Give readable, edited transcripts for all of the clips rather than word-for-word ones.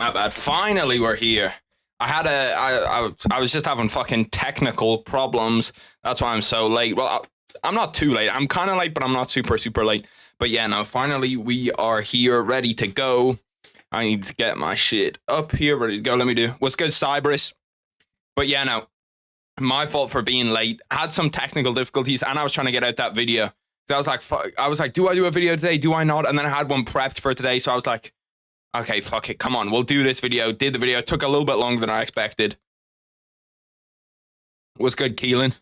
My bad. Finally, we're here. I was just having fucking technical problems. That's why I'm so late. Well, I'm not too late. I'm kind of late, but I'm not super late. But yeah, no, finally we are here, ready to go. I need to get my shit up here, ready to go. Let me do. What's good, Cybers? But yeah, no, my fault for being late. Had some technical difficulties, and I was trying to get out that video. So I was like, do I do a video today? Do I not? And then I had one prepped for today, so I was like, okay, fuck it, come on, we'll do this video. Did the video. It took a little bit longer than I expected. What's good, Keelan?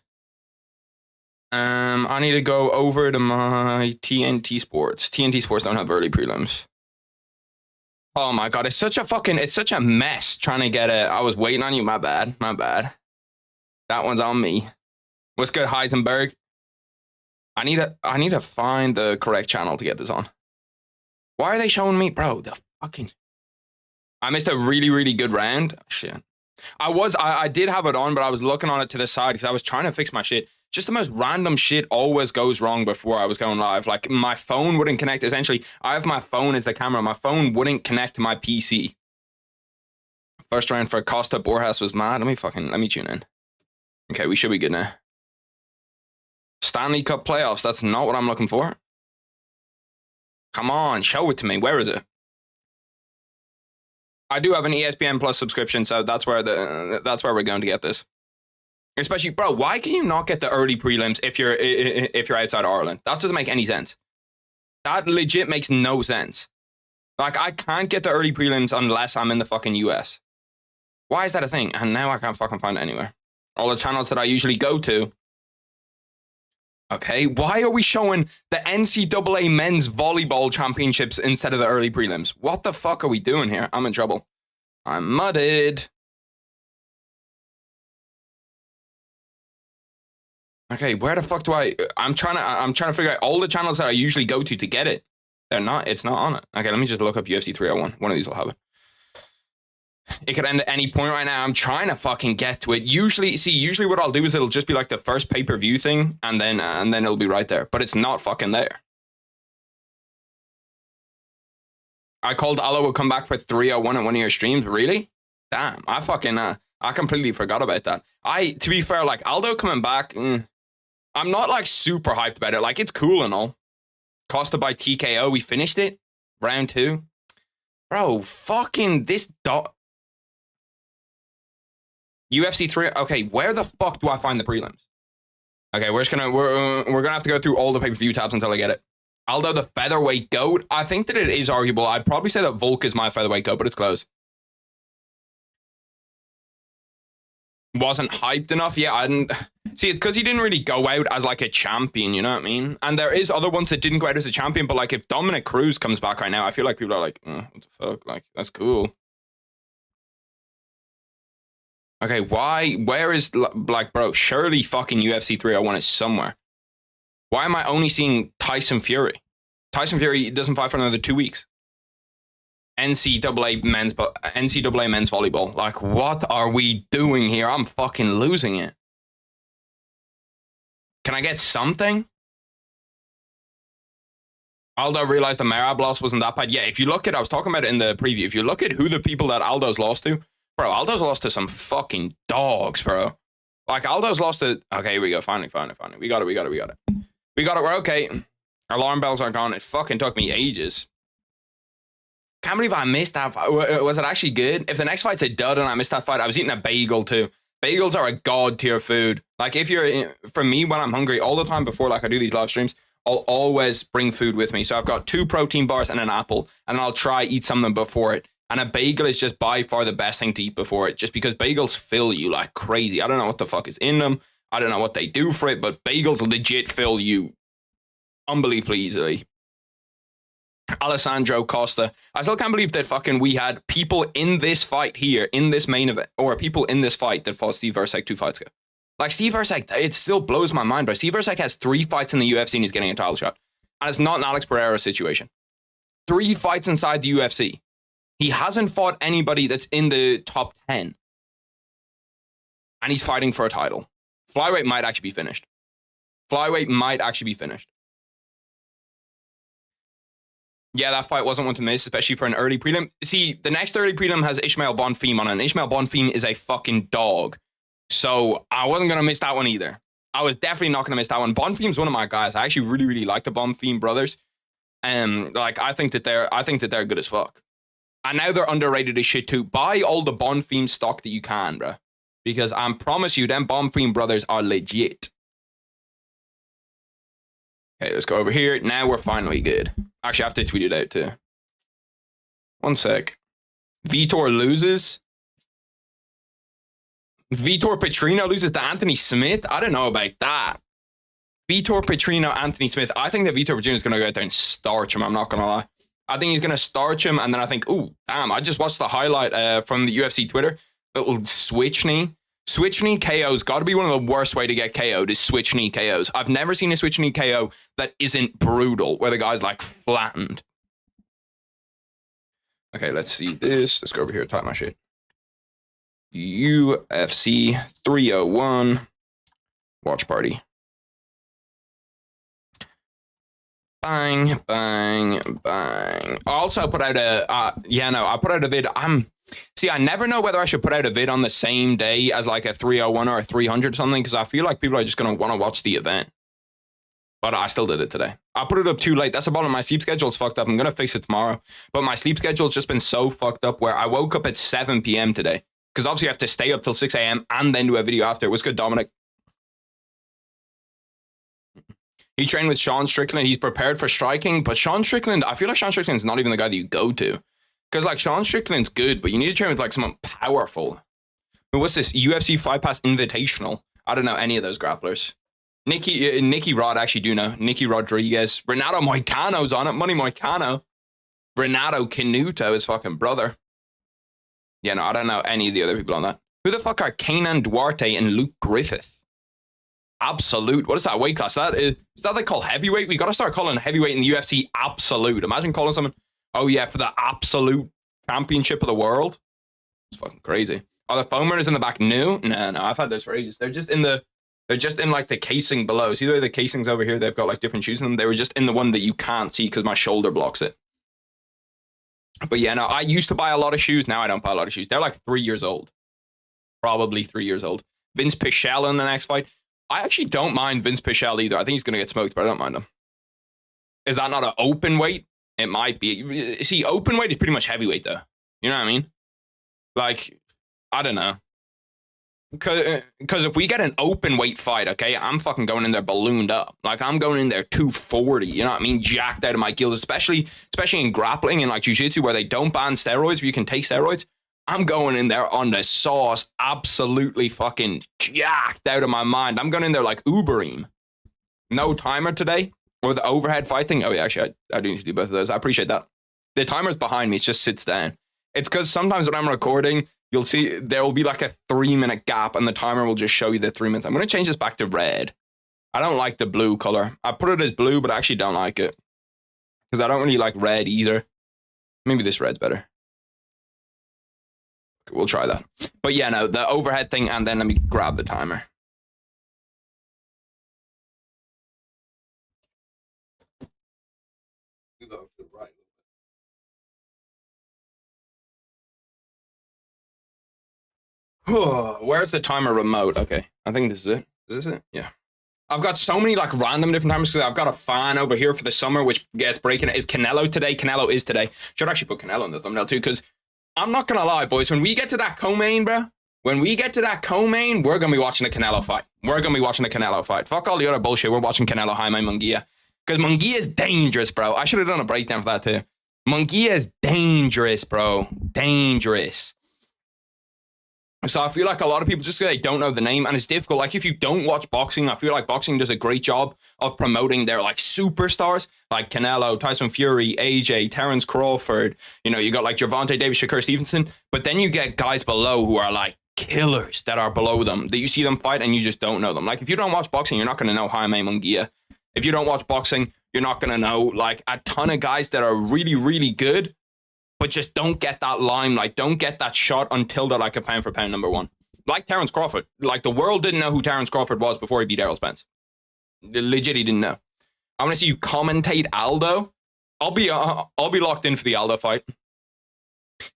I need to go over to my TNT Sports. TNT Sports don't have early prelims. Oh my god, it's such a mess trying to get it. I was waiting on you, my bad. That one's on me. What's good, Heisenberg? I need to find the correct channel to get this on. Why are they showing me, bro? The fucking... I missed a really good round. Shit. I did have it on, but I was looking on it to the side because I was trying to fix my shit. Just the most random shit always goes wrong before I was going live. Like, my phone wouldn't connect. Essentially, I have my phone as the camera. My phone wouldn't connect to my PC. First round for Costa Borjas was mad. Let me tune in. Okay, we should be good now. Stanley Cup playoffs. That's not what I'm looking for. Come on, show it to me. Where is it? I do have an ESPN Plus subscription, so that's where we're going to get this. Especially, bro, why can you not get the early prelims if you're outside Ireland? That doesn't make any sense. That legit makes no sense. Like, I can't get the early prelims unless I'm in the fucking US. Why is that a thing? And now I can't fucking find it anywhere. All the channels that I usually go to. Okay, why are we showing the NCAA men's volleyball championships instead of the early prelims? What the fuck are we doing here? I'm in trouble. I'm mudded. Okay, where the fuck do I'm trying to figure out all the channels that I usually go to get it. It's not on it. Okay, let me just look up UFC 301. One of these will have it. It could end at any point right now. I'm trying to fucking get to it. Usually what I'll do is it'll just be like the first pay-per-view thing, and then it'll be right there. But it's not fucking there. I called Allo will come back for 301 at one of your streams. Really? Damn, I completely forgot about that. To be fair, like, Aldo coming back, I'm not like super hyped about it. Like, it's cool and all. Costa by TKO, we finished it. Round 2. Bro, fucking this UFC 3. Okay, where the fuck do I find the prelims? Okay, we're gonna have to go through all the pay-per-view tabs until I get it. Aldo, the featherweight GOAT. I think that it is arguable. I'd probably say that Volk is my featherweight GOAT, but it's close. Wasn't hyped enough. Yeah, I didn't see. It's because he didn't really go out as like a champion. You know what I mean? And there is other ones that didn't go out as a champion. But like, if Dominic Cruz comes back right now, I feel like people are like, what the fuck? Like, that's cool. Okay, why? Where is, like, bro? Surely fucking UFC 301 is somewhere. Why am I only seeing Tyson Fury? Tyson Fury doesn't fight for another 2 weeks. NCAA men's volleyball. Like, what are we doing here? I'm fucking losing it. Can I get something? Aldo realized the Merab loss wasn't that bad. Yeah, if you look at, I was talking about it in the preview. If you look at who the people that Aldo's lost to, bro, Aldo's lost to some fucking dogs, bro. Like, Aldo's lost to... Okay, here we go. Finally. We got it. We're okay. Alarm bells are gone. It fucking took me ages. Can't believe I missed that. Was it actually good? If the next fight's a dud and I missed that fight, I was eating a bagel too. Bagels are a god tier food. Like, for me, when I'm hungry all the time before, like, I do these live streams, I'll always bring food with me. So I've got 2 protein bars and an apple, and then I'll try eat some of them before it. And a bagel is just by far the best thing to eat before it, just because bagels fill you like crazy. I don't know what the fuck is in them. I don't know what they do for it, but bagels legit fill you unbelievably easily. Alessandro Costa. I still can't believe that fucking we had people in this fight here, in this main event, or people in this fight that fought Steve Erceg 2 fights ago. Like, Steve Erceg, it still blows my mind, bro. Steve Erceg has 3 fights in the UFC and he's getting a title shot. And it's not an Alex Pereira situation. 3 fights inside the UFC. He hasn't fought anybody that's in the top 10. And he's fighting for a title. Flyweight might actually be finished. Yeah, that fight wasn't one to miss, especially for an early prelim. See, the next early prelim has Ishmael Bonfim on it, and Ishmael Bonfim is a fucking dog. So I wasn't going to miss that one either. I was definitely not going to miss that one. Bonfim's one of my guys. I actually really, really like the Bonfim brothers. Like, I think that they're good as fuck. And now they're underrated as shit too. Buy all the Bonfim stock that you can, bro. Because I promise you, them Bonfim brothers are legit. Okay, let's go over here. Now we're finally good. Actually, I have to tweet it out too. One sec. Vitor loses. Vitor Petrino loses to Anthony Smith. I don't know about that. Vitor Petrino, Anthony Smith. I think that Vitor Petrino is going to go out there and starch him. I'm not going to lie. I think he's going to starch him. And then I think, ooh, damn, I just watched the highlight from the UFC Twitter. Little switch knee. Switch knee KO's got to be one of the worst way to get KO'd is switch knee KOs. I've never seen a switch knee KO that isn't brutal, where the guy's like flattened. Okay, let's see this. Let's go over here and type my shit. UFC 301 watch party. Bang, bang, bang. I also put out a, I put out a vid. See, I never know whether I should put out a vid on the same day as like a 301 or a 300 or something, because I feel like people are just going to want to watch the event. But I still did it today. I put it up too late. That's the problem. My sleep schedule's fucked up. I'm going to fix it tomorrow. But my sleep schedule's just been so fucked up where I woke up at 7 p.m. today. Because obviously I have to stay up till 6 a.m. and then do a video after. What's good, Dominic? He trained with Sean Strickland. He's prepared for striking. But Sean Strickland, I feel like Sean Strickland's not even the guy that you go to. Because like Sean Strickland's good, but you need to train with like someone powerful. But what's this? UFC Fight Pass Invitational. I don't know any of those grapplers. Nicky Rod, actually do know. Nicky Rodriguez. Renato Moicano's on it. Money Moicano. Renato Canuto, his fucking brother. Yeah, no, I don't know any of the other people on that. Who the fuck are Kanan Duarte and Luke Griffith? Absolute. What is that weight class? Is that they call heavyweight? We got to start calling heavyweight in the UFC absolute. Imagine calling someone, oh yeah, for the absolute championship of the world. It's fucking crazy. Are the foam runners in the back new? No, I've had those for ages. They're just in like the casing below. See the way the casing's over here? They've got like different shoes in them. They were just in the one that you can't see because my shoulder blocks it. But yeah, no, I used to buy a lot of shoes. Now I don't buy a lot of shoes. They're like 3 years old. Probably 3 years old. Vince Pichel in the next fight. I actually don't mind Vince Pichel either. I think he's going to get smoked, but I don't mind him. Is that not an open weight? It might be. See, open weight is pretty much heavyweight, though. You know what I mean? Like, I don't know. Because if we get an open weight fight, okay, I'm fucking going in there ballooned up. Like, I'm going in there 240, you know what I mean? Jacked out of my gills, especially in grappling and like jiu-jitsu where they don't ban steroids, where you can take steroids. I'm going in there on the sauce, absolutely fucking jacked out of my mind. I'm going in there like Ubering. No timer today. Or the overhead fight thing. Oh yeah, actually, I do need to do both of those. I appreciate that. The timer's behind me. It just sits down. It's because sometimes when I'm recording, you'll see there will be like a 3-minute gap and the timer will just show you the 3 minutes. I'm going to change this back to red. I don't like the blue color. I put it as blue, but I actually don't like it. Because I don't really like red either. Maybe this red's better. Okay, we'll try that. But yeah, no, the overhead thing, and then let me grab the timer. Where's the timer remote? Okay, I think this is it. Is this it? Yeah. I've got so many like random different timers because I've got a fan over here for the summer, which gets breaking. Is Canelo today? Canelo is today. Should actually put Canelo in the thumbnail too, because I'm not gonna lie, boys. When we get to that co-main, bro, when we get to that co-main, we're gonna be watching the Canelo fight. We're gonna be watching the Canelo fight. Fuck all the other bullshit. We're watching Canelo Jaime Munguia. Because Munguia is dangerous, bro. I should have done a breakdown for that too. Munguia is dangerous, bro. Dangerous. So I feel like a lot of people just they don't know the name, and it's difficult. Like if you don't watch boxing, I feel like boxing does a great job of promoting their like superstars, like Canelo, Tyson Fury, AJ, Terrence Crawford. You know, you got like Gervonta Davis, Shakur Stevenson, but then you get guys below who are like killers that are below them that you see them fight and you just don't know them. Like if you don't watch boxing, you're not going to know Jaime Munguia. If you don't watch boxing, you're not going to know like a ton of guys that are really, really good, but just don't get that limelight, don't get that shot until they're like a pound for pound number one. Like Terrence Crawford. Like the world didn't know who Terrence Crawford was before he beat Errol Spence. Legit, he didn't know. I want to see you commentate Aldo. I'll be locked in for the Aldo fight.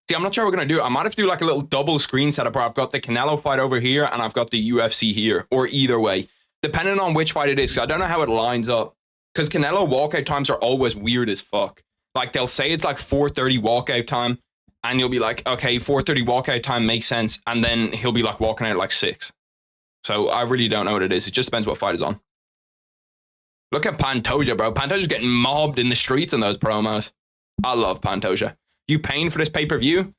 See, I'm not sure what we're gonna do. I might have to do like a little double screen setup where I've got the Canelo fight over here and I've got the UFC here, or either way, depending on which fight it is. Because I don't know how it lines up. Because Canelo walkout times are always weird as fuck. Like they'll say it's like 4:30 walkout time, and you'll be like, okay, 4:30 walkout time makes sense, and then he'll be like walking out at like 6. So I really don't know what it is. It just depends what fight is on. Look at Pantoja, bro. Pantoja's getting mobbed in the streets in those promos. I love Pantoja. You paying for this pay-per-view?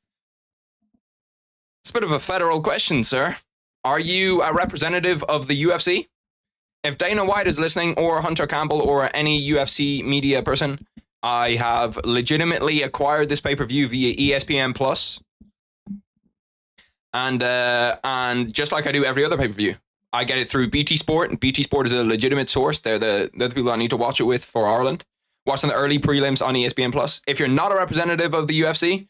It's a bit of a federal question, sir. Are you a representative of the UFC? If Dana White is listening, or Hunter Campbell, or any UFC media person, I have legitimately acquired this pay-per-view via ESPN Plus. And just like I do every other pay-per-view, I get it through BT Sport, and BT Sport is a legitimate source. They're the people I need to watch it with for Ireland. Watching the early prelims on ESPN Plus. If you're not a representative of the UFC,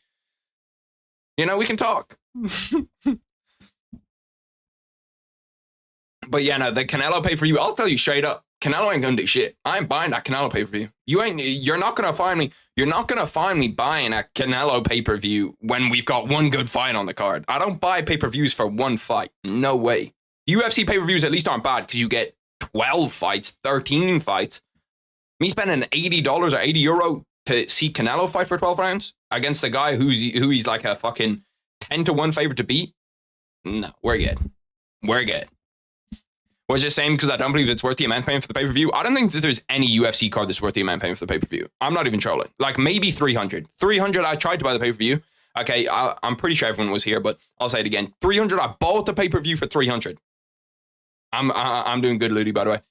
you know, we can talk. But yeah, no, the Canelo pay-per-view, I'll tell you straight up, Canelo ain't gonna do shit. I ain't buying that Canelo pay-per-view. You're not gonna find me buying a Canelo pay-per-view when we've got one good fight on the card. I don't buy pay-per-views for one fight. No way. UFC pay-per-views at least aren't bad because you get 12 fights, 13 fights. Me spending $80 or €80 to see Canelo fight for 12 rounds against a guy who he's like a fucking 10-1 favorite to beat? No, we're good. We're good. Was just saying because I don't believe it's worth the amount paying for the pay-per-view. I don't think that there's any UFC card that's worth the amount paying for the pay-per-view. I'm not even trolling. Like maybe 300. 300 I tried to buy the pay-per-view. Okay, I'm pretty sure everyone was here, but I'll say it again. 300 I bought the pay-per-view for 300. I'm doing good, Ludi, by the way.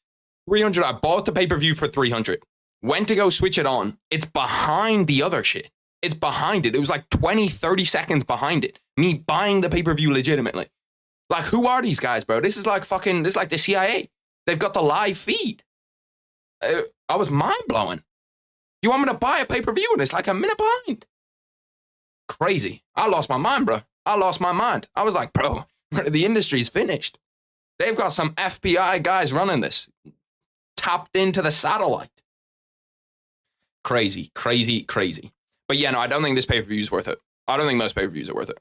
300 I bought the pay-per-view for 300. Went to go switch it on. It's behind the other shit. It's behind it. It was like 20, 30 seconds behind it. Me buying the pay-per-view legitimately. Like, who are these guys, bro? This is like the CIA. They've got the live feed. I was mind-blowing. You want me to buy a pay-per-view and it's like a minute behind? Crazy. I lost my mind, bro. I lost my mind. I was like, bro, the industry's finished. They've got some FBI guys running this. Tapped into the satellite. Crazy, crazy, crazy. But yeah, no, I don't think this pay-per-view is worth it. I don't think most pay-per-views are worth it.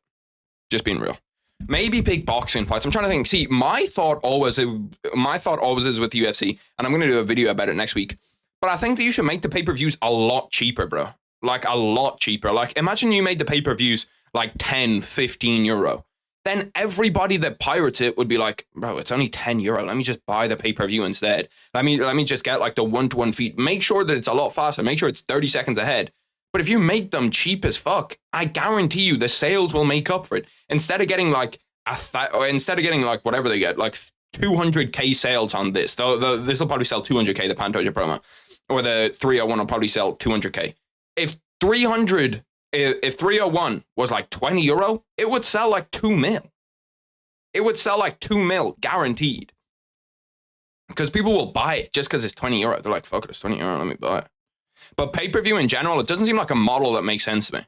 Just being real. Maybe big boxing fights. I'm trying to think. See, my thought always is with the UFC, and I'm going to do a video about it next week. But I think that you should make the pay-per-views a lot cheaper, bro. Like, a lot cheaper. Like, imagine you made the pay-per-views like 10, 15 euro. Then everybody that pirates it would be like, bro, it's only 10 euro. Let me just buy the pay-per-view instead. Let me just get like the 1-to-1 feed. Make sure that it's a lot faster. Make sure it's 30 seconds ahead. But if you make them cheap as fuck, I guarantee you the sales will make up for it. Instead of getting like whatever they get, like 200k sales on this. This will probably sell 200k, the Pantoja promo, or the 301 will probably sell 200k. If 301 was like 20 euro, it would sell like 2 mil. It would sell like 2 mil guaranteed. Because people will buy it just because it's 20 euro. They're like, fuck it, it's 20 euro, let me buy it. But pay-per-view in general, it doesn't seem like a model that makes sense to me.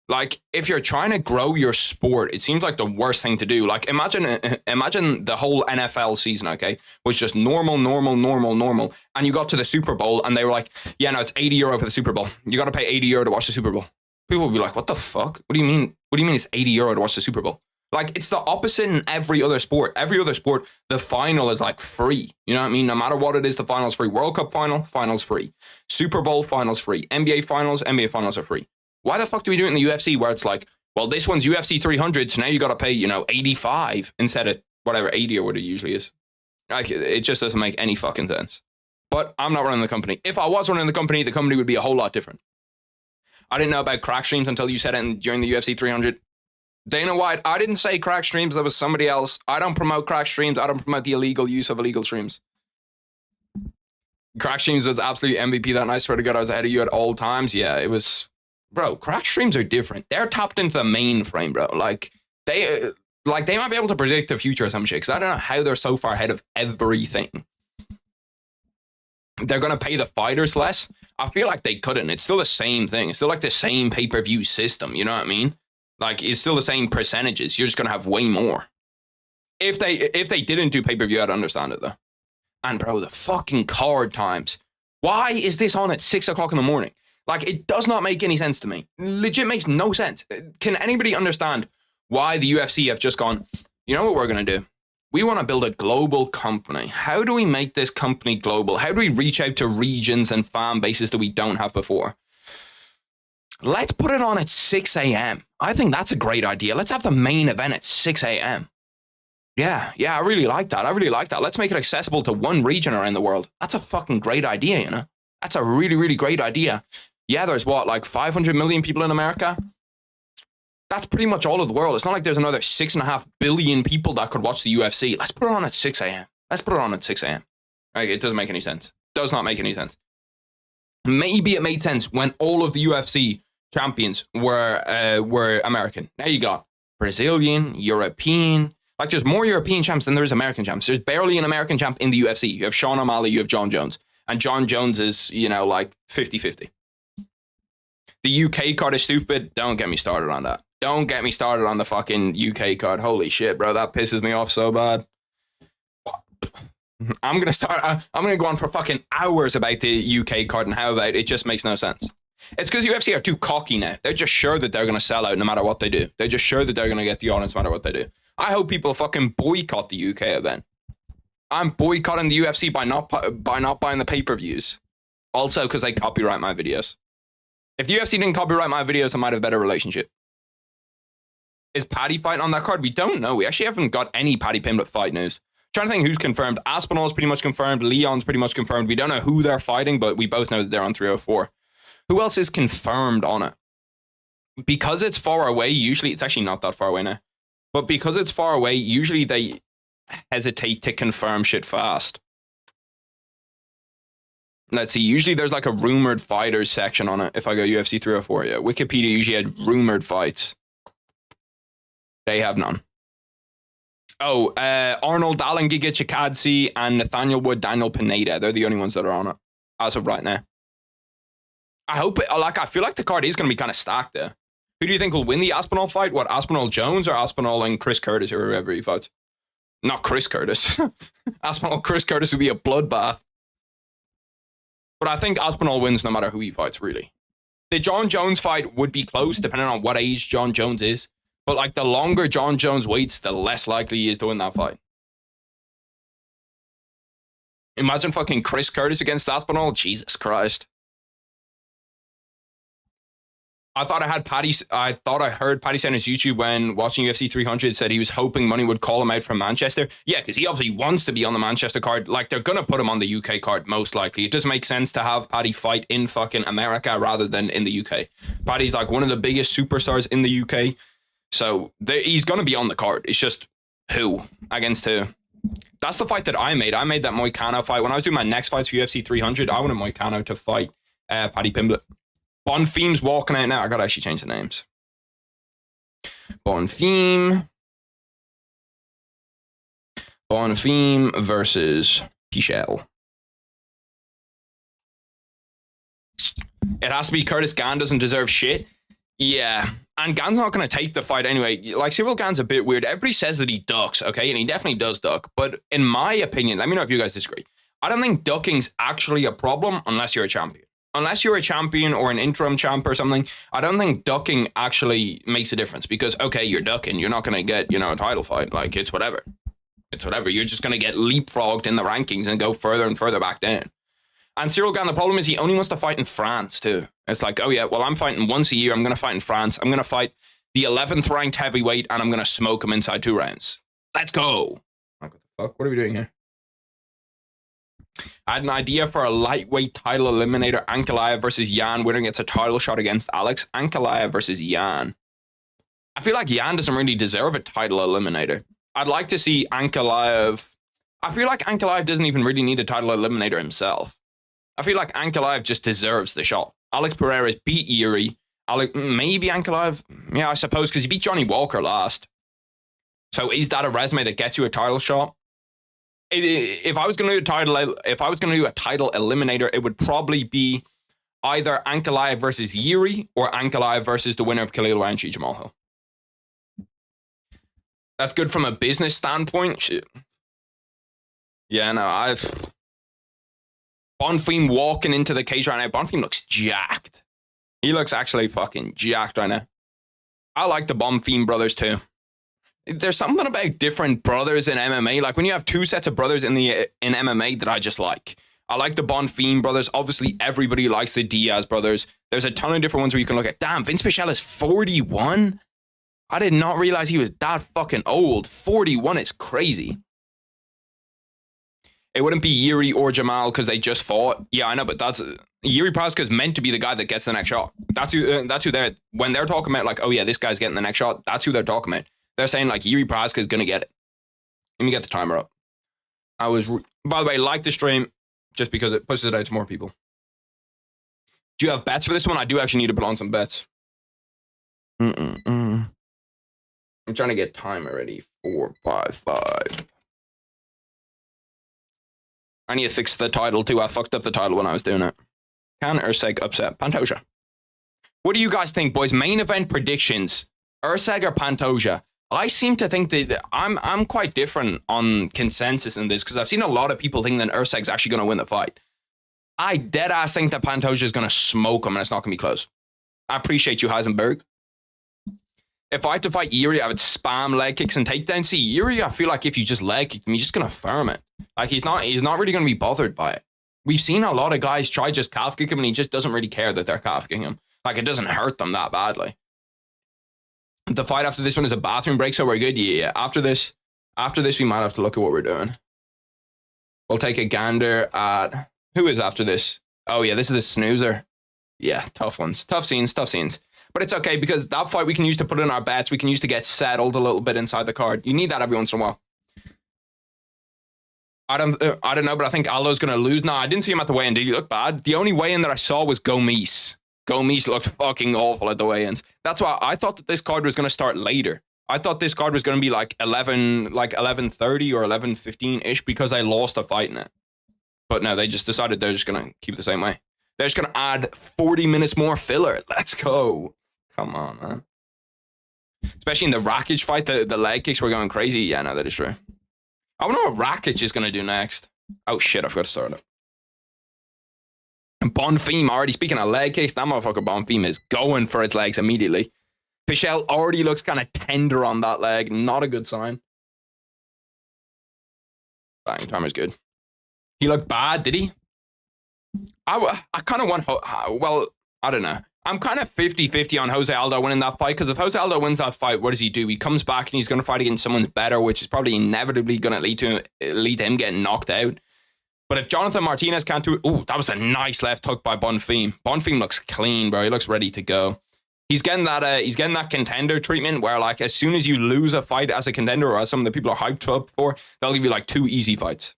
Like, if you're trying to grow your sport, it seems like the worst thing to do. Like, imagine the whole NFL season, okay, was just normal. And you got to the Super Bowl and they were like, yeah, no, it's 80 euro for the Super Bowl. You got to pay 80 euro to watch the Super Bowl. People will be like, what the fuck? What do you mean? What do you mean it's 80 euro to watch the Super Bowl? Like, it's the opposite in every other sport. Every other sport, the final is like free. You know what I mean? No matter what it is, the final's free. World Cup final's free. Super Bowl final's free. NBA finals are free. Why the fuck do we do it in the UFC where it's like, well, this one's UFC 300, so now you got to pay, 85 instead of whatever, 80 or what it usually is. Like, it just doesn't make any fucking sense. But I'm not running the company. If I was running the company would be a whole lot different. I didn't know about crack streams until you said it during the UFC 300. Dana White, I didn't say crack streams. That was somebody else. I don't promote crack streams. I don't promote the illegal use of illegal streams. Crack streams was absolutely MVP that night. I swear to God, I was ahead of you at all times. Yeah, it was... Bro, crack streams are different. They're tapped into the mainframe, bro. Like, they might be able to predict the future or some shit, because I don't know how they're so far ahead of everything. They're going to pay the fighters less. I feel like they couldn't. It's still the same thing. It's still like the same pay-per-view system. You know what I mean? Like, it's still the same percentages. You're just going to have way more. If they didn't do pay-per-view, I'd understand it, though. And, bro, the fucking card times. Why is this on at 6 o'clock in the morning? Like, it does not make any sense to me. Legit makes no sense. Can anybody understand why the UFC have just gone, you know what we're going to do? We want to build a global company. How do we make this company global? How do we reach out to regions and fan bases that we don't have before? Let's put it on at 6 a.m. I think that's a great idea. Let's have the main event at 6 a.m. Yeah, I really like that. Let's make it accessible to one region around the world. That's a fucking great idea, you know? That's a really, really great idea. Yeah, there's what, like 500 million people in America? That's pretty much all of the world. It's not like there's another 6.5 billion people that could watch the UFC. Let's put it on at 6 a.m. Like, it doesn't make any sense. Does not make any sense. Maybe it made sense when all of the UFC champions were American. Now you got Brazilian, European. Like, there's more European champs than there's American champs. There's barely an American champ in the UFC. You have Sean O'Malley, you have John Jones. And John Jones is, you know, like 50-50. The UK card is stupid. Don't get me started on that. Don't get me started on the fucking UK card. Holy shit, bro. That pisses me off so bad. I'm going to go on for fucking hours about the UK card and how about it just makes no sense. It's because UFC are too cocky now. They're just sure that they're going to sell out no matter what they do. They're just sure that they're going to get the audience no matter what they do. I hope people fucking boycott the UK event. I'm boycotting the UFC by not buying the pay-per-views. Also, because they copyright my videos. If the UFC didn't copyright my videos, I might have a better relationship. Is Paddy fighting on that card? We don't know. We actually haven't got any Paddy Pimblett fight news. I'm trying to think who's confirmed. Aspinall's pretty much confirmed. Leon's pretty much confirmed. We don't know who they're fighting, but we both know that they're on 304. Who else is confirmed on it? Because it's far away, usually, it's actually not that far away now. But because it's far away, usually they hesitate to confirm shit fast. Let's see, usually there's like a rumored fighters section on it if I go UFC 304. Yeah, Wikipedia usually had rumored fights. They have none. Oh, Arnold Allen, Giga Chikadze, and Nathaniel Wood, Daniel Pineda. They're the only ones that are on it as of right now. I hope it, like, I feel like the card is going to be kind of stacked there. Who do you think will win the Aspinall fight? What, Aspinall Jones or Aspinall and Chris Curtis or whoever he fights? Not Chris Curtis. Aspinall Chris Curtis would be a bloodbath. But I think Aspinall wins no matter who he fights, really. The John Jones fight would be close, depending on what age John Jones is. But, like, the longer John Jones waits, the less likely he is to win that fight. Imagine fucking Chris Curtis against Aspinall. Jesus Christ. I thought I heard Paddy say on his YouTube when watching UFC 300 said he was hoping Money would call him out from Manchester. Yeah, because he obviously wants to be on the Manchester card. Like, they're going to put him on the UK card, most likely. It doesn't make sense to have Paddy fight in fucking America rather than in the UK. Paddy's like one of the biggest superstars in the UK. So he's going to be on the card. It's just who against who. That's the fight that I made. I made that Moicano fight. When I was doing my next fights for UFC 300, I wanted Moicano to fight Paddy Pimblett. Bonfim's walking out now. I gotta actually change the names. Bonfim versus Pichel. It has to be Curtis Gane doesn't deserve shit. Yeah. And Gane's not going to take the fight anyway. Like, Cyril Gane's a bit weird. Everybody says that he ducks, okay? And he definitely does duck. But in my opinion, let me know if you guys disagree. I don't think ducking's actually a problem unless you're a champion. Unless you're a champion or an interim champ or something, I don't think ducking actually makes a difference. Because, okay, you're ducking. You're not going to get, you know, a title fight. Like, it's whatever. It's whatever. You're just going to get leapfrogged in the rankings and go further and further back down. And Cyril Gane, the problem is he only wants to fight in France, too. It's like, oh, yeah, well, I'm fighting once a year. I'm going to fight in France. I'm going to fight the 11th ranked heavyweight, and I'm going to smoke him inside 2 rounds. Let's go. What the fuck? What are we doing here? I had an idea for a lightweight title eliminator. Ankalaev versus Yan. Winner gets a title shot against Alex. Ankalaev versus Yan. I feel like Yan doesn't really deserve a title eliminator. I'd like to see Ankalaev. I feel like Ankalaev doesn't even really need a title eliminator himself. I feel like Ankalaev just deserves the shot. Alex Pereira beat Yuri. Maybe Ankalaev. Yeah, I suppose, because he beat Johnny Walker last. So is that a resume that gets you a title shot? If I was going to do a title eliminator, it would probably be either Ankalaev versus Yuri or Ankalaev versus the winner of Khalil Rountree, Jamal Hill. That's good from a business standpoint. Shit. Yeah, no, Bonfim walking into the cage right now. Bonfim looks jacked. He looks actually fucking jacked right now. I like the Bonfim brothers too. There's something about different brothers in MMA. Like when you have two sets of brothers in MMA that I just like. I like the Bonfim brothers. Obviously, everybody likes the Diaz brothers. There's a ton of different ones where you can look at. Damn, Vince Pichel is 41? I did not realize he was that fucking old. 41 is crazy. It wouldn't be Yuri or Jamal because they just fought. Yeah, I know, but that's Yuri Prochazka is meant to be the guy that gets the next shot. That's who they're when they're talking about like, oh yeah, this guy's getting the next shot. That's who they're talking about. They're saying like Yuri Prochazka is gonna get it. Let me get the timer up. By the way, like the stream just because it pushes it out to more people. Do you have bets for this one? I do actually need to put on some bets. I'm trying to get timer ready. 4, 5, 5. I need to fix the title too. I fucked up the title when I was doing it. Can Erceg upset Pantoja? What do you guys think, boys? Main event predictions. Erceg or Pantoja? I seem to think that I'm quite different on consensus in this because I've seen a lot of people think that Erceg's actually going to win the fight. I dead ass think that Pantoja is going to smoke him and it's not going to be close. I appreciate you, Heisenberg. If I had to fight Yuri, I would spam leg kicks and takedowns. See, Yuri, I feel like if you just leg kick him, he's just going to firm it. Like, he's not really going to be bothered by it. We've seen a lot of guys try just calf kick him and he just doesn't really care that they're calf kicking him. Like, it doesn't hurt them that badly. The fight after this one is a bathroom break, so we're good. Yeah, after this, we might have to look at what we're doing. We'll take a gander at... Who is after this? Oh, yeah, this is the snoozer. Yeah, tough ones. Tough scenes. But it's okay because that fight we can use to put in our bets. We can use to get settled a little bit inside the card. You need that every once in a while. I don't know, but I think Aldo's going to lose. No, I didn't see him at the weigh-in. Did he look bad? The only weigh-in that I saw was Gomis. Gomis looked fucking awful at the weigh-ins. That's why I thought that this card was going to start later. I thought this card was going to be like 11:30 or 11:15-ish because I lost a fight in it. But no, they just decided they're just going to keep it the same way. They're just going to add 40 minutes more filler. Let's go. Come on, man. Especially in the Rakic fight, the leg kicks were going crazy. Yeah, no, that is true. I wonder what Rakic is going to do next. Oh, shit, I forgot to start it. Bonfim already, speaking of leg kicks, that motherfucker Bonfim is going for his legs immediately. Pichel already looks kind of tender on that leg. Not a good sign. Bang, timer's good. He looked bad, did he? I kind of want... Well, I don't know. I'm kind of 50-50 on Jose Aldo winning that fight, because if Jose Aldo wins that fight, what does he do? He comes back and he's going to fight against someone better, which is probably inevitably going to lead to him getting knocked out. But if Jonathan Martinez can't do it... Oh, that was a nice left hook by Bonfim. Bonfim looks clean, bro. He looks ready to go. He's getting that contender treatment where, like, as soon as you lose a fight as a contender or as some of the people are hyped up for, they'll give you, like, 2 easy fights.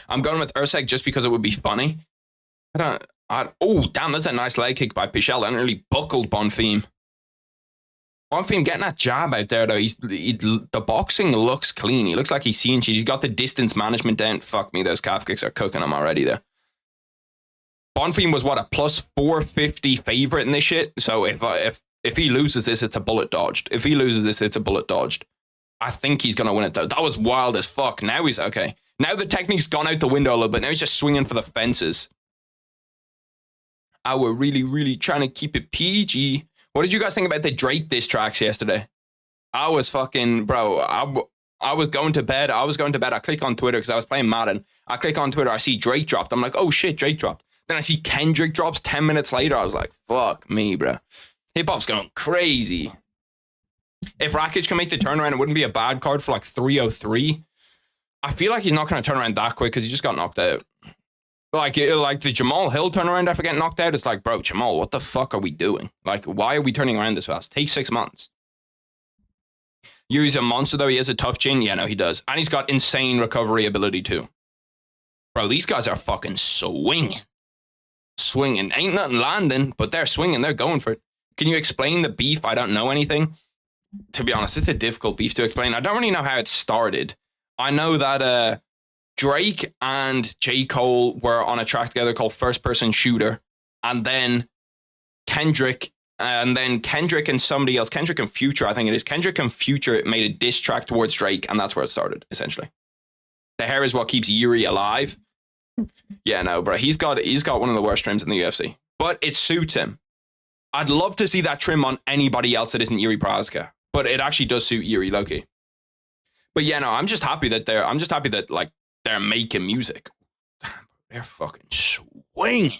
I'm going with Erceg just because it would be funny. Oh, damn, that's a nice leg kick by Pichel. That nearly buckled Bonfim. Bonfim getting that jab out there, though. The boxing looks clean. He looks like he's seeing shit. He's got the distance management down. Fuck me, those calf kicks are cooking him already there. Bonfim was, what, a plus 450 favorite in this shit? So if he loses this, it's a bullet dodged. If he loses this, it's a bullet dodged. I think he's going to win it, though. That was wild as fuck. Now he's okay. Now the technique's gone out the window a little bit. Now he's just swinging for the fences. We're really, really trying to keep it PG. What did you guys think about the Drake diss tracks yesterday? I was fucking, bro, I was going to bed. I click on Twitter because I was playing Madden. I click on Twitter. I see Drake dropped. I'm like, oh shit, Drake dropped. Then I see Kendrick drops 10 minutes later. I was like, fuck me, bro. Hip-hop's going crazy. If Rakic can make the turnaround, it wouldn't be a bad card for like 303. I feel like he's not going to turn around that quick because he just got knocked out. Like the Jamal Hill turnaround after getting knocked out, it's like, bro, Jamal, what the fuck are we doing? Like, why are we turning around this fast? Take 6 months. Yuri's a monster, though. He has a tough chin. Yeah, no, he does. And he's got insane recovery ability, too. Bro, these guys are fucking swinging. Swinging. Ain't nothing landing, but they're swinging. They're going for it. Can you explain the beef? I don't know anything. To be honest, it's a difficult beef to explain. I don't really know how it started. I know that Drake and J. Cole were on a track together called First Person Shooter. And then Kendrick and somebody else, Kendrick and Future, I think it is. Kendrick and Future made a diss track towards Drake, and that's where it started, essentially. The hair is what keeps Yuri alive. Yeah, no, bro. He's got one of the worst trims in the UFC, but it suits him. I'd love to see that trim on anybody else that isn't Yuri Prochazka, but it actually does suit Yuri Loki. But yeah, no, I'm just happy that like they're making music. They're fucking swinging.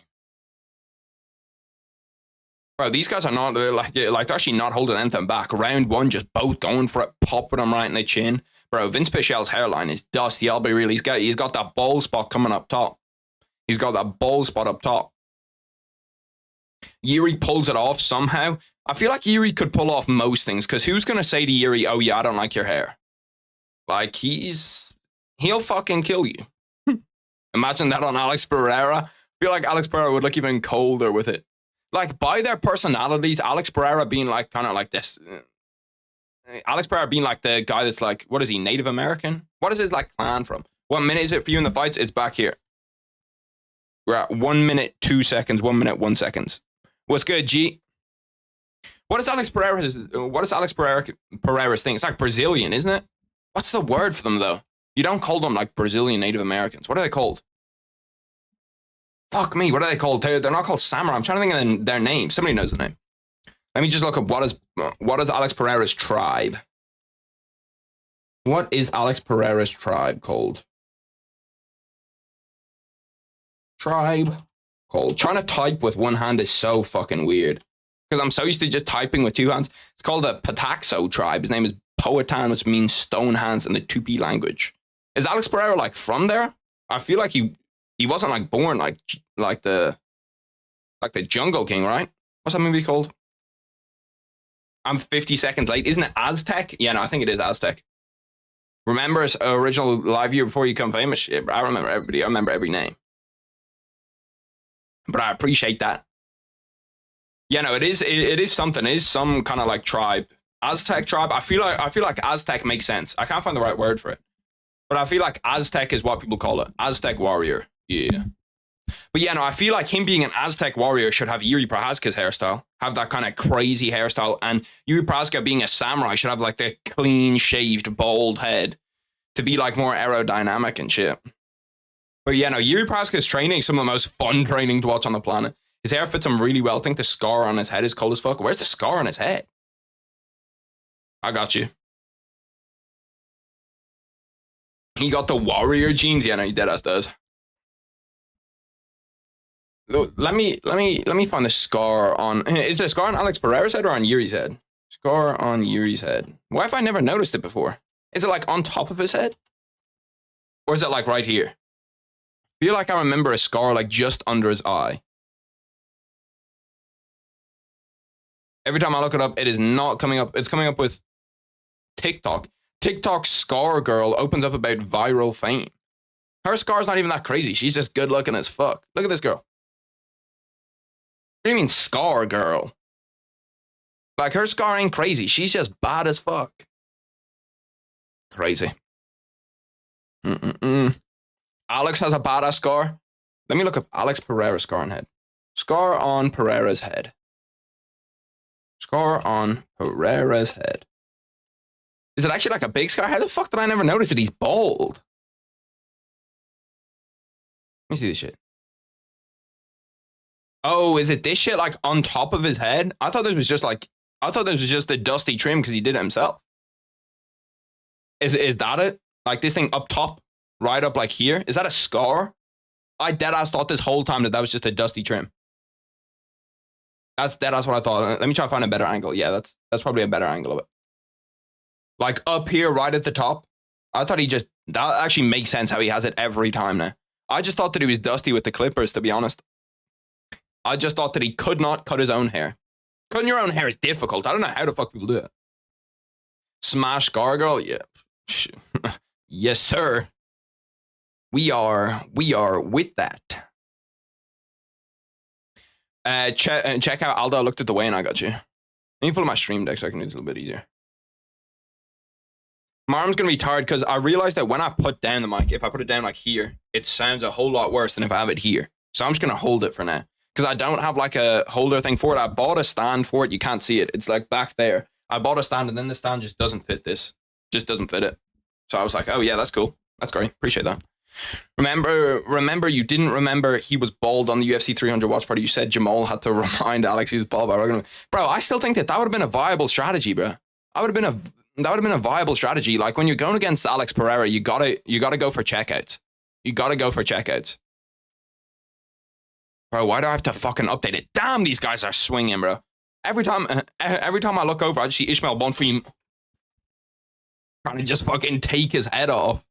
Bro, these guys are not like they're actually not holding anything back. Round one, just both going for it, popping them right in the chin. Bro, Vince Pichel's hairline is dusty. I'll be real. He's got that bald spot coming up top. He's got that bald spot up top. Yuri pulls it off somehow. I feel like Yuri could pull off most things, because who's gonna say to Yuri, "Oh yeah, I don't like your hair"? Like he'll fucking kill you. Imagine that on Alex Pereira. I feel like Alex Pereira would look even colder with it. Like, by their personalities, Alex Pereira being like kind of like this. Alex Pereira being like the guy that's like, what is he, Native American? What is his like clan from? What minute is it for you in the fights? It's back here. We're at 1 minute 2 seconds. 1 minute 1 seconds. What's good, G? What is Alex Pereira's thing? It's like Brazilian, isn't it? What's the word for them though? You don't call them like Brazilian Native Americans. What are they called? Fuck me, what are they called? They're not called samurai. I'm trying to think of their name. Somebody knows the name. Let me just look up what is Alex Pereira's tribe. What is Alex Pereira's tribe called? Tribe called. Trying to type with one hand is so fucking weird. Because I'm so used to just typing with two hands. It's called the Pataxo tribe. His name is Powhatan, which means stone hands in the Tupi language. Is Alex Pereira like from there? I feel like he wasn't like born like the Jungle King, right? What's that movie called? I'm 50 seconds late. Isn't it Aztec? Yeah, no, I think it is Aztec. Remember his original live view before you become famous? Yeah, I remember everybody. I remember every name. But I appreciate that. Yeah, no, it is something. It is some kind of like tribe. Aztec tribe. I feel like Aztec makes sense. I can't find the right word for it. But I feel like Aztec is what people call it. Aztec warrior. Yeah. But yeah, no, I feel like him being an Aztec warrior should have Yuri Prochazka's hairstyle. Have that kind of crazy hairstyle. And Yuri Prochazka being a samurai should have like the clean shaved bald head to be like more aerodynamic and shit. But yeah, no, Yuri Prochazka's training is some of the most fun training to watch on the planet. His hair fits him really well. I think the scar on his head is cool as fuck. Where's the scar on his head? I got you. He got the warrior genes. Yeah, no, he deadass does. Let me find the scar on. Is there a scar on Alex Pereira's head or on Yuri's head? Scar on Yuri's head. Why have I never noticed it before? Is it like on top of his head? Or is it like right here? I feel like I remember a scar like just under his eye. Every time I look it up, it is not coming up. It's coming up with TikTok. TikTok's scar girl opens up about viral fame. Her scar's not even that crazy. She's just good looking as fuck. Look at this girl. What do you mean scar girl? Like, her scar ain't crazy. She's just bad as fuck. Crazy. Alex has a badass scar. Let me look up Alex Pereira's scar on head. Scar on Pereira's head. Scar on Pereira's head. Is it actually like a big scar? How the fuck did I never notice it? He's bald. Let me see this shit. Oh, is it this shit like on top of his head? I thought this was just the dusty trim because he did it himself. Is that it? Like this thing up top, right up like here? Is that a scar? I deadass thought this whole time that was just a dusty trim. That's what I thought. Let me try to find a better angle. Yeah, that's probably a better angle of it. Like up here, right at the top. I thought that actually makes sense how he has it every time now. I just thought that he was dusty with the clippers, to be honest. I just thought that he could not cut his own hair. Cutting your own hair is difficult. I don't know how the fuck people do it. Smash Gargoyle? Yeah. Yes, sir. We are with that. Check out Aldo looked at the way and I got you. Let me pull up my stream deck so I can do this a little bit easier. My arm's going to be tired because I realized that when I put down the mic, if I put it down like here, it sounds a whole lot worse than if I have it here. So I'm just going to hold it for now because I don't have like a holder thing for it. I bought a stand for it. You can't see it. It's like back there. I bought a stand and then the stand just doesn't fit this. Just doesn't fit it. So I was like, oh yeah, that's cool. That's great. Appreciate that. Remember, you didn't remember he was bald on the UFC 300 watch party. You said Jamal had to remind Alex he was bald. Bro, I still think that would have been a viable strategy, bro. That would have been a viable strategy. Like when you're going against Alex Pereira, you gotta go for checkouts. You gotta go for checkouts. Bro, why do I have to fucking update it? Damn, these guys are swinging, bro. Every time I look over, I just see Ishmael Bonfim trying to just fucking take his head off.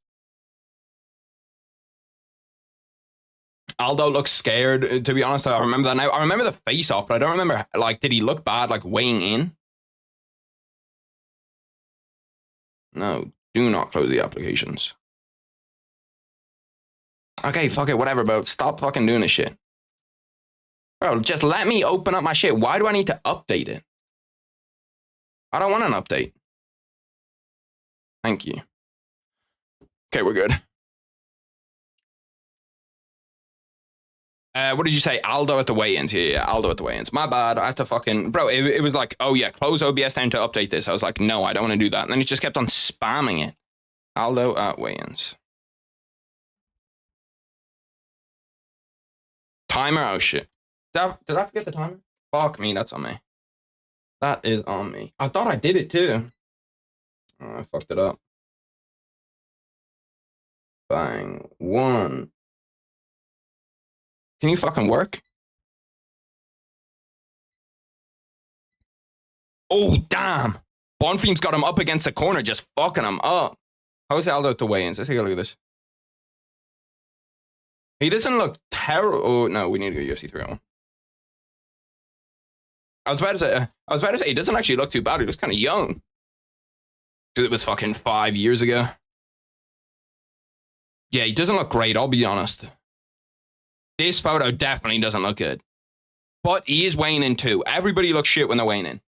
Aldo looks scared, to be honest. I remember that now. I remember the face-off, but I don't remember, like, did he look bad, like, weighing in? No, do not close the applications. Okay, fuck it, whatever, bro. Stop fucking doing this shit. Bro, just let me open up my shit. Why do I need to update it? I don't want an update. Thank you. Okay, we're good. What did you say? Aldo at the weigh-ins. Yeah, Aldo at the weigh-ins. My bad. I have to fucking... Bro, it was like, oh yeah, close OBS down to update this. I was like, no, I don't want to do that. And then he just kept on spamming it. Aldo at weigh-ins. Timer? Oh, shit. Did I forget the timer? Fuck me, that's on me. That is on me. I thought I did it too. Oh, I fucked it up. Bang. 1. Can you fucking work? Oh, damn. Bonfim's got him up against the corner, just fucking him up. How's Aldo at the weigh-ins? Let's take a look at this. He doesn't look terrible. Oh, no, we need to go UFC 301. I was about to say, he doesn't actually look too bad. He looks kind of young. Because it was fucking 5 years ago. Yeah, he doesn't look great, I'll be honest. This photo definitely doesn't look good. But he is weighing in too. Everybody looks shit when they're weighing in.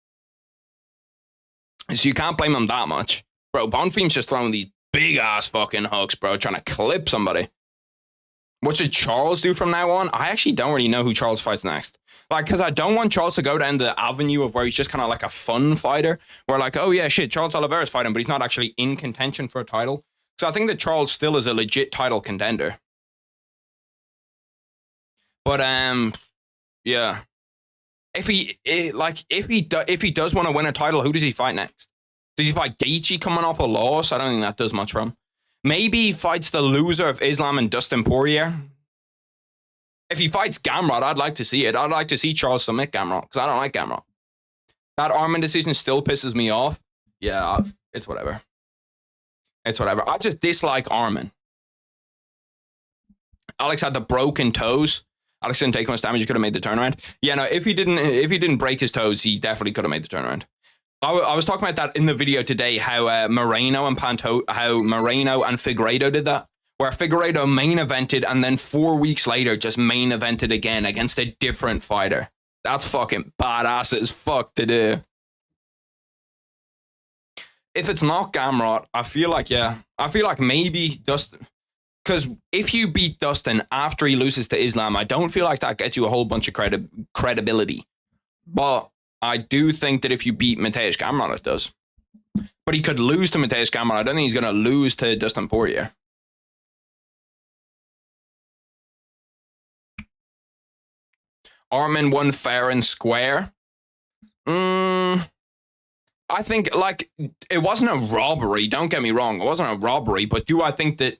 So you can't blame him that much. Bro, Bonfim's just throwing these big-ass fucking hooks, bro, trying to clip somebody. What should Charles do from now on? I actually don't really know who Charles fights next. Like, because I don't want Charles to go down the avenue of where he's just kind of like a fun fighter. Where like, oh yeah, shit, Charles Oliveira's fighting, but he's not actually in contention for a title. So I think that Charles still is a legit title contender. But, yeah. If he does want to win a title, who does he fight next? Does he fight Gaethje coming off a loss? I don't think that does much for him. Maybe he fights the loser of Islam and Dustin Poirier. If he fights Gamrot, I'd like to see it. I'd like to see Charles submit Gamrot, because I don't like Gamrot. That Armin decision still pisses me off. Yeah, it's whatever. It's whatever. I just dislike Armin. Alex had the broken toes. Alex didn't take much damage. He could have made the turnaround. Yeah, no, if he didn't break his toes, he definitely could have made the turnaround. I was talking about that in the video today, how Moreno and Figueiredo did that, where Figueiredo main evented and then 4 weeks later just main evented again against a different fighter. That's fucking badass as fuck to do. If it's not Gamrot, I feel like maybe Dustin. Because if you beat Dustin after he loses to Islam, I don't feel like that gets you a whole bunch of credibility. But I do think that if you beat Mateusz Gamrot, it does. But he could lose to Mateusz Gamrot. I don't think he's going to lose to Dustin Poirier. Armin won fair and square. I think, like, it wasn't a robbery. Don't get me wrong. It wasn't a robbery. But do I think that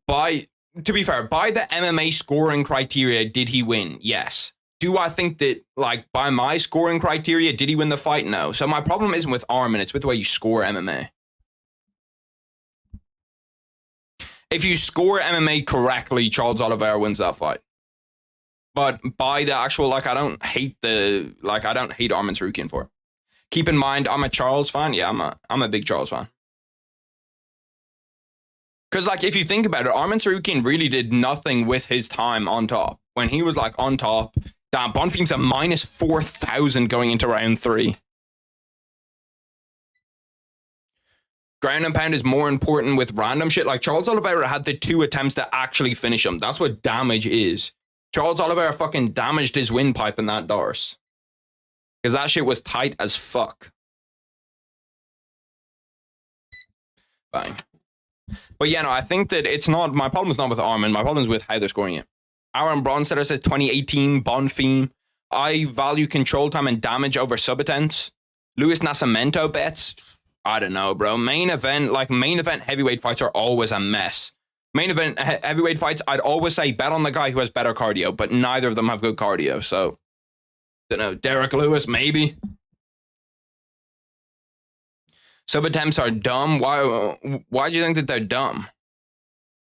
to be fair, by the MMA scoring criteria, did he win? Yes. Do I think that, like, by my scoring criteria, did he win the fight? No. So my problem isn't with Armin. It's with the way you score MMA. If you score MMA correctly, Charles Oliveira wins that fight. But by the actual, like, I don't hate Armin Tsarukyan for it. Keep in mind, I'm a Charles fan. Yeah, I'm a big Charles fan. Because, like, if you think about it, Armin Tsarukyan really did nothing with his time on top. When he was, like, on top, damn, Bonfim's a minus 4,000 going into round 3. Ground and pound is more important with random shit. Like, Charles Oliveira had the 2 attempts to actually finish him. That's what damage is. Charles Oliveira fucking damaged his windpipe in that Doris. Because that shit was tight as fuck. Bang. But yeah, no, I think that it's not, my problem is not with Armin. My problem is with how they're scoring it. Aaron Bronstetter says 2018 Bond theme. I value control time and damage over subattents. Luis Nascimento bets. I don't know, bro. Main event heavyweight fights are always a mess. Main event heavyweight fights, I'd always say bet on the guy who has better cardio, but neither of them have good cardio. So, don't know. Derek Lewis, maybe. Sub attempts are dumb. Why do you think that they're dumb?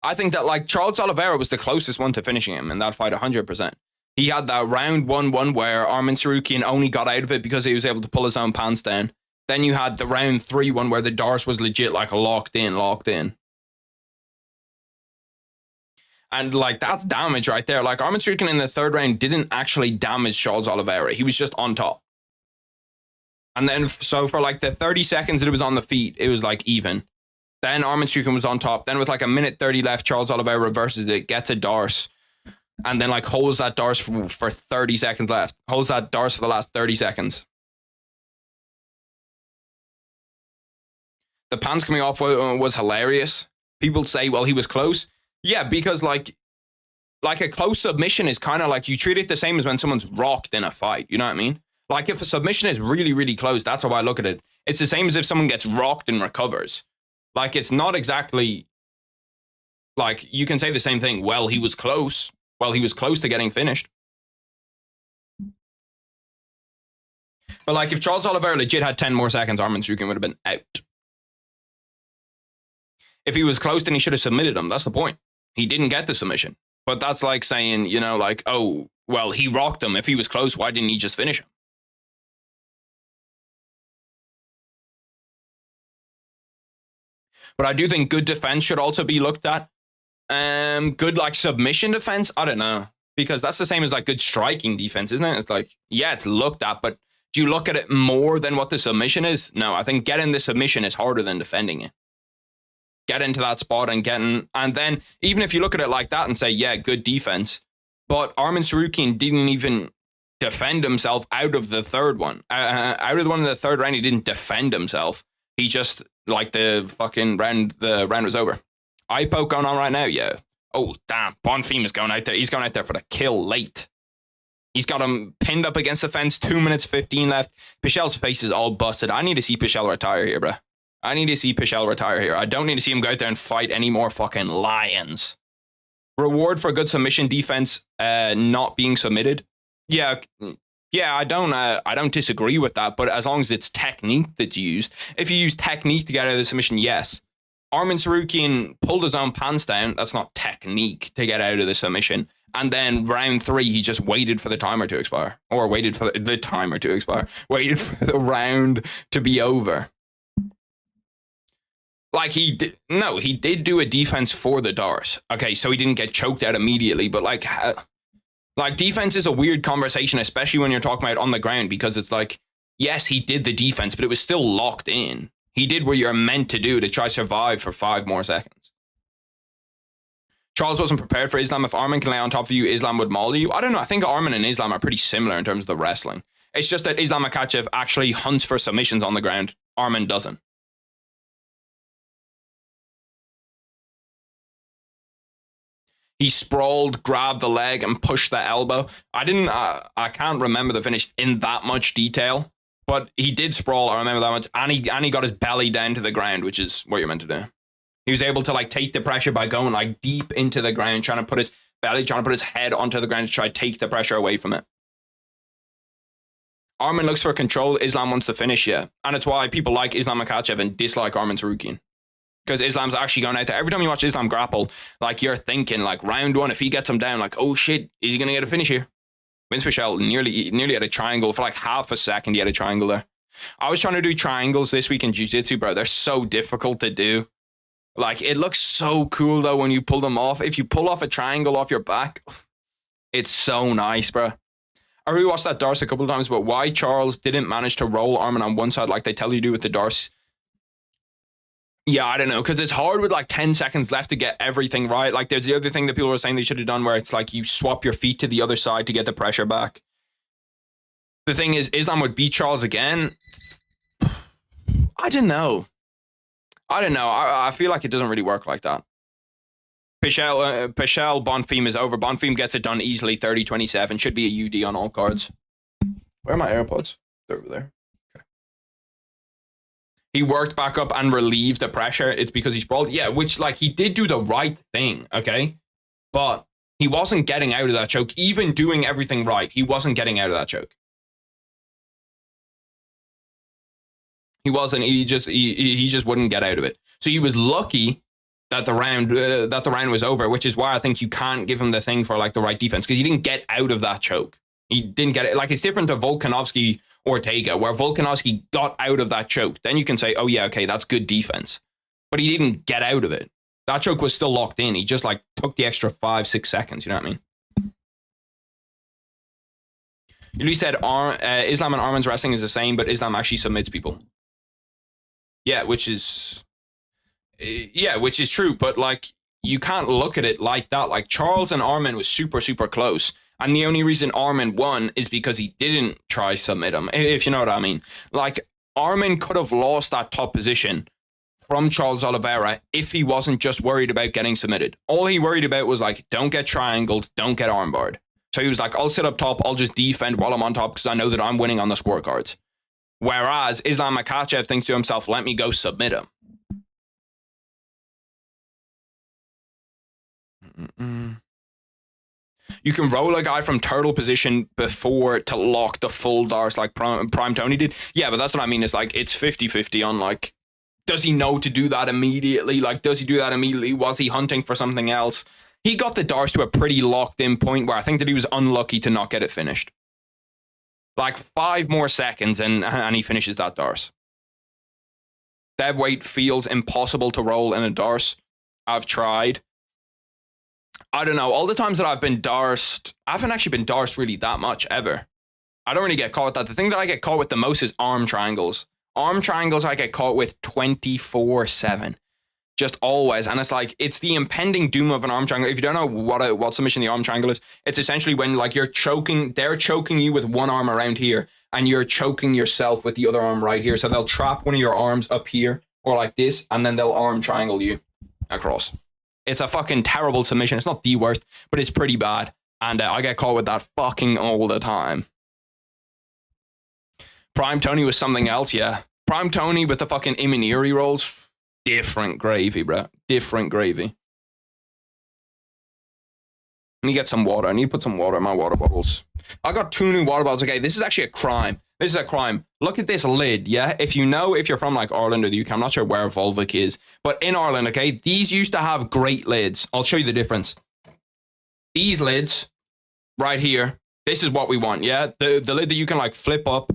I think that, like, Charles Oliveira was the closest one to finishing him in that fight 100%. He had that round 1-1 where Arman Sarukian only got out of it because he was able to pull his own pants down. Then you had the round 3-1 where the Darce was legit, like, locked in. And, like, that's damage right there. Like, Arman Sarukian in the third round didn't actually damage Charles Oliveira. He was just on top. And then, so for, like, the 30 seconds that it was on the feet, it was, like, even. Then Arman Sarukian was on top. Then with, like, a minute 30 left, Charles Oliveira reverses it, gets a Darce, and then, like, holds that Darce for 30 seconds left. Holds that Darce for the last 30 seconds. The pants coming off was hilarious. People say, well, he was close. Yeah, because, like a close submission is kind of like, you treat it the same as when someone's rocked in a fight. You know what I mean? Like, if a submission is really, really close, that's how I look at it. It's the same as if someone gets rocked and recovers. Like, it's not exactly, like, you can say the same thing. Well, he was close. Well, he was close to getting finished. But, like, if Charles Oliveira legit had 10 more seconds, Arman Sarukian would have been out. If he was close, then he should have submitted him. That's the point. He didn't get the submission. But that's like saying, you know, like, oh, well, he rocked him. If he was close, why didn't he just finish him? But I do think good defense should also be looked at. Good, like, submission defense, I don't know. Because that's the same as, like, good striking defense, isn't it? It's like, yeah, it's looked at, but do you look at it more than what the submission is? No, I think getting the submission is harder than defending it. Get into that spot and then even if you look at it like that and say, yeah, good defense, but Arman Sarukian didn't even defend himself out of the third one. Out of the one in the third round, he didn't defend himself. He just, like, the round was over. Eye poke going on right now, yeah. Oh, damn, Bonfim is going out there. He's going out there for the kill late. He's got him pinned up against the fence, 2 minutes 15 left. Pichel's face is all busted. I need to see Pichel retire here, bro. I need to see Pichel retire here. I don't need to see him go out there and fight any more fucking lions. Reward for good submission defense, not being submitted. Yeah, I don't disagree with that, but as long as it's technique that's used. If you use technique to get out of the submission, yes. Arman Sarukian pulled his own pants down. That's not technique to get out of the submission. And then round 3, he just waited for the timer to expire. Or waited for the timer to expire. Waited for the round to be over. Like, he did do a defense for the Darce. Okay, so he didn't get choked out immediately, but, like, defense is a weird conversation, especially when you're talking about on the ground, because it's like, yes, he did the defense, but it was still locked in. He did what you're meant to do to try to survive for 5 more seconds. Charles wasn't prepared for Islam. If Arman can lay on top of you, Islam would maul you. I don't know. I think Arman and Islam are pretty similar in terms of the wrestling. It's just that Islam Makhachev actually hunts for submissions on the ground. Arman doesn't. He sprawled, grabbed the leg, and pushed the elbow. I can't remember the finish in that much detail, but he did sprawl, I remember that much, and he got his belly down to the ground, which is what you're meant to do. He was able to, like, take the pressure by going, like, deep into the ground, trying to put his head onto the ground to try to take the pressure away from it. Arman looks for control, Islam wants to finish, yeah. And it's why people like Islam Makhachev and dislike Arman Sarukian. Because Islam's actually going out there. Every time you watch Islam grapple, like, you're thinking, like, round 1, if he gets him down, like, oh shit, is he going to get a finish here? Vince Pichel nearly had a triangle. For like half a second, he had a triangle there. I was trying to do triangles this week in jiu-jitsu, bro. They're so difficult to do. Like, it looks so cool, though, when you pull them off. If you pull off a triangle off your back, it's so nice, bro. I rewatched that Darce a couple of times, but why Charles didn't manage to roll Arman on one side like they tell you to do with the Darce? Yeah, I don't know, because it's hard with like 10 seconds left to get everything right. Like, there's the other thing that people were saying they should have done where it's like you swap your feet to the other side to get the pressure back. The thing is, Islam would beat Charles again. I don't know. I don't know. I feel like it doesn't really work like that. Pichel Bonfim is over. Bonfim gets it done easily. 30-27. Should be a UD on all cards. Where are my AirPods? They're over there. Okay. He worked back up and relieved the pressure. It's because he sprawled. Yeah, which, like, he did do the right thing, okay? But he wasn't getting out of that choke. Even doing everything right, he wasn't getting out of that choke. He wasn't. He just wouldn't get out of it. So he was lucky that the round was over, which is why I think you can't give him the thing for like the right defense, because he didn't get out of that choke. He didn't get it. Like, it's different to Volkanovski Ortega, where Volkanovski got out of that choke. Then you can say, oh yeah, okay, that's good defense. But he didn't get out of it. That choke was still locked in. He just like took the extra 5-6 seconds. You know what I mean? You said Islam and Arman's wrestling is the same, but Islam actually submits people. Yeah, which is true. But like, you can't look at it like that. Like, Charles and Arman was super, super close. And the only reason Arman won is because he didn't try submit him, if you know what I mean. Like, Arman could have lost that top position from Charles Oliveira if he wasn't just worried about getting submitted. All he worried about was like, don't get triangled, don't get armbarred. So he was like, I'll sit up top, I'll just defend while I'm on top because I know that I'm winning on the scorecards. Whereas Islam Makhachev thinks to himself, let me go submit him. You can roll a guy from turtle position before to lock the full Dars like Prime Tony did. Yeah, but that's what I mean. It's like, it's 50-50 on like, does he know to do that immediately? Like, does he do that immediately? Was he hunting for something else? He got the Dars to a pretty locked in point where I think that he was unlucky to not get it finished. Like 5 more seconds and he finishes that Dars. Dead weight feels impossible to roll in a Dars. I've tried. I don't know. All the times that I've been Darsed, I haven't actually been Darsed really that much ever. I don't really get caught with that. The thing that I get caught with the most is arm triangles. Arm triangles I get caught with 24/7. Just always. And it's like, it's the impending doom of an arm triangle. If you don't know what submission the arm triangle is, it's essentially when like they're choking you with one arm around here and you're choking yourself with the other arm right here. So they'll trap one of your arms up here or like this, and then they'll arm triangle you across. It's a fucking terrible submission. It's not the worst, but it's pretty bad. And I get caught with that fucking all the time. Prime Tony was something else, yeah. Prime Tony with the fucking Imaniri rolls. Different gravy, bro. Different gravy. Let me get some water. I need to put some water in my water bottles. I got 2 new water bottles. Okay, this is actually a crime. This is a crime. Look at this lid, yeah? If you're from like Ireland or the UK, I'm not sure where Volvic is, but in Ireland, okay, these used to have great lids. I'll show you the difference. These lids right here, this is what we want, yeah? The lid that you can like flip up.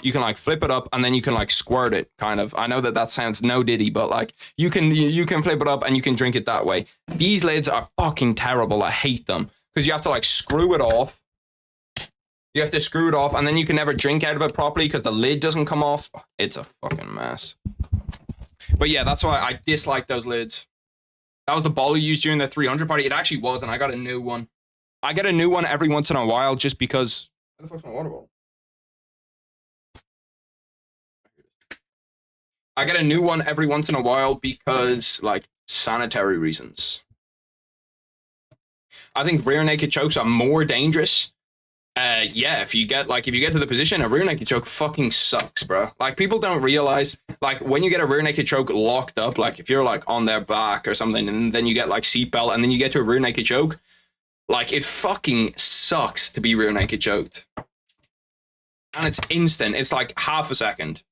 You can like flip it up and then you can like squirt it, kind of. I know that sounds no diddy, but like you can flip it up and you can drink it that way. These lids are fucking terrible. I hate them because you have to like screw it off. You have to screw it off and then you can never drink out of it properly because the lid doesn't come off. It's a fucking mess. But yeah, that's why I dislike those lids. That was the bottle used during the 300 party. It actually was, and I got a new one. I get a new one every once in a while just because. Where the fuck's my water bottle? I get a new one every once in a while because, like, sanitary reasons. I think rear naked chokes are more dangerous. Yeah, if you get to the position, a rear naked choke fucking sucks, bro. Like, people don't realize, like, when you get a rear naked choke locked up, like, if you're, like, on their back or something, and then you get, like, seatbelt, and then you get to a rear naked choke, like, it fucking sucks to be rear naked choked. And it's instant. It's, like, half a second.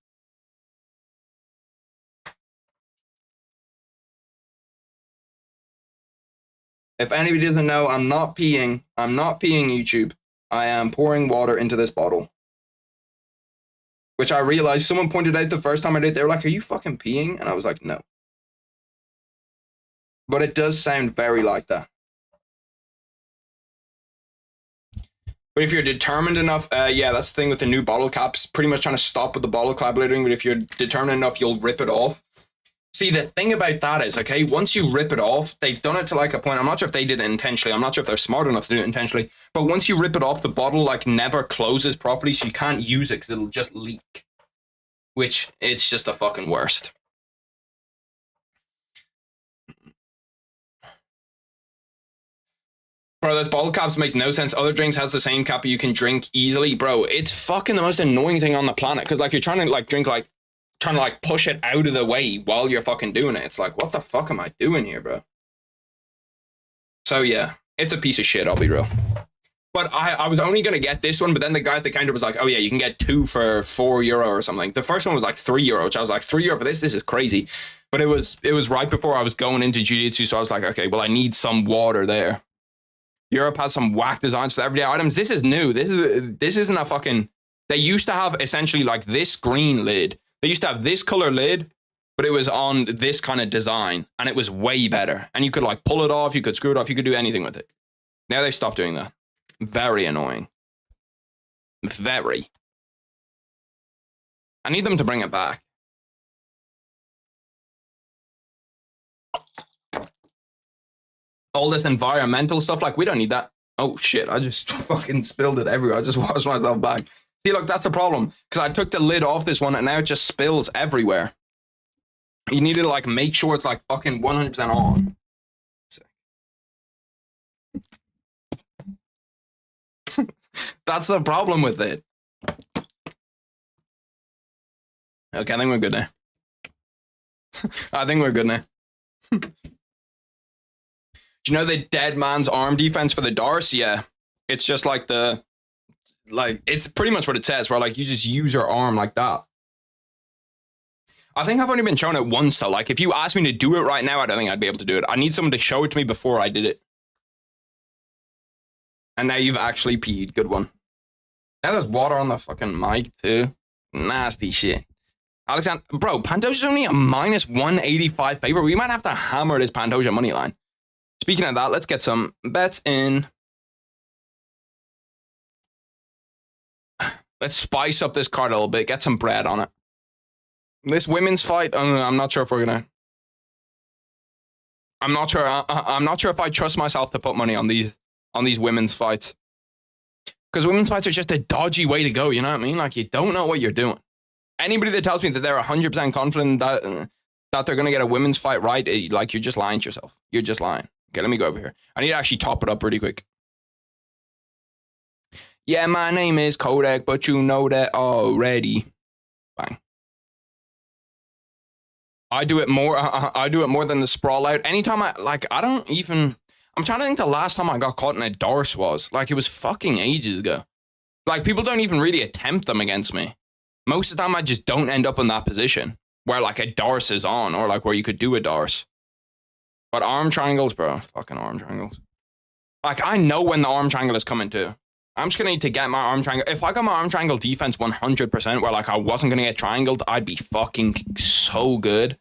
If anybody doesn't know, I'm not peeing. I'm not peeing, YouTube. I am pouring water into this bottle. Which I realized someone pointed out the first time I did. They were like, are you fucking peeing? And I was like, no. But it does sound very like that. But if you're determined enough, yeah, that's the thing with the new bottle caps. Pretty much trying to stop with the bottle cap littering. But if you're determined enough, you'll rip it off. See, the thing about that is, okay, once you rip it off, they've done it to like a point. I'm not sure if they did it intentionally. I'm not sure if they're smart enough to do it intentionally. But once you rip it off, the bottle like never closes properly, so you can't use it because it'll just leak. Which, it's just the fucking worst. Bro, those bottle caps make no sense. Other drinks has the same cap, but you can drink easily. Bro, it's fucking the most annoying thing on the planet. Because, like, you're trying to, like, drink, like, trying to, like, push it out of the way while you're fucking doing it. It's like, what the fuck am I doing here, bro? So, yeah, it's a piece of shit, I'll be real. But I was only going to get this one, but then the guy at the counter was like, oh, yeah, you can get 2 for €4 or something. The first one was like €3, which I was like, €3 for this? This is crazy. But it was right before I was going into jiu-jitsu, so I was like, okay, well, I need some water there. Europe has some whack designs for everyday items. This is new. This isn't a fucking... They used to have essentially like this green lid. They used to have this color lid, but it was on this kind of design, and it was way better. And you could like pull it off, you could screw it off, you could do anything with it. Now they've stopped doing that. Very annoying. Very. I need them to bring it back. All this environmental stuff, like, we don't need that. Oh shit, I just fucking spilled it everywhere. I just washed myself back. See, look, that's the problem. Because I took the lid off this one and now it just spills everywhere. You need to, like, make sure it's, like, fucking 100% on. That's the problem with it. Okay, I think we're good now. I think we're good now. Do you know the dead man's arm defense for the Darce? Yeah. It's just like it's pretty much what it says, where like you just use your arm like that. I think I've only been shown it once though. Like if you asked me to do it right now, I don't think I'd be able to do it. I need someone to show it to me before I did it. And now you've actually peed. Good one. Now there's water on the fucking mic too. Nasty shit. Alexander, bro, Pantoja's only a -185 favorite. We might have to hammer this Pantoja money line. Speaking of that, let's get some bets in. Let's spice up this card a little bit. Get some bread on it. This women's fight, I'm not sure if we're gonna. I'm not sure. I'm not sure if I trust myself to put money on these women's fights. Because women's fights are just a dodgy way to go. You know what I mean? Like you don't know what you're doing. Anybody that tells me that they're 100% confident that they're gonna get a women's fight right, like you're just lying to yourself. You're just lying. Okay, let me go over here. I need to actually top it up really quick. Yeah, my name is Kodak, but you know that already. Bang. I do it more. I do it more than the sprawl out. Anytime I don't even. I'm trying to think the last time I got caught in a Darce was. Like, it was fucking ages ago. Like, people don't even really attempt them against me. Most of the time, I just don't end up in that position where, like, a Darce is on or, like, where you could do a Darce. But arm triangles, bro. Fucking arm triangles. Like, I know when the arm triangle is coming, too. I'm just going to need to get my arm triangle. If I got my arm triangle defense 100%, where, like, I wasn't going to get triangled, I'd be fucking so good.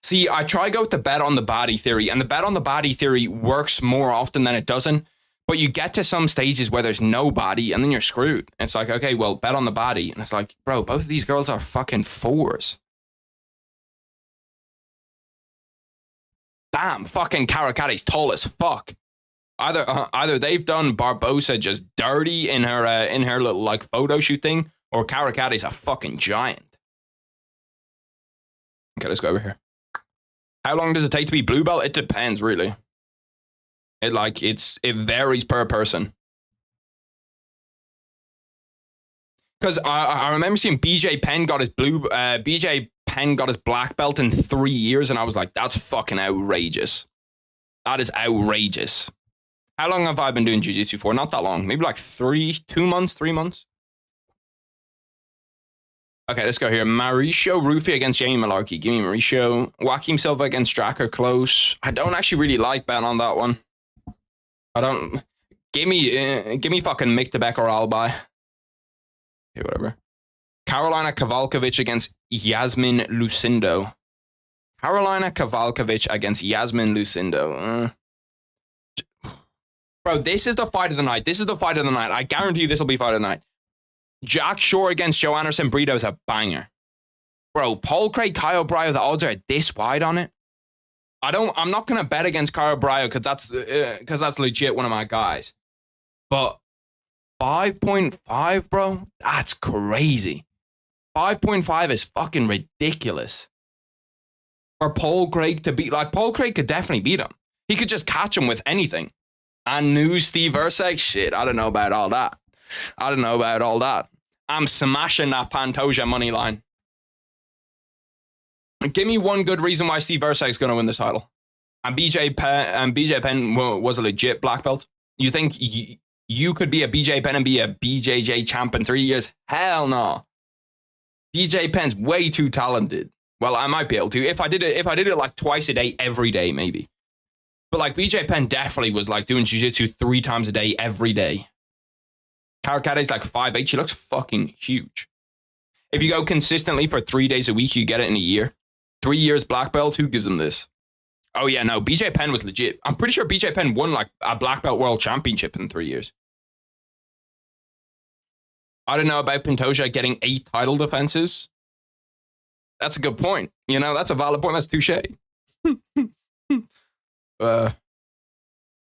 See, I try to go with the bet on the body theory, and the bet on the body theory works more often than it doesn't. But you get to some stages where there's no body, and then you're screwed. And it's like, okay, well, bet on the body. And it's like, bro, both of these girls are fucking 4s. Damn, fucking Karakati's tall as fuck. Either they've done Barbosa just dirty in her little like photo shoot thing, or Karakati's a fucking giant. Okay, let's go over here. How long does it take to be blue belt? It depends, really. It varies per person. Because I remember seeing BJ Penn got his black belt in 3 years, and I was like, that's fucking outrageous. That is outrageous. How long have I been doing jiu-jitsu for? Not that long. Maybe like 3 months. Okay, let's go here. Mauricio Rufy against Jamie Malarkey. Give me Mauricio. Joaquim Silva against Stracker. Close. I don't actually really like betting on that one. I don't. Give me fucking Mick DeBeck or Albi. Okay, whatever. Carolina Kowalkiewicz against Yasmin Lucindo. Carolina Kowalkiewicz against Yasmin Lucindo. Bro, this is the fight of the night. I guarantee you this will be fight of the night. Jack Shore against Joe Anderson Brito is a banger. Bro, Paul Craig, Kyle Bryo, the odds are this wide on it. I'm not gonna bet against Kyle Bryo because that's legit one of my guys. But 5.5, bro, that's crazy. 5.5 is fucking ridiculous. For Paul Craig to beat, like, Paul Craig could definitely beat him. He could just catch him with anything. And new Steve Erceg? Shit, I don't know about all that. I'm smashing that Pantoja money line. Give me one good reason why Steve Erceg is going to win this title. And BJ Penn was a legit black belt. You think you could be a BJ Penn and be a BJJ champ in 3 years? Hell no. BJ Penn's way too talented. Well, I might be able to. If I did it like twice a day, every day, maybe. But like BJ Penn definitely was like doing jiu-jitsu 3 times a day, every day. Karakate's like 5'8". She looks fucking huge. If you go consistently for 3 days a week, you get it in a year. 3 years black belt, who gives them this? Oh yeah, no, BJ Penn was legit. I'm pretty sure BJ Penn won like a black belt world championship in 3 years. I don't know about Pantoja getting 8 title defenses. That's a good point. You know, that's a valid point. That's touche.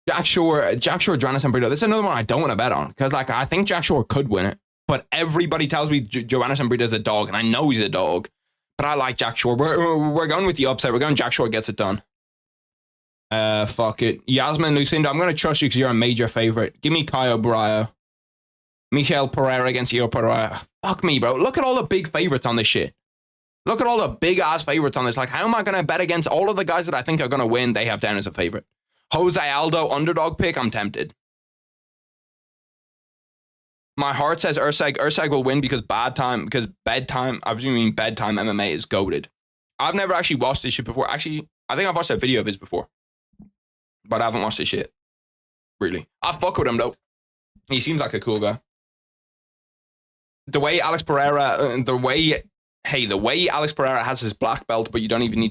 Jack Shore, Joanna Sambrito. This is another one I don't want to bet on because, like, I think Jack Shore could win it, but everybody tells me Joanna Sambrito is a dog, and I know he's a dog. But I like Jack Shore. We're going with the upset. We're going Jack Shore gets it done. Fuck it, Yasmin Lucinda. I'm gonna trust you because you're a major favorite. Give me Caio Brio. Michel Pereira against Io Pereira. Fuck me, bro. Look at all the big favorites on this shit. Look at all the big-ass favorites on this. Like, how am I going to bet against all of the guys that I think are going to win they have down as a favorite? Jose Aldo, underdog pick? I'm tempted. My heart says Erceg. Erceg will win because bedtime, I presume you mean bedtime MMA is goated. I've never actually watched this shit before. Actually, I think I've watched a video of his before. But I haven't watched this shit. Really. I fuck with him, though. He seems like a cool guy. The way Alex Pereira, the way Alex Pereira has his black belt, but you don't even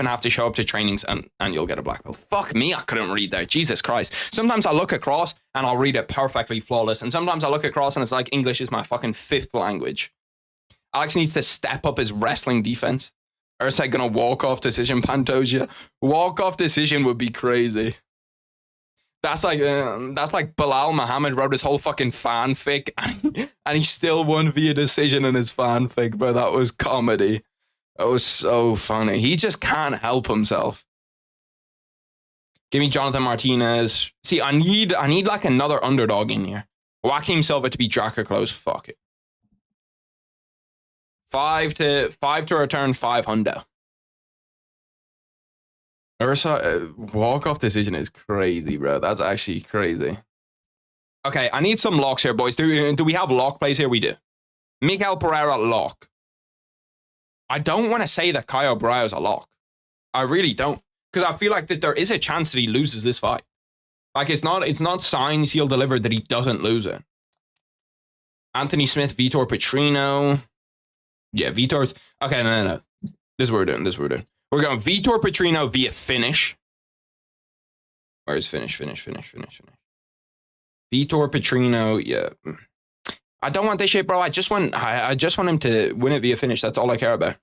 have to show up to trainings and you'll get a black belt. Fuck me, I couldn't read that. Jesus Christ. Sometimes I look across and I'll read it perfectly flawless. And sometimes I look across and it's like English is my fucking 5th language. Alex needs to step up his wrestling defense. Erceg gonna walk off decision, Pantoja. Walk off decision would be crazy. That's like Bilal Muhammad wrote his whole fucking fanfic and he still won via decision in his fanfic, bro. That was comedy. That was so funny. He just can't help himself. Give me Jonathan Martinez. See, I need like another underdog in here. Joaquim Silva to beat Drakkar Klose. Fuck it. 5 to return 500. Walk-off decision is crazy, bro. That's actually crazy. Okay, I need some locks here, boys. Do we have lock plays here? We do. Michel Pereira, lock. I don't want to say that Caio Brio is a lock. I really don't. Because I feel like that there is a chance that he loses this fight. Like, it's not signed, sealed, delivered that he doesn't lose it. Anthony Smith, Vitor Petrino. Yeah, Vitor's... Okay, no. This is what we're doing. We're going Vitor Petrino via finish. Where's finish? Vitor Petrino, yeah. I don't want this shit, bro. I just want him to win it via finish. That's all I care about.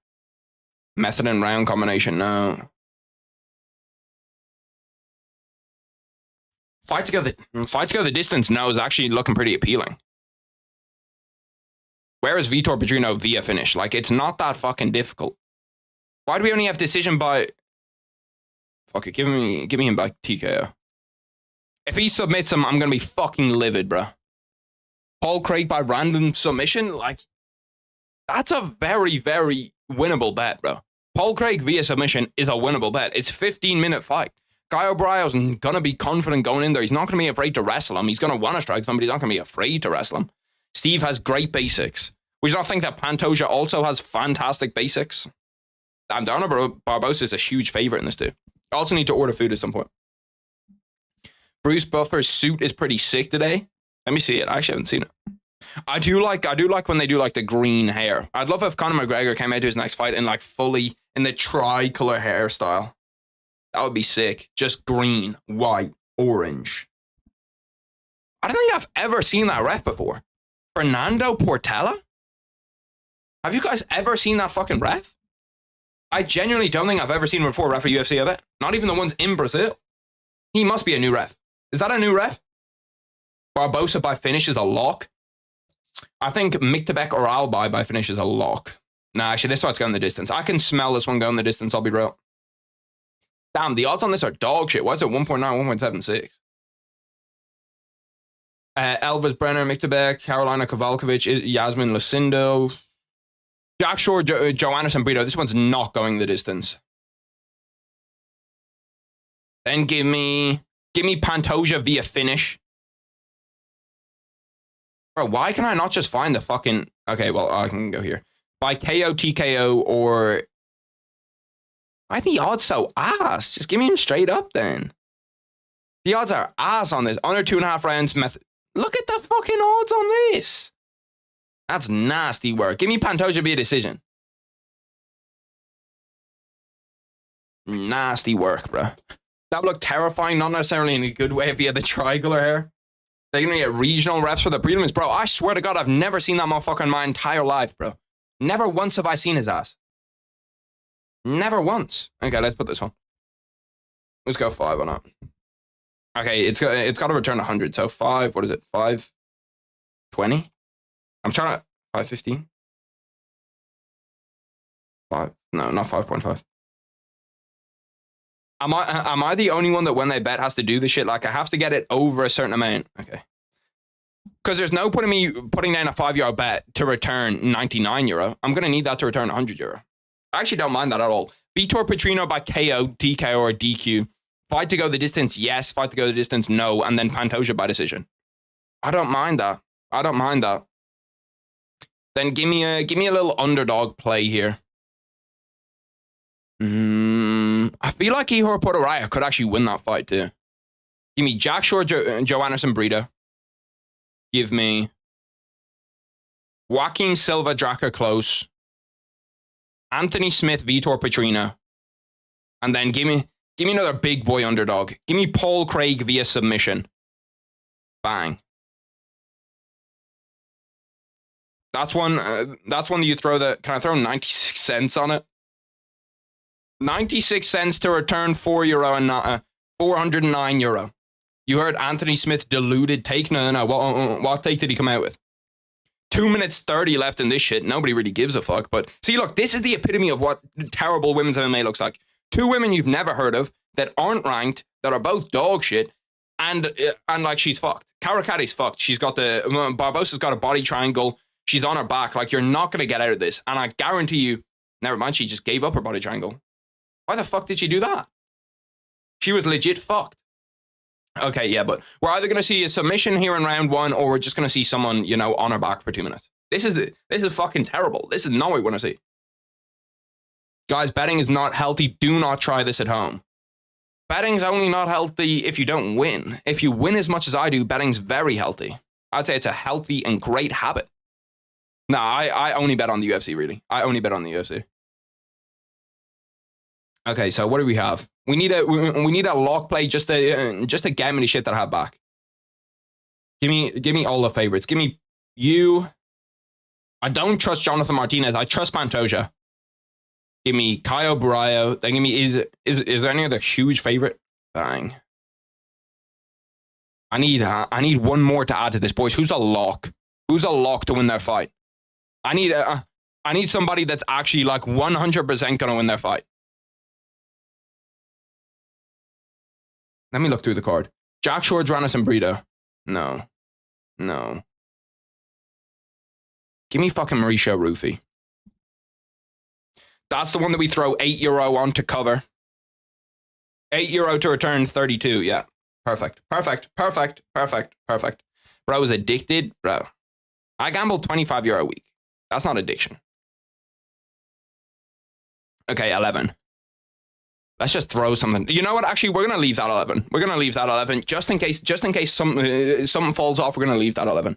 Method and round combination, no. Fight to go the distance, no, is actually looking pretty appealing. Where is Vitor Petrino via finish? Like, it's not that fucking difficult. Why do we only have decision by... Fuck it, give me him by TKO. If he submits him, I'm going to be fucking livid, bro. Paul Craig by random submission? Like, that's a very, very winnable bet, bro. Paul Craig via submission is a winnable bet. It's a 15-minute fight. Caio Brio's going to be confident going in there. He's not going to be afraid to wrestle him. He's going to want to strike somebody. He's not going to be afraid to wrestle him. Steve has great basics. We do not think that Pantoja also has fantastic basics. Dana Barbosa is a huge favorite in this too. I also need to order food at some point. Bruce Buffer's suit is pretty sick today. Let me see it. I actually haven't seen it. I do like when they do like the green hair. I'd love if Conor McGregor came out to his next fight in like fully in the tricolor hairstyle. That would be sick. Just green, white, orange. I don't think I've ever seen that ref before. Fernando Portela? Have you guys ever seen that fucking ref? I genuinely don't think I've ever seen him before ref a UFC event. Not even the ones in Brazil. He must be a new ref. Is that a new ref? Barbosa by finish is a lock. I think Miktabek or Albai by finish is a lock. Nah, actually, this fight's going the distance. I can smell this one going the distance, I'll be real. Damn, the odds on this are dog shit. Why is it 1.9, 1.76? Elvis Brenner, Miktabek, Carolina Kovalkovich, Yasmin Lucindo, Jack Shore, Joe Anderson Brito. This one's not going the distance. Then give me Pantoja via finish. Bro, why can I not just find the fucking... Okay, well, I can go here. By KO, TKO, or... Why are the odds so ass? Just give me him straight up, then. The odds are ass on this. Under 2.5 rounds. Look at the fucking odds on this. That's nasty work. Give me Pantoja via decision. Nasty work, bro. That would look terrifying. Not necessarily in a good way if he had the triangular hair. They're going to get regional refs for the prelims, bro. I swear to God, I've never seen that motherfucker in my entire life, bro. Never once have I seen his ass. Never once. Okay, let's put this on. Let's go 5 on it. Okay, it's got to return 100. So 5, what is it? 520? I'm trying to... 515? 5. No, not 5.5. Am I the only one that when they bet has to do this shit? Like, I have to get it over a certain amount. Okay. Because there's no point in me putting down a €5 bet to return €99. I'm going to need that to return €100. I actually don't mind that at all. Vitor Petrino by KO, TKO, or DQ. Fight to go the distance, yes. Fight to go the distance, no. And then Pantoja by decision. I don't mind that. I don't mind that. Then give me a little underdog play here. I feel like Ihor Portoraya could actually win that fight too. Give me Jack Shore, Joe Anderson Brito. Give me Joaquin Silva, Draca Close. Anthony Smith, Vitor Petrino. And then give me another big boy underdog. Give me Paul Craig via submission. Bang. That's one that you throw the... Can I throw 96 cents on it? 96 cents to return €4 and €409. You heard Anthony Smith deluded take? No. What take did he come out with? 2 minutes 30 left in this shit. Nobody really gives a fuck. But see, look, this is the epitome of what terrible women's MMA looks like. 2 women you've never heard of that aren't ranked, that are both dog shit, and like she's fucked. Karakati's fucked. She's got the... Barbosa's got a body triangle. She's on her back. Like, you're not going to get out of this. And I guarantee you... Never mind, she just gave up her body triangle. Why the fuck did she do that? She was legit fucked. Okay, yeah, but we're either going to see a submission here in round 1, or we're just going to see someone, you know, on her back for 2 minutes. This is fucking terrible. This is not what we want to see. Guys, betting is not healthy. Do not try this at home. Betting's only not healthy if you don't win. If you win as much as I do, betting's very healthy. I'd say it's a healthy and great habit. No, I only bet on the UFC, really. I only bet on the UFC. Okay, so what do we have? We need a lock play just to get me the shit that I have back. Give me all the favorites. Give me you. I don't trust Jonathan Martinez. I trust Pantoja. Give me Caio Buraio. Then give me is there any other huge favorite? Bang. I need one more to add to this, boys. Who's a lock? Who's a lock to win their fight? I need somebody that's actually like 100% gonna win their fight. Let me look through the card. Jack Shore, Anderson Brito. No. Give me fucking Mauricio Rufy. That's the one that we throw €8 on to cover. €8 to return 32. Yeah. Perfect. Bro is addicted. Bro. I gamble €25 a week. That's not addiction. Okay, 11. Let's just throw something. You know what? Actually, we're going to leave that 11. We're going to leave that 11 just in case something falls off. We're going to leave that 11.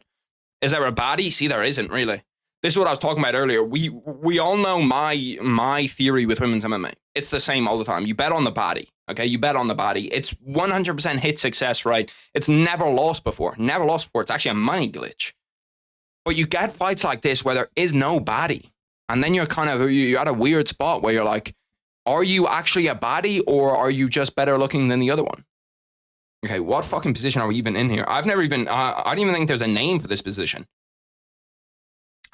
Is there a baddie? See, there isn't really. This is what I was talking about earlier. We all know my theory with women's MMA. It's the same all the time. You bet on the baddie. Okay, you bet on the baddie. It's 100% hit success, right? It's never lost before. Never lost before. It's actually a money glitch. But you get fights like this where there is no baddie. And then you're at a weird spot where you're like, are you actually a baddie or are you just better looking than the other one? Okay, what fucking position are we even in here? I don't even think there's a name for this position.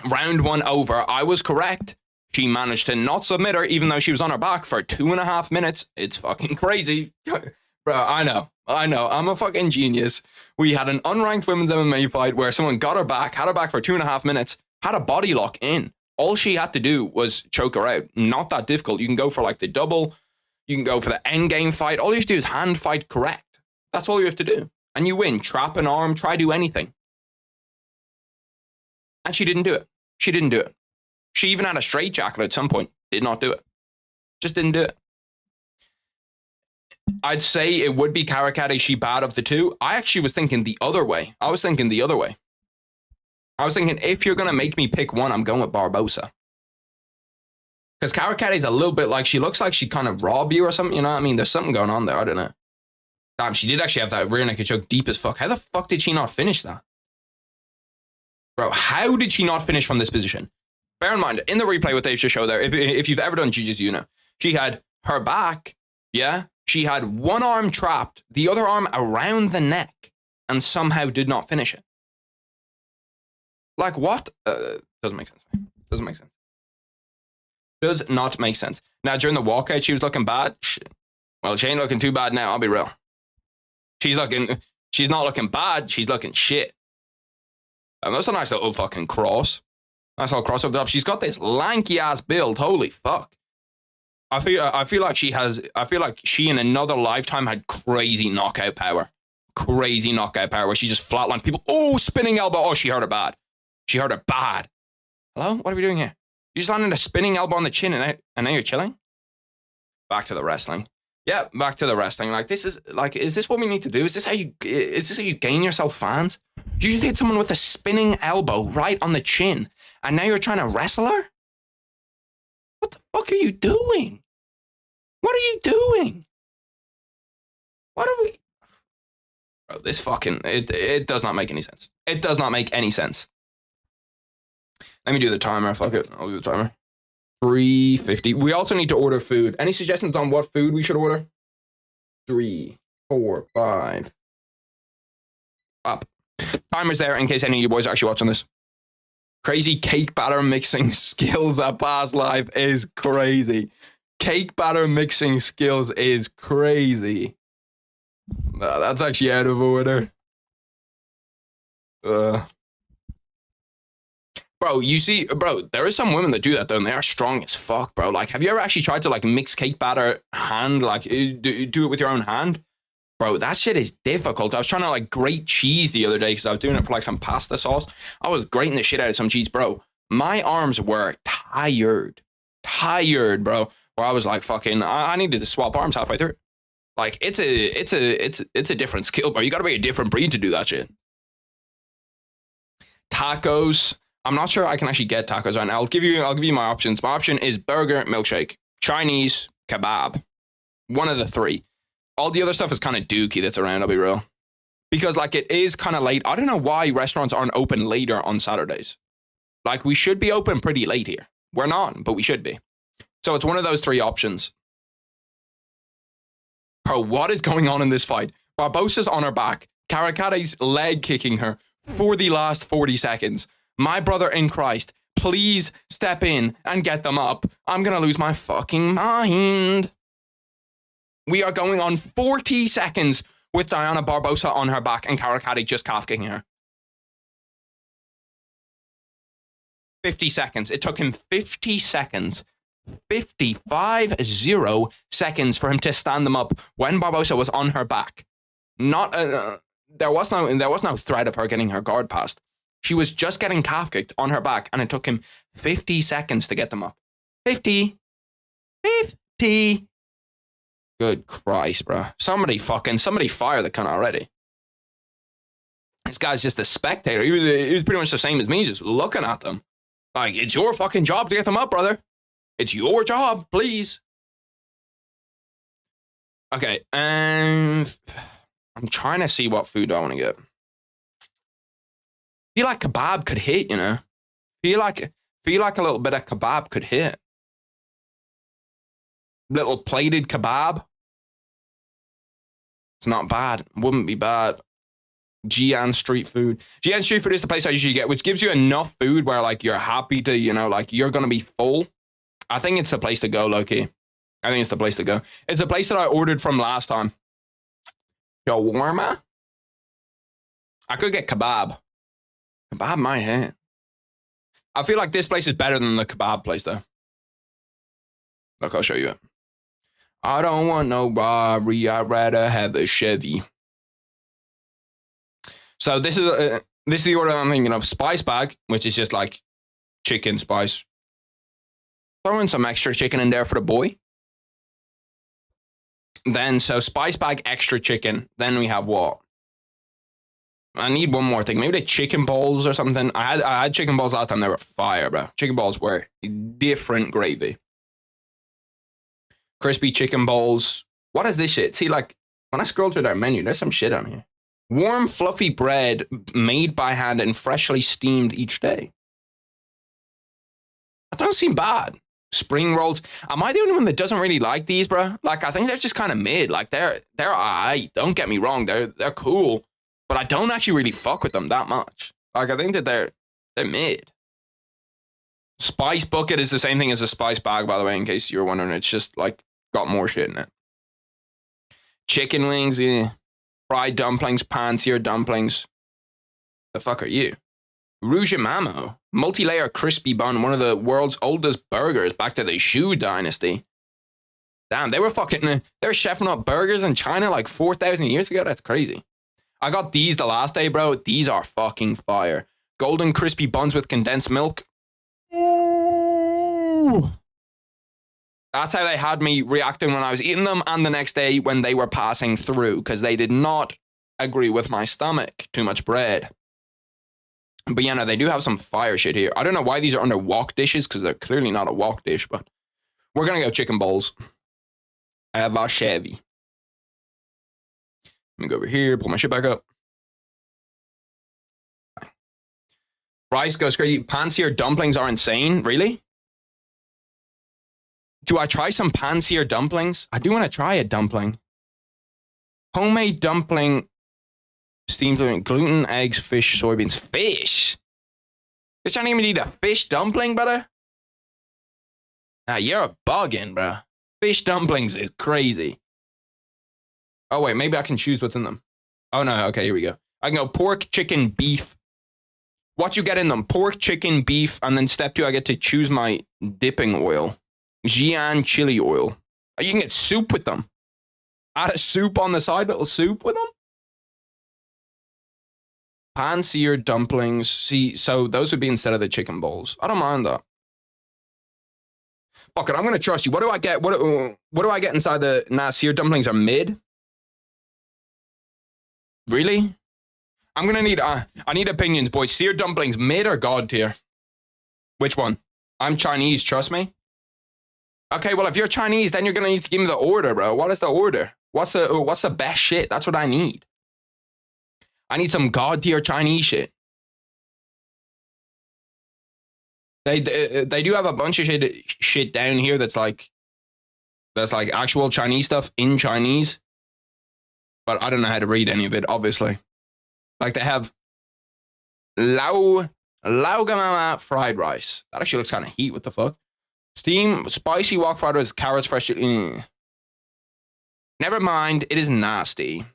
Round 1 over. I was correct. She managed to not submit her, even though she was on her back for 2.5 minutes. It's fucking crazy. Bro, I know. I'm a fucking genius. We had an unranked women's MMA fight where someone got her back, had her back for 2.5 minutes, had a body lock in. All she had to do was choke her out. Not that difficult. You can go for like the double. You can go for the end game fight. All you have to do is hand fight correct. That's all you have to do. And you win. Trap an arm. Try do anything. And she didn't do it. She didn't do it. She even had a straight jacket at some point. Did not do it. Just didn't do it. I'd say it would be Karakade Shibata of the two. I actually was thinking the other way. I was thinking if you're going to make me pick one, I'm going with Barbosa. Because Karakade's a little bit like, she looks like she kind of robbed you or something, you know what I mean? There's something going on there, I don't know. Damn, she did actually have that rear naked choke deep as fuck. How the fuck did she not finish that? Bro, how did she not finish from this position? Bear in mind, in the replay what they've just showed there, if you've ever done jiu-jitsu, you know, she had her back, yeah? She had one arm trapped, the other arm around the neck, and somehow did not finish it. Like, what? Doesn't make sense. Doesn't make sense. Does not make sense. Now, during the walkout, she was looking bad. Well, she ain't looking too bad now, I'll be real. She's not looking bad, she's looking shit. And that's a nice little fucking cross. Nice little cross over the top. She's got this lanky ass build, holy fuck. I feel like she in another lifetime had crazy knockout power. Crazy knockout power where she just flatlined people. Oh, spinning elbow. Oh, she hurt her bad. She hurt her bad. Hello? What are we doing here? You just landed a spinning elbow on the chin and now you're chilling? Back to the wrestling. Yeah, back to the wrestling. Like, is this what we need to do? Is this how you gain yourself fans? You just hit someone with a spinning elbow right on the chin and now you're trying to wrestle her? What the fuck are you doing? What are you doing? What are we... Bro, this fucking... It does not make any sense. It does not make any sense. Let me do the timer. Fuck it. I'll do the timer. 3:50. We also need to order food. Any suggestions on what food we should order? 3, 4, 5. Up. Timer's there in case any of you boys are actually watching this. Crazy cake batter mixing skills at past life is crazy. Cake batter mixing skills is crazy. No, that's actually out of order. Bro, you see, bro, there are some women that do that though, and they are strong as fuck, bro. Like, have you ever actually tried to like mix cake batter hand, like do it with your own hand? Bro, that shit is difficult. I was trying to like grate cheese the other day because I was doing it for like some pasta sauce. I was grating the shit out of some cheese, bro. My arms were tired, bro. Where I was like, fucking, I needed to swap arms halfway through. Like, it's a different skill, bro. You gotta be a different breed to do that shit. Tacos. I'm not sure I can actually get tacos right now. I'll give you my options. My option is burger, milkshake, Chinese, kebab. One of the three. All the other stuff is kind of dookie that's around, I'll be real. Because like it is kind of late. I don't know why restaurants aren't open later on Saturdays. Like we should be open pretty late here. We're not, but we should be. So it's one of those three options. Bro, what is going on in this fight? Barbosa's on her back. Karakade's leg kicking her for the last 40 seconds. My brother in Christ, please step in and get them up. I'm going to lose my fucking mind. We are going on 40 seconds with Diana Barbosa on her back and Karakade just calf kicking her. 50 seconds. It took him 50 seconds. 50 seconds for him to stand them up when Barbosa was on her back. Not there was no threat of her getting her guard passed. She was just getting calf kicked on her back, and it took him 50 seconds to get them up. 50. Good Christ, bro. Somebody fire the cunt already. This guy's just a spectator. He was pretty much the same as me, just looking at them. Like, it's your fucking job to get them up, brother. It's your job, please. Okay, and I'm trying to see what food I want to get. Feel like kebab could hit, you know. Feel like a little bit of kebab could hit. Little plated kebab. It's not bad. Wouldn't be bad. Gian Street Food. Gian Street Food is the place I usually get, which gives you enough food where like you're happy to, you know, like you're gonna be full. I think it's the place to go, low-key. I think it's the place to go. It's the place that I ordered from last time. Shawarma? I could get kebab. Kebab might hit. I feel like this place is better than the kebab place, though. Look, I'll show you it. I don't want no Rari. I'd rather have a Chevy. So this is the order I'm thinking of. Spice bag, which is just like chicken spice. Throw in some extra chicken in there for the boy. Then, so spice bag, extra chicken. Then we have what? I need one more thing. Maybe the chicken balls or something. I had chicken balls last time. They were fire, bro. Chicken balls were different gravy. Crispy chicken balls. What is this shit? See, like, when I scroll through their menu, there's some shit on here. Warm, fluffy bread made by hand and freshly steamed each day. That don't seem bad. Spring rolls. Am I the only one that doesn't really like these, bro? Like, I think they're just kind of mid. Like, they're alright. Don't get me wrong. They're cool. But I don't actually really fuck with them that much. Like, I think that they're mid. Spice bucket is the same thing as a spice bag, by the way, in case you're wondering. It's just, like, got more shit in it. Chicken wings, yeah. Fried dumplings, pan-seared dumplings. The fuck are you? Rouge Mamo, multi-layer crispy bun, one of the world's oldest burgers, back to the Zhou dynasty. Damn, they were chefing up burgers in China like 4,000 years ago. That's crazy. I got these the last day, bro. These are fucking fire. Golden crispy buns with condensed milk. Ooh. That's how they had me reacting when I was eating them, and the next day when they were passing through, because they did not agree with my stomach. Too much bread. But yeah, no, they do have some fire shit here. I don't know why these are under wok dishes, because they're clearly not a wok dish, but we're going to go chicken balls. I have a Chevy. Let me go over here, pull my shit back up. Rice goes crazy. Pan-seared dumplings are insane. Really? Do I try some pan-seared dumplings? I do want to try a dumpling. Homemade dumpling. Steamed gluten, eggs, fish, soybeans. Fish? Bitch, I don't even need a fish dumpling, brother. Ah, you're a buggin', bro. Fish dumplings is crazy. Oh, wait, maybe I can choose what's in them. Oh, no, okay, here we go. I can go pork, chicken, beef. What you get in them? Pork, chicken, beef, and then step 2, I get to choose my dipping oil. Jian chili oil. You can get soup with them. Add a soup on the side, little soup with them. Pan-seared dumplings. See, so those would be instead of the chicken balls. I don't mind that. Fuck it, I'm gonna trust you. What do I get? What do I get inside the... Nah, seared dumplings are mid. Really? I'm gonna need... I need opinions, boys. Seared dumplings, mid or god tier? Which one? I'm Chinese, trust me. Okay, well, if you're Chinese, then you're gonna need to give me the order, bro. What is the order? What's the best shit? That's what I need. I need some god tier Chinese shit. They do have a bunch of shit down here that's like actual Chinese stuff in Chinese. But I don't know how to read any of it, obviously. Like they have Lao Gamama fried rice. That actually looks kind of heat. What the fuck? Steam spicy wok fried rice, carrots, fresh. Never mind, it is nasty.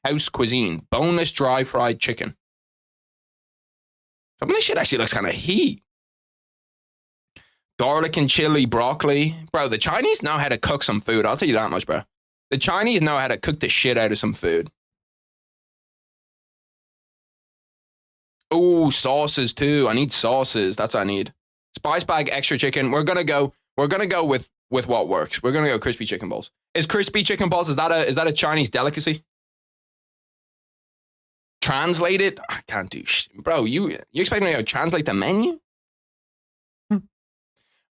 House cuisine, boneless dry fried chicken. Some of this shit actually looks kind of heat. Garlic and chili, broccoli. Bro, the Chinese know how to cook some food. I'll tell you that much, bro. The Chinese know how to cook the shit out of some food. Oh, sauces too. I need sauces. That's what I need. Spice bag, extra chicken. We're gonna go with what works. We're gonna go crispy chicken balls. Is crispy chicken balls, is that a Chinese delicacy? Translate it? I can't do shit. Bro, you expect me to translate the menu?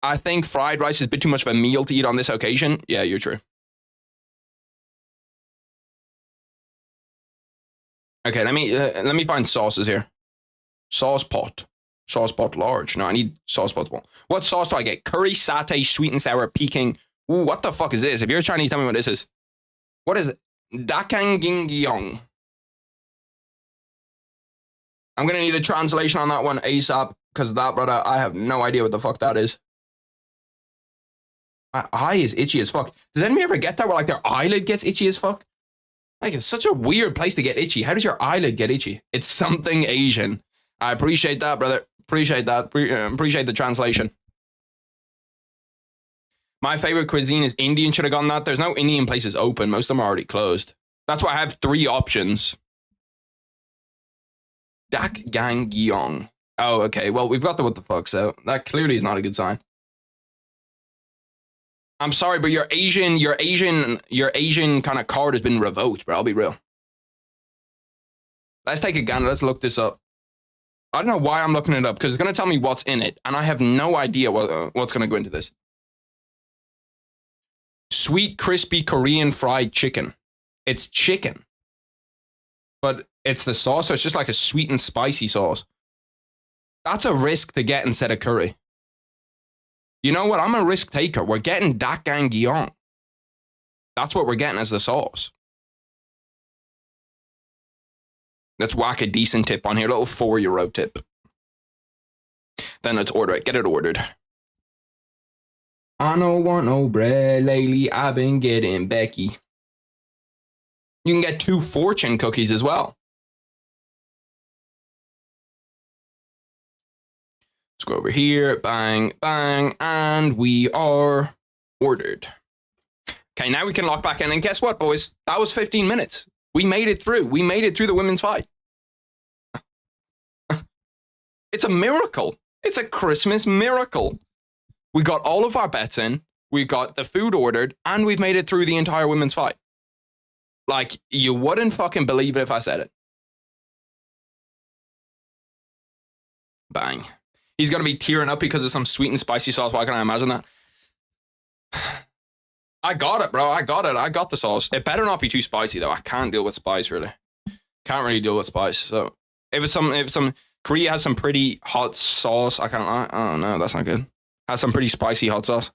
I think fried rice is a bit too much of a meal to eat on this occasion. Yeah, you're true. Okay, let me find sauces here. Sauce pot large. No, I need sauce pot small. What sauce do I get? Curry, satay, sweet and sour, Peking. Ooh, what the fuck is this? If you're Chinese, tell me what this is. What is it? Dakangingyong. I'm gonna need a translation on that one ASAP, because that, brother, I have no idea what the fuck that is. My eye is itchy as fuck. Does anybody ever get that where like their eyelid gets itchy as fuck? Like it's such a weird place to get itchy. How does your eyelid get itchy? It's something Asian. I appreciate that, brother. Appreciate that. Appreciate the translation. My favorite cuisine is Indian. Should have gotten that. There's no Indian places open. Most of them are already closed. That's why I have 3 options. Dak Gang Gyeong. Oh, okay. Well, we've got the what the fuck, so that clearly is not a good sign. I'm sorry, but your Asian kind of card has been revoked, bro. I'll be real. Let's take a gander. Let's look this up. I don't know why I'm looking it up, because it's going to tell me what's in it, and I have no idea what's going to go into this. Sweet, crispy Korean fried chicken. It's chicken. But it's the sauce, so it's just like a sweet and spicy sauce. That's a risk to get instead of curry. You know what? I'm a risk taker. We're getting dak gang gyeong. That's what we're getting as the sauce. Let's whack a decent tip on here. A little €4 tip. Then let's order it. Get it ordered. I don't want no bread lately. I've been getting Becky. You can get 2 fortune cookies as well. Let's go over here. Bang, bang. And we are ordered. Okay, now we can lock back in. And guess what, boys? That was 15 minutes. We made it through. We made it through the women's fight. It's a miracle. It's a Christmas miracle. We got all of our bets in. We got the food ordered. And we've made it through the entire women's fight. Like, you wouldn't fucking believe it if I said it. Bang. He's going to be tearing up because of some sweet and spicy sauce. Why can I imagine that? I got it, bro. I got it. I got the sauce. It better not be too spicy, though. I can't deal with spice, really. Can't really deal with spice. So, if some Korea has some pretty hot sauce, I don't know. That's not good. Has some pretty spicy hot sauce.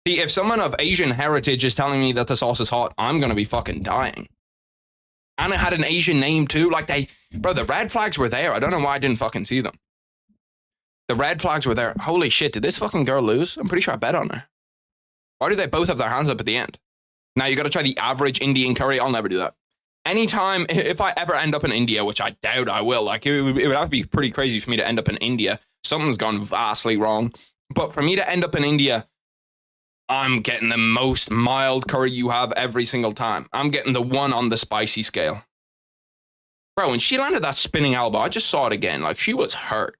See, if someone of Asian heritage is telling me that the sauce is hot, I'm going to be fucking dying. And it had an Asian name, too. Like, bro, the red flags were there. I don't know why I didn't fucking see them. The red flags were there. Holy shit, did this fucking girl lose? I'm pretty sure I bet on her. Why do they both have their hands up at the end? Now, you got to try the average Indian curry. I'll never do that. Anytime, if I ever end up in India, which I doubt I will, like, it would have to be pretty crazy for me to end up in India. Something's gone vastly wrong. But for me to end up in India, I'm getting the most mild curry you have every single time. I'm getting the one on the spicy scale. Bro, when she landed that spinning elbow, I just saw it again. Like, she was hurt.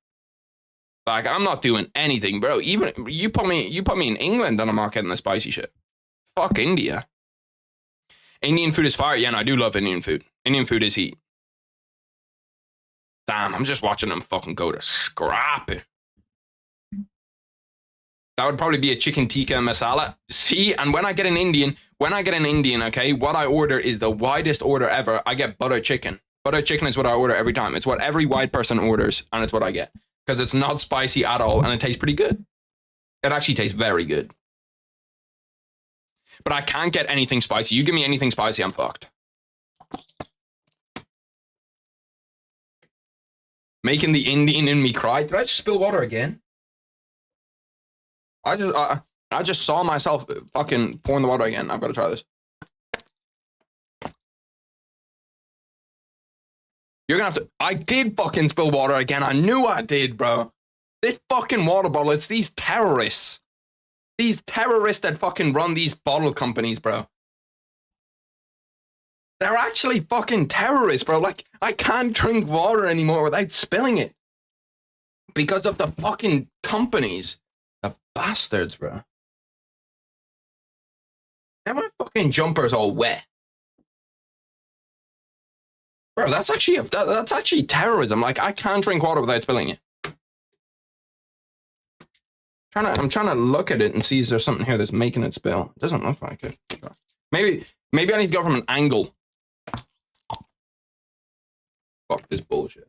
Like, I'm not doing anything, bro. Even you put me in England and I'm not getting the spicy shit. Fuck India. Indian food is fire. Yeah, no, I do love Indian food. Indian food is heat. Damn, I'm just watching them fucking go to scrapping. That would probably be a chicken tikka masala. See, and when I get an Indian, okay, what I order is the widest order ever. I get butter chicken. Butter chicken is what I order every time. It's what every white person orders, and it's what I get. Because it's not spicy at all, and it tastes pretty good. It actually tastes very good. But I can't get anything spicy. You give me anything spicy, I'm fucked. Making the Indian in me cry. Did I just spill water again? I just saw myself fucking pouring the water again. I've got to try this. You're gonna have to... I did fucking spill water again. I knew I did, bro. This fucking water bottle, it's these terrorists. These terrorists that fucking run these bottle companies, bro. They're actually fucking terrorists, bro. Like, I can't drink water anymore without spilling it. Because of the fucking companies. The bastards, bro. Now my fucking jumper's all wet. Bro, that's actually terrorism. Like, I can't drink water without spilling it. I'm trying to look at it and see is there something here that's making it spill. It doesn't look like it. Maybe I need to go from an angle. Fuck this bullshit.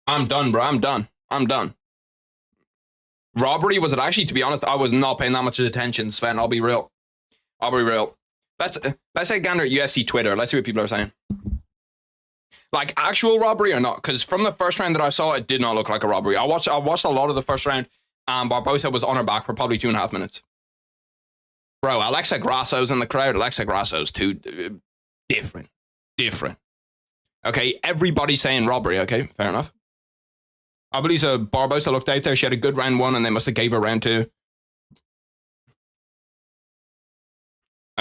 I'm done, bro. I'm done. Robbery, was it actually? To be honest, I was not paying that much attention, Sven. I'll be real. Let's say gander at UFC Twitter. Let's see what people are saying. Like, actual robbery or not? Because from the first round that I saw, it did not look like a robbery. I watched a lot of the first round, and Barbosa was on her back for probably 2.5 minutes. Bro, Alexa Grasso's in the crowd. Alexa Grasso's too different. Okay, everybody's saying robbery. Okay, fair enough. I believe Barbosa looked out there. She had a good round 1, and they must have gave her round 2.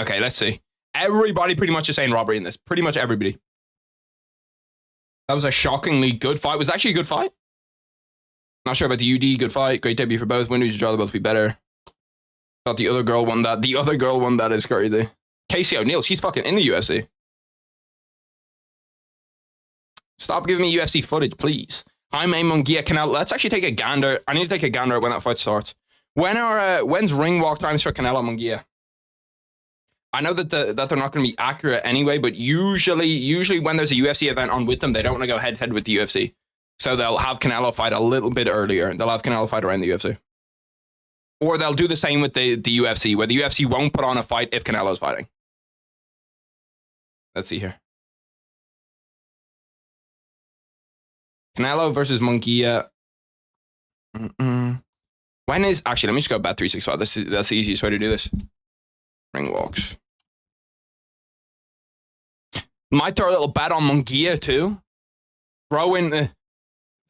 Okay, let's see. Everybody pretty much is saying robbery in this. Pretty much everybody. That was a shockingly good fight. Was it actually a good fight? Not sure about the UD. Good fight. Great debut for both. Win, lose, draw. They'll both be better. Thought the other girl won that. The other girl won that is crazy. Casey O'Neill. She's fucking in the UFC. Stop giving me UFC footage, please. Jaime Munguia Canelo. Let's actually take a gander. I need to take a gander at when that fight starts. When's ring walk times for Canelo Munguia? I know that they're not going to be accurate anyway, but usually when there's a UFC event on with them, they don't want to go head to head with the UFC. So they'll have Canelo fight a little bit earlier. They'll have Canelo fight around the UFC. Or they'll do the same with the UFC, where the UFC won't put on a fight if Canelo's fighting. Let's see here. Canelo versus Munguia. When is... Actually, let me just go Bet365. That's the easiest way to do this. Ring walks. Might throw a little bet on Munguia too. Throw a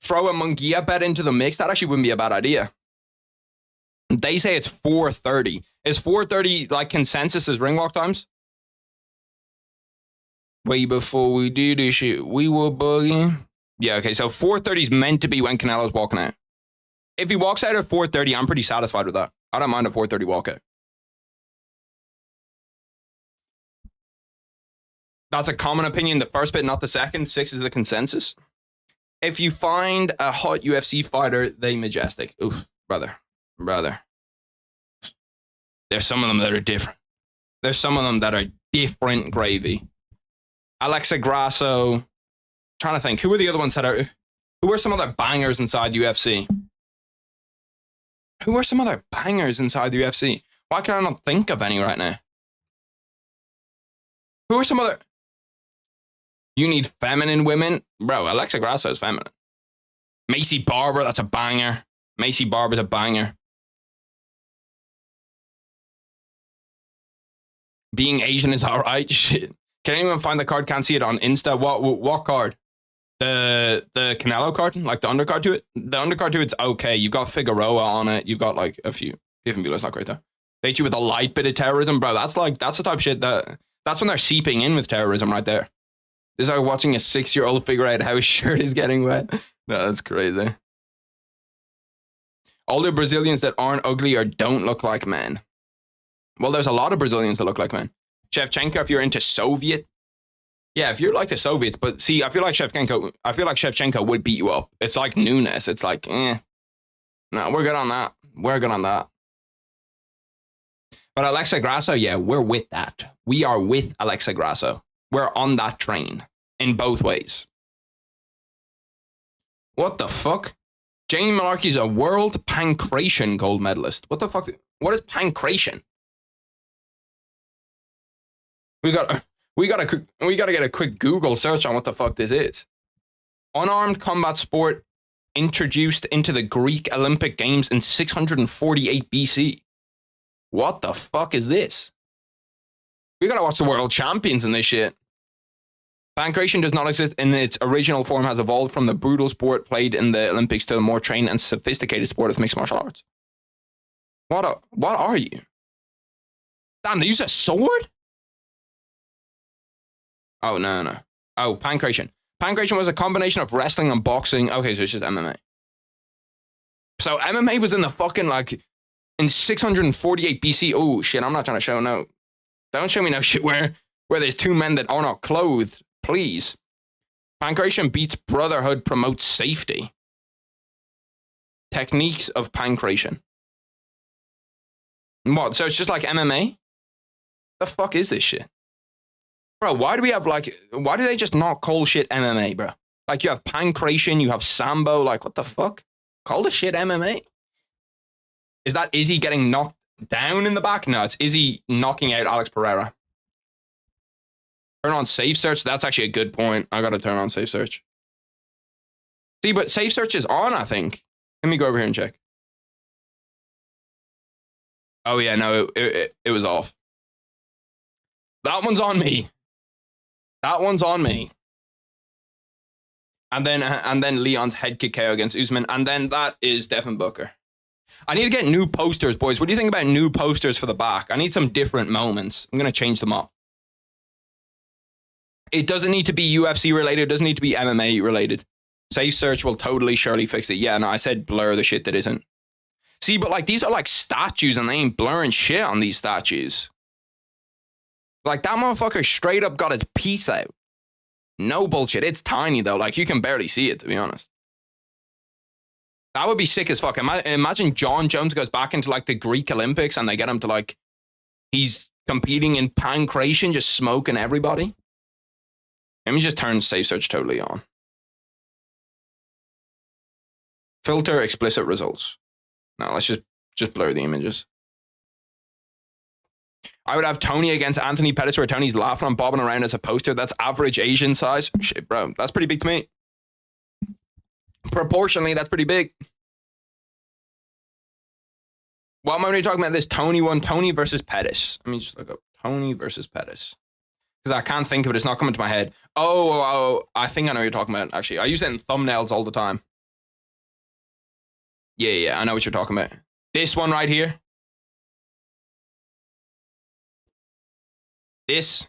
Munguia bet into the mix. That actually wouldn't be a bad idea. They say it's 4:30. Is 4:30 like consensus as ring walk times? Way before we do this shit, we were bugging. Yeah, okay, so 4:30 is meant to be when Canelo's walking out. If he walks out at 4:30, I'm pretty satisfied with that. I don't mind a 4:30 walkout. That's a common opinion. The first bit, not the second. 6 is the consensus. If you find a hot UFC fighter, they majestic. Oof, brother. There's some of them that are different. There's some of them that are different gravy. Alexa Grasso. Trying to think. Who are the other ones that are... Who are some other bangers inside the UFC? Who are some other bangers inside the UFC? Why can I not think of any right now? Who are some other... You need feminine women? Bro, Alexa Grasso is feminine. Macy Barber, that's a banger. Macy Barber's a banger. Being Asian is alright. Shit. Can anyone find the card? Can't see it on Insta. What card? The Canelo card? Like the undercard to it? The undercard to it's okay. You've got Figueroa on it. You've got like a few. Even Bueller's not great though. They hit you with a light bit of terrorism, bro. That's the type of shit that's when they're seeping in with terrorism right there. This is like watching a 6-year-old figure out how his shirt is getting wet. No, that's crazy. All the Brazilians that aren't ugly or don't look like men. Well, there's a lot of Brazilians that look like men. Shevchenko, if you're into Soviet. Yeah, if you're like the Soviets, but see, I feel like Shevchenko would beat you up. It's like Nunes. It's like, No, we're good on that. But Alexa Grasso, yeah, we're with that. We are with Alexa Grasso. We're on that train in both ways. What the fuck? Jamie Malarkey's a world pancration gold medalist. What the fuck? What is pancration? We gotta get a quick Google search on what the fuck this is. Unarmed combat sport introduced into the Greek Olympic Games in 648 BC. What the fuck is this? We gotta watch the world champions in this shit. Pancration does not exist in its original form, has evolved from the brutal sport played in the Olympics to the more trained and sophisticated sport of mixed martial arts. What are you? Damn, they use a sword? Oh, no. Oh, pancration. Pancration was a combination of wrestling and boxing. Okay, so it's just MMA. So MMA was in the fucking, like, in 648 BC. Oh, shit, I'm not trying to show no. Don't show me no shit where there's two men that are not clothed, please. Pancration beats brotherhood, promotes safety. Techniques of pancration. What? So it's just like MMA? The fuck is this shit? Bro, why do they just not call shit MMA, bro? Like, you have pancration, you have sambo, like, what the fuck? Call the shit MMA? Is that Izzy getting knocked down in the back? No, it's Izzy knocking out Alex Pereira. Turn on safe search. That's actually a good point. I gotta turn on safe search. See, but safe search is on, I think. Let me go over here and check. Oh yeah, no, it was off. That one's on me. That one's on me. And then Leon's head kick KO against Usman, and then that is Devin Booker. I need to get new posters, boys. What do you think about new posters for the back? I need some different moments. I'm gonna change them up. It doesn't need to be UFC related. It doesn't need to be MMA related. Safe search will totally surely fix it. Yeah, no, I said blur the shit that isn't. See, but like these are like statues, and they ain't blurring shit on these statues. Like that motherfucker straight up got his piece out. No bullshit. It's tiny though. Like you can barely see it, to be honest. That would be sick as fuck. Imagine John Jones goes back into like the Greek Olympics and they get him to like, he's competing in pancration, just smoking everybody. Let me just turn safe search totally on. Filter explicit results. No, let's just blur the images. I would have Tony against Anthony Pettis where Tony's laughing and bobbing around as a poster. That's average Asian size. Shit, bro. That's pretty big to me. Proportionally, that's pretty big. What moment are you talking about? This Tony one, Tony versus Pettis. Let me just look up Tony versus Pettis. Because I can't think of it. It's not coming to my head. Oh, I think I know what you're talking about, actually. I use it in thumbnails all the time. Yeah, I know what you're talking about. This one right here. This.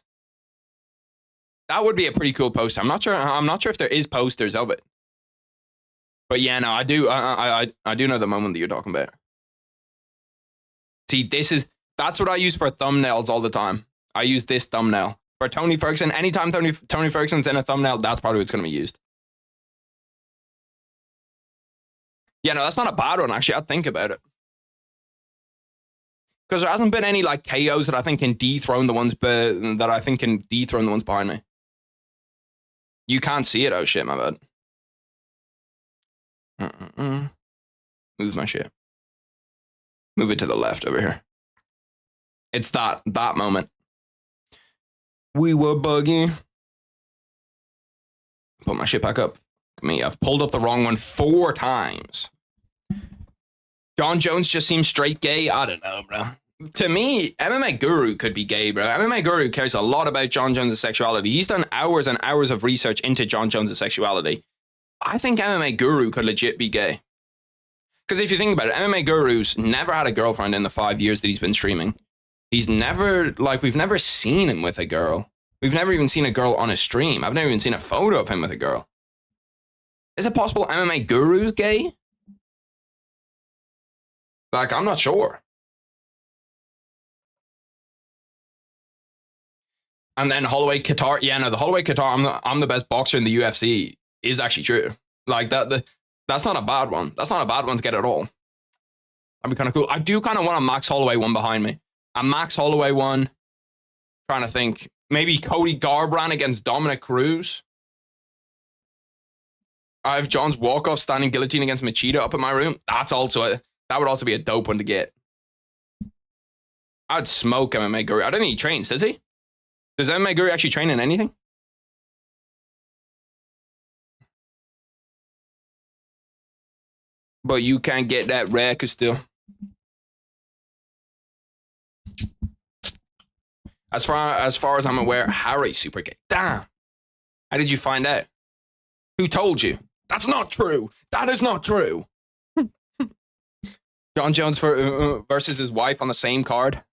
That would be a pretty cool poster. I'm not sure if there is posters of it. But yeah, no, I do. I do know the moment that you're talking about. See, that's what I use for thumbnails all the time. I use this thumbnail for Tony Ferguson. Anytime Tony Ferguson's in a thumbnail, that's probably what's going to be used. Yeah, no, that's not a bad one. Actually, I'd think about it. Because there hasn't been any like KOs that I think can dethrone the ones behind me. You can't see it. Oh shit, my bad. Move my shit. Move it to the left over here. It's that moment. We were bugging. Put my shit back up. Me, I've pulled up the wrong one 4 times. John Jones just seems straight gay. I don't know, bro. To me, MMA Guru could be gay, bro. MMA Guru cares a lot about John Jones' sexuality. He's done hours and hours of research into John Jones' sexuality. I think MMA Guru could legit be gay. Because if you think about it, MMA Guru's never had a girlfriend in the 5 years that he's been streaming. He's never, like, we've never seen him with a girl. We've never even seen a girl on a stream. I've never even seen a photo of him with a girl. Is it possible MMA Guru's gay? Like, I'm not sure. And then Holloway Qatar. Yeah, no, the Holloway Qatar, I'm the best boxer in the UFC is actually true. Like, that's not a bad one. That's not a bad one to get at all. That'd be kind of cool. I do kind of want a Max Holloway one behind me. A Max Holloway one. Trying to think. Maybe Cody Garbrandt against Dominic Cruz. I have John's walk-off standing guillotine against Machida up in my room. That would also be a dope one to get. I'd smoke MMA Guru. I don't think he trains, does he? Does MMA Guru actually train in anything? But you can't get that record still. As far as I'm aware, Harry's super gay. Damn. How did you find out? Who told you? That's not true. That is not true. John Jones versus his wife on the same card.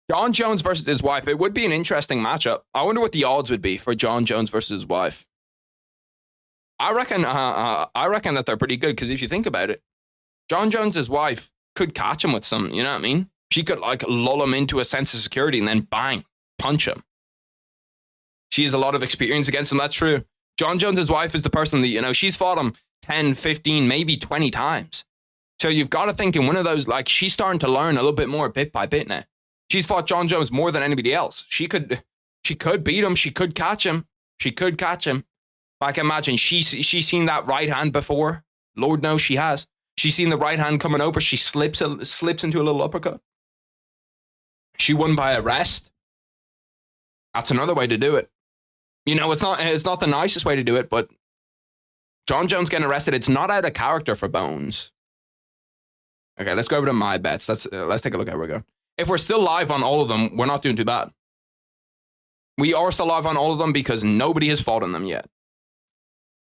John Jones versus his wife. It would be an interesting matchup. I wonder what the odds would be for John Jones versus his wife. I reckon that they're pretty good because if you think about it, John Jones' wife could catch him with something. You know what I mean? She could like lull him into a sense of security and then bang, punch him. She has a lot of experience against him. That's true. John Jones' wife is the person that, you know, she's fought him 10, 15, maybe 20 times. So you've got to think in one of those, like, she's starting to learn a little bit more bit by bit now. She's fought John Jones more than anybody else. She could beat him. She could catch him. Like, imagine she's seen that right hand before. Lord knows she has. She's seen the right hand coming over. She slips into a little uppercut. She won by arrest. That's another way to do it. You know, it's not the nicest way to do it, but John Jones getting arrested, it's not out of character for Bones. Okay, let's go over to my bets. Let's take a look at how we're going. If we're still live on all of them, we're not doing too bad. We are still live on all of them because nobody has fought in them yet.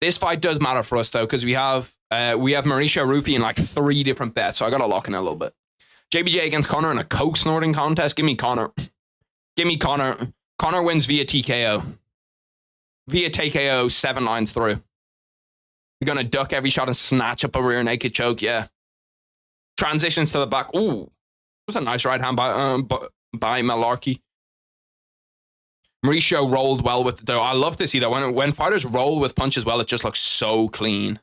This fight does matter for us though, because we have Mauricio Rufy in like 3 different bets, so I gotta lock in a little bit. JBJ against Connor in a coke snorting contest. Give me Connor. Give me Connor. Connor wins via TKO. Via TKO 7 lines through. You're gonna duck every shot and snatch up a rear naked choke. Yeah. Transitions to the back. Ooh, it was a nice right hand by Malarkey. Mauricio rolled well with though. I love to see that when fighters roll with punches well, it just looks so clean.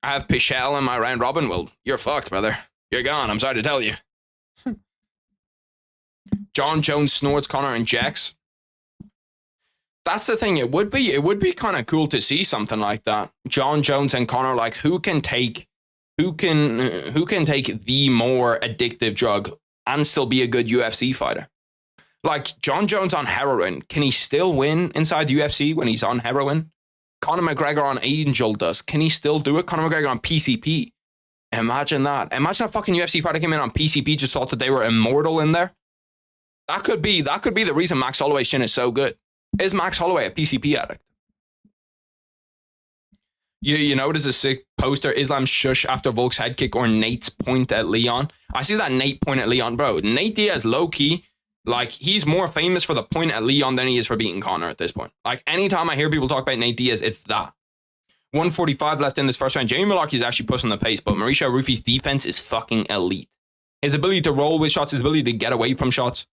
I have Pichel in my round robin. Well, you're fucked, brother. You're gone. I'm sorry to tell you. John Jones snorts Connor and Jax. That's the thing. It would be kind of cool to see something like that. John Jones and Connor, like who can take the more addictive drug and still be a good UFC fighter? Like John Jones on heroin, can he still win inside the UFC when he's on heroin? Conor McGregor on Angel Dust, can he still do it? Conor McGregor on PCP. Imagine that. Imagine a fucking UFC fighter came in on PCP, just thought that they were immortal in there. That could be the reason Max Holloway's chin is so good. Is Max Holloway a PCP addict? You know, it is a sick poster. Islam's shush after Volk's head kick or Nate's point at Leon. I see that Nate point at Leon, bro. Nate Diaz, low-key, like, he's more famous for the point at Leon than he is for beating Connor at this point. Like, anytime I hear people talk about Nate Diaz, it's that. 145 left in this first round. Jamie Malarkey is actually pushing the pace, but Mauricio Rufy's defense is fucking elite. His ability to roll with shots, his ability to get away from shots.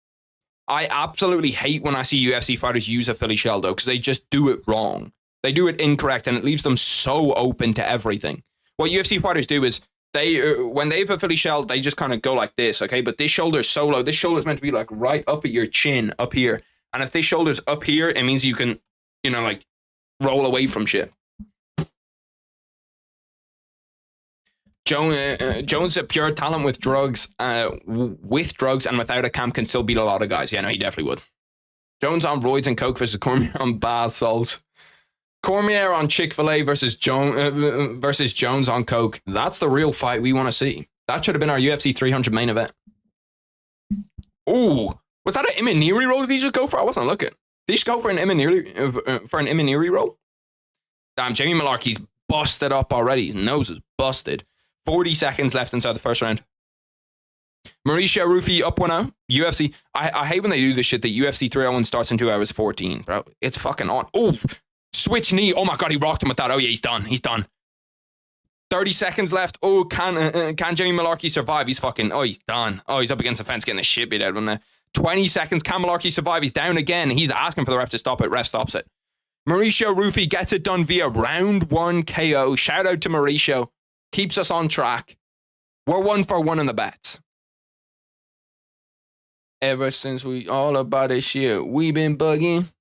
I absolutely hate when I see UFC fighters use a Philly shell, though, because they just do it wrong. They do it incorrect, and it leaves them so open to everything. What UFC fighters do is, when they have a Philly shell, they just kind of go like this, okay? But this shoulder's so low. This shoulder's meant to be like right up at your chin, up here. And if this shoulder's up here, it means you can, you know, like roll away from shit. Jones, a pure talent with drugs, and without a camp can still beat a lot of guys. Yeah, no, he definitely would. Jones on roids and coke versus Cormier on bath salts. Cormier on Chick-fil-A versus Jones on coke. That's the real fight we want to see. That should have been our UFC 300 main event. Ooh, was that an Imaniri roll? Did he just go for? I wasn't looking. Did he just go for an Imaniri roll? Damn, Jamie Malarkey's busted up already. His nose is busted. 40 seconds left inside the first round. Mauricio Rufy up 1-0. UFC. I hate when they do this shit that UFC 301 starts in 2 hours 14, bro. It's fucking on. Oh, switch knee. Oh my God, he rocked him with that. Oh yeah, he's done. He's done. 30 seconds left. Oh, can Jamie Malarkey survive? He's fucking, oh, he's done. Oh, he's up against the fence getting the shit beat out of him. 20 seconds. Can Malarkey survive? He's down again. He's asking for the ref to stop it. Ref stops it. Mauricio Rufy gets it done via round 1 KO. Shout out to Mauricio. Keeps us on track. We're 1 for 1 in the bets. Ever since we all about this shit, we been bugging.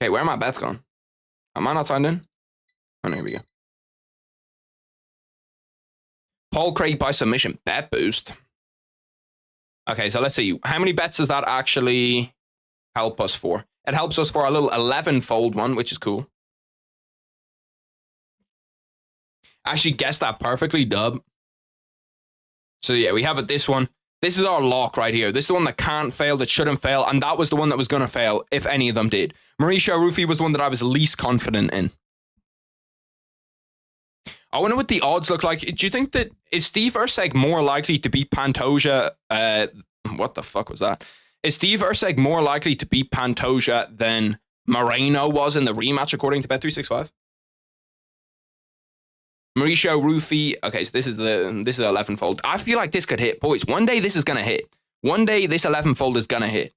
Okay, where are my bets gone? Am I not signed in? Oh, here we go. Paul Craig by submission. Bet boost. Okay, so let's see. How many bets does that actually help us for? It helps us for a little 11-fold one, which is cool. Actually guessed that perfectly, dub. So yeah, we have it, this one. This is our lock right here. This is the one that can't fail, that shouldn't fail, and that was the one that was going to fail, if any of them did. Mauricio Rufy was the one that I was least confident in. I wonder what the odds look like. Do you think that, is Steve Erceg more likely to beat Pantoja? What the fuck was that? Is Steve Erceg more likely to beat Pantoja than Moreno was in the rematch, according to Bet365? Mauricio Rufy. Okay, so this is 11-fold. I feel like this could hit, boys. One day this is gonna hit. One day this 11-fold is gonna hit.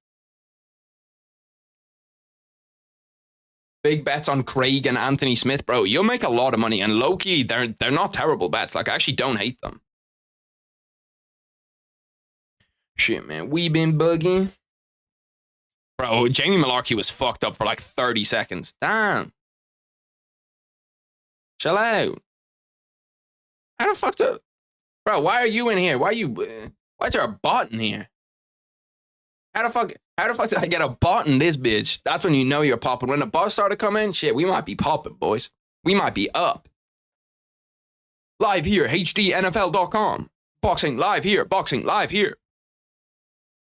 Big bets on Craig and Anthony Smith, bro. You'll make a lot of money, and low-key, they're not terrible bets. Like, I actually don't hate them. Shit, man, we been bugging. Bro, Jamie Malarkey was fucked up for like 30 seconds. Damn. Chill out. How the fuck do... Bro, why are you in here? Why is there a bot in here? How the fuck did I get a bot in this bitch? That's when you know you're popping. When the bots started coming, shit, we might be popping, boys. We might be up. live here, hdnfl.com. Boxing live here, boxing live here.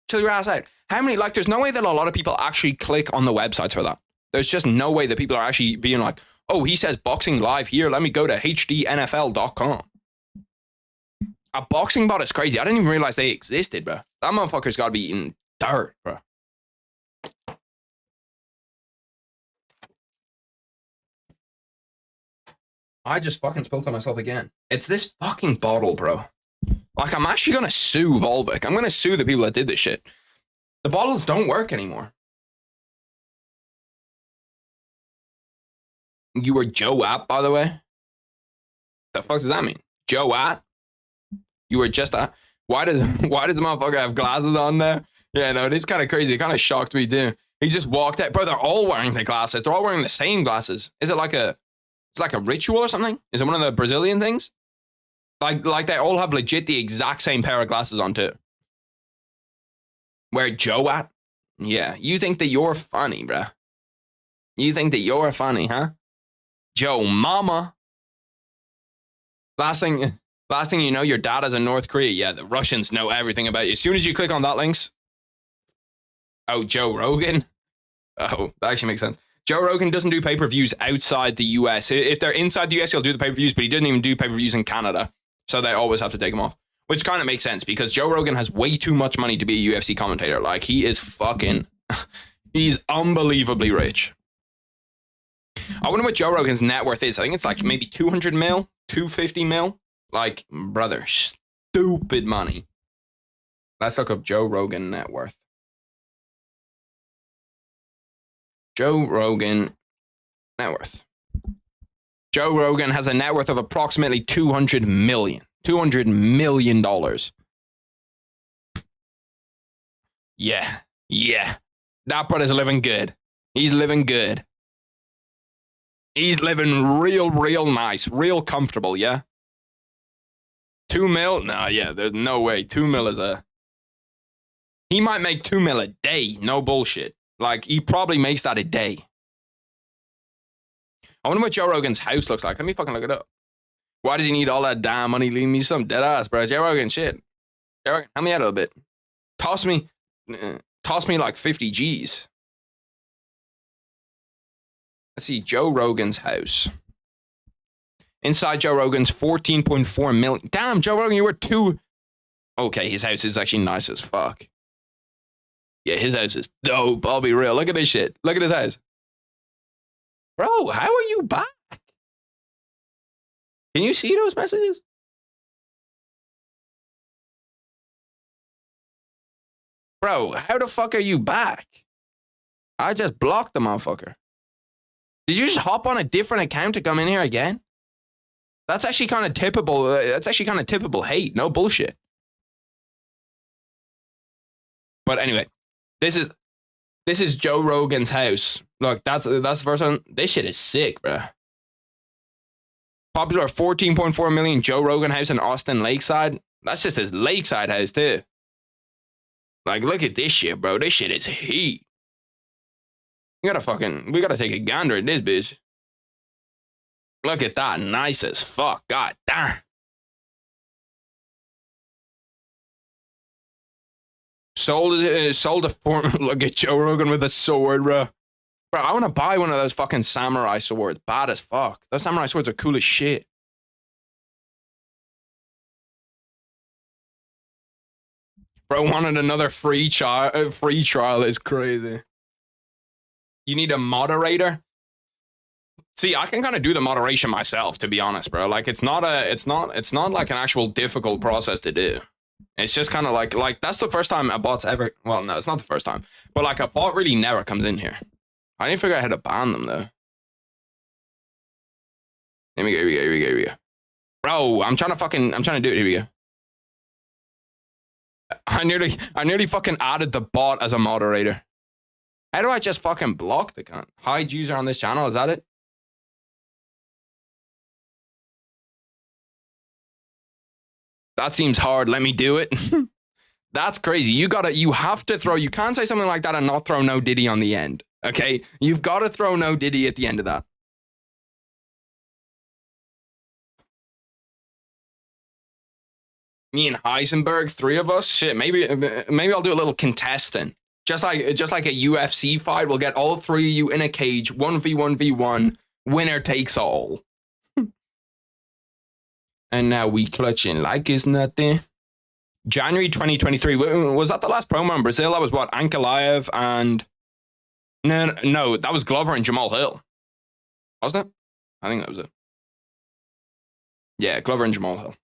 Chill your ass out. How many, like, there's no way that a lot of people actually click on the websites for that. There's just no way that people are actually being like, oh, he says boxing live here, let me go to hdnfl.com. A boxing bot is crazy. I didn't even realize they existed, bro. That motherfucker's got to be eating dirt, bro. I just fucking spilled on myself again. It's this fucking bottle, bro. Like, I'm actually going to sue Volvic. I'm going to sue the people that did this shit. The bottles don't work anymore. You were Joe App, by the way? The fuck does that mean? Joe App? You were just a... Why does the motherfucker have glasses on there? Yeah, no, it is kind of crazy. It kind of shocked me, too. He just walked out. Bro, they're all wearing the glasses. They're all wearing the same glasses. Is it like a... It's like a ritual or something? Is it one of the Brazilian things? Like they all have legit the exact same pair of glasses on, too. Where Joe at? Yeah, you think that you're funny, bruh. You think that you're funny, huh? Joe Mama. Last thing you know, your dad is in North Korea. Yeah, the Russians know everything about you. As soon as you click on that links. Oh, Joe Rogan? Oh, that actually makes sense. Joe Rogan doesn't do pay-per-views outside the US. If they're inside the US, he'll do the pay-per-views, but he didn't even do pay-per-views in Canada. So they always have to take him off. Which kind of makes sense because Joe Rogan has way too much money to be a UFC commentator. Like, he is fucking... he's unbelievably rich. I wonder what Joe Rogan's net worth is. I think it's like maybe 200 mil, 250 mil. Like, brother, stupid money. Let's look up Joe Rogan net worth. Joe Rogan net worth. Joe Rogan has a net worth of approximately $200 million. $200 million. Yeah. That brother's living good. He's living good. He's living real nice, real comfortable, yeah? 2 mil? Nah, yeah, there's no way. 2 mil is a... He might make 2 mil a day, no bullshit. Like, he probably makes that a day. I wonder what Joe Rogan's house looks like. Let me fucking look it up. Why does he need all that damn money? Leave me some dead ass, bro. Joe Rogan, shit. Joe Rogan, help me out a little bit. Toss me like 50 G's. Let's see, Joe Rogan's house. Inside Joe Rogan's 14.4 million. Damn, Joe Rogan, you were too... Okay, his house is actually nice as fuck. Yeah, his house is dope. I'll be real. Look at this shit. Look at his house. Bro, how are you back? Can you see those messages? Bro, how the fuck are you back? I just blocked the motherfucker. Did you just hop on a different account to come in here again? That's actually kind of typical. That's actually kind of typical hate. No bullshit. But anyway, this is Joe Rogan's house. Look, that's the first one. This shit is sick, bro. Popular 14.4 million Joe Rogan house in Austin Lakeside. That's just his lakeside house too. Like, look at this shit, bro. This shit is heat. We gotta take a gander at this bitch. Look at that, nice as fuck. God damn. Sold a form. Look at Joe Rogan with a sword, bro. Bro, I want to buy one of those fucking samurai swords. Bad as fuck. Those samurai swords are cool as shit. Bro wanted another free trial. Free trial is crazy. You need a moderator. See, I can kind of do the moderation myself, to be honest, bro. Like, it's not like an actual difficult process to do. It's just kind of like that's the first time a bot's ever. Well, no, it's not the first time, but like a bot really never comes in here. I need to figure out how to ban them though. Here we go. Bro, I'm trying to do it. Here we go. I nearly fucking added the bot as a moderator. How do I just fucking block the cunt? Hide user on this channel, is that it? That seems hard. Let me do it. That's crazy. You have to throw, you can't say something like that and not throw no diddy on the end. Okay? You've got to throw no diddy at the end of that. Me and Heisenberg, 3 of us. Shit, maybe I'll do a little contestant. Just like a UFC fight, we'll get all 3 of you in a cage, 1v1v1, winner takes all. And now we clutching like it's nothing. January 2023. Was that the last promo in Brazil? That was what? Ankalaev and... No, that was Glover and Jamal Hill. Wasn't it? I think that was it. Yeah, Glover and Jamal Hill.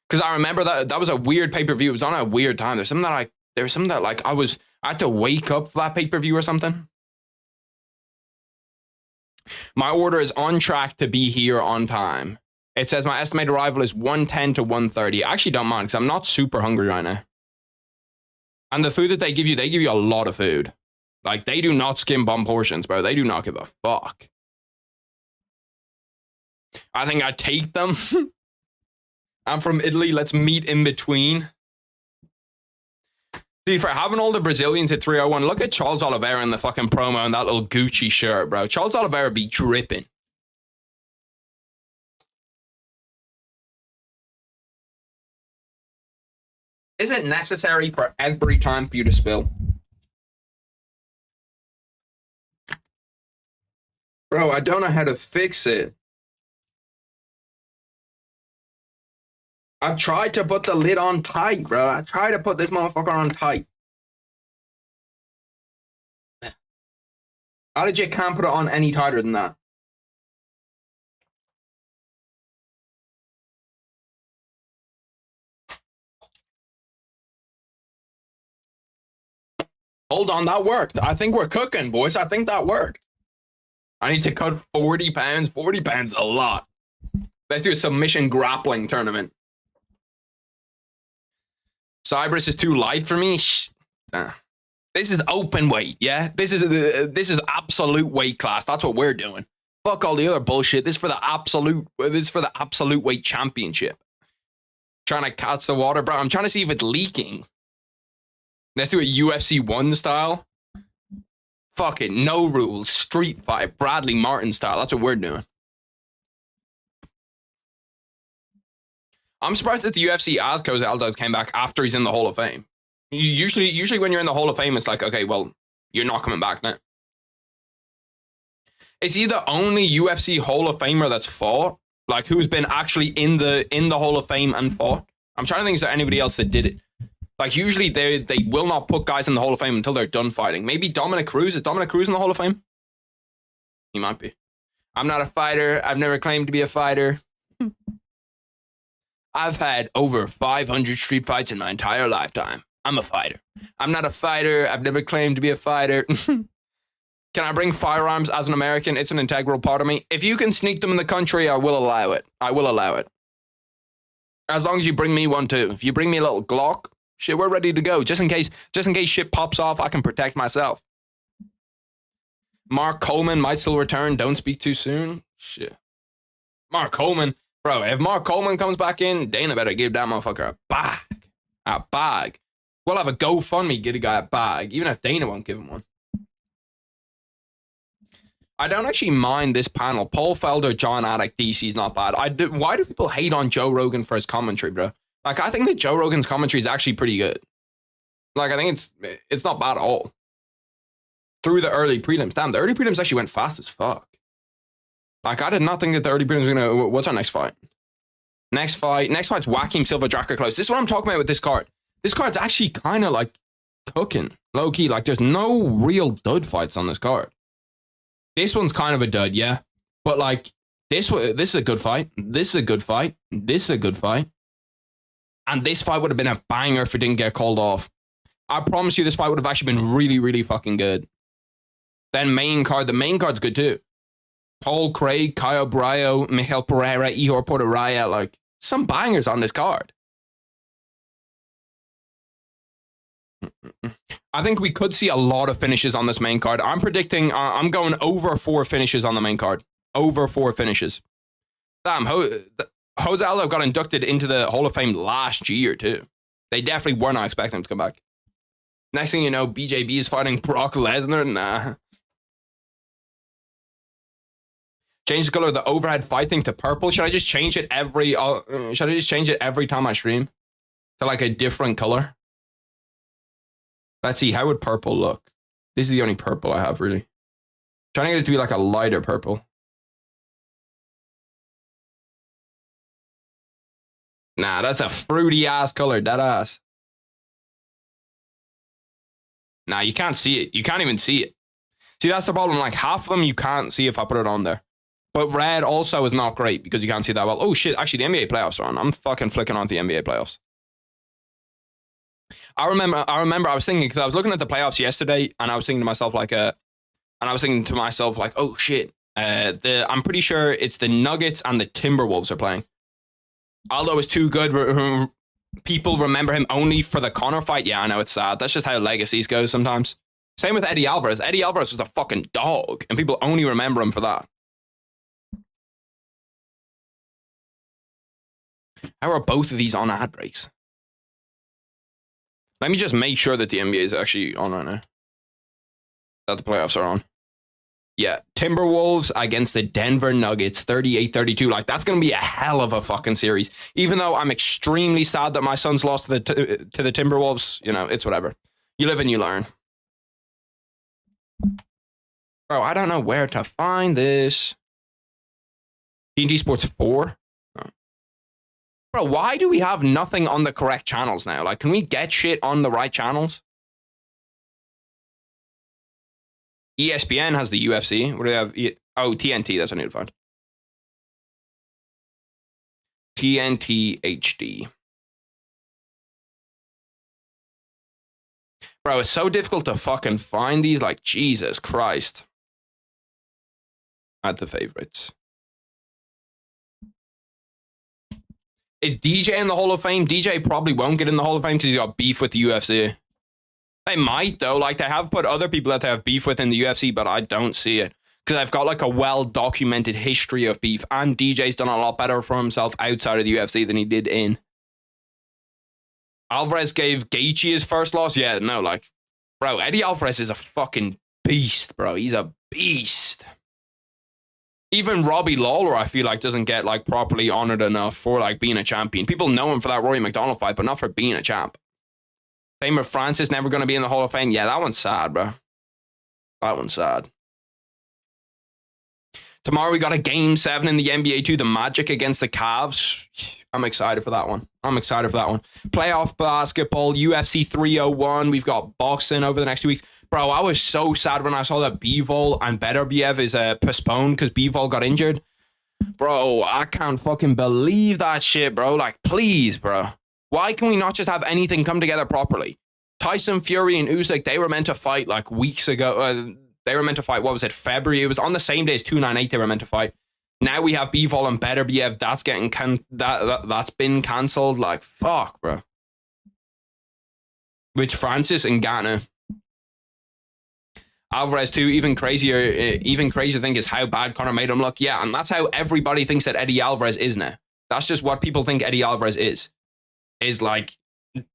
Because I remember that was a weird pay-per-view. It was on a weird time. There's something that I had to wake up for that pay-per-view or something. My order is on track to be here on time. It says my estimated arrival is 1:10 to 1:30. I actually don't mind because I'm not super hungry right now. And the food that they give you a lot of food. Like, they do not skim bum portions, bro. They do not give a fuck. I think I take them. I'm from Italy. Let's meet in between. See, for having all the Brazilians at 301, look at Charles Oliveira in the fucking promo and that little Gucci shirt, bro. Charles Oliveira be dripping. Is it necessary for every time for you to spill? Bro, I don't know how to fix it. I've tried to put the lid on tight, bro. I tried to put this motherfucker on tight. I legit can't put it on any tighter than that. Hold on, that worked. I think we're cooking, boys. I think that worked. I need to cut 40 pounds. 40 pounds a lot. Let's do a submission grappling tournament. Cyprus is too light for me. This is open weight, yeah? This is absolute weight class. That's what we're doing. Fuck all the other bullshit. This is for the absolute weight championship. Trying to catch the water, bro. I'm trying to see if it's leaking. Let's do a UFC 1 style. Fuck it, no rules, street fight, Bradley Martin style. That's what we're doing. I'm surprised that the UFC Aldo Aldo came back after he's in the Hall of Fame. Usually when you're in the Hall of Fame, it's like, okay, well, you're not coming back now. Is he the only UFC Hall of Famer that's fought? Like, who's been actually in the Hall of Fame and fought? I'm trying to think, is there anybody else that did it? Like, usually they will not put guys in the Hall of Fame until they're done fighting. Maybe Dominic Cruz. Is Dominic Cruz in the Hall of Fame? He might be. I'm not a fighter. I've never claimed to be a fighter. I've had over 500 street fights in my entire lifetime. I'm a fighter. I'm not a fighter. I've never claimed to be a fighter. Can I bring firearms as an American? It's an integral part of me. If you can sneak them in the country, I will allow it. I will allow it. As long as you bring me one too. If you bring me a little Glock, shit, we're ready to go. Just in case shit pops off, I can protect myself. Mark Coleman might still return. Don't speak too soon. Shit. Mark Coleman. Bro, if Mark Coleman comes back in, Dana better give that motherfucker a bag. A bag. We'll have a GoFundMe, get a guy a bag, even if Dana won't give him one. I don't actually mind this panel. Paul Felder, John Attic, DC's not bad. Why do people hate on Joe Rogan for his commentary, bro? Like, I think that Joe Rogan's commentary is actually pretty good. Like, I think it's not bad at all. Through the early prelims. Damn, the early prelims actually went fast as fuck. Like, I did not think that the early prelims were gonna... What's our next fight? Next fight's Joaquim Silva, Draco Close. This is what I'm talking about with this card. This card's actually kind of, like, cooking. Low-key. Like, there's no real dud fights on this card. This one's kind of a dud, yeah. But, like, this is a good fight. This is a good fight. This is a good fight. And this fight would have been a banger if it didn't get called off. I promise you this fight would have actually been really, really fucking good. Then main card. The main card's good too. Paul Craig, Caio Bravo, Miguel Pereira, Ihor Porteraya. Like, some bangers on this card. I think we could see a lot of finishes on this main card. I'm predicting, I'm going over 4 finishes on the main card. Over 4 finishes. Damn, Jose Aldo got inducted into the Hall of Fame last year, too. They definitely were not expecting him to come back. Next thing you know, BJB is fighting Brock Lesnar. Nah. Change the color of the overhead fight thing to purple. Should I just change it every time I stream? to like a different color. Let's see, how would purple look? This is the only purple I have, really. Trying to get it to be like a lighter purple. Nah, that's a fruity ass color, dead ass. Nah, you can't see it. You can't even see it. See, that's the problem. Like, half of them you can't see if I put it on there. But red also is not great because you can't see that well. Oh, shit. Actually, the NBA playoffs are on. I'm fucking flicking on the NBA playoffs. I remember I was thinking, because I was looking at the playoffs yesterday, and I was thinking to myself, like, oh, shit. I'm pretty sure it's the Nuggets and the Timberwolves are playing. Aldo is too good. People remember him only for the Conor fight. Yeah, I know, it's sad. That's just how legacies go sometimes. Same with Eddie Alvarez. Eddie Alvarez was a fucking dog, and people only remember him for that. How are both of these on ad breaks? Let me just make sure that the NBA is actually on right now. That the playoffs are on. Yeah, Timberwolves against the Denver Nuggets, 38-32. Like, that's going to be a hell of a fucking series. Even though I'm extremely sad that my Suns lost to the Timberwolves, you know, it's whatever. You live and you learn. Bro, I don't know where to find this. TNT Sports 4? Oh. Bro, why do we have nothing on the correct channels now? Like, can we get shit on the right channels? ESPN has the UFC. What do they have? Oh, TNT. That's what I need to find. TNT HD. Bro, it's so difficult to fucking find these. Like, Jesus Christ. Add the favorites. Is DJ in the Hall of Fame? DJ probably won't get in the Hall of Fame because he's got beef with the UFC. They might, though. Like, they have put other people that they have beef with in the UFC, but I don't see it. Because I've got, like, a well-documented history of beef, and DJ's done a lot better for himself outside of the UFC than he did in. Alvarez gave Gaethje his first loss? Yeah, no, like, bro, Eddie Alvarez is a fucking beast, bro. He's a beast. Even Robbie Lawler, I feel like, doesn't get, like, properly honored enough for, like, being a champion. People know him for that Rory McDonald fight, but not for being a champ. Same with Francis, never going to be in the Hall of Fame. Yeah, that one's sad, bro. That one's sad. Tomorrow we got a Game 7 in the NBA 2, the Magic against the Cavs. I'm excited for that one. Playoff basketball, UFC 301. We've got boxing over the next 2 weeks. Bro, I was so sad when I saw that Bivol and Beterbiev is postponed because Bivol got injured. Bro, I can't fucking believe that shit, bro. Like, please, bro. Why can we not just have anything come together properly? Tyson Fury and Usyk, they were meant to fight like weeks ago. They were meant to fight, what was it, February? It was on the same day as 298 they were meant to fight. Now we have Bivol and Beterbiev. That's getting that's been cancelled. Like, fuck, bro. Which Francis and Ghana. Alvarez too, even crazier thing is how bad Conor made him look. Yeah, and that's how everybody thinks that Eddie Alvarez is now. That's just what people think Eddie Alvarez is. Is like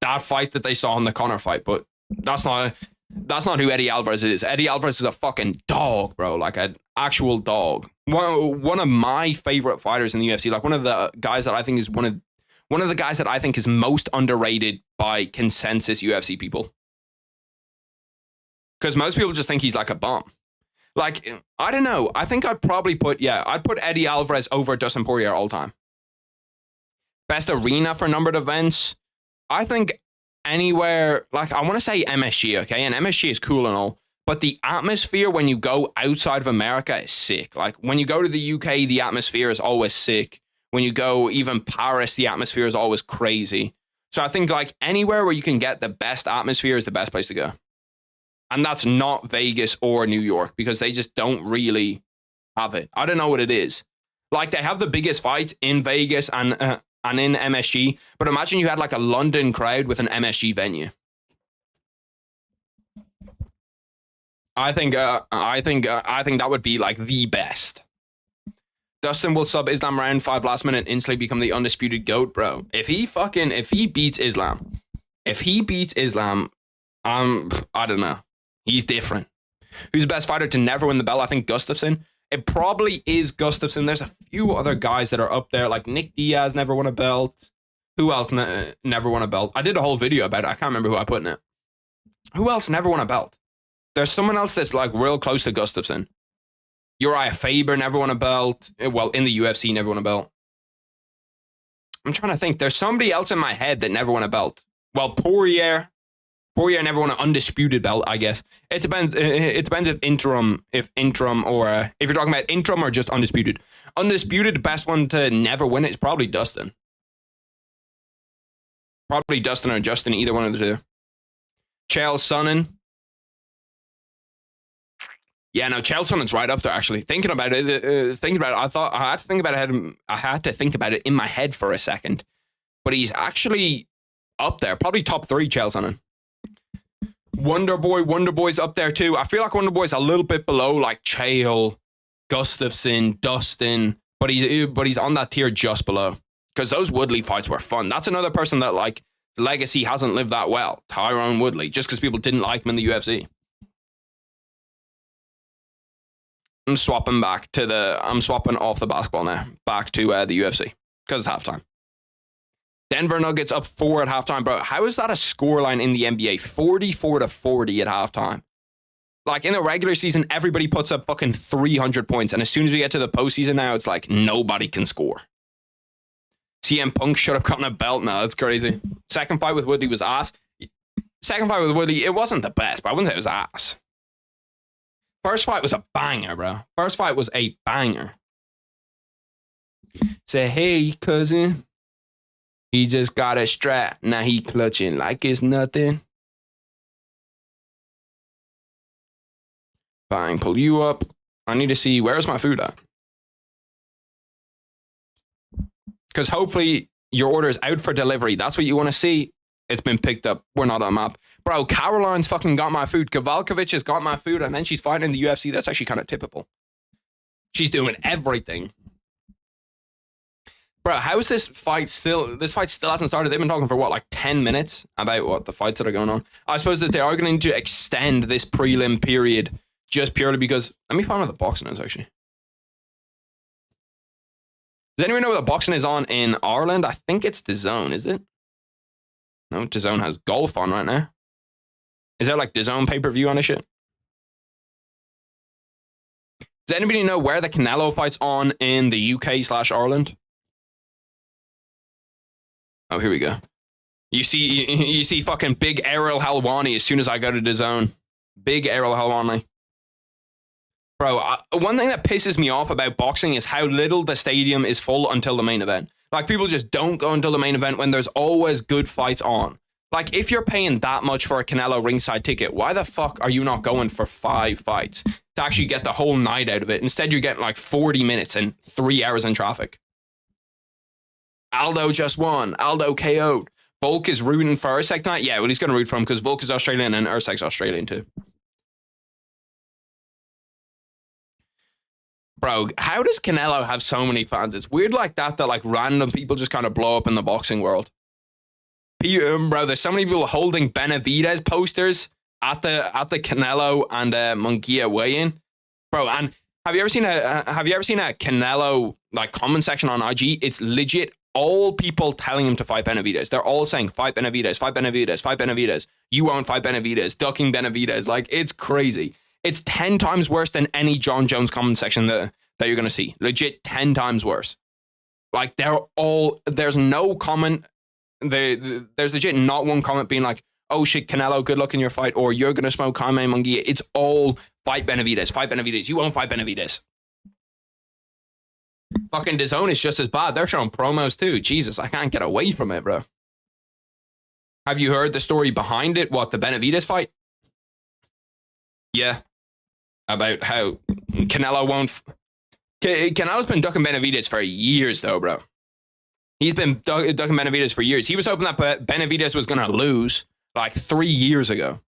that fight that they saw in the Conor fight, but that's not who Eddie Alvarez is. Eddie Alvarez is a fucking dog, bro, like an actual dog. One of my favorite fighters in the UFC, like one of the guys that I think is one of the guys that I think is most underrated by consensus UFC people. Because most people just think he's like a bum. Like, I don't know. I think I'd probably put Eddie Alvarez over Dustin Poirier all time. Best arena for numbered events. I think anywhere, like, I want to say MSG, okay? And MSG is cool and all. But the atmosphere when you go outside of America is sick. Like, when you go to the UK, the atmosphere is always sick. When you go even Paris, the atmosphere is always crazy. So I think, like, anywhere where you can get the best atmosphere is the best place to go. And that's not Vegas or New York because they just don't really have it. I don't know what it is. Like, they have the biggest fights in Vegas and in MSG, but imagine you had like a London crowd with an MSG venue. I think that would be like the best. Dustin will sub Islam round 5 last minute, instantly become the undisputed GOAT, bro. If he beats Islam, I don't know. He's different. Who's the best fighter to never win the belt? I think Gustafsson. It probably is Gustafsson. There's a few other guys that are up there, like Nick Diaz never won a belt. Who else never won a belt? I did a whole video about it. I can't remember who I put in it. Who else never won a belt? There's someone else that's like real close to Gustafsson. Uriah Faber never won a belt. Well, in the UFC, never won a belt. I'm trying to think. There's somebody else in my head that never won a belt. Well, Poirier never won an undisputed belt, I guess. It depends. It depends if interim, or if you're talking about interim or just undisputed. Undisputed, the best one to never win it is probably Dustin. Probably Dustin or Justin, either one of the two. Chael Sonnen. Yeah, no, Chael Sonnen's right up there, actually. Thinking about it, I thought I had to think about it. I had to think about it in my head for a second. But he's actually up there. Probably top 3, Chael Sonnen. Wonderboy's up there too. I feel like Wonderboy's a little bit below like Chael, Gustafsson, Dustin, but he's on that tier just below. Because those Woodley fights were fun. That's another person that like the legacy hasn't lived that well. Tyrone Woodley, just because people didn't like him in the UFC. I'm swapping off the basketball now, back to the UFC because it's halftime. Denver Nuggets up 4 at halftime, bro. How is that a scoreline in the NBA? 44-40 at halftime. Like in the regular season, everybody puts up fucking 300 points, and as soon as we get to the postseason now, it's like nobody can score. CM Punk should have gotten a belt now. That's crazy. Second fight with Woodley was ass. Second fight with Woodley, it wasn't the best, but I wouldn't say it was ass. First fight was a banger, bro. First fight was a banger. Say, hey, cousin. He just got a strap. Now he clutching like it's nothing. Fine, pull you up. I need to see, where's my food at? Because hopefully your order is out for delivery. That's what you want to see. It's been picked up. We're not on map. Bro, Caroline's fucking got my food. Kavalkovich has got my food, and then she's fighting in the UFC. That's actually kind of typical. She's doing everything. Bro, how is this fight still... This fight still hasn't started. They've been talking for, what, like 10 minutes about what the fights that are going on. I suppose that they are going to extend this prelim period just purely because... Let me find out what the boxing is, actually. Does anyone know what the boxing is on in Ireland? I think it's DAZN, is it? No, DAZN has golf on right now. Is there like DAZN pay-per-view on this shit? Does anybody know where the Canelo fight's on in the UK/Ireland? Oh, here we go. You see fucking big Errol Helwani as soon as I go to DAZN. Big Errol Helwani. Bro, one thing that pisses me off about boxing is how little the stadium is full until the main event. Like, people just don't go until the main event when there's always good fights on. Like, if you're paying that much for a Canelo ringside ticket, why the fuck are you not going for 5 fights to actually get the whole night out of it? Instead, you're getting like 40 minutes and 3 hours in traffic. Aldo just won. Aldo KO'd. Volk is rooting for Erceg tonight. Yeah, well, he's going to root for him because Volk is Australian and Erceg's Australian too. Bro, how does Canelo have so many fans? It's weird like that like random people just kind of blow up in the boxing world. Bro, there's so many people holding Benavidez posters at the Canelo and Munguia weigh-in. Bro, and have you ever seen a Canelo like comment section on IG? It's legit all people telling him to fight Benavidez. They're all saying fight Benavidez, fight Benavidez, fight Benavidez. You won't fight Benavidez, ducking Benavidez. Like, it's crazy. It's 10 times worse than any John Jones comment section that you're going to see. Legit 10 times worse. Like, there's no comment. There's legit not one comment being like, oh shit, Canelo, good luck in your fight, or you're going to smoke Jaime Munguia. It's all fight Benavidez, fight Benavidez. You won't fight Benavidez. Fucking DAZN is just as bad. They're showing promos too. Jesus, I can't get away from it, bro. Have you heard the story behind it? What, the Benavidez fight? Yeah. About how Canelo won't... Canelo's been ducking Benavidez for years, though, bro. He's been ducking Benavidez for years. He was hoping that Benavidez was going to lose like 3 years ago.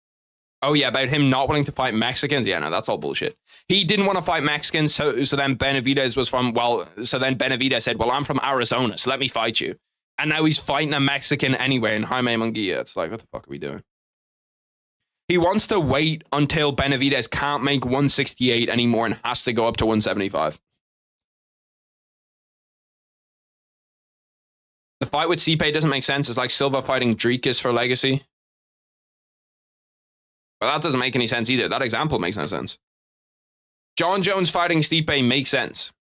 Oh, yeah, about him not wanting to fight Mexicans? Yeah, no, that's all bullshit. He didn't want to fight Mexicans, so then Benavidez was from... So then Benavidez said, well, I'm from Arizona, so let me fight you. And now he's fighting a Mexican anyway in Jaime Munguia. It's like, what the fuck are we doing? He wants to wait until Benavidez can't make 168 anymore and has to go up to 175. The fight with Stipe doesn't make sense. It's like Silva fighting Dricus for legacy. But that doesn't make any sense either. That example makes no sense. John Jones fighting Stipe makes sense.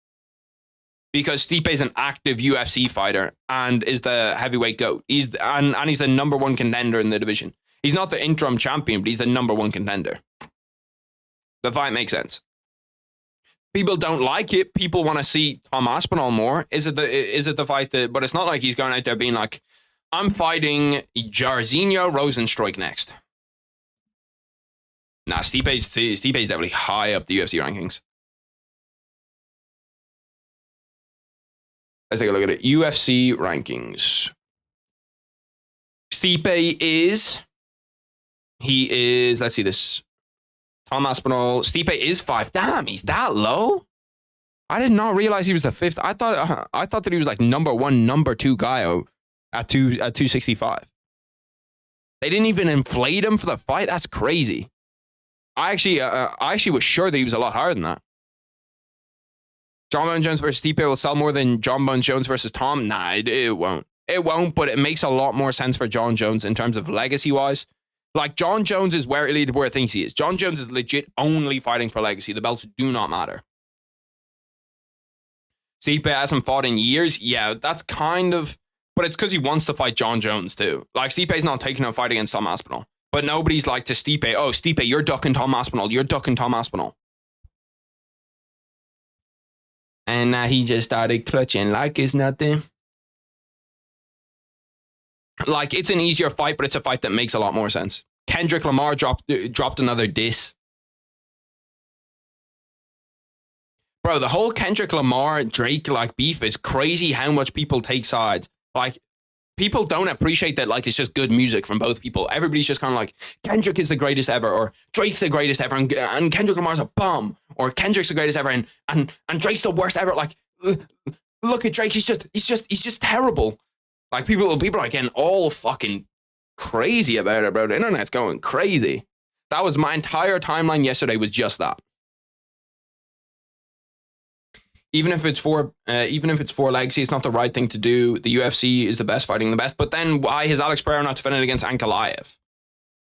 Because Stipe is an active UFC fighter and is the heavyweight GOAT. He's the #1 contender in the division. He's not the interim champion, but he's the #1 contender. The fight makes sense. People don't like it. People want to see Tom Aspinall more. Is it the fight that? But it's not like he's going out there being like, I'm fighting Jairzinho Rosenstruik next. Nah, Stipe's definitely high up the UFC rankings. Let's take a look at it. UFC rankings. Stipe is. Let's see this. Tom Aspinall. Stipe is 5. Damn, he's that low? I did not realize he was the 5th. I thought that he was like #1, #2 guy at 265. They didn't even inflate him for the fight. That's crazy. I actually was sure that he was a lot higher than that. John Bones Jones versus Stipe will sell more than John Bones Jones versus Tom. Nah, it won't. It won't, but it makes a lot more sense for John Jones in terms of legacy-wise. Like, John Jones is where it thinks he is. John Jones is legit only fighting for legacy. The belts do not matter. Stipe hasn't fought in years. Yeah, that's kind of... But it's because he wants to fight John Jones, too. Like, Stipe's not taking a fight against Tom Aspinall. But nobody's like to Stipe, oh, Stipe, you're ducking Tom Aspinall. You're ducking Tom Aspinall. And now he just started clutching like it's nothing. Like, it's an easier fight, but it's a fight that makes a lot more sense. Kendrick Lamar dropped another diss. Bro, the whole Kendrick Lamar Drake like beef is crazy how much people take sides. Like, people don't appreciate that, like, it's just good music from both people. Everybody's just kind of like, Kendrick is the greatest ever, or Drake's the greatest ever, and Kendrick Lamar's a bum, or Kendrick's the greatest ever, and Drake's the worst ever. Like, look at Drake, he's just terrible. Like, people are like getting all fucking crazy about it, bro. The internet's going crazy. That was my entire timeline yesterday was just that. Even if it's for legacy, it's not the right thing to do. The UFC is the best fighting the best. But then why has Alex Pereira not defended against Ankalaev?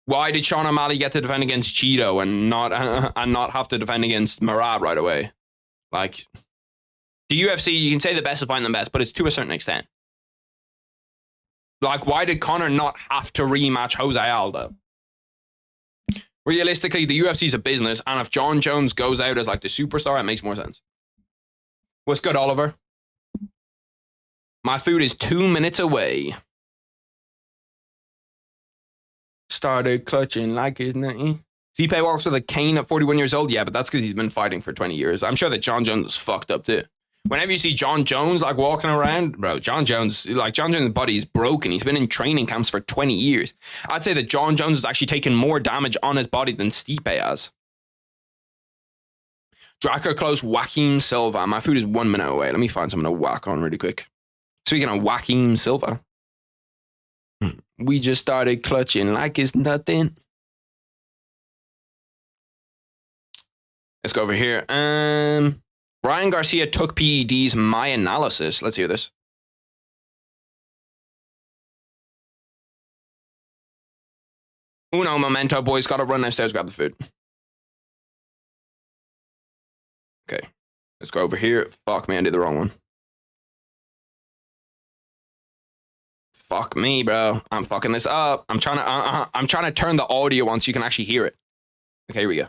Why did Sean O'Malley get to defend against Cheeto and not have to defend against Murad right away? Like, the UFC, you can say the best is fighting the best, but it's to a certain extent. Like, why did Conor not have to rematch Jose Aldo? Realistically, the UFC is a business, and if John Jones goes out as like the superstar, it makes more sense. What's good, Oliver? My food is 2 minutes away. Started clutching like it's nothing. Stipe walks with a cane at 41 years old. Yeah, but that's because he's been fighting for 20 years. I'm sure that John Jones is fucked up too. Whenever you see John Jones like walking around, bro, John Jones' body is broken. He's been in training camps for 20 years. I'd say that John Jones has actually taken more damage on his body than Stipe has. Draco close Joaquin Silva. My food is 1 minute away. Let me find something to whack on really quick. Speaking of Joaquin Silva, we just started clutching like it's nothing. Let's go over here. Ryan Garcia took PEDs. My analysis. Let's hear this. Uno momento, boys. Gotta run downstairs, grab the food. Okay. Let's go over here. Fuck me, I did the wrong one. Fuck me, bro. I'm fucking this up. I'm trying to turn the audio on so you can actually hear it. Okay, here we go.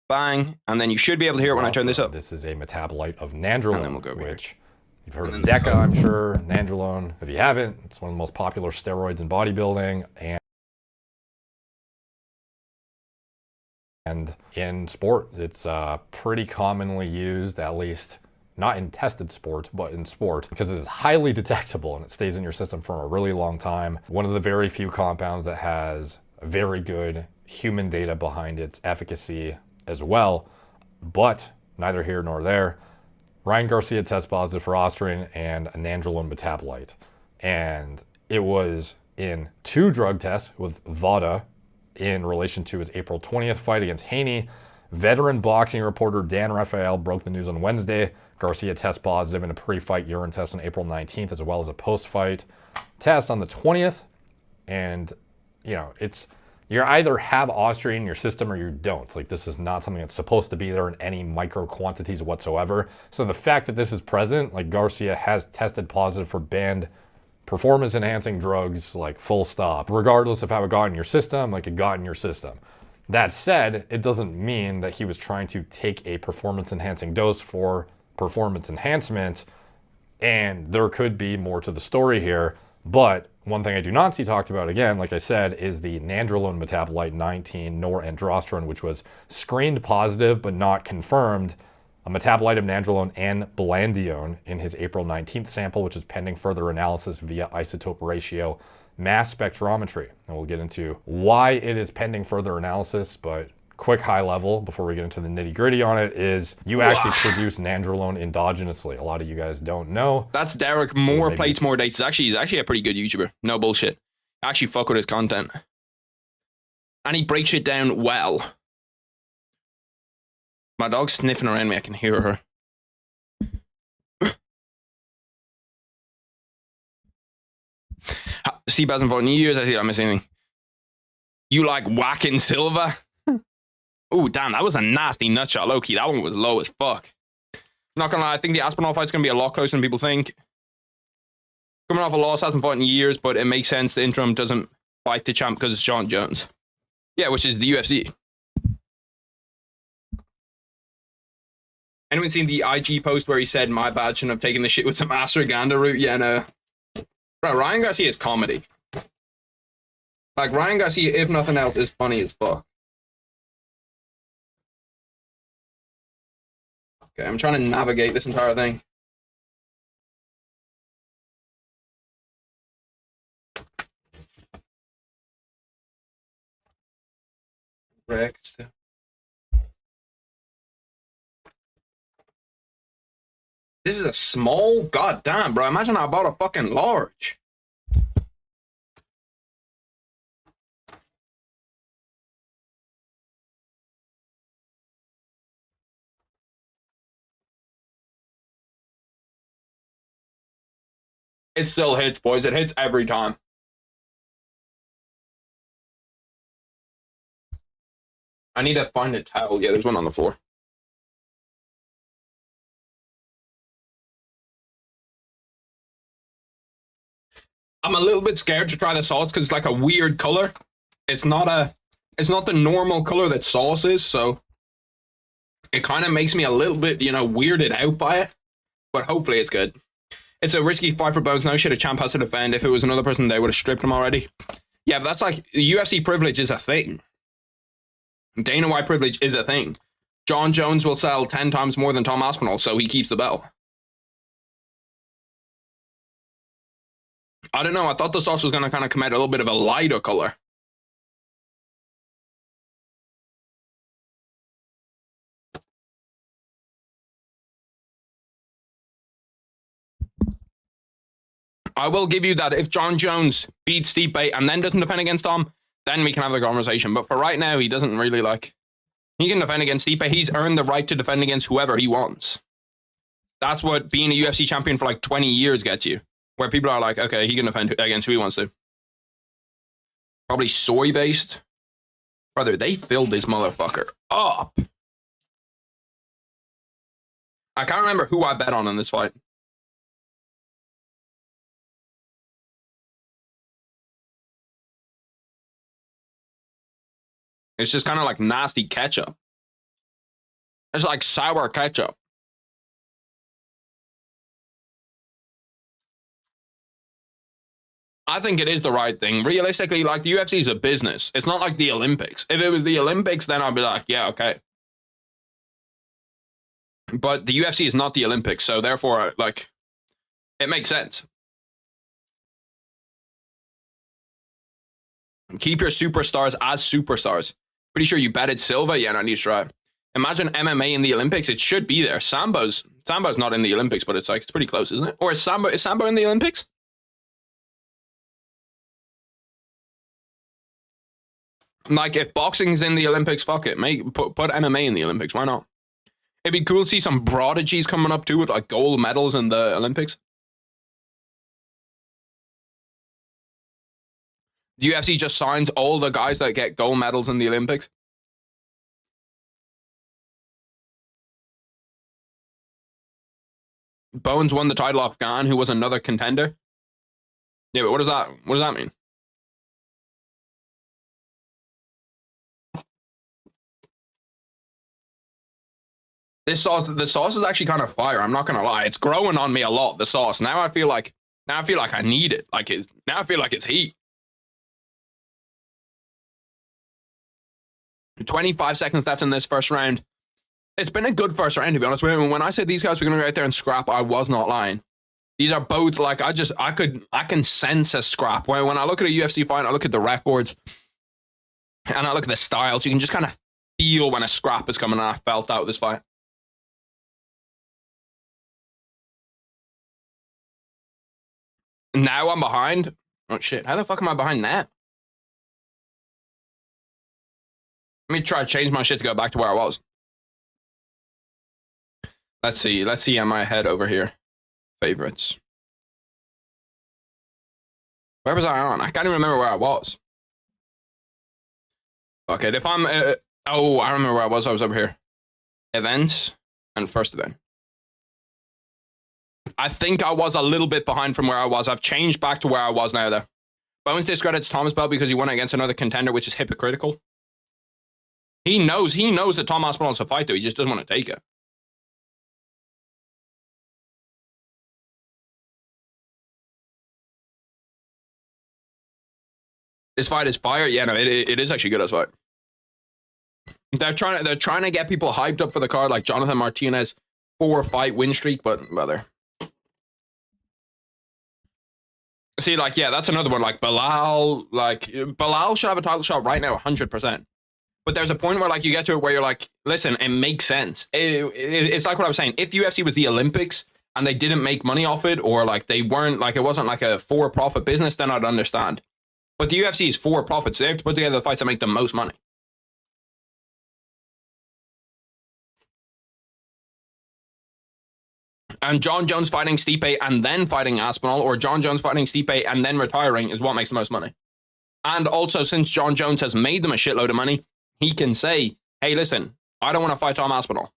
Bang. And then you should be able to hear it when I turn this up. This is a metabolite of nandrolone, and then we'll go over which you've heard of DECA, I'm sure. Nandrolone, if you haven't, it's one of the most popular steroids in bodybuilding and in sport. It's pretty commonly used, at least not in tested sport, but in sport, because it is highly detectable and it stays in your system for a really long time. One of the very few compounds that has very good human data behind its efficacy as well, but neither here nor there. Ryan Garcia tests positive for ostarine and a nandrolone metabolite. And it was in 2 drug tests with VADA in relation to his April 20th fight against Haney, Veteran boxing reporter Dan Rafael broke the news on Wednesday. Garcia tests positive in a pre-fight urine test on April 19th, as well as a post-fight test on the 20th. And, you know, you either have Austria in your system or you don't. Like, this is not something that's supposed to be there in any micro quantities whatsoever. So the fact that this is present, like, Garcia has tested positive for banned performance-enhancing drugs, like, full stop. Regardless of how it got in your system, like, it got in your system. That said, it doesn't mean that he was trying to take a performance-enhancing dose for performance enhancement, and there could be more to the story here. But one thing I do not see talked about, again, like I said, is the nandrolone metabolite 19 norandrosterone, which was screened positive but not confirmed, a metabolite of nandrolone and blandione in his April 19th sample, which is pending further analysis via isotope ratio mass spectrometry. And we'll get into why it is pending further analysis, but quick high level before we get into the nitty gritty on it is you actually produce nandrolone endogenously. A lot of you guys don't know. That's Derek. More plates, more dates. He's actually a pretty good YouTuber. No bullshit. I actually fuck with his content. And he breaks it down well. My dog's sniffing around me. I can hear her. Steve hasn't fought in years. I see that missing anything. You like whacking Silva? Ooh, damn, that was a nasty nutshot, low-key. That one was low as fuck. Not gonna lie, I think the Aspinall fight's gonna be a lot closer than people think. Coming off a loss, hasn't fought in years, but it makes sense the interim doesn't fight the champ because it's John Jones. Yeah, which is the UFC. Anyone seen the IG post where he said, my bad, shouldn't have taken the shit with some ashwagandha root? Yeah, no. Bro, Ryan Garcia is comedy. Like, Ryan Garcia, if nothing else, is funny as fuck. Okay, I'm trying to navigate this entire thing. Correct. This is a small? God damn, bro. Imagine I bought a fucking large. It still hits, boys. It hits every time. I need to find a towel. Yeah, there's one on the floor. I'm a little bit scared to try the sauce because it's like a weird color. It's not the normal color that sauce is, so it kind of makes me a little bit, you know, weirded out by it. But hopefully it's good. It's a risky fight for both. No shit, a champ has to defend. If it was another person, they would have stripped him already. Yeah, but that's like, UFC privilege is a thing. Dana White privilege is a thing. John Jones will sell 10 times more than Tom Aspinall, so he keeps the belt. I don't know, I thought the sauce was going to kind of come out a little bit of a lighter color. I will give you that if John Jones beats Stipe and then doesn't defend against Tom, then we can have the conversation. But for right now, he doesn't really like... He can defend against Stipe. He's earned the right to defend against whoever he wants. That's what being a UFC champion for like 20 years gets you. Where people are like, okay, he can defend against who he wants to. Probably soy-based. Brother, they filled this motherfucker up. I can't remember who I bet on in this fight. It's just kind of like nasty ketchup. It's like sour ketchup. I think it is the right thing. Realistically, like, the UFC is a business. It's not like the Olympics. If it was the Olympics, then I'd be like, yeah, okay. But the UFC is not the Olympics, so therefore, like, it makes sense. Keep your superstars as superstars. Pretty sure you betted Silva? Yeah, no, I need to try. Imagine MMA in the Olympics. It should be there. Sambo's not in the Olympics, but it's like, it's pretty close, isn't it? Or is Sambo in the Olympics? Like, if boxing's in the Olympics, fuck it. Put MMA in the Olympics. Why not? It'd be cool to see some prodigies coming up too with like gold medals in the Olympics. The UFC just signs all the guys that get gold medals in the Olympics. Bones won the title off Gan, who was another contender. Yeah, but what does that mean? The sauce is actually kind of fire. I'm not gonna lie. It's growing on me a lot, the sauce. Now I feel like I need it. Now I feel like it's heat. 25 seconds left in this first round. It's been a good first round, to be honest with you. When I said these guys were gonna go out there and scrap, I was not lying. These are both like I can sense a scrap. When I look at a UFC fight, I look at the records and I look at the styles. You can just kind of feel when a scrap is coming, and I felt that with this fight. Now I'm behind. Oh shit! How the fuck am I behind now? Let me try to change my shit to go back to where I was. Let's see. Am I ahead over here? Favorites. Where was I on? I can't even remember where I was. Okay, if I'm... oh, I remember where I was. I was over here. Events and first event. I think I was a little bit behind from where I was. I've changed back to where I was now, though. Bones discredits Thomas belt because he won against another contender, which is hypocritical. He knows that Tom Aspinall wants to fight, though. He just doesn't want to take it. This fight is fire. Yeah, no, it is actually good as fight. They're trying to get people hyped up for the card, like Jonathan Martinez 4-fight win streak, but brother. See, like, yeah, that's another one. Like Bilal should have a title shot right now, 100%. But there's a point where like you get to it where you're like, listen, it makes sense. It's like what I was saying. If the UFC was the Olympics and they didn't make money off it, or like they weren't, like it wasn't like a for-profit business, then I'd understand. But the UFC is for profit, so they have to put together the fights that make the most money. And John Jones fighting Stipe and then fighting Aspinall, or John Jones fighting Stipe and then retiring is what makes the most money. And also, since John Jones has made them a shitload of money, he can say, hey, listen, I don't want to fight Tom Aspinall.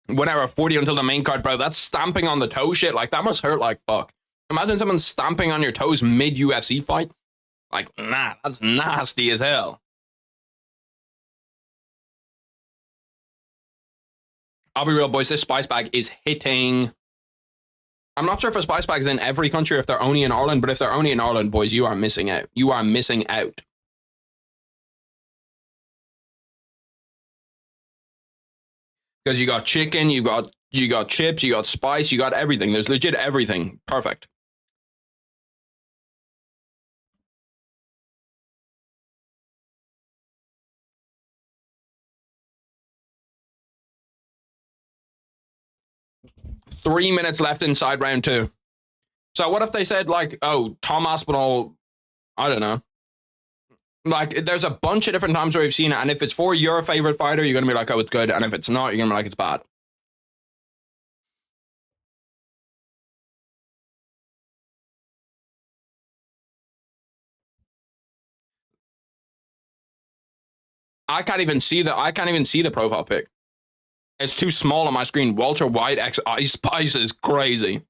Whatever, 40 until the main card, bro. That's stamping on the toe shit. Like, that must hurt like fuck. Imagine someone stamping on your toes mid-UFC fight. Like, nah, that's nasty as hell. I'll be real, boys. This spice bag is hitting. I'm not sure if a spice bag is in every country, if they're only in Ireland, but if they're only in Ireland, boys, you are missing out. You are missing out. Because you got chicken, you got chips, you got spice, you got everything. There's legit everything. Perfect. Three minutes left inside round two. So what if they said like, oh, Tom Aspinall, I don't know. Like, there's a bunch of different times where we've seen it, and if it's for your favorite fighter, you're going to be like, oh, it's good, and if it's not, you're going to be like, it's bad. I can't even see the profile pic. It's too small on my screen. Walter White X Ice Spice is crazy.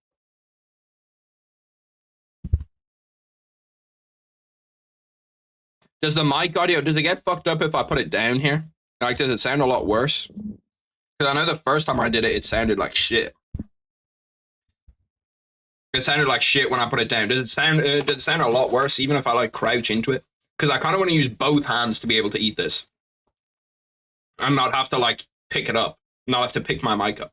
Does the mic audio, does it get fucked up if I put it down here? Like, does it sound a lot worse? Because I know the first time I did it, it sounded like shit. It sounded like shit when I put it down. Does it sound a lot worse even if I like crouch into it? Because I kind of want to use both hands to be able to eat this. And not have to like pick it up. Not have to pick my mic up.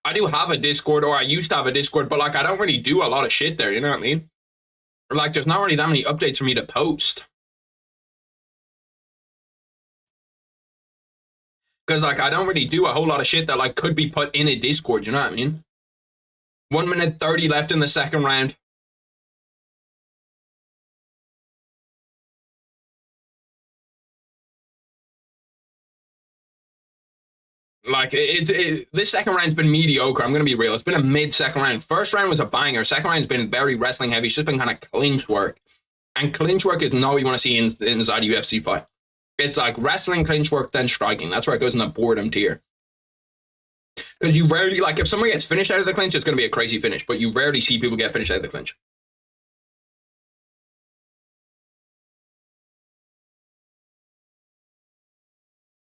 I do have a Discord, or I used to have a Discord, but like I don't really do a lot of shit there, you know what I mean? Like there's not really that many updates for me to post. Because like I don't really do a whole lot of shit that like could be put in a Discord, you know what I mean? 1 minute 30 left in the second round. Like this second round's been mediocre. I'm gonna be real. It's been a mid second round. First round was a banger. Second round's been very wrestling heavy. It's just been kind of clinch work, and clinch work is not what you want to see inside a UFC fight. It's like wrestling, clinch work, then striking. That's where it goes in the boredom tier. Because you rarely, like, if someone gets finished out of the clinch, it's going to be a crazy finish. But you rarely see people get finished out of the clinch.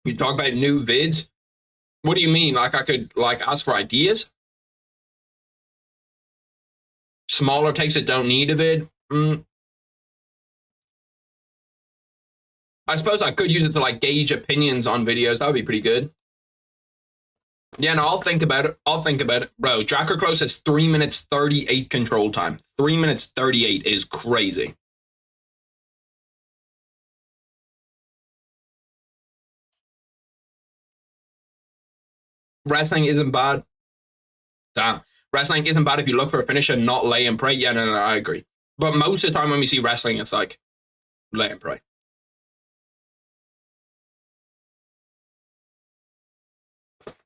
You talk about new vids. What do you mean? Like I could like ask for ideas? Smaller takes that don't need a vid. I suppose I could use it to like gauge opinions on videos. That would be pretty good. Yeah, no, I'll think about it. I'll think about it. Bro, Jacker Close has 3 minutes 38 control time. 3 minutes 38 is crazy. Wrestling isn't bad. Damn. Wrestling isn't bad if you look for a finish and not lay and pray. Yeah, no, I agree. But most of the time when we see wrestling, it's like lay and pray.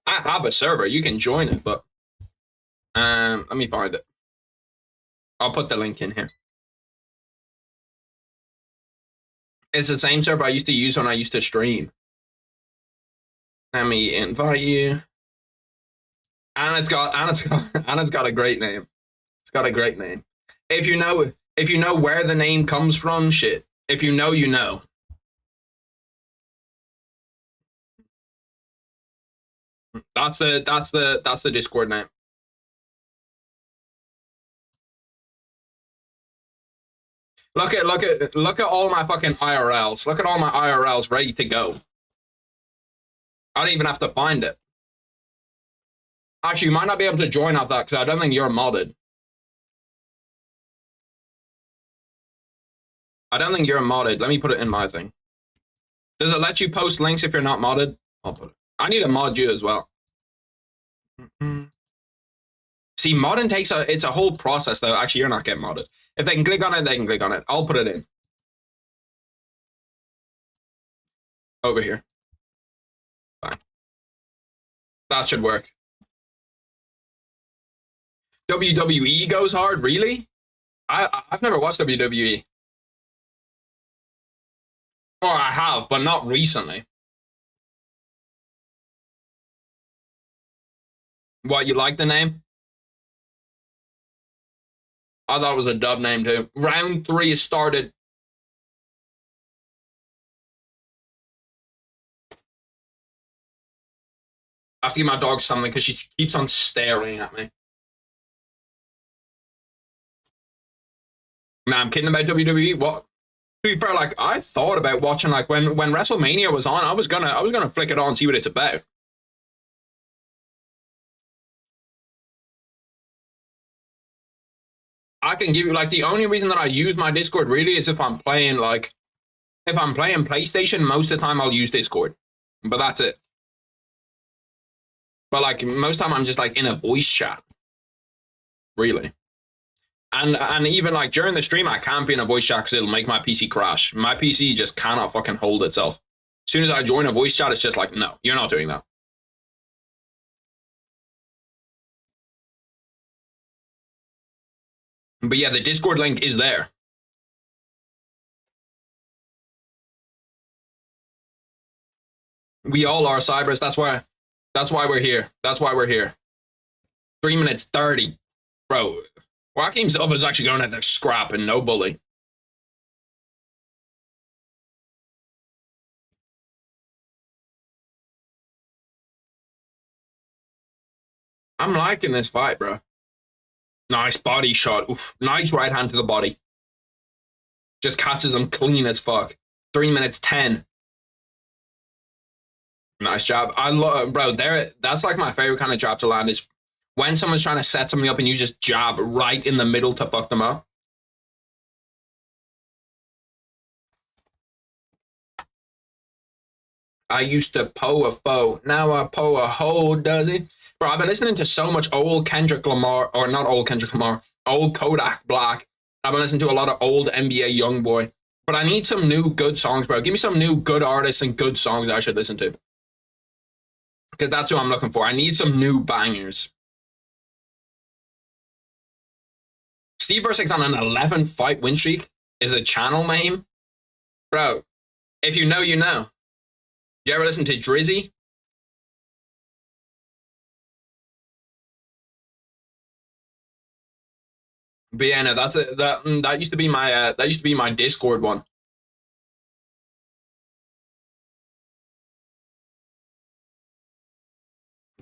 I have a server. You can join it, but let me find it. I'll put the link in here. It's the same server I used to use when I used to stream. Let me invite you. And it's got a great name. It's got a great name. If you know where the name comes from, shit. If you know, you know. That's the Discord name. Look at all my fucking IRLs. Look at all my IRLs ready to go. I don't even have to find it. Actually, you might not be able to join off that because I don't think you're modded. I don't think you're modded. Let me put it in my thing. Does it let you post links if you're not modded? I'll put it. I need to mod you as well. See, modding it's a whole process though. Actually, you're not getting modded. If they can click on it, they can click on it. I'll put it in. Over here. Fine. That should work. WWE goes hard, really? I've never watched WWE. Or I have, but not recently. What, you like the name? I thought it was a dub name too. Round 3 has started. I have to give my dog something because she keeps on staring at me. Nah, I'm kidding about WWE. What? To be fair, like I thought about watching like when WrestleMania was on, I was gonna flick it on and see what it's about. I can give you like the only reason that I use my Discord really is if I'm playing PlayStation, most of the time I'll use Discord. But that's it. But like most of the time I'm just like in a voice chat. Really. And even like during the stream I can't be in a voice chat because it'll make my PC crash. My PC just cannot fucking hold itself. As soon as I join a voice chat, it's just like, no, you're not doing that. But yeah, the Discord link is there. We all are Cybers. That's why we're here. That's why we're here. 3 minutes 30. Bro, Joaquin Silva's actually going at their scrap and no bully. I'm liking this fight, bro. Nice body shot. Oof. Nice right hand to the body. Just catches him clean as fuck. 3 minutes 10. Nice job. I love, bro. That's like my favorite kind of job to land is When someone's trying to set something up and you just jab right in the middle to fuck them up. I used to po a foe, now I po a hole, does he? Bro, I've been listening to so much old Kendrick Lamar, or not old Kendrick Lamar, old Kodak Black. I've been listening to a lot of old NBA Youngboy. But I need some new good songs, bro. Give me some new good artists and good songs I should listen to. Because that's what I'm looking for. I need some new bangers. Steve Erceg's on an 11-fight win streak. Is a channel name? Bro, if you know, you know. You ever listen to Drizzy? But yeah, no, that used to be my Discord one.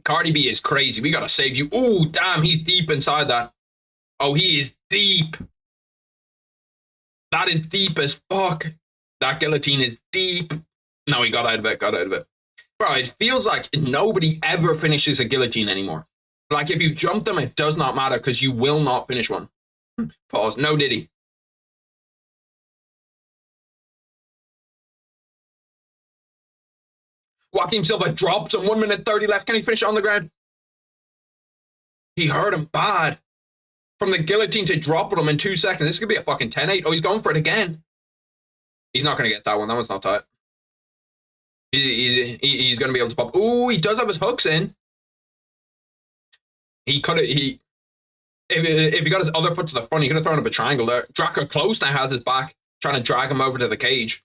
Cardi B is crazy. We gotta save you. Ooh, damn, he's deep inside that. Oh, he is deep. That is deep as fuck. That guillotine is deep. No, he got out of it, Bro, it feels like nobody ever finishes a guillotine anymore. Like, if you jump them, it does not matter because you will not finish one. Pause. No Diddy. Joaquin Silva drops him. 1 minute 30 left. Can he finish it on the ground? He hurt him bad. From the guillotine to drop him in 2 seconds. This could be a fucking 10-8. Oh, he's going for it again. He's not going to get that one. That one's not tight. He's going to be able to pop. Ooh, he does have his hooks in. He could have. If he got his other foot to the front, he could have thrown up a triangle there. Draco Close now has his back, trying to drag him over to the cage.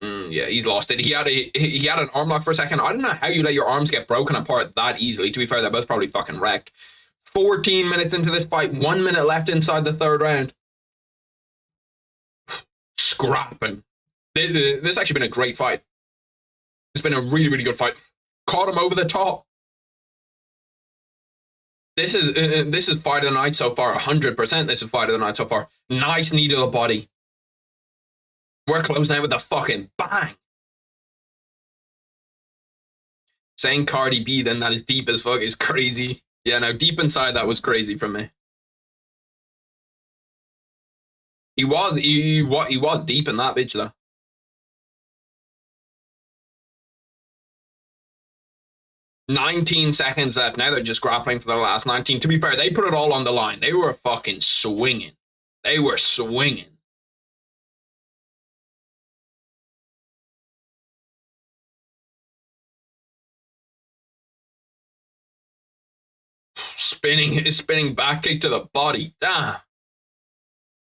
Yeah, he's lost it. He had an arm lock for a second. I don't know how you let your arms get broken apart that easily. To be fair, they're both probably fucking wrecked. 14 minutes into this fight, 1 minute left inside the third round. Scrapping. This has actually been a great fight. It's been a really, really good fight. Caught him over the top. This is fight of the night so far. 100%. This is fight of the night so far. Nice knee to the body. We're closing out with a fucking bang. Saying Cardi B then that is deep as fuck is crazy. Yeah, no, deep inside that was crazy from me. He was deep in that bitch though. "19 seconds left. Now they're just grappling for the last 19. To be fair, they put it all on the line. They were fucking swinging. They were swinging. Spinning back kick to the body. Damn.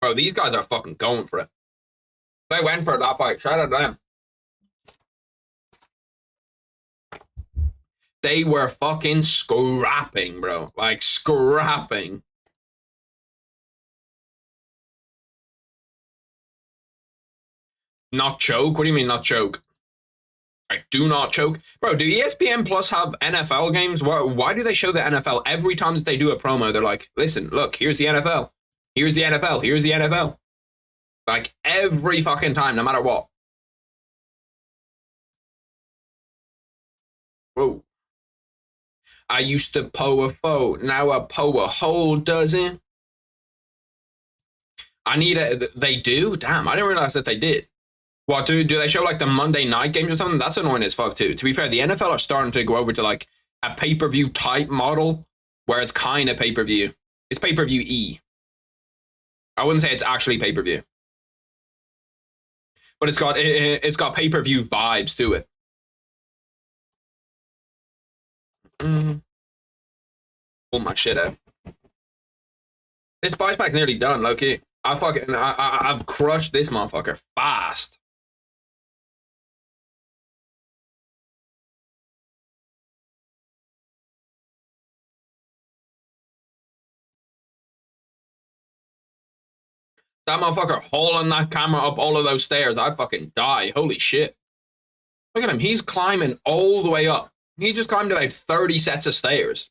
Bro, these guys are fucking going for it. They went for that fight. Shout out to them. They were fucking scrapping, bro. Like, scrapping. Not choke? What do you mean not choke? I do not choke. Bro, do ESPN Plus have NFL games? Why do they show the NFL every time that they do a promo? They're like, listen, look, here's the NFL. Here's the NFL. Here's the NFL. Like, every fucking time, no matter what. Whoa. I used to po a foe. Now I po a hole, doesn't? I need a... They do? Damn, I didn't realize that they did. What, do they show like the Monday night games or something? That's annoying as fuck too. To be fair, the NFL are starting to go over to like a pay-per-view type model where it's kind of pay-per-view. It's pay-per-view-y. I wouldn't say it's actually pay-per-view. But it's got pay-per-view vibes to it. Pull my shit out. This spice pack's nearly done, low-key. I've crushed this motherfucker fast. That motherfucker hauling that camera up all of those stairs. I'd fucking die. Holy shit. Look at him. He's climbing all the way up. He just climbed about 30 sets of stairs.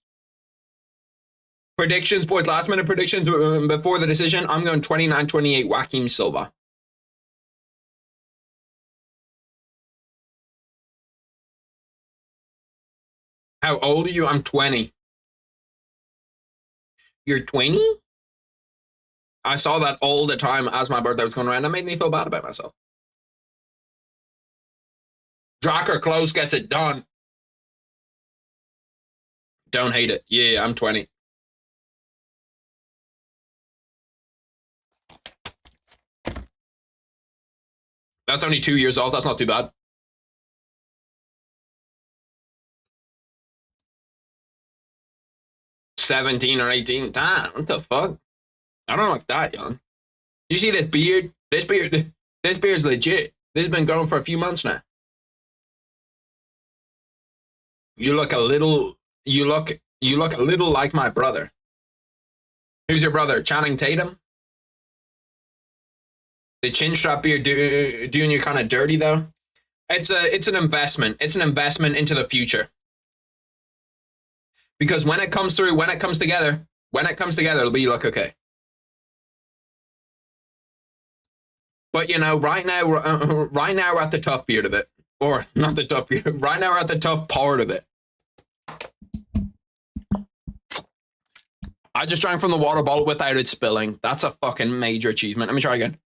Predictions, boys. Last minute predictions before the decision. I'm going 29-28 Joaquin Silva. How old are you? I'm 20. You're 20? I saw that all the time as my birthday was going around. That made me feel bad about myself. Dracker Close gets it done. Don't hate it. Yeah, I'm 20. That's only 2 years old. That's not too bad. $17 or 18. Damn, what the fuck? I don't look that young. You see this beard? This beard's legit. This has been growing for a few months now. You look a little like my brother. Who's your brother? Channing Tatum? The chin strap beard doing you kind of dirty though. It's an investment. It's an investment into the future. Because when it comes together, it'll be like okay. But you know, right now we're at the tough beard of it, or not the tough beard. Right now we're at the tough part of it. I just drank from the water bottle without it spilling. That's a fucking major achievement. Let me try again.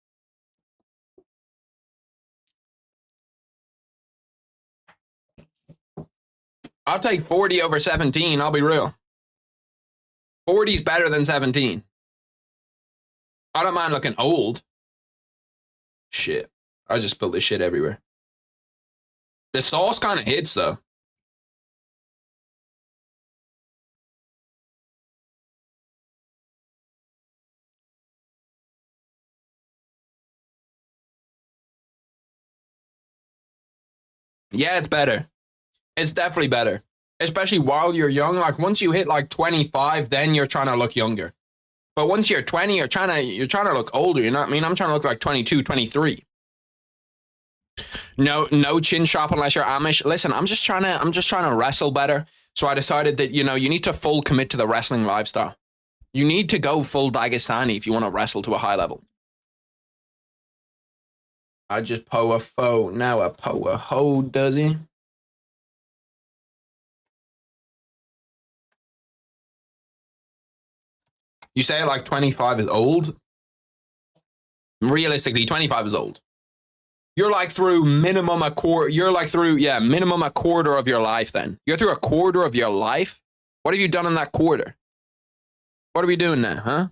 I'll take 40 over 17. I'll be real. 40's better than 17. I don't mind looking old. Shit. I just spilled this shit everywhere. The sauce kind of hits, though. Yeah, it's better. It's definitely better. Especially while you're young. Like, once you hit, like, 25, then you're trying to look younger. But once you're 20, you're trying to look older, you know what I mean? I'm trying to look like 22, 23. No chin shop unless you're Amish. Listen, I'm just trying to wrestle better. So I decided that, you know, you need to full commit to the wrestling lifestyle. You need to go full Dagestani if you want to wrestle to a high level. I just po a foe, now a po a ho, does he? You say like 25 is old? Realistically, 25 is old. You're like through minimum a quarter. You're like through, minimum a quarter of your life then. You're through a quarter of your life? What have you done in that quarter? What are we doing now, huh?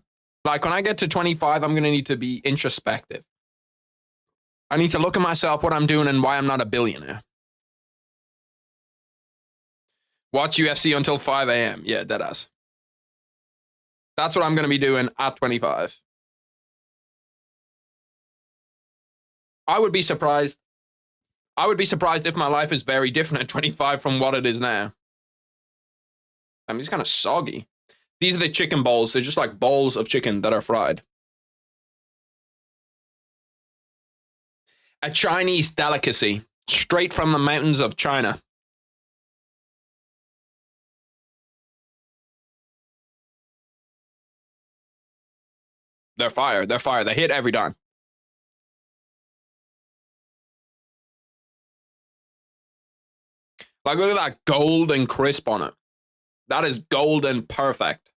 Like when I get to 25, I'm going to need to be introspective. I need to look at myself, what I'm doing, and why I'm not a billionaire. Watch UFC until 5 a.m. Yeah, deadass. That's what I'm going to be doing at 25. I would be surprised. I would be surprised if my life is very different at 25 from what it is now. I mean, it's kind of soggy. These are the chicken balls. They're just like balls of chicken that are fried. A Chinese delicacy, straight from the mountains of China. They're fire. They're fire. They hit every time. Like, look at that gold and crisp on it. That is golden perfect.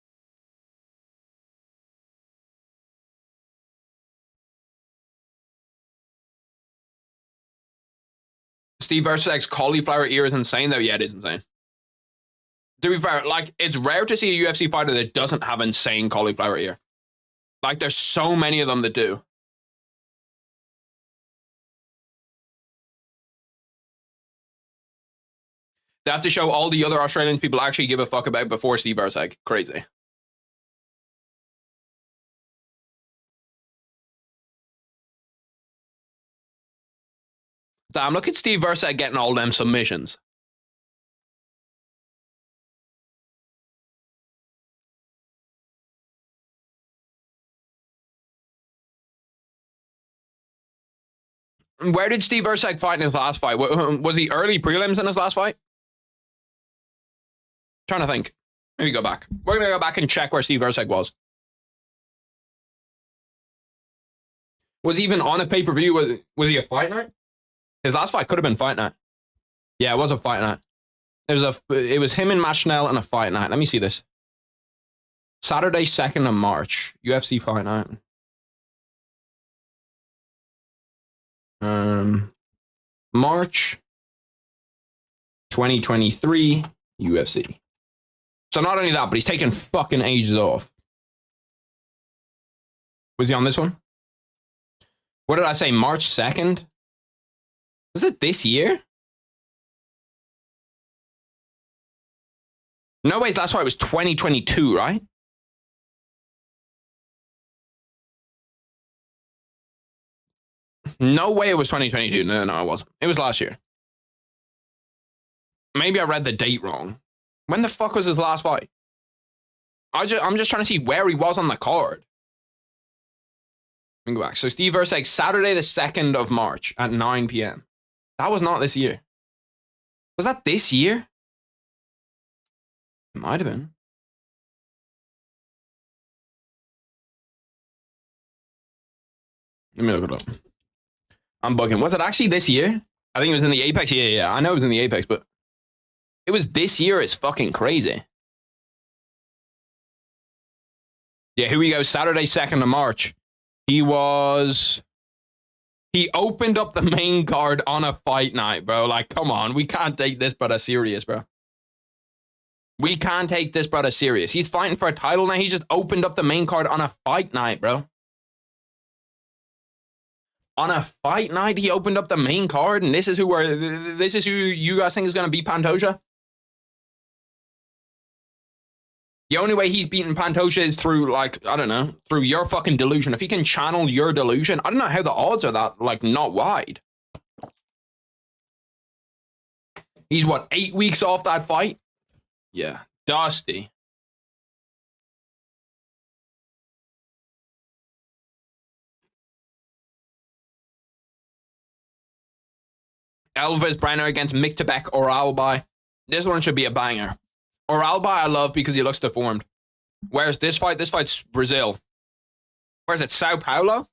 Steve Erceg's cauliflower ear is insane, though. Yeah, it is insane. To be fair, like, it's rare to see a UFC fighter that doesn't have insane cauliflower ear. Like, there's so many of them that do. They have to show all the other Australian people actually give a fuck about before Steve Erceg. Crazy. Damn, look at Steve Erceg getting all them submissions. Where did Steve Erceg fight in his last fight? Was he early prelims in his last fight? Trying to think. Maybe go back. We're going to go back and check where Steve Erceg was. Was he even on a pay-per-view? Was he a fight night? His last fight could have been fight night. Yeah, it was a fight night. It was him and Matt Schnell in a fight night. Let me see this. Saturday, 2nd of March, UFC fight night. March 2023 UFC. So not only that, but he's taking fucking ages off. Was he on this one? What did I say? March 2nd? Was it this year? No ways, that's why it was 2022, right? No way it was 2022. No, it wasn't. It was last year. Maybe I read the date wrong. When the fuck was his last fight? I'm just trying to see where he was on the card. Let me go back. So Steve Erceg, Saturday the 2nd of March at 9 p.m. That was not this year. Was that this year? It might have been. Let me look it up. I'm bugging. Was it actually this year? I think it was in the Apex. Yeah. I know it was in the Apex, but it was this year. It's fucking crazy. Yeah, here we go. Saturday, 2nd of March. He opened up the main card on a fight night, bro. Like, come on. We can't take this brother serious, bro. We can't take this brother serious. He's fighting for a title now. He just opened up the main card on a fight night, bro. On a fight night, he opened up the main card, and this is who you guys think is going to beat Pantoja? The only way he's beaten Pantoja is through, like, I don't know, through your fucking delusion. If he can channel your delusion, I don't know how the odds are that, like, not wide. He's, what, 8 weeks off that fight? Yeah, dusty. Elvis Brenner against Miktabek or Albi. This one should be a banger. Or Albi I love because he looks deformed. Where's this fight? This fight's Brazil. Where's it? Sao Paulo?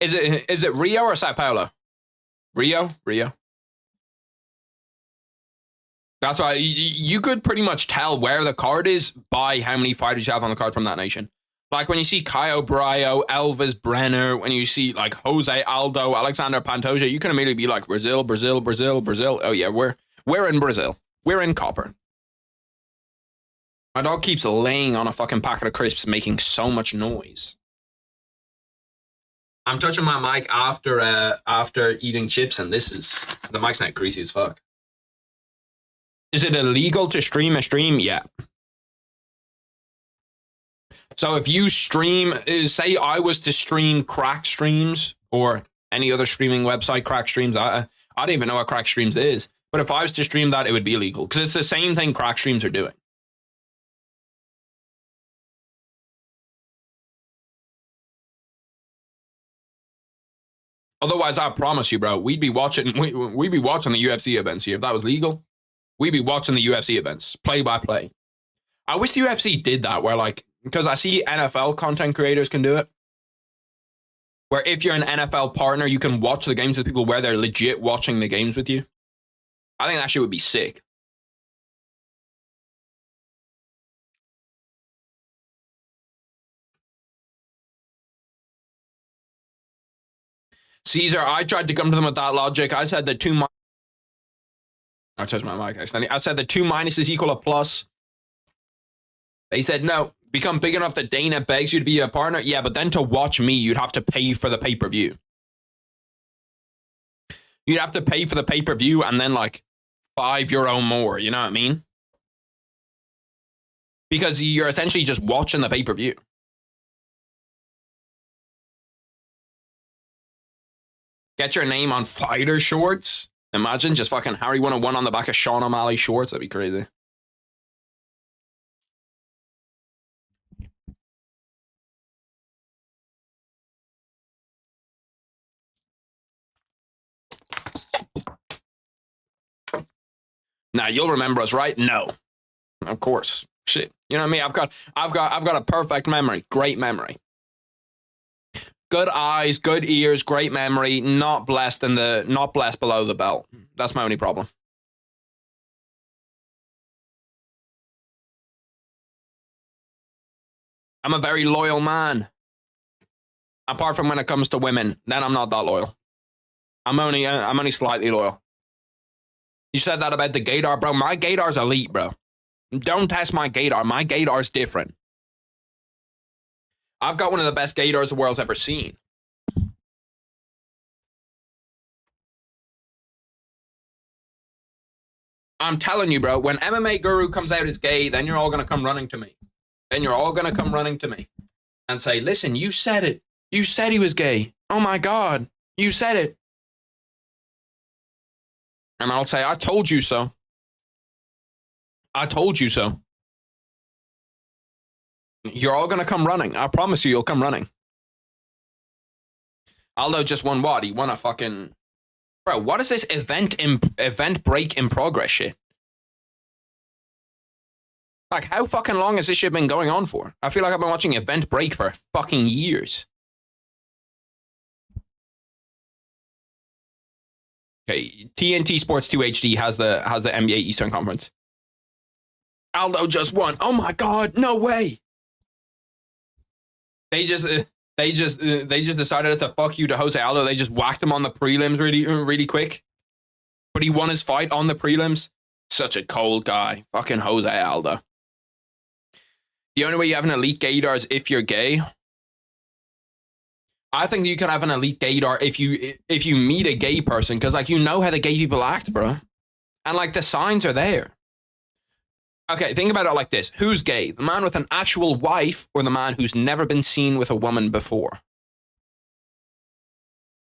Is it Rio or Sao Paulo? Rio? That's why you could pretty much tell where the card is by how many fighters you have on the card from that nation. Like when you see Caio Braio, Elvis Brenner, when you see like Jose Aldo, Alexander Pantoja, you can immediately be like Brazil. Oh yeah, we're in Brazil. We're in copper. My dog keeps laying on a fucking packet of crisps, making so much noise. I'm touching my mic after eating chips, and the mic's not greasy as fuck. Is it illegal to stream a stream? Yeah. So if you stream, say I was to stream Crack Streams or any other streaming website, Crack Streams, I don't even know what Crack Streams is. But if I was to stream that, it would be illegal because it's the same thing Crack Streams are doing. Otherwise, I promise you, bro, we'd be watching the UFC events here. If that was legal, we'd be watching the UFC events, play by play. I wish the UFC did that where, like, because I see NFL content creators can do it. Where if you're an NFL partner, you can watch the games with people where they're legit watching the games with you. I think that shit would be sick. Caesar, I tried to come to them with that logic. I said that I touched my mic accidentally. I said that 2 minuses equal a plus. They said no. Become big enough that Dana begs you to be a partner. Yeah, but then to watch me, you'd have to pay for the pay-per-view. You'd have to pay for the pay-per-view and then like €5 more. You know what I mean? Because you're essentially just watching the pay-per-view. Get your name on fighter shorts. Imagine just fucking Harry 101 on the back of Sean O'Malley shorts. That'd be crazy. Now you'll remember us, right? No, of course. Shit, you know what I mean? I've got a perfect memory, great memory, good eyes, good ears, great memory. Not blessed below the belt. That's my only problem. I'm a very loyal man. Apart from when it comes to women, then I'm not that loyal. I'm only slightly loyal. You said that about the gaydar, bro. My gaydar's elite, bro. Don't test my gaydar. My gaydar's different. I've got one of the best gaydars the world's ever seen. I'm telling you, bro, when MMA Guru comes out as gay, then you're all going to come running to me. Then you're all going to come running to me and say, listen, you said it. You said he was gay. Oh my God. You said it. And I'll say, I told you so. I told you so. You're all going to come running. I promise you, you'll come running. Aldo just won what? He won a fucking... Bro, what is this event break in progress shit? Like, how fucking long has this shit been going on for? I feel like I've been watching event break for fucking years. Okay, TNT Sports 2 HD has the NBA Eastern Conference. Aldo just won. Oh my God, no way. They just decided to fuck you to Jose Aldo. They just whacked him on the prelims really quick. But he won his fight on the prelims. Such a cold guy. Fucking Jose Aldo. The only way you have an elite gaydar is if you're gay. I think you can have an elite gaydar if you meet a gay person, because like you know how the gay people act, bro. And like the signs are there. Okay, think about it like this. Who's gay? The man with an actual wife or the man who's never been seen with a woman before?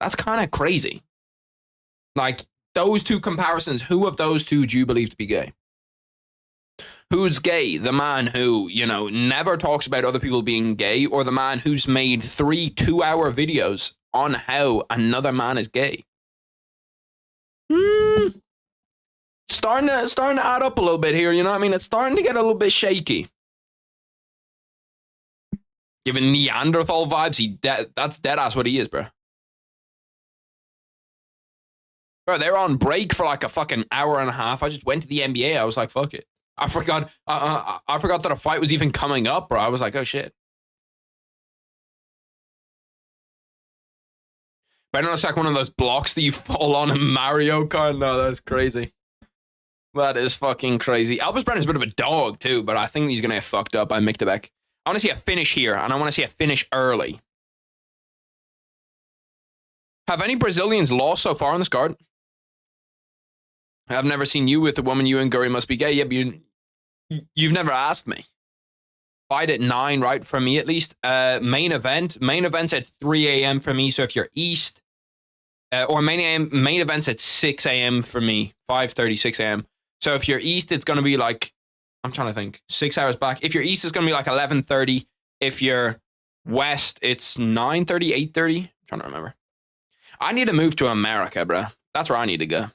That's kind of crazy. Like, those two comparisons, who of those two do you believe to be gay? Who's gay? The man who, you know, never talks about other people being gay, or the man who's made 3 2-hour videos on how another man is gay? Starting to add up a little bit here, you know what I mean? It's starting to get a little bit shaky. Giving Neanderthal vibes, that's deadass what he is, bro. Bro, they were on break for like a fucking hour and a half. I just went to the NBA. I was like, fuck it. I forgot that a fight was even coming up, bro. I was like, oh shit. But I don't know, it's like one of those blocks that you fall on in Mario Kart. No, that's crazy. That is fucking crazy. Elvis Brenner's a bit of a dog too, but I think he's gonna get fucked up by Miktebek. I want to see a finish here, and I want to see a finish early. Have any Brazilians lost so far on this card? I've never seen you with a woman. You and Guri must be gay. Yeah, but you've never asked me. Fight at 9, right? For me, at least. Main event's at 3 a.m. for me. So if you're East, or main event's at 6 a.m. for me. 5:30, 6 a.m. So if you're East, it's going to be like, I'm trying to think, 6 hours back. If you're East, it's going to be like 11:30. If you're West, it's 9:30, 8:30. I'm trying to remember. I need to move to America, bro. That's where I need to go.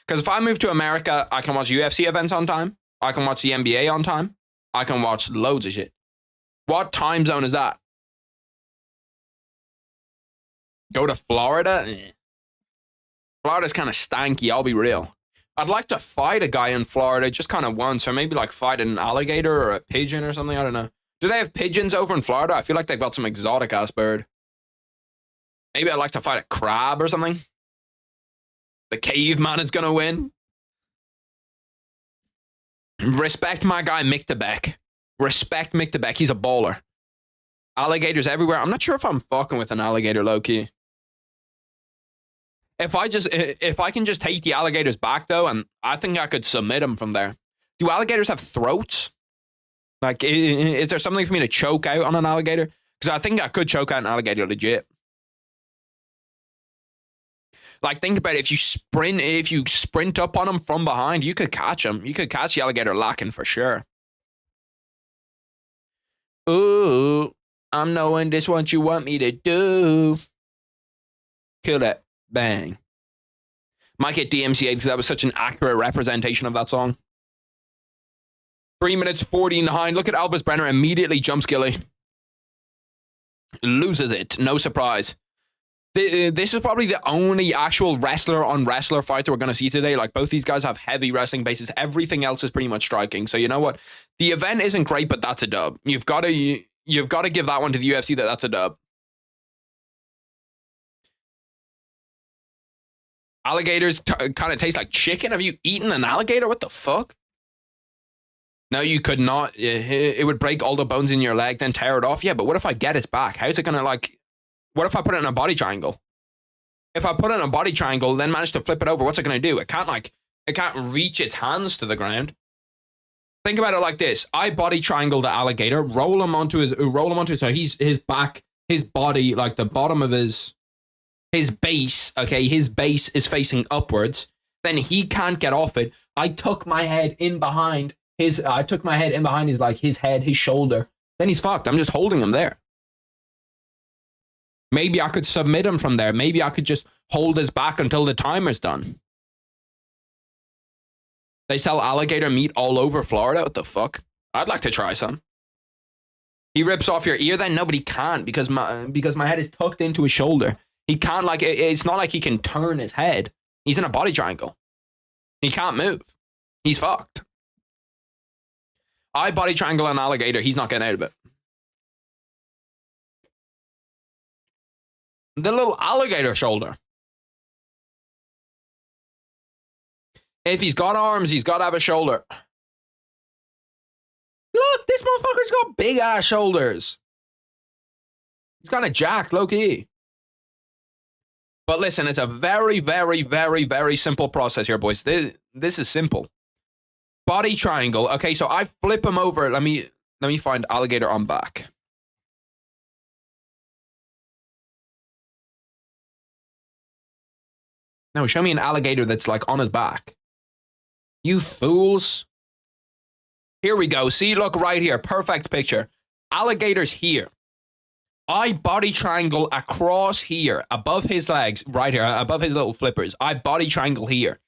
Because if I move to America, I can watch UFC events on time. I can watch the NBA on time. I can watch loads of shit. What time zone is that? Go to Florida? Florida's kind of stanky, I'll be real. I'd like to fight a guy in Florida just kind of once, or maybe like fight an alligator or a pigeon or something. I don't know. Do they have pigeons over in Florida? I feel like they've got some exotic ass bird. Maybe I'd like to fight a crab or something. The caveman is going to win. Respect my guy Miktebek. Respect Miktebek. He's a baller. Alligators everywhere. I'm not sure if I'm fucking with an alligator low-key. If I can just take the alligators back, though, and I think I could submit them from there. Do alligators have throats? Like, is there something for me to choke out on an alligator? Because I think I could choke out an alligator legit. Like, think about it. If you sprint up on him from behind, you could catch him. You could catch the alligator lacking for sure. Ooh, I'm knowing this what you want me to do. Kill it. Bang. Might get DMCA because that was such an accurate representation of that song. 3 minutes 49. Look at Elvis Brenner immediately jumps Gilly. Loses it. No surprise. This is probably the only actual wrestler on wrestler fight that we're going to see today. Like, both these guys have heavy wrestling bases. Everything else is pretty much striking. So you know what? The event isn't great, but that's a dub. You've got to you've got to give that one to the UFC. That's a dub. Alligators kind of taste like chicken. Have you eaten an alligator? What the fuck? No, you could not. It would break all the bones in your leg, then tear it off. Yeah, but what if I get its back? How's it gonna like? What if I put it in a body triangle? If I put it in a body triangle, then manage to flip it over, what's it gonna do? It can't reach its hands to the ground. Think about it like this: I body triangle the alligator, roll him onto so his back, his body, like the bottom of his base. Okay, his base is facing upwards. Then he can't get off it. I took my head in behind his like his head, his shoulder. Then he's fucked. I'm just holding him there. Maybe I could submit him from there. Maybe I could just hold his back until the timer's done. They sell alligator meat all over Florida. What the fuck? I'd like to try some. He rips off your ear, then nobody can't because my head is tucked into his shoulder. He can't like it's not like he can turn his head. He's in a body triangle. He can't move. He's fucked. I body triangle an alligator. He's not getting out of it. The little alligator shoulder. If he's got arms, he's got to have a shoulder. Look, this motherfucker's got big ass shoulders. He's kind of jacked, low key. But listen, it's a very, very, very, very simple process here, boys. This is simple. Body triangle. Okay, so I flip him over. Let me find alligator on back. No, show me an alligator that's like on his back. You fools. Here we go. See, look right here. Perfect picture. Alligator's here. I body triangle across here, above his legs, right here, above his little flippers. I body triangle here.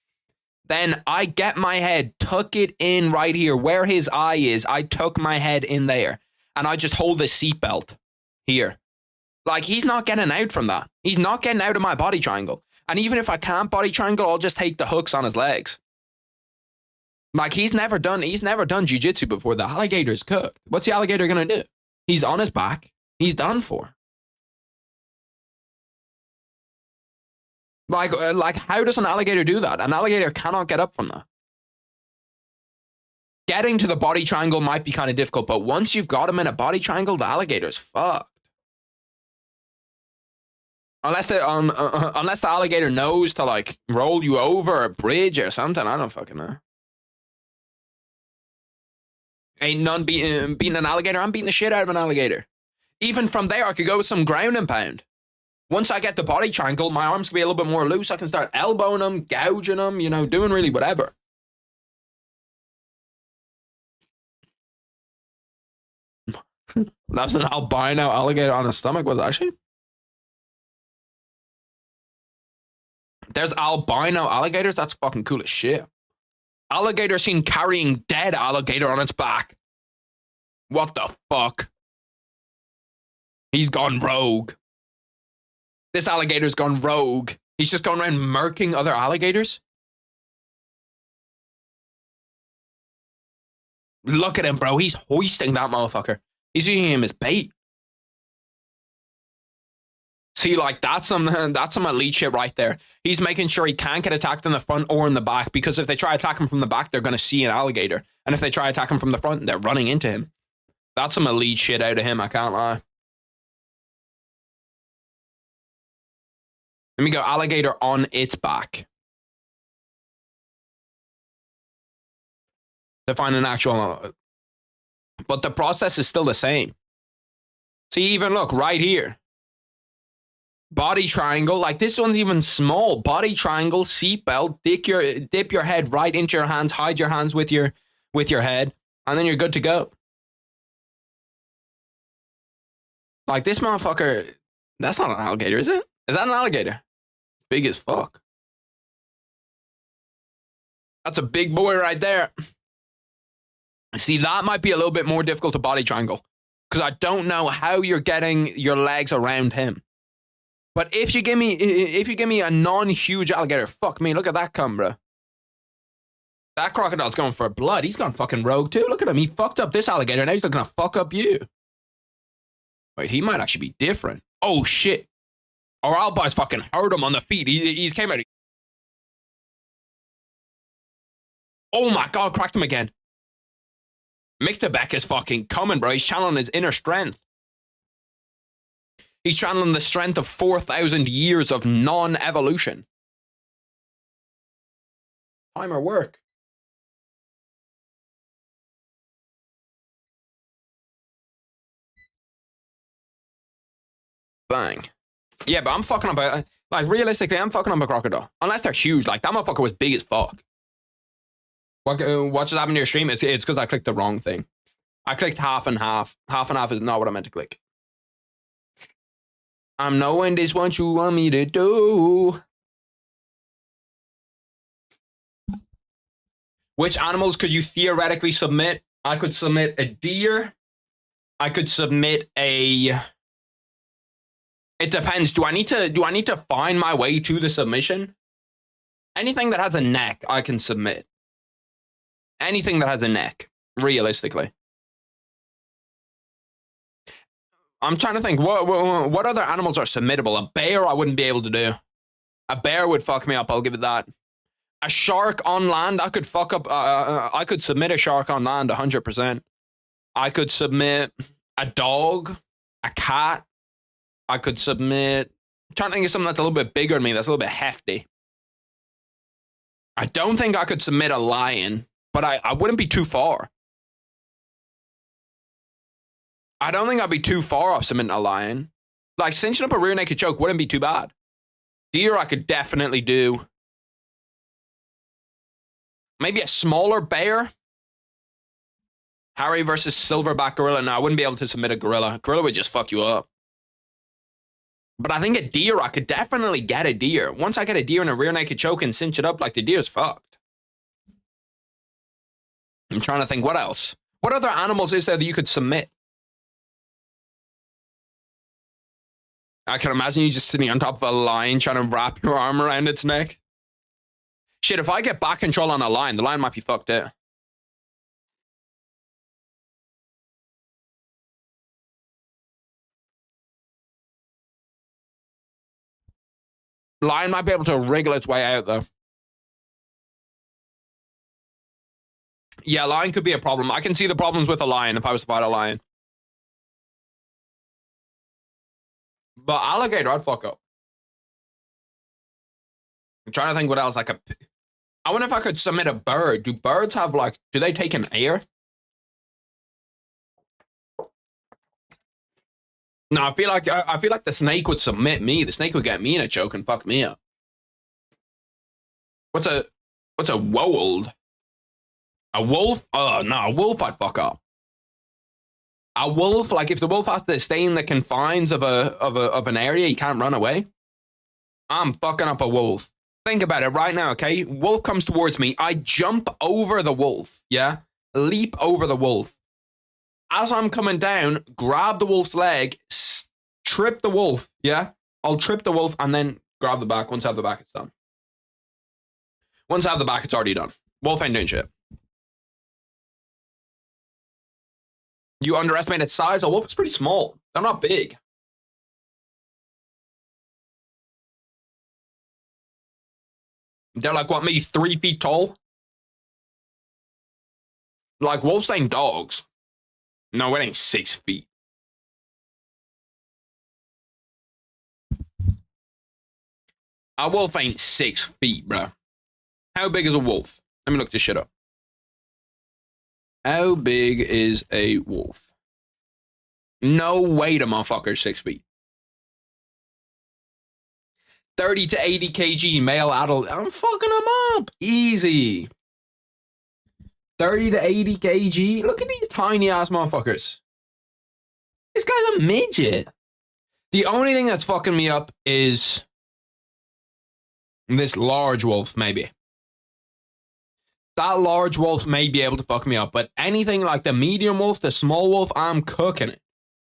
Then I get my head, tuck it in right here where his eye is. I tuck my head in there. And I just hold the seatbelt here. Like, he's not getting out from that. He's not getting out of my body triangle. And even if I can't body triangle, I'll just take the hooks on his legs. Like, he's never done jiu-jitsu before. The alligator's cooked. What's the alligator going to do? He's on his back. He's done for. Like, how does an alligator do that? An alligator cannot get up from that. Getting to the body triangle might be kind of difficult, but once you've got him in a body triangle, the alligator's fucked. Unless the alligator knows to, like, roll you over a bridge or something. I don't fucking know. Ain't none beating an alligator. I'm beating the shit out of an alligator. Even from there, I could go with some ground and pound. Once I get the body triangle, my arms can be a little bit more loose. I can start elbowing them, gouging them, you know, doing really whatever. That's an albino alligator on his stomach, was it actually? There's albino alligators? That's fucking cool as shit. Alligator seen carrying dead alligator on its back. What the fuck? He's gone rogue. This alligator's gone rogue. He's just going around murking other alligators. Look at him, bro. He's hoisting that motherfucker. He's using him as bait. See, like, that's some elite shit right there. He's making sure he can't get attacked in the front or in the back, because if they try to attack him from the back, they're going to see an alligator. And if they try to attack him from the front, they're running into him. That's some elite shit out of him, I can't lie. Let me go alligator on its back. To find an actual... But the process is still the same. See, even look, right here. Body triangle, like this one's even small. Body triangle, seatbelt, dip your head right into your hands, hide your hands with your head, and then you're good to go. Like this motherfucker, that's not an alligator, is it? Is that an alligator? Big as fuck. That's a big boy right there. See, that might be a little bit more difficult to body triangle, because I don't know how you're getting your legs around him. But if you give me a non-huge alligator, fuck me, look at that cum, bro. That crocodile's going for blood. He's gone fucking rogue too. Look at him. He fucked up this alligator. Now he's gonna fuck up you. Wait, he might actually be different. Oh, shit. Our Albi's fucking hurt him on the feet. He's came out. Oh my God, cracked him again. Mick the Beck is fucking coming, bro. He's channeling his inner strength. He's channeling the strength of 4,000 years of non-evolution. Timer work. Bang. Yeah, but I'm fucking up a... Like, realistically, I'm fucking up a crocodile. Unless they're huge. Like, that motherfucker was big as fuck. What just happened to your stream? It's because I clicked the wrong thing. I clicked half and half. Half and half is not what I meant to click. I'm knowing this what you want me to do. Which animals could you theoretically submit? I could submit a deer. I could submit a... It depends. Do I need to find my way to the submission? Anything that has a neck, I can submit. Anything that has a neck, realistically. I'm trying to think, what other animals are submittable? A bear I wouldn't be able to do. A bear would fuck me up, I'll give it that. A shark on land, I could fuck up, I could submit a shark on land 100%. I could submit a dog, a cat. I could submit, I'm trying to think of something that's a little bit bigger than me, that's a little bit hefty. I don't think I could submit a lion, but I wouldn't be too far. I don't think I'd be too far off submitting a lion. Like, cinching up a rear naked choke wouldn't be too bad. Deer I could definitely do. Maybe a smaller bear. Harry versus silverback gorilla. No, I wouldn't be able to submit a gorilla. Gorilla would just fuck you up. But I think a deer, I could definitely get a deer. Once I get a deer in a rear naked choke and cinch it up, like, the deer's fucked. I'm trying to think, what else? What other animals is there that you could submit? I can imagine you just sitting on top of a lion trying to wrap your arm around its neck. Shit, if I get back control on a lion, the lion might be fucked out. Lion might be able to wriggle its way out, though. Yeah, lion could be a problem. I can see the problems with a lion if I was to fight a lion. But alligator, I'd fuck up. I'm trying to think what else I could... I wonder if I could submit a bird. Do birds have, like... Do they take an air? No, I feel like the snake would submit me. The snake would get me in a choke and fuck me up. What's a wold? A wolf? Oh, no, a wolf I'd fuck up. A wolf, like, if the wolf has to stay in the confines of an area, he can't run away. I'm fucking up a wolf. Think about it right now, okay? Wolf comes towards me. I jump over the wolf, yeah? Leap over the wolf. As I'm coming down, grab the wolf's leg, trip the wolf, yeah? I'll trip the wolf and then grab the back. Once I have the back, it's done. Once I have the back, it's already done. Wolf ain't doing shit. You underestimate its size? A wolf is pretty small. They're not big. They're like, what, maybe 3 feet tall? Like, wolves ain't dogs. No, it ain't 6 feet. A wolf ain't 6 feet, bro. How big is a wolf? Let me look this shit up. How big is a wolf? No way the motherfucker's 6 feet. 30 to 80 kg male adult. I'm fucking him up. Easy. 30 to 80 kg. Look at these tiny ass motherfuckers. This guy's a midget. The only thing that's fucking me up is this large wolf, maybe. That large wolf may be able to fuck me up, but anything like the medium wolf, the small wolf, I'm cooking it.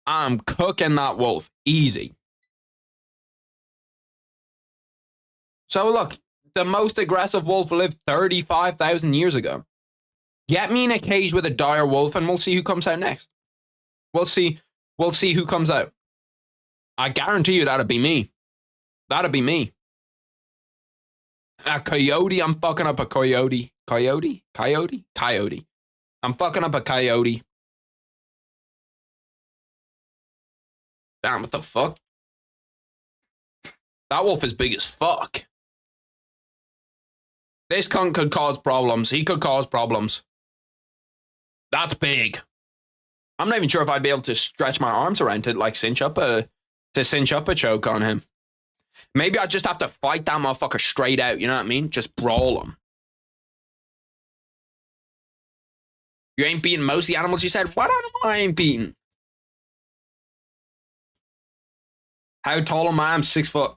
I'm cooking that wolf. Easy. So look, the most aggressive wolf lived 35,000 years ago. Get me in a cage with a dire wolf and we'll see who comes out next. We'll see We'll see who comes out. I guarantee you that'd be me. That'd be me. A coyote, I'm fucking up a coyote. Coyote? Coyote? Coyote. I'm fucking up a coyote. Damn, what the fuck? That wolf is big as fuck. This cunt could cause problems. He could cause problems. That's big. I'm not even sure if I'd be able to stretch my arms around to like cinch up a choke on him. Maybe I just have to fight that motherfucker straight out, you know what I mean? Just brawl him. You ain't beating most of the animals you said? What animal I ain't beating? How tall am I? I'm 6 foot.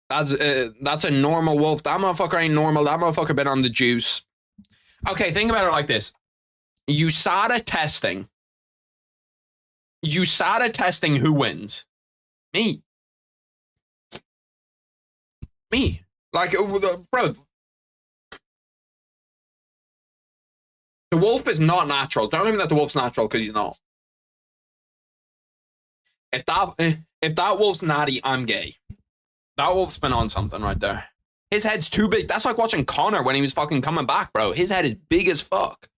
That's a normal wolf. That motherfucker ain't normal. That motherfucker been on the juice. Okay, think about it like this. USADA testing. USADA testing who wins? Me. Me. Like, bro. The wolf is not natural. Don't even let the wolf's natural because he's not. If that wolf's natty, I'm gay. That wolf's been on something right there. His head's too big. That's like watching Connor when he was fucking coming back, bro. His head is big as fuck.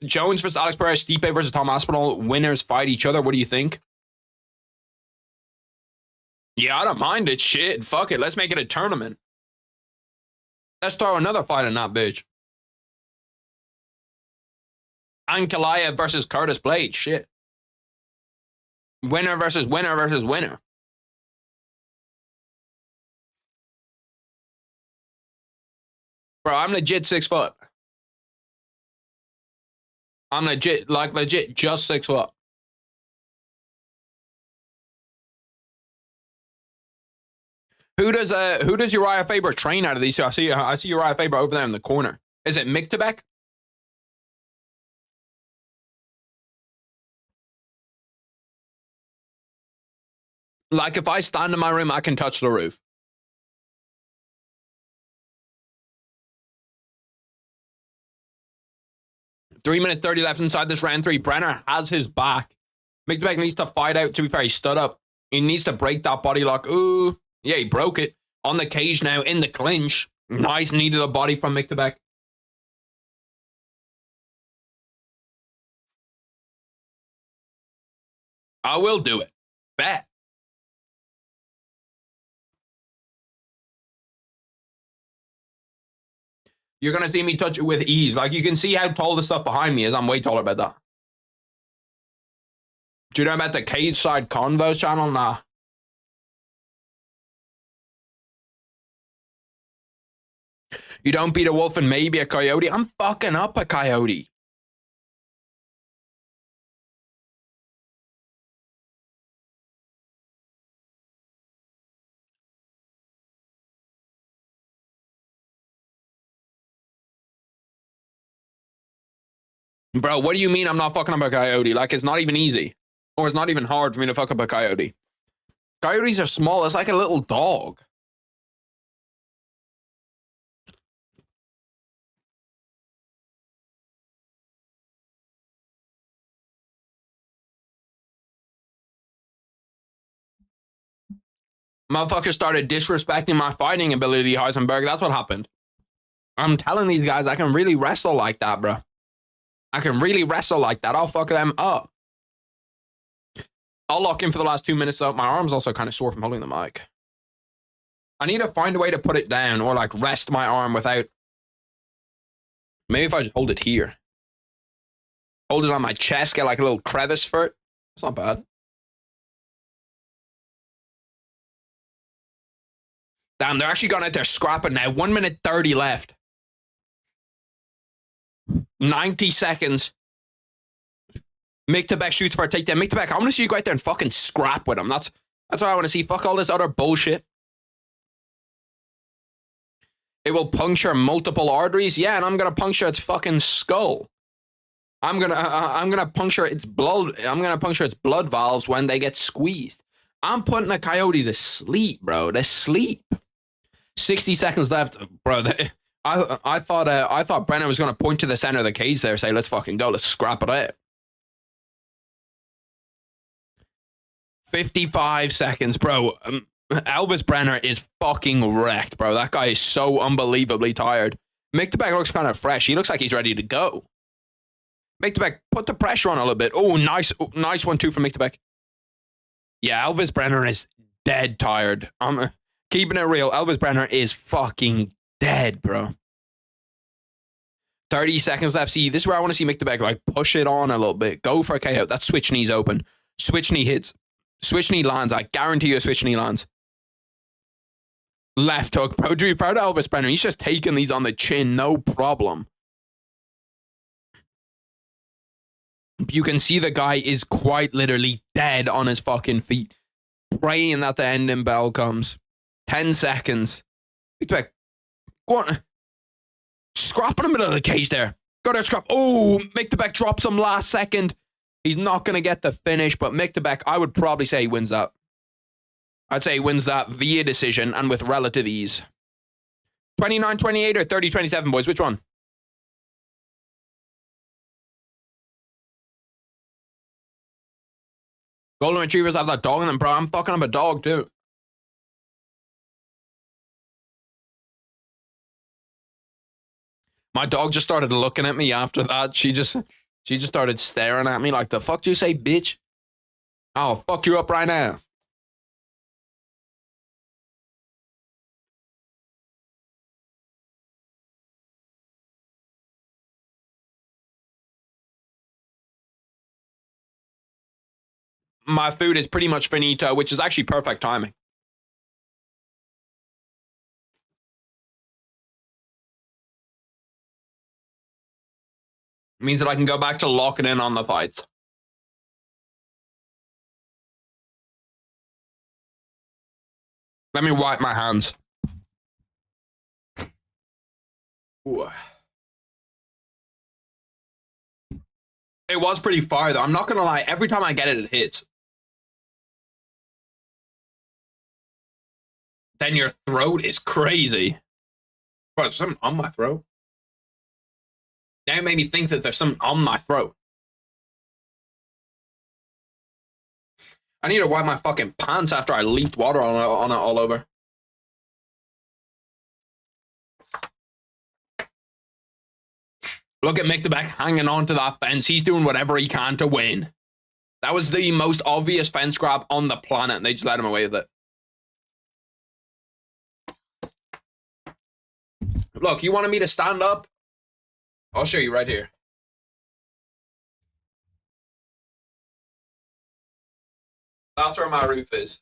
Jones versus Alex Perez, Stipe versus Tom Aspinall. Winners fight each other. What do you think? Yeah, I don't mind it. Shit, fuck it. Let's make it a tournament. Let's throw another fight in that bitch. Ankalaev versus Curtis Blade. Shit. Winner versus winner versus winner. Bro, I'm legit 6 foot. I'm legit just 6 foot. Who does Uriah Faber train out of these two? I see Uriah Faber over there in the corner. Is it Miktabek? Like if I stand in my room, I can touch the roof. Three minute 30 left inside this round 3. Brenner has his back. Miktabek needs to fight out. To be fair, he stood up. He needs to break that body lock. Ooh. Yeah, he broke it. On the cage now, in the clinch. Nice knee to the body from Miktabek. I will do it. Bet. You're going to see me touch it with ease. Like, you can see how tall the stuff behind me is. I'm way taller about that. Do you know about the Cage Side Convos channel? Nah. You don't beat a wolf and maybe a coyote? I'm fucking up a coyote. Bro, what do you mean I'm not fucking up a coyote? Like, it's not even easy. Or it's not even hard for me to fuck up a coyote. Coyotes are small. It's like a little dog. Motherfucker started disrespecting my fighting ability, Heisenberg. That's what happened. I'm telling these guys I can really wrestle like that, bro. I can really wrestle like that. I'll fuck them up. I'll lock in for the last 2 minutes though. My arm's also kind of sore from holding the mic. I need to find a way to put it down or like rest my arm without. Maybe if I just hold it here. Hold it on my chest, get like a little crevice for it. It's not bad. Damn, they're actually going out there scrapping now. 1 minute 30 left. 90 seconds. Miktabek shoots for a takedown. Miktabek, I want to see you go out there and fucking scrap with him. That's what I want to see. Fuck all this other bullshit. It will puncture multiple arteries. Yeah, and I'm gonna puncture its fucking skull. I'm gonna puncture its blood. I'm gonna puncture its blood valves when they get squeezed. I'm putting a coyote to sleep, bro. To sleep. 60 seconds left, bro. I thought Brennan was gonna point to the center of the cage there, say, "Let's fucking go, let's scrap it out." 55 seconds, bro. Elvis Brenner is fucking wrecked, bro. That guy is so unbelievably tired. Mick the Beck looks kind of fresh. He looks like he's ready to go. Mick the Beck, put the pressure on a little bit. Oh, nice 1-2 from Mick the Beck. Yeah, Elvis Brenner is dead tired. I'm keeping it real. Elvis Brenner is fucking dead, bro. 30 seconds left. See, this is where I want to see Mick the Beck, like, push it on a little bit. Go for a KO. That switch knee's open. Switch knee hits. Switch knee lands. I guarantee you a switch knee lands. Left hook. Bro, to be fair to Elvis Brenner, he's just taking these on the chin. No problem. You can see the guy is quite literally dead on his fucking feet. Praying that the ending bell comes. 10 seconds. Mick the Beck. Go on. Scrap in the middle of the cage there. Go there, scrap. Oh, Mick the Beck drops him last second. He's not going to get the finish, but Mick the Beck, I would probably say he wins that. I'd say he wins that via decision and with relative ease. 29-28 or 30-27, boys? Which one? Golden Retrievers have that dog in them, bro. I'm fucking up a dog, too. My dog just started looking at me after that. She just started staring at me like, the fuck do you say, bitch? I'll fuck you up right now. My food is pretty much finito, which is actually perfect timing. It means that I can go back to locking in on the fights. Let me wipe my hands. Ooh. It was pretty far, though. I'm not going to lie. Every time I get it, it hits. Then your throat is crazy. Bro, there's something on my throat. Now it made me think that there's something on my throat. I need to wipe my fucking pants after I leaked water on it all over. Look at Mick the Beck hanging on to that fence. He's doing whatever he can to win. That was the most obvious fence grab on the planet, and they just let him away with it. Look, you wanted me to stand up? I'll show you right here. That's where my roof is.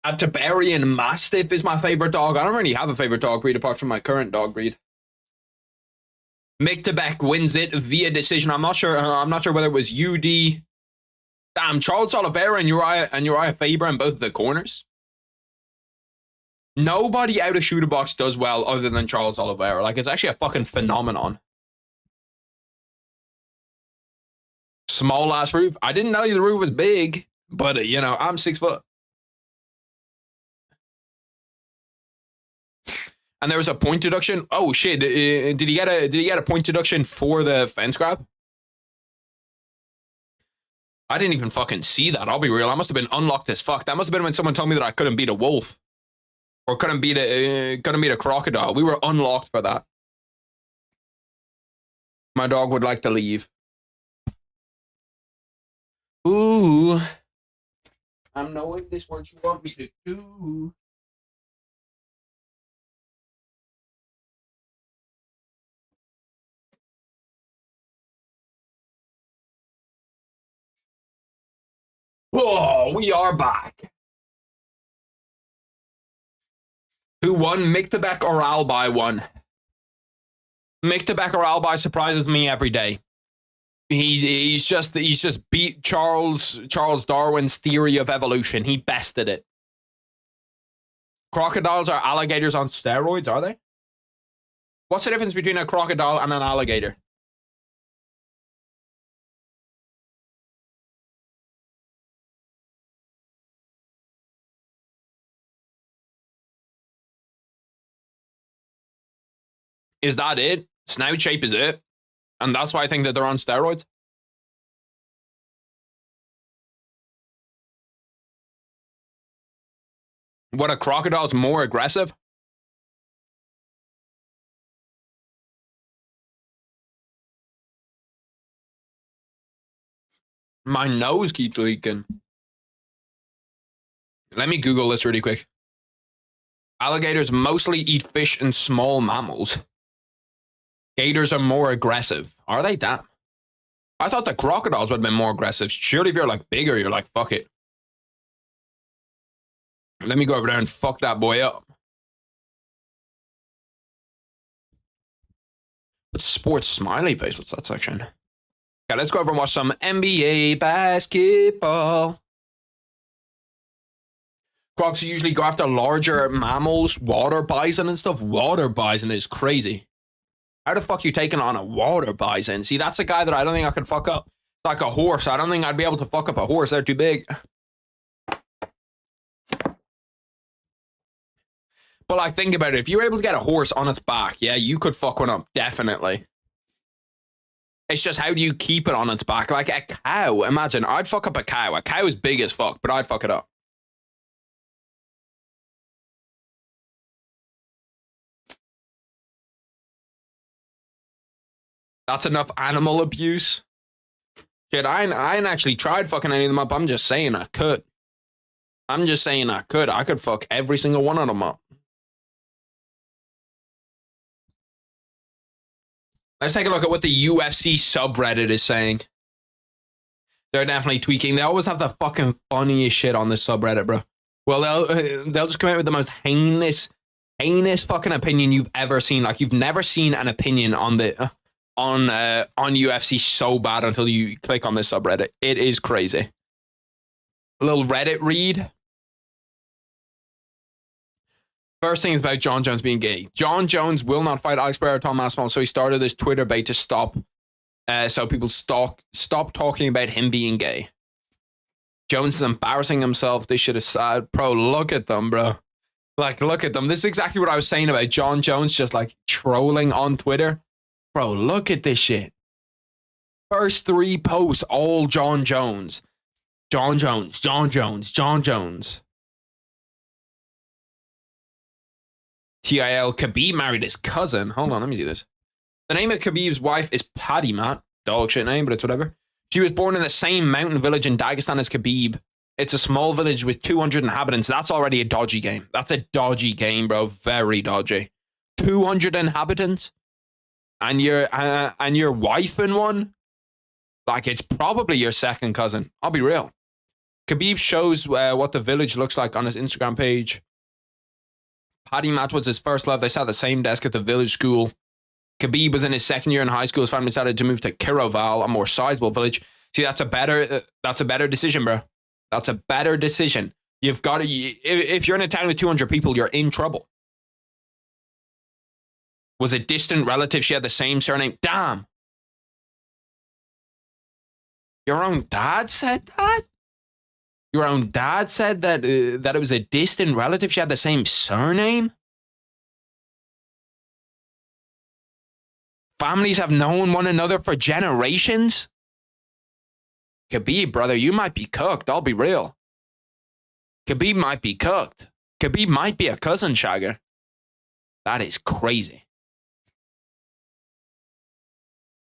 A Tiberian Mastiff is my favorite dog. I don't really have a favorite dog breed apart from my current dog breed. Mick the Beck wins it via decision. I'm not sure whether it was UD. Damn, Charles Oliveira and Uriah Faber in both of the corners. Nobody out of shooter box does well other than Charles Oliveira. Like, it's actually a fucking phenomenon. Small ass roof. I didn't know the roof was big, but you know, I'm 6 foot. And there was a point deduction. Oh shit! Did he get a point deduction for the fence grab? I didn't even fucking see that. I'll be real. I must have been unlocked as fuck. That must have been when someone told me that I couldn't beat a wolf, or couldn't beat a crocodile. We were unlocked for that. My dog would like to leave. Ooh, I'm knowing this what you want me to do. Oh, we are back. Who won? Mick the Beck or Albi won? Mick the Beck or Albi surprises me every day. He's just beat Charles Darwin's theory of evolution. He bested it. Crocodiles are alligators on steroids, are they? What's the difference between a crocodile and an alligator? Is that it? Snout shape is it? And that's why I think that they're on steroids? What, a crocodile's more aggressive? My nose keeps leaking. Let me Google this really quick. Alligators mostly eat fish and small mammals. Gators are more aggressive. Are they? Damn. I thought the crocodiles would have been more aggressive. Surely if you're like bigger, you're like, fuck it. Let me go over there and fuck that boy up. But sports smiley face, what's that section? Okay, let's go over and watch some NBA basketball. Crocs usually go after larger mammals, water bison and stuff. Water bison is crazy. How the fuck you taking on a water bison? See, that's a guy that I don't think I could fuck up. Like a horse. I don't think I'd be able to fuck up a horse. They're too big. But like, think about it. If you were able to get a horse on its back, yeah, you could fuck one up. Definitely. It's just, how do you keep it on its back? Like a cow. Imagine, I'd fuck up a cow. A cow is big as fuck, but I'd fuck it up. That's enough animal abuse. Shit, I ain't actually tried fucking any of them up. I'm just saying I could. I'm just saying I could. I could fuck every single one of them up. Let's take a look at what the UFC subreddit is saying. They're definitely tweaking. They always have the fucking funniest shit on this subreddit, bro. Well, they'll just come out with the most heinous fucking opinion you've ever seen. Like, you've never seen an opinion on the on UFC so bad until you click on this subreddit. It is crazy. A little Reddit read. First thing is about John Jones being gay. John Jones will not fight Alex Pereira or Tom Aspinall, so he started this Twitter bait to stop people stop talking about him being gay. Jones is embarrassing himself. This shit is sad. Bro, look at them, bro. Like, look at them. This is exactly what I was saying about John Jones just like trolling on Twitter. Bro, look at this shit. First 3 posts, all John Jones. John Jones, John Jones, John Jones. TIL, Khabib married his cousin. Hold on, let me see this. The name of Khabib's wife is Paddy, Matt. Dog shit name, but it's whatever. She was born in the same mountain village in Dagestan as Khabib. It's a small village with 200 inhabitants. That's already a dodgy game. That's a dodgy game, bro. Very dodgy. 200 inhabitants? And your wife in one? Like, it's probably your second cousin. I'll be real. Khabib shows what the village looks like on his Instagram page. Paddy Matt was his first love. They sat at the same desk at the village school. Khabib was in his second year in high school. His family decided to move to Kiroval, a more sizable village. See, that's a better decision, bro. That's a better decision. You've got to, if you're in a town with 200 people, you're in trouble. Was a distant relative. She had the same surname. Damn. Your own dad said that? Your own dad said that that it was a distant relative. She had the same surname? Families have known one another for generations? Khabib, brother, you might be cooked. I'll be real. Khabib might be cooked. Khabib might be a cousin shagger. That is crazy.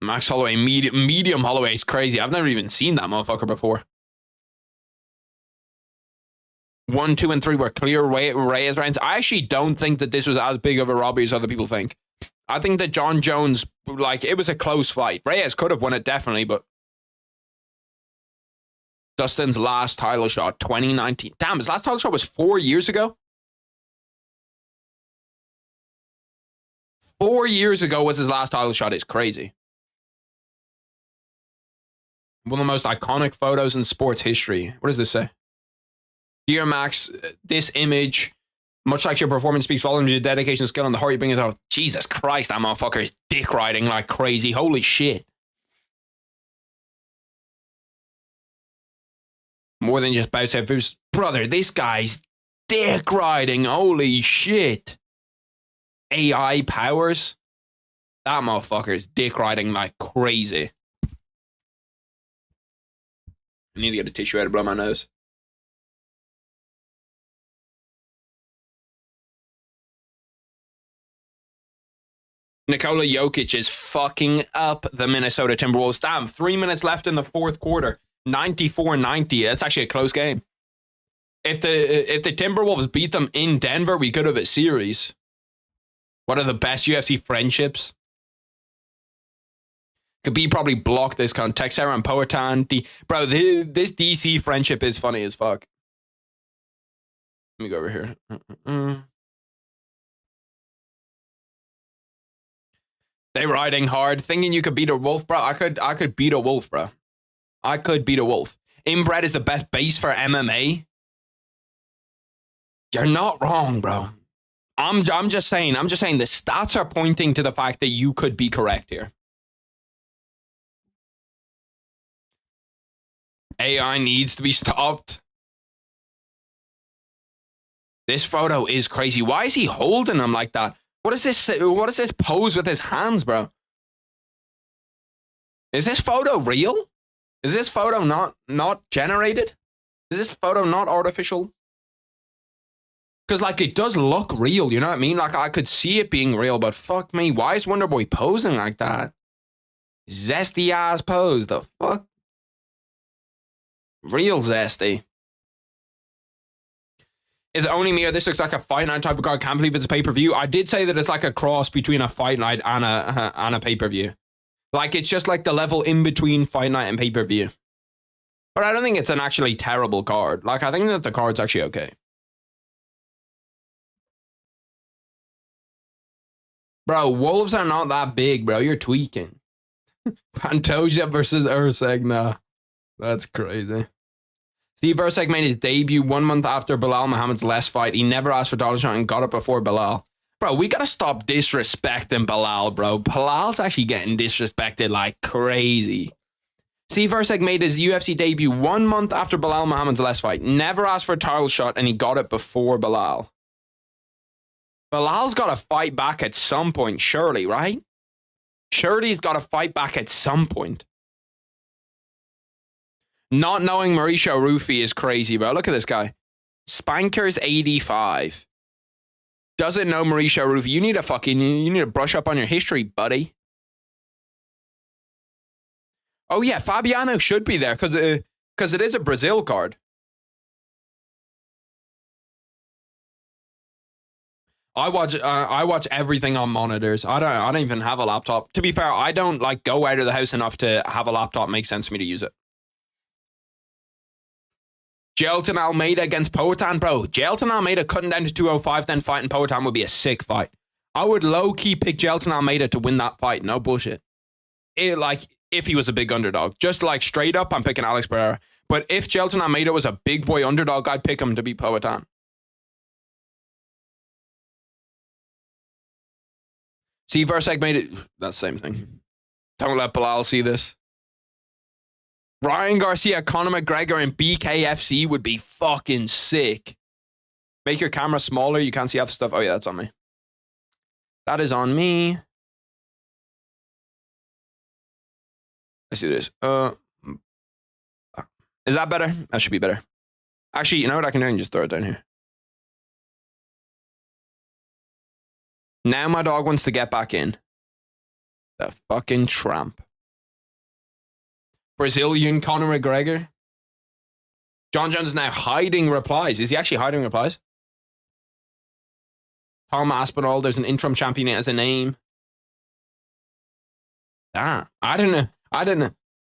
Max Holloway, medium Holloway is crazy. I've never even seen that motherfucker before. 1, 2, and 3 were clear Reyes rounds. I actually don't think that this was as big of a robbery as other people think. I think that John Jones, like, it was a close fight. Reyes could have won it, definitely, but Dustin's last title shot, 2019. Damn, his last title shot was 4 years ago? 4 years ago was his last title shot. It's crazy. One of the most iconic photos in sports history. What does this say? Dear Max, this image, much like your performance, speaks volumes of your dedication, skill, and the heart you bring it out. Jesus Christ, that motherfucker is dick riding like crazy. Holy shit. More than just bounce out foods. Brother, this guy's dick riding. Holy shit. AI powers. That motherfucker's dick riding like crazy. I need to get a tissue out to blow my nose. Nikola Jokic is fucking up the Minnesota Timberwolves. Damn, 3 minutes left in the fourth quarter. 94-90. That's actually a close game. If the Timberwolves beat them in Denver, we could have a series. What are the best UFC friendships? Could be probably block this con. Texera and Poatan. Bro, this DC friendship is funny as fuck. Let me go over here. They riding hard, thinking you could beat a wolf, bro. I could beat a wolf, bro. I could beat a wolf. Inbred is the best base for MMA. You're not wrong, bro. I'm just saying the stats are pointing to the fact that you could be correct here. AI needs to be stopped. This photo is crazy. Why is he holding him like that? What is this pose with his hands, bro? Is this photo real? Is this photo not generated? Is this photo not artificial? Because, like, it does look real, you know what I mean? Like, I could see it being real, but fuck me. Why is Wonderboy posing like that? Zesty-ass pose. The fuck? Real zesty. Is it only me or this looks like a fight night type of card? Can't believe it's a pay-per-view. I did say that it's like a cross between a fight night and a pay-per-view. Like, it's just like the level in between fight night and pay-per-view. But I don't think it's an actually terrible card. Like, I think that the card's actually okay. Bro, wolves are not that big, bro. You're tweaking. Pantoja versus Erceg. Nah, that's crazy. Steve Erceg made his debut 1 month after Bilal Muhammad's last fight. He never asked for dollar shot and got it before Bilal. Bro, we gotta stop disrespecting Bilal, bro. Bilal's actually getting disrespected like crazy. Steve Erceg made his UFC debut 1 month after Bilal Muhammad's last fight. Never asked for a title shot and he got it before Bilal. Bilal's got to fight back at some point, surely, right? Surely he's got to fight back at some point. Not knowing Mauricio Rufy is crazy, bro. Look at this guy. Spanker's 85. Doesn't know Mauricio Rufy. You need to brush up on your history, buddy. Oh yeah, Fabiano should be there because it is a Brazil card. I watch everything on monitors. I don't even have a laptop. To be fair, I don't like go out of the house enough to have a laptop make sense for me to use it. Gelton Almeida against Poatan, bro. Gelton Almeida cutting down to 205, then fighting Poatan would be a sick fight. I would low-key pick Gelton Almeida to win that fight. No bullshit. If he was a big underdog. Just like straight up, I'm picking Alex Pereira. But if Gelton Almeida was a big boy underdog, I'd pick him to beat Poatan. Steve Erceg made it. That's the same thing. Don't let Bilal see this. Ryan Garcia, Conor McGregor, and BKFC would be fucking sick. Make your camera smaller. You can't see half the stuff. Oh, yeah, that's on me. That is on me. Let's do this. Is that better? That should be better. Actually, you know what I can do? I can just throw it down here. Now my dog wants to get back in. The fucking tramp. Brazilian Conor McGregor. John Jones is now hiding replies. Is he actually hiding replies? Tom Aspinall, there's an interim champion as a name. Ah, I didn't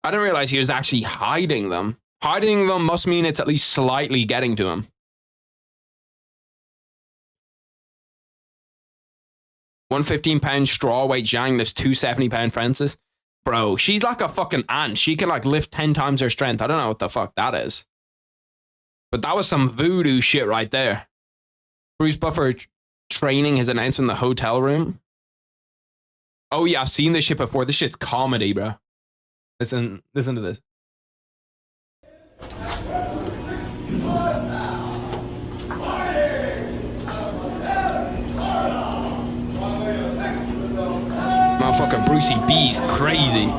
realize he was actually hiding them. Hiding them must mean it's at least slightly getting to him. 115-pound strawweight Zhang, there's 270-pound Francis. Bro, she's like a fucking ant. She can like lift 10 times her strength. I don't know what the fuck that is. But that was some voodoo shit right there. Bruce Buffer training his announced in the hotel room. Oh yeah, I've seen this shit before. This shit's comedy, bro. Listen to this. motherfucker Brucey B's crazy.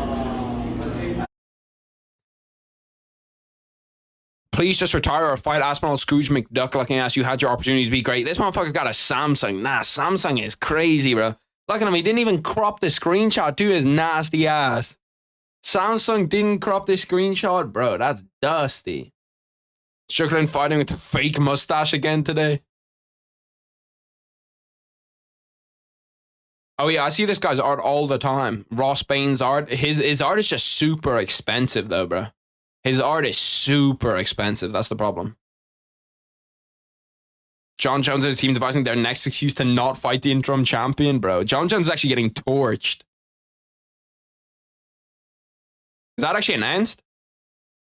Please just retire or fight Aspinall Scrooge McDuck looking ass. You had your opportunity to be great. This motherfucker got a Samsung. Nah, Samsung is crazy, bro. Look at him. He didn't even crop the screenshot to his nasty ass. Samsung didn't crop the screenshot, bro. That's dusty. Strickland fighting with a fake mustache again today. Oh yeah, I see this guy's art all the time. Ross Bain's art. His art is just super expensive though, bro. His art is super expensive. That's the problem. John Jones and the team devising their next excuse to not fight the interim champion, bro. John Jones is actually getting torched. Is that actually announced?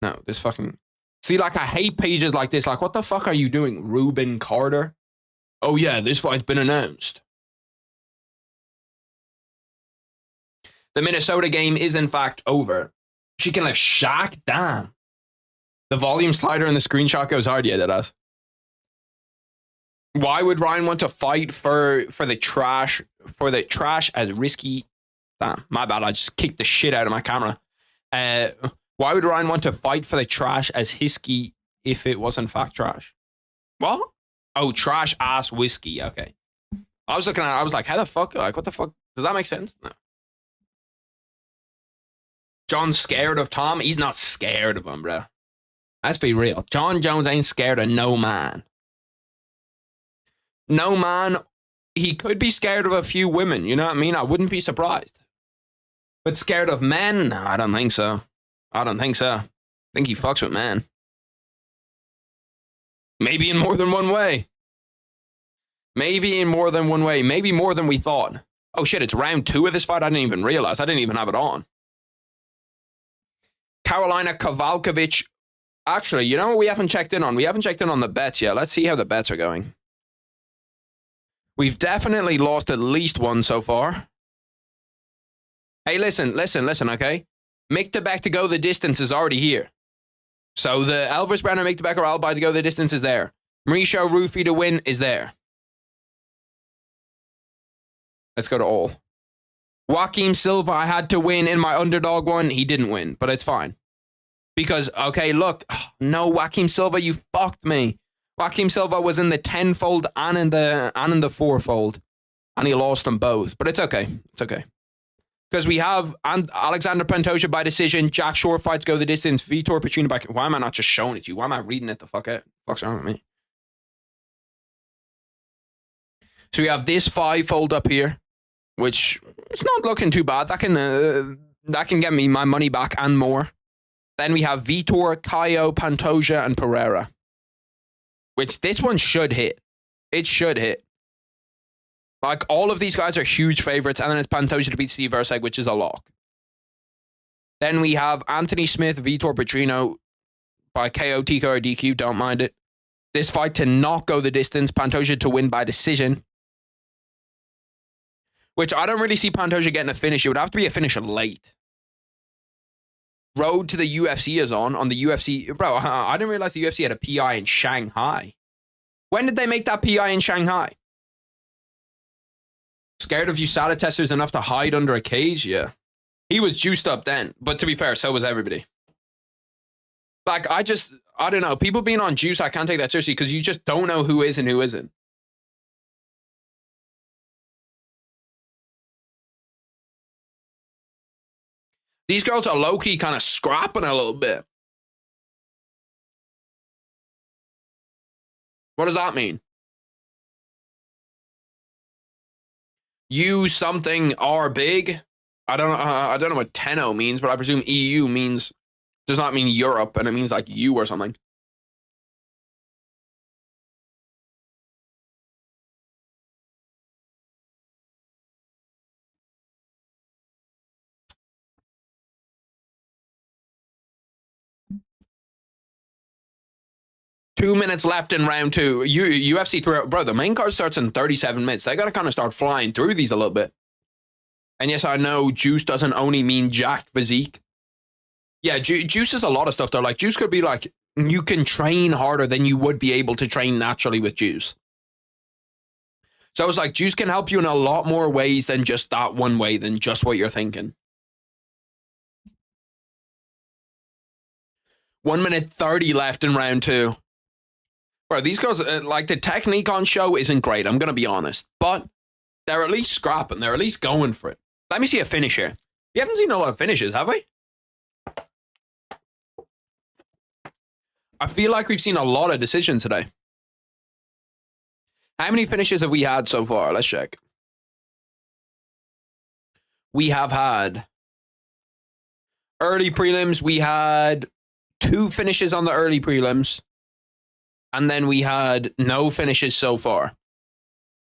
No, this fucking... See, like, I hate pages like this. Like, what the fuck are you doing, Ruben Carter? Oh yeah, this fight's been announced. The Minnesota game is in fact over. She can lift Shaq? Damn. The volume slider in the screenshot goes hard. Yeah, that does. Why would Ryan want to fight for the trash as risky? Damn, my bad. I just kicked the shit out of my camera. Why would Ryan want to fight for the trash as hisky if it was in fact trash? What? Oh, trash ass whiskey. Okay. I was looking at it. I was like, how the fuck? Like, what the fuck? Does that make sense? No. John's scared of Tom. He's not scared of him, bro. Let's be real. John Jones ain't scared of no man. No man. He could be scared of a few women. You know what I mean? I wouldn't be surprised. But scared of men? No, I don't think so. I don't think so. I think he fucks with men. Maybe in more than one way. Maybe in more than one way. Maybe more than we thought. Oh shit, it's round 2 of this fight? I didn't even realize. I didn't even have it on. Carolina Kovalkovich. Actually, you know what we haven't checked in on? We haven't checked in on the bets yet. Let's see how the bets are going. We've definitely lost at least one so far. Hey, listen, okay? Mick Tebek to go the distance is already here. So the Elvis Brenner, Mick Tebek, or Albi to go the distance is there. Mauricio Rufy to win is there. Let's go to all. Joaquim Silva, I had to win in my underdog one. He didn't win, but it's fine. Because, okay, look. No, Joaquim Silva, you fucked me. Joaquim Silva was in the 10-fold and in the 4-fold. And he lost them both. But it's okay. It's okay. Because we have Alexander Pantoja by decision, Jack Shore fight to go the distance, Vitor Petrino back. Why am I not just showing it to you? Why am I reading it the fuck out? What's wrong with me? So we have this 5-fold up here, which it's not looking too bad. That can get me my money back and more. Then we have Vitor, Caio, Pantoja, and Pereira. Which this one should hit. It should hit. Like, all of these guys are huge favorites, and then it's Pantoja to beat Steve Erceg, which is a lock. Then we have Anthony Smith, Vitor Petrino by KO, TKO, or DQ. Don't mind it. This fight to not go the distance. Pantoja to win by decision. Which I don't really see Pantoja getting a finish. It would have to be a finish late. Road to the UFC is on the UFC. Bro, I didn't realize the UFC had a PI in Shanghai. When did they make that PI in Shanghai? Scared of USADA testers enough to hide under a cage? Yeah. He was juiced up then. But to be fair, so was everybody. Like, I don't know. People being on juice, I can't take that seriously because you just don't know who is and who isn't. These girls are low-key kind of scrapping a little bit. What does that mean? U something R big. I don't know what Tenno means, but I presume EU does not mean Europe, and it means like U or something. Two minutes left in round 2. UFC 3. Bro, the main card starts in 37 minutes. They got to kind of start flying through these a little bit. And yes, I know juice doesn't only mean jacked physique. Yeah, juice is a lot of stuff though. Like, juice could be like, you can train harder than you would be able to train naturally with juice. So it's like juice can help you in a lot more ways than just that one way, than just what you're thinking. 1 minute 30 left in round 2. Bro, these girls, like, the technique on show isn't great, I'm going to be honest. But they're at least scrapping. They're at least going for it. Let me see a finish here. You haven't seen a lot of finishes, have we? I feel like we've seen a lot of decisions today. How many finishes have we had so far? Let's check. We have had early prelims. We had 2 finishes on the early prelims. And then we had no finishes so far.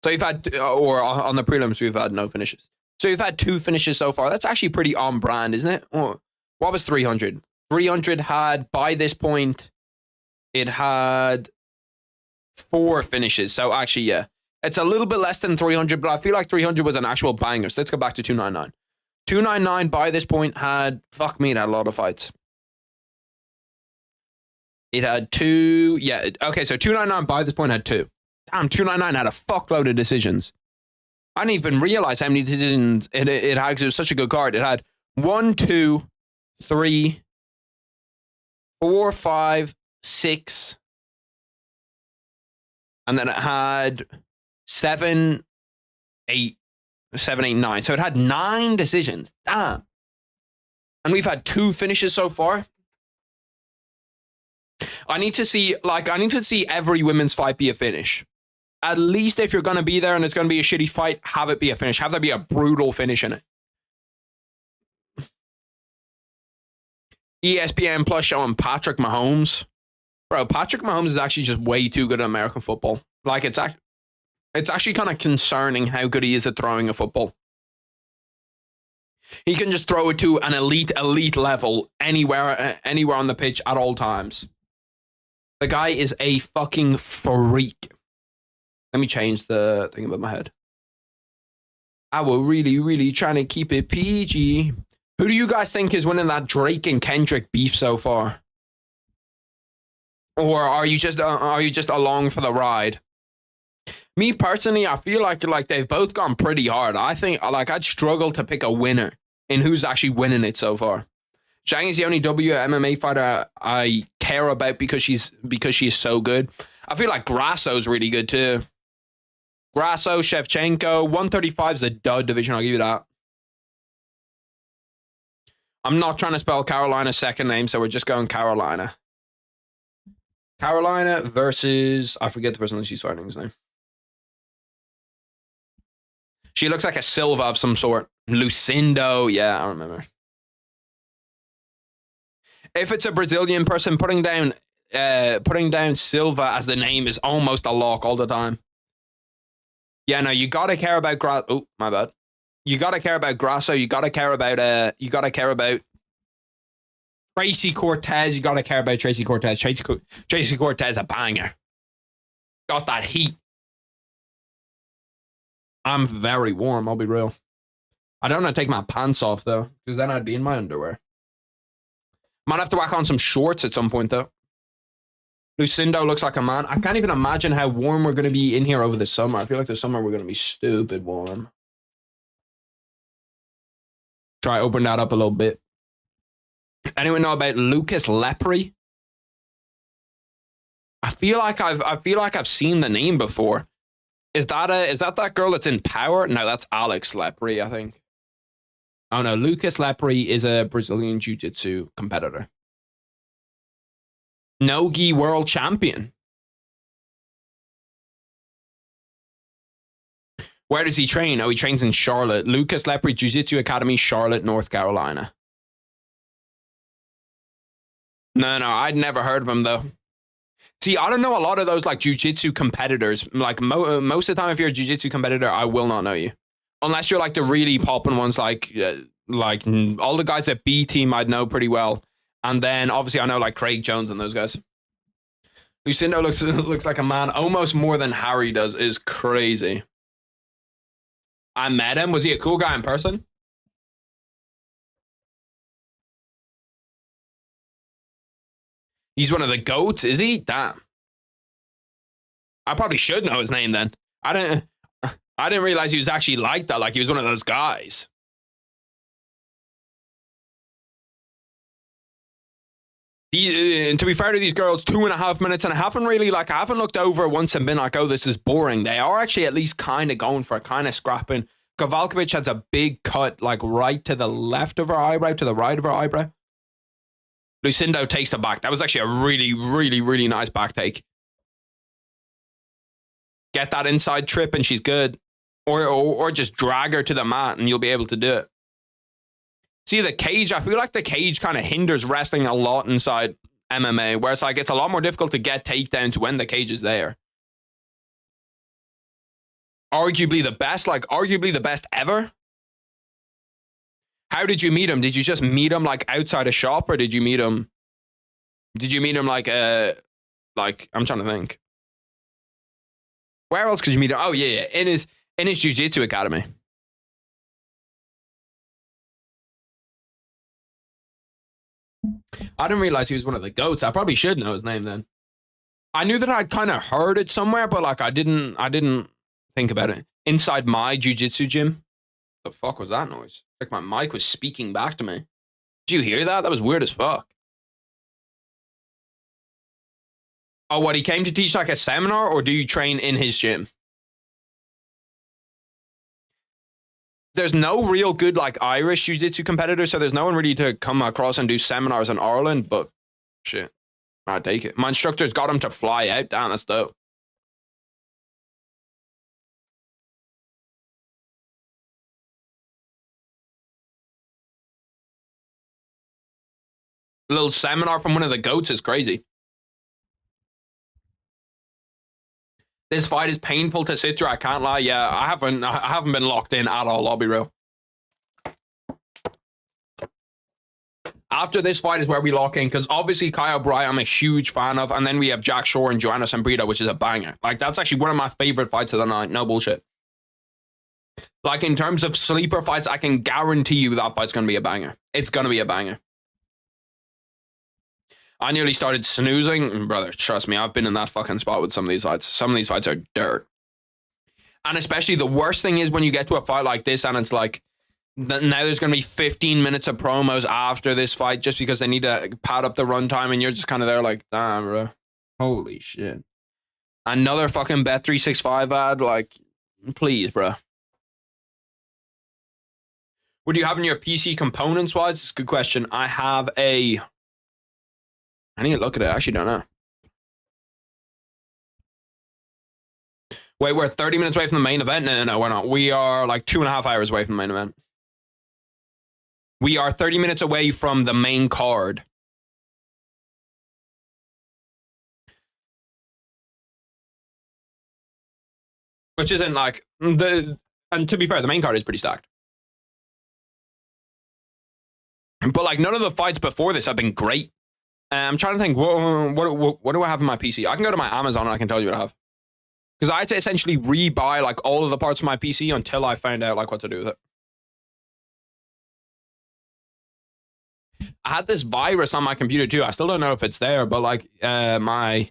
So we've had, or on the prelims, we've had no finishes. So we've had 2 finishes so far. That's actually pretty on brand, isn't it? Oh, what was 300? 300 had, by this point, it had 4 finishes. So actually, yeah. It's a little bit less than 300, but I feel like 300 was an actual banger. So let's go back to 299. 299 by this point had, fuck me, it had a lot of fights. It had 2, yeah, okay, so 299 by this point had 2. Damn, 299 had a fuckload of decisions. I didn't even realize how many decisions it had, because it was such a good card. It had 1, 2, 3, 4, 5, 6, and then it had 7, 8, 9. So it had 9 decisions. Damn. And we've had 2 finishes so far. I need to see every women's fight be a finish. At least if you're going to be there and it's going to be a shitty fight, have it be a finish. Have there be a brutal finish in it. ESPN Plus showing Patrick Mahomes. Bro, Patrick Mahomes is actually just way too good at American football. Like, it's actually kind of concerning how good he is at throwing a football. He can just throw it to an elite level anywhere on the pitch at all times. The guy is a fucking freak. Let me change the thing above my head. I will really trying to keep it PG. Who do you guys think is winning that Drake and Kendrick beef so far? Or are you just along for the ride? Me personally, I feel like they've both gone pretty hard. I think I'd struggle to pick a winner in who's actually winning it so far. Zhang is the only WMMA fighter I care about because she's so good. I feel like Grasso's really good too. Grasso, Shevchenko, 135 is a dud division, I'll give you that. I'm not trying to spell Carolina's second name, so we're just going Carolina. Carolina versus, I forget the person that she's fighting his name. She looks like a Silva of some sort. Lucindo, yeah, I remember. If it's a Brazilian person, putting down Silva as the name is almost a lock all the time. Yeah, no, you gotta care about oh, my bad. You gotta care about Grasso. You gotta care about Tracy Cortez. You gotta care about Tracy Cortez. Tracy Cortez, a banger. Got that heat. I'm very warm, I'll be real. I don't want to take my pants off though, because then I'd be in my underwear. Might have to whack on some shorts at some point though. Lucindo looks like a man. I can't even imagine how warm we're going to be in here over the summer. I feel like the summer we're going to be stupid warm. Try open that up a little bit. Anyone know about Lucas Lepre? I feel like I've seen the name before. Is that girl that's in Power? No, that's Alex Lepre, I think. Oh no, Lucas Lepre is a Brazilian jiu-jitsu competitor. Nogi world champion. Where does he train? Oh, he trains in Charlotte. Lucas Lepre Jiu-Jitsu Academy, Charlotte, North Carolina. No, I'd never heard of him though. See, I don't know a lot of those like jiu-jitsu competitors. Like most of the time, if you're a jiu-jitsu competitor, I will not know you. Unless you're like the really popping ones, like all the guys at B Team I'd know pretty well. And then obviously I know like Craig Jones and those guys. Lucindo looks like a man almost more than Harry does. Is crazy. I met him. Was he a cool guy in person? He's one of the GOATs, is he? Damn. I probably should know his name then. I don't. I didn't realize he was actually like that. Like he was one of those guys. To be fair to these girls, 2.5 minutes, and I haven't really I haven't looked over once and been like, oh, this is boring. They are actually at least kind of going for it, kind of scrapping. Kowalkiewicz has a big cut, like right to the left of her eyebrow, to the right of her eyebrow. Lucindo takes the back. That was actually a really, really, really nice back take. Get that inside trip and she's good. Or just drag her to the mat and you'll be able to do it. See, the cage, I feel like the cage kind of hinders wrestling a lot inside MMA, where it's like it's a lot more difficult to get takedowns when the cage is there. Arguably the best ever. How did you meet him? Did you just meet him like outside a shop, or did you meet him like I'm trying to think. Where else could you meet him? Oh yeah, in his jiu-jitsu academy. I didn't realize he was one of the GOATs. I probably should know his name then. I knew that I'd kind of heard it somewhere, but like I didn't think about it. Inside my jiu-jitsu gym. The fuck was that noise? Like my mic was speaking back to me. Did you hear that? That was weird as fuck. Oh, what, he came to teach like a seminar, or do you train in his gym? There's no real good like Irish jiu-jitsu competitor, so there's no one really to come across and do seminars in Ireland, but shit, I'd take it. My instructor's got him to fly out. Damn, that's dope. A little seminar from one of the GOATs is crazy. This fight is painful to sit through, I can't lie. Yeah, I haven't been locked in at all, I'll be real. After this fight is where we lock in, because obviously Kyle Bry I'm a huge fan of, and then we have Jack Shore and Joanna Sambrito, which is a banger. Like, that's actually one of my favorite fights of the night, no bullshit. Like, in terms of sleeper fights, I can guarantee you that fight's going to be a banger. It's going to be a banger. I nearly started snoozing. Brother, trust me, I've been in that fucking spot with some of these fights. Some of these fights are dirt. And especially the worst thing is when you get to a fight like this and it's like, now there's going to be 15 minutes of promos after this fight just because they need to pad up the runtime, and you're just kind of there like, damn, bro. Holy shit. Another fucking Bet365 ad? Like, please, bro. What do you have in your PC components-wise? It's a good question. I have a... I need to look at it. I actually don't know. Wait, we're 30 minutes away from the main event? No, we're not. We are like 2.5 hours away from the main event. We are 30 minutes away from the main card. Which isn't like... And to be fair, the main card is pretty stacked. But like, none of the fights before this have been great. I'm trying to think, what do I have in my PC? I can go to my Amazon and I can tell you what I have. Because I had to essentially rebuy like all of the parts of my PC until I found out like what to do with it. I had this virus on my computer too. I still don't know if it's there, but like my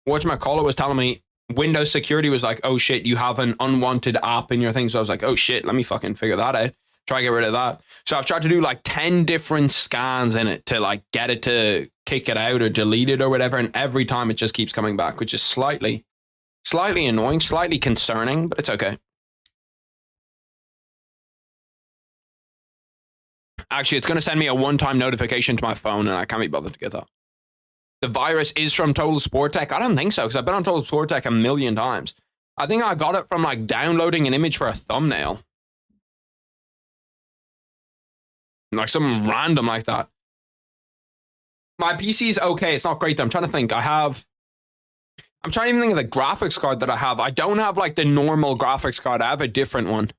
whatchamacallit was telling me Windows security was like, oh shit, you have an unwanted app in your thing. So I was like, oh shit, let me fucking figure that out. Try to get rid of that. So I've tried to do like 10 different scans in it to like get it to kick it out or delete it or whatever. And every time it just keeps coming back, which is slightly annoying, slightly concerning, but it's okay. Actually, it's going to send me a one-time notification to my phone and I can't be bothered to get that. The virus is from Total Sport Tech. I don't think so because I've been on Total Sport Tech a million times. I think I got it from like downloading an image for a thumbnail. Like something random like that. My PC's okay. It's not great though. I'm trying to think. I'm trying to even think of the graphics card that I have. I don't have like the normal graphics card. I have a different one.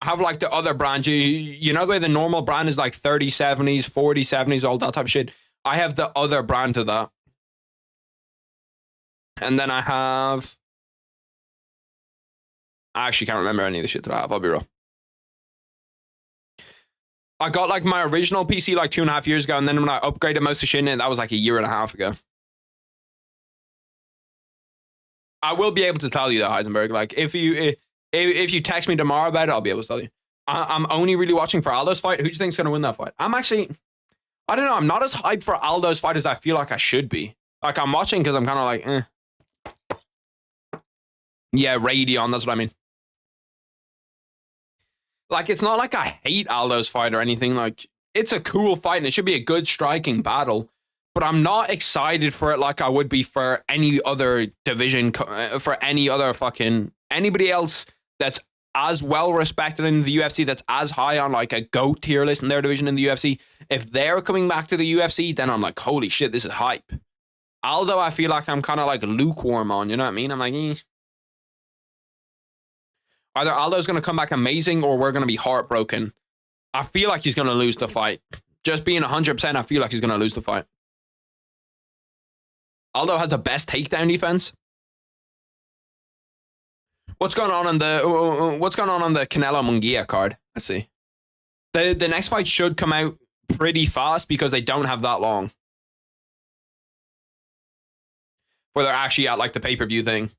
I have like the other brand. You know the way the normal brand is like 3070s, 4070s, all that type of shit. I have the other brand to that. And then I actually can't remember any of the shit that I have. I'll be real. I got like my original PC like 2.5 years ago, and then when I upgraded most of the shit in it, that was like a year and a half ago. I will be able to tell you that, Heisenberg. Like if If you text me tomorrow about it, I'll be able to tell you. I'm only really watching for Aldo's fight. Who do you think's going to win that fight? I'm actually, I don't know. I'm not as hyped for Aldo's fight as I feel like I should be. Like, I'm watching because I'm kind of like, Yeah, Radeon, that's what I mean. Like, it's not like I hate Aldo's fight or anything. Like, it's a cool fight and it should be a good striking battle. But I'm not excited for it like I would be for any other division, for any other anybody else that's as well respected in the UFC, that's as high on like a GOAT tier list in their division in the UFC. If they're coming back to the UFC, then I'm like, holy shit, this is hype. Aldo, I feel like I'm kind of like lukewarm on, you know what I mean? I'm like, Either Aldo's going to come back amazing or we're going to be heartbroken. I feel like he's going to lose the fight. Just being 100%, I feel like he's going to lose the fight. Aldo has the best takedown defense. What's going on on the Canelo Munguia card? Let's see. The next fight should come out pretty fast because they don't have that long. Where they're actually at like the pay-per-view thing.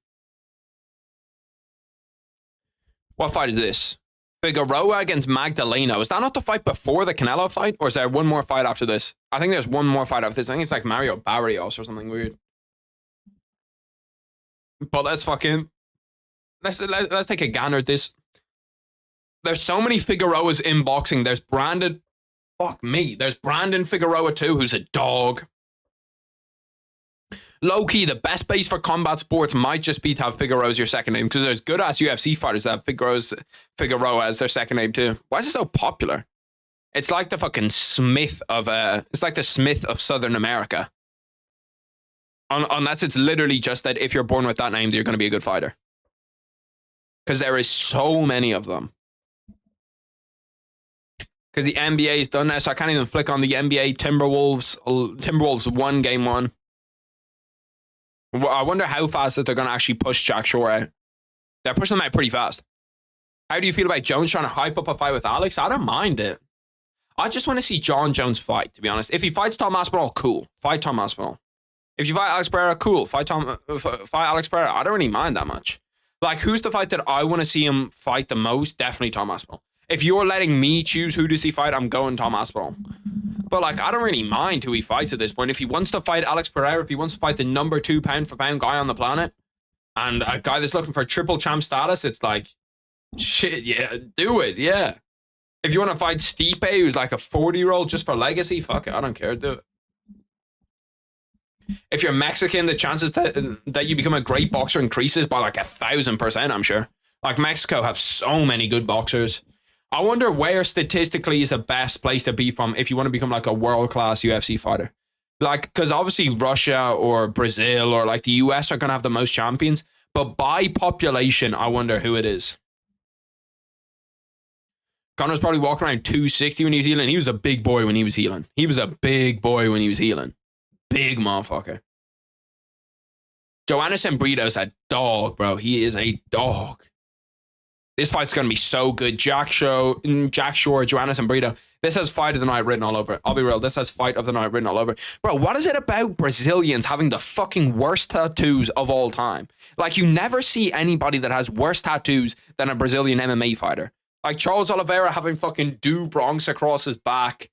What fight is this? Figueroa against Magdaleno. Is that not the fight before the Canelo fight? Or is there one more fight after this? I think there's one more fight after this. I think it's like Mario Barrios or something weird. But let's take a gander at this. There's so many Figueroas in boxing. There's Brandon. Fuck me. There's Brandon Figueroa too, who's a dog. Low-key, the best base for combat sports might just be to have Figueroa as your second name, because there's good-ass UFC fighters that have Figueroa as their second name too. Why is it so popular? It's like the fucking Smith of it's like the Smith of Southern America. Unless it's literally just that if you're born with that name, you're going to be a good fighter. Because there is so many of them. Because the NBA's done this. I can't even flick on the NBA. Timberwolves won game 1. I wonder how fast that they're going to actually push Jack Shore out. They're pushing them out pretty fast. How do you feel about Jones trying to hype up a fight with Alex? I don't mind it. I just want to see John Jones fight, to be honest. If he fights Tom Aspinall, cool. Fight Tom Aspinall. If you fight Alex Pereira, cool. Fight Alex Pereira. I don't really mind that much. Like, who's the fight that I want to see him fight the most? Definitely Tom Aspinall. If you're letting me choose who does he fight, I'm going Tom Aspinall. But, like, I don't really mind who he fights at this point. If he wants to fight Alex Pereira, if he wants to fight the number 2 pound-for-pound guy on the planet, and a guy that's looking for triple champ status, it's like, shit, yeah, do it, yeah. If you want to fight Stipe, who's like a 40-year-old just for legacy, fuck it, I don't care, do it. If you're Mexican, the chances that you become a great boxer increases by like 1,000%, I'm sure. Like, Mexico have so many good boxers. I wonder where statistically is the best place to be from if you want to become like a world-class UFC fighter. Like, because obviously Russia or Brazil or like the US are going to have the most champions, but by population, I wonder who it is. Connor's probably walking around 260 when he was healing. He was a big boy when he was healing. He was a big boy when he was healing. Big motherfucker. Joannison Brito's a dog, bro. He is a dog. This fight's going to be so good. Jack Shore, Joannison Brito. This has fight of the night written all over it. I'll be real. This has fight of the night written all over it. Bro, what is it about Brazilians having the fucking worst tattoos of all time? Like, you never see anybody that has worse tattoos than a Brazilian MMA fighter. Like, Charles Oliveira having fucking Do Bronx across his back.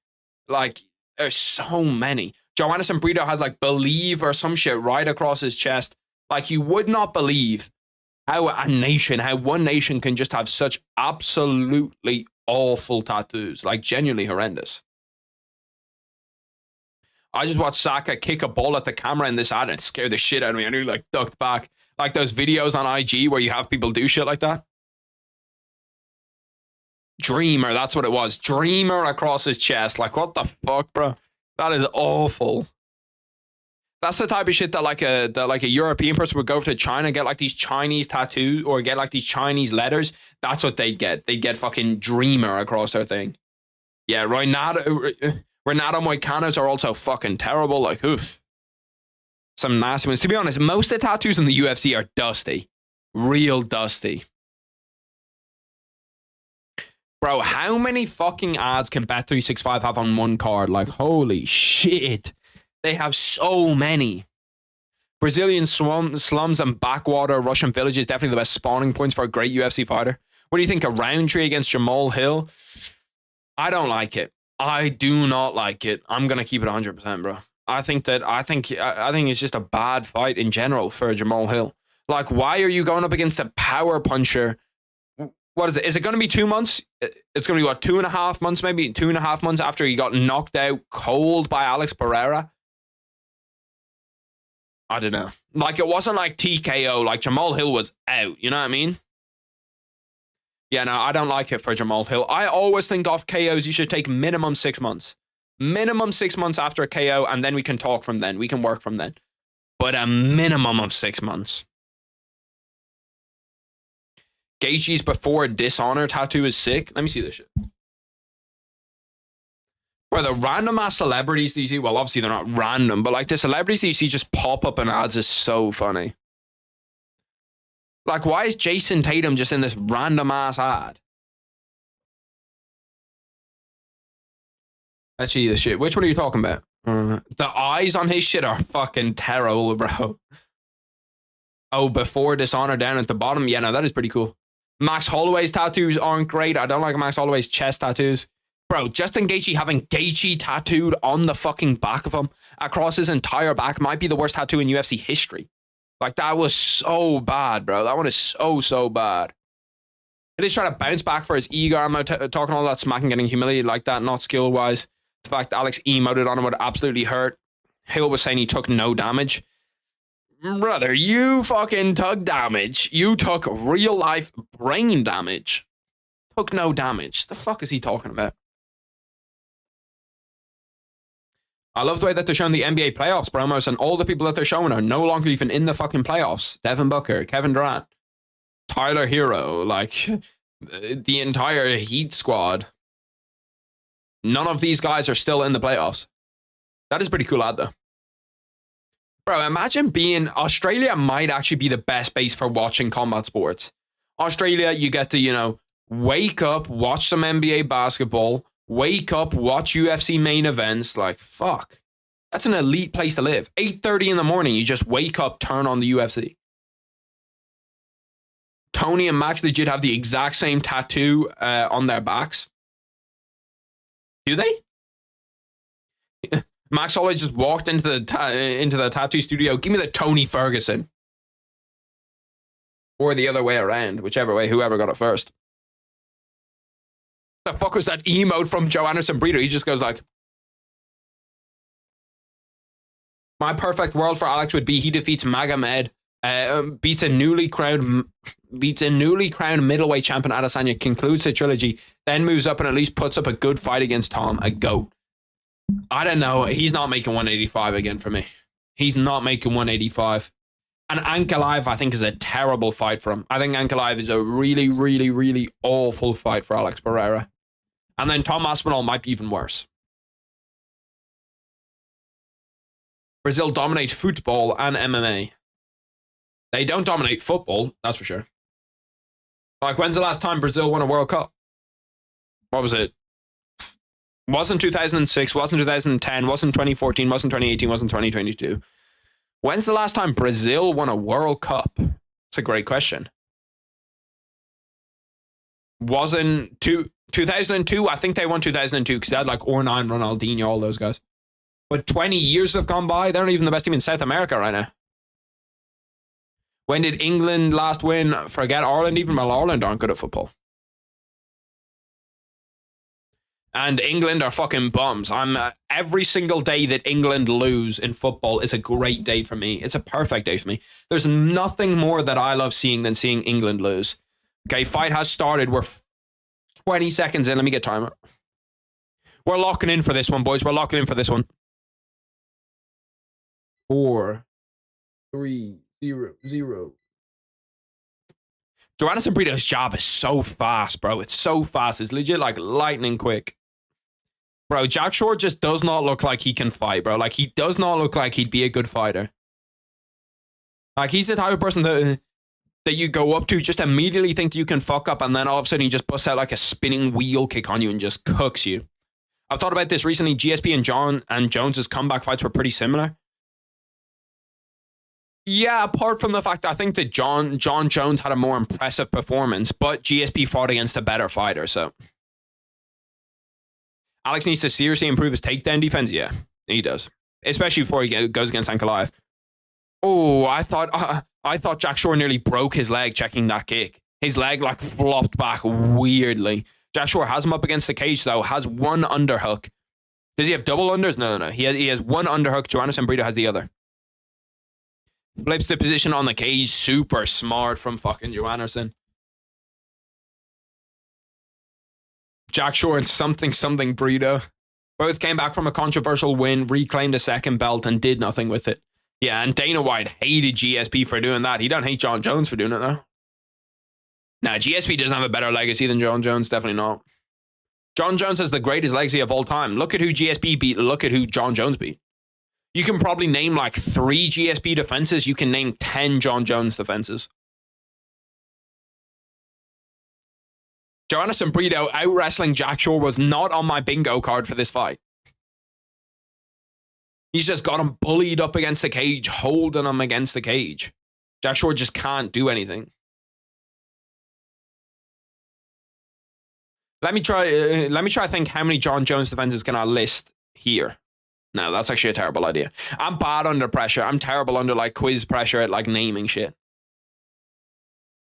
Like, there's so many. Joannison Brito has, like, Believe or some shit right across his chest. Like, you would not believe how one nation can just have such absolutely awful tattoos. Like, genuinely horrendous. I just watched Saka kick a ball at the camera in this ad and it scared the shit out of me. I nearly, like, ducked back. Like those videos on IG where you have people do shit like that. Dreamer, that's what it was. Dreamer across his chest. Like, what the fuck, bro? That is awful. That's the type of shit that like a European person would go to China and get like these Chinese tattoos or get like these Chinese letters. That's what they'd get. They'd get fucking Dreamer across their thing. Yeah, Renato Moicanos are also fucking terrible. Like, oof. Some nasty ones. To be honest, most of the tattoos in the UFC are dusty. Real dusty. Bro, how many fucking ads can Bet365 have on one card? Like, holy shit. They have so many. Brazilian slums and backwater Russian villages, definitely the best spawning points for a great UFC fighter. What do you think of Roundtree against Jamal Hill? I don't like it. I do not like it. I'm going to keep it 100%, bro. I think it's just a bad fight in general for Jamal Hill. Like, why are you going up against a power puncher? What is it? Is it going to be 2 months? It's going to be, what, 2.5 months, maybe 2.5 months after he got knocked out cold by Alex Pereira? I don't know. Like, it wasn't like TKO. Like, Jamal Hill was out. You know what I mean? Yeah, no, I don't like it for Jamal Hill. I always think off KOs, you should take minimum 6 months. Minimum 6 months after a KO, and then we can talk from then. We can work from then. But a minimum of 6 months. Gaethje's before dishonor tattoo is sick. Let me see this shit. Where the random ass celebrities that you see, well, obviously they're not random, but like the celebrities that you see just pop up in ads is so funny. Like, why is Jason Tatum just in this random ass ad? Let's see this shit. Which one are you talking about? The eyes on his shit are fucking terrible, bro. Oh, before dishonor down at the bottom. Yeah, no, that is pretty cool. Max Holloway's tattoos aren't great. I don't like Max Holloway's chest tattoos. Bro, Justin Gaethje having Gaethje tattooed on the fucking back of him across his entire back might be the worst tattoo in UFC history. Like, that was so bad, bro. That one is so bad. It is trying to bounce back for his ego. I'm not talking all that smack and getting humiliated like that, not skill-wise. The fact that Alex emoted on him would absolutely hurt. Hill was saying he took no damage. Brother, you fucking took damage. You took real-life brain damage. Took no damage. The fuck is he talking about? I love the way that they're showing the NBA playoffs promos, and all the people that they're showing are no longer even in the fucking playoffs. Devin Booker, Kevin Durant, Tyler Hero, like the entire Heat squad. None of these guys are still in the playoffs. That is pretty cool ad though. Bro, imagine being... Australia might actually be the best base for watching combat sports. Australia, you get to, you know, wake up, watch some NBA basketball, wake up, watch UFC main events. Like, fuck. That's an elite place to live. 8:30 in the morning, you just wake up, turn on the UFC. Tony and Max legit have the exact same tattoo on their backs. Do they? Max Holloway just walked into the tattoo studio. Give me the Tony Ferguson. Or the other way around. Whichever way, whoever got it first. The fuck was that emote from Joe Anderson Breeder? He just goes like... My perfect world for Alex would be he defeats Magomed, beats a newly crowned middleweight champion Adesanya, concludes the trilogy, then moves up and at least puts up a good fight against Tom, a GOAT. I don't know. He's not making 185 again for me. He's not making 185. And Ankalaev, I think, is a terrible fight for him. I think Ankalaev is a really awful fight for Alex Pereira. And then Tom Aspinall might be even worse. Brazil dominate football and MMA. They don't dominate football, that's for sure. Like, when's the last time Brazil won a World Cup? What was it? Wasn't 2006, wasn't 2010, wasn't 2014, wasn't 2018, wasn't 2022. When's the last time Brazil won a World Cup? That's a great question. Wasn't 2002? I think they won 2002 because they had like R9, Ronaldinho, all those guys. But 20 years have gone by. They're not even the best team in South America right now. When did England last win? Forget Ireland, even while Ireland aren't good at football. And England are fucking bums. Every single day that England lose in football is a great day for me. It's a perfect day for me. There's nothing more that I love seeing than seeing England lose. Okay, fight has started. We're 20 seconds in. Let me get timer. We're locking in for this one, boys. We're locking in for this one. 4, 3, 0. Joannis Brito's jab is so fast, bro. It's so fast. It's legit like lightning quick. Bro, Jack Shore just does not look like he can fight, bro. Like, he does not look like he'd be a good fighter. Like, he's the type of person that you go up to, just immediately think you can fuck up, and then all of a sudden he just busts out like a spinning wheel kick on you and just cooks you. I've thought about this recently. GSP and Jones's comeback fights were pretty similar. Yeah, apart from the fact I think that John Jones had a more impressive performance, but GSP fought against a better fighter, so Alex needs to seriously improve his takedown defense. Yeah, he does, especially before he goes against Ankalaev. Oh, I thought Jack Shore nearly broke his leg checking that kick. His leg like flopped back weirdly. Jack Shore has him up against the cage though. Has one underhook. Does he have double unders? No. He has one underhook. Joanderson Brito has the other. Flips the position on the cage. Super smart from fucking Joanderson. Jack Shore and something Brito. Both came back from a controversial win, reclaimed a second belt, and did nothing with it. Yeah, and Dana White hated GSP for doing that. He don't hate John Jones for doing it, though. Nah, GSP doesn't have a better legacy than John Jones. Definitely not. John Jones has the greatest legacy of all time. Look at who GSP beat. Look at who John Jones beat. You can probably name like 3 GSP defenses. You can name 10 John Jones defenses. Joanderson Brito out-wrestling Jack Shore was not on my bingo card for this fight. He's just got him bullied up against the cage, holding him against the cage. Jack Shore just can't do anything. Let me try to think how many John Jones defenses can I list here. No, that's actually a terrible idea. I'm bad under pressure. I'm terrible under like quiz pressure at like naming shit.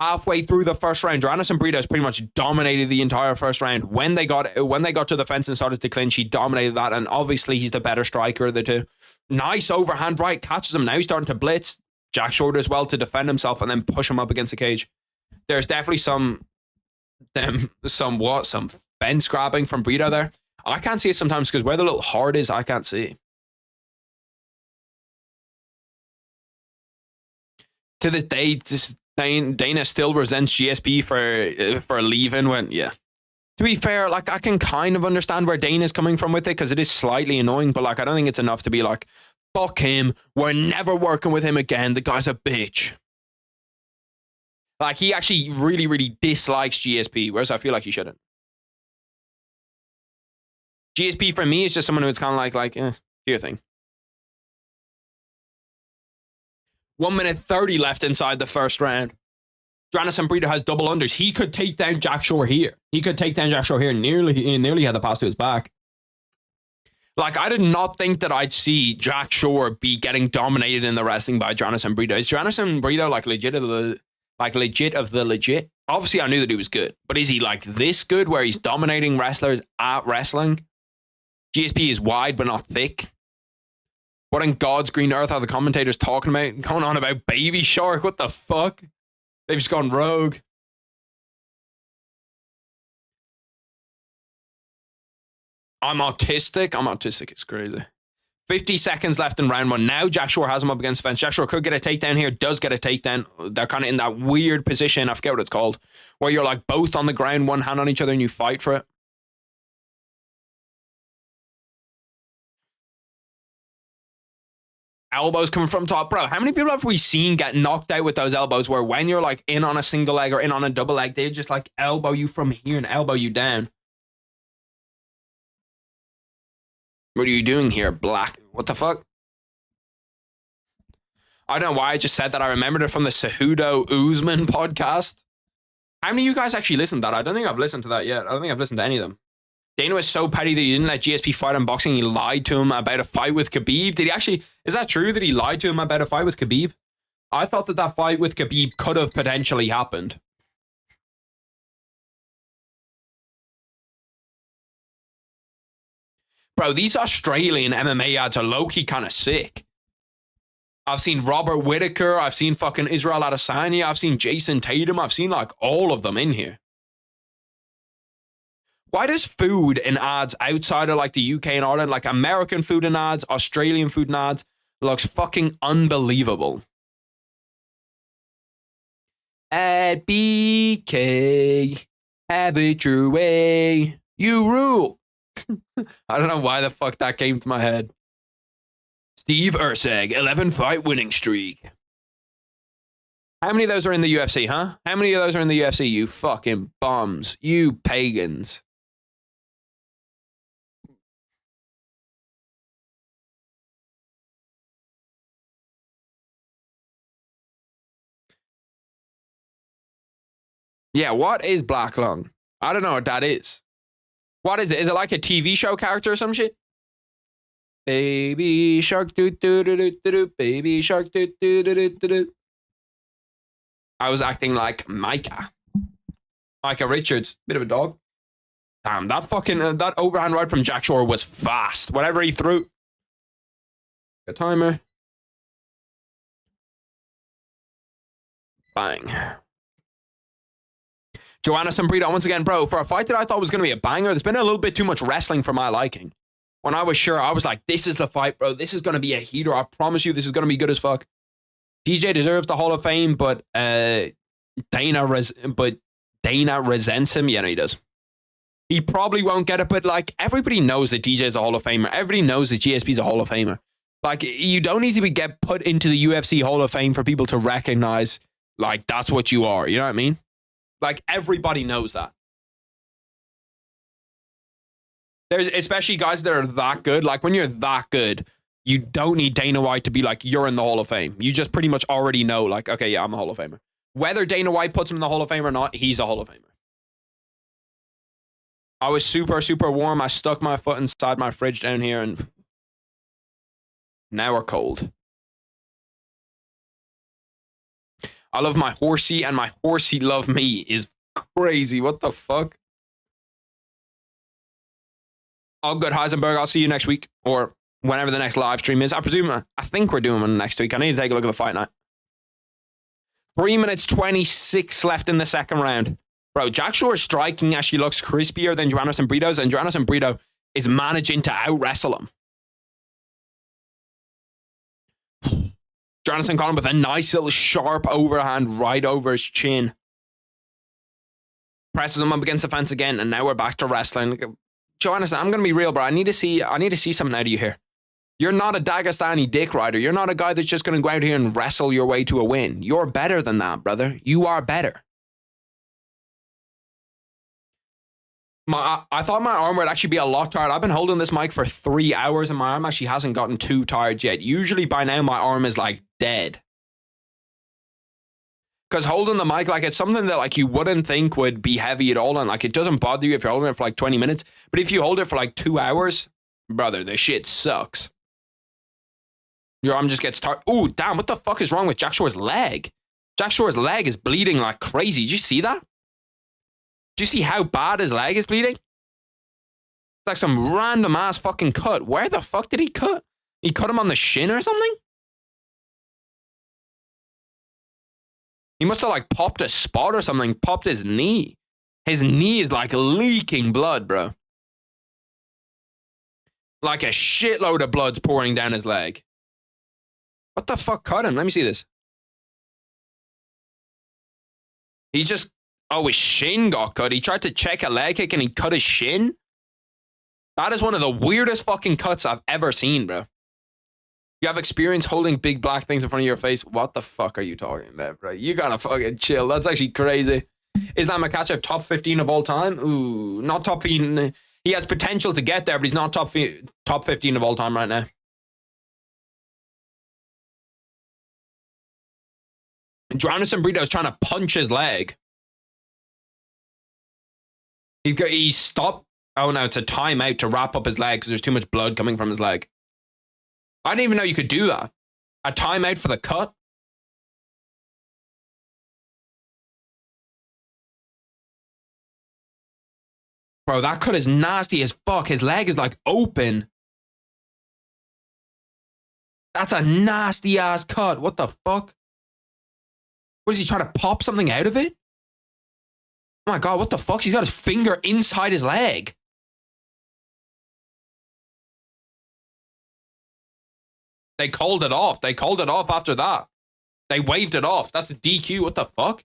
Halfway through the first round, Joanderson Brito has pretty much dominated the entire first round. When they got to the fence and started to clinch, he dominated that, and obviously he's the better striker of the two. Nice overhand right, catches him. Now he's starting to blitz. Jack Shore does well to defend himself and then push him up against the cage. There's definitely some fence grabbing from Brito there. I can't see it sometimes because where the little heart is, I can't see. To this day, Dana still resents GSP for leaving when, yeah. To be fair, like, I can kind of understand where Dana's coming from with it because it is slightly annoying, but like, I don't think it's enough to be like, fuck him, we're never working with him again, the guy's a bitch. Like, he actually really, really dislikes GSP, whereas I feel like he shouldn't. GSP for me is just someone who's kind of like, do your thing. 1 minute 30 left inside the first round. Joanderson Brito has double unders. He could take down Jack Shore here. Nearly had the pass to his back. Like, I did not think that I'd see Jack Shore be getting dominated in the wrestling by Joanderson Brito. Is Joanderson Brito like legit of the legit? Obviously, I knew that he was good, but is he like this good where he's dominating wrestlers at wrestling? GSP is wide but not thick. What in God's green earth are the commentators talking about? Going on about Baby Shark? What the fuck? They've just gone rogue. I'm autistic. It's crazy. 50 seconds left in round 1. Now Jack Shore has him up against the fence. Jack Shore could get a takedown here. Does get a takedown. They're kind of in that weird position. I forget what it's called. Where you're like both on the ground, one hand on each other, and you fight for it. Elbows coming from top. Bro, how many people have we seen get knocked out with those elbows where when you're like in on a single leg or in on a double leg, they just like elbow you from here and elbow you down? What are you doing here, Black? What the fuck? I don't know why I just said that. I remembered it from the Cejudo Usman podcast. How many of you guys actually listened to that? I don't think I've listened to that yet. I don't think I've listened to any of them. Dana was so petty that he didn't let GSP fight in boxing. He lied to him about a fight with Khabib. Did he actually? Is that true that he lied to him about a fight with Khabib? I thought that fight with Khabib could have potentially happened. Bro, these Australian MMA ads are low-key kind of sick. I've seen Robert Whittaker. I've seen fucking Israel Adesanya. I've seen Jason Tatum. I've seen like all of them in here. Why does food in ads outside of like the UK and Ireland, like American food in ads, Australian food in ads, looks fucking unbelievable? At BK, have it your way. You rule. I don't know why the fuck that came to my head. Steve Erceg, 11-fight winning streak. How many of those are in the UFC, huh? How many of those are in the UFC, you fucking bums? You pagans. Yeah, what is Black Lung? I don't know what that is. What is it? Is it like a TV show character or some shit? Baby shark doo doo doo doo doo, baby shark doo doo doo doo doo. I was acting like Micah Richards, bit of a dog. Damn, that fucking that overhand right from Jack Shore was fast. Whatever he threw. A timer. Bang. Joanna Sambrito, once again, bro, for a fight that I thought was going to be a banger, there's been a little bit too much wrestling for my liking. When I was sure, I was like, this is the fight, bro. This is going to be a heater. I promise you, this is going to be good as fuck. DJ deserves the Hall of Fame, but Dana resents him. Yeah, no, he does. He probably won't get it, but like everybody knows that DJ is a Hall of Famer. Everybody knows that GSP is a Hall of Famer. Like you don't need to get put into the UFC Hall of Fame for people to recognize like that's what you are. You know what I mean? Like everybody knows that. There's especially guys that are that good. Like when you're that good, you don't need Dana White to be like, you're in the Hall of Fame. You just pretty much already know, like, okay, yeah, I'm a Hall of Famer. Whether Dana White puts him in the Hall of Fame or not, he's a Hall of Famer. I was super, super warm. I stuck my foot inside my fridge down here and now we're cold. I love my horsey and my horsey love me is crazy. What the fuck? All good, Heisenberg. I'll see you next week or whenever the next live stream is. I think we're doing one next week. I need to take a look at the fight night. 3 minutes 26 left in the second round. Bro, Jack Shore's striking actually looks crispier than Joanna Sambrito's, and Joanna Sambrito is managing to out-wrestle him. Jonathan Collin with a nice little sharp overhand right over his chin. Presses him up against the fence again, and now we're back to wrestling. Joanna, I'm going to be real, bro. I need to see something out of you here. You're not a Dagestani dick rider. You're not a guy that's just going to go out here and wrestle your way to a win. You're better than that, brother. You are better. I thought my arm would actually be a lot tired. I've been holding this mic for 3 hours and my arm actually hasn't gotten too tired yet. Usually by now my arm is like dead. Because holding the mic, like it's something that like you wouldn't think would be heavy at all. And like it doesn't bother you if you're holding it for like 20 minutes. But if you hold it for like 2 hours, brother, this shit sucks. Your arm just gets tired. Ooh, damn, what the fuck is wrong with Jack Shore's leg? Jack Shore's leg is bleeding like crazy. Did you see that? Do you see how bad his leg is bleeding? It's like some random ass fucking cut. Where the fuck did he cut? He cut him on the shin or something? He must have like popped a spot or something, popped his knee. His knee is like leaking blood, bro. Like a shitload of blood's pouring down his leg. What the fuck cut him? Let me see this. He just... Oh, his shin got cut. He tried to check a leg kick and he cut his shin? That is one of the weirdest fucking cuts I've ever seen, bro. You have experience holding big black things in front of your face. What the fuck are you talking about, bro? You gotta fucking chill. That's actually crazy. Islam Makhachev top 15 of all time? Ooh, not top 15. He has potential to get there, but he's not top 15 of all time right now. Jonathan Brito is trying to punch his leg. He stopped. Oh no, it's a timeout to wrap up his leg because there's too much blood coming from his leg. I didn't even know you could do that. A timeout for the cut. Bro, that cut is nasty as fuck. His leg is like open. That's a nasty ass cut. What the fuck? What is he trying to pop something out of it? Oh my god, what the fuck? He's got his finger inside his leg. They called it off. They called it off after that. They waved it off. That's a DQ. What the fuck?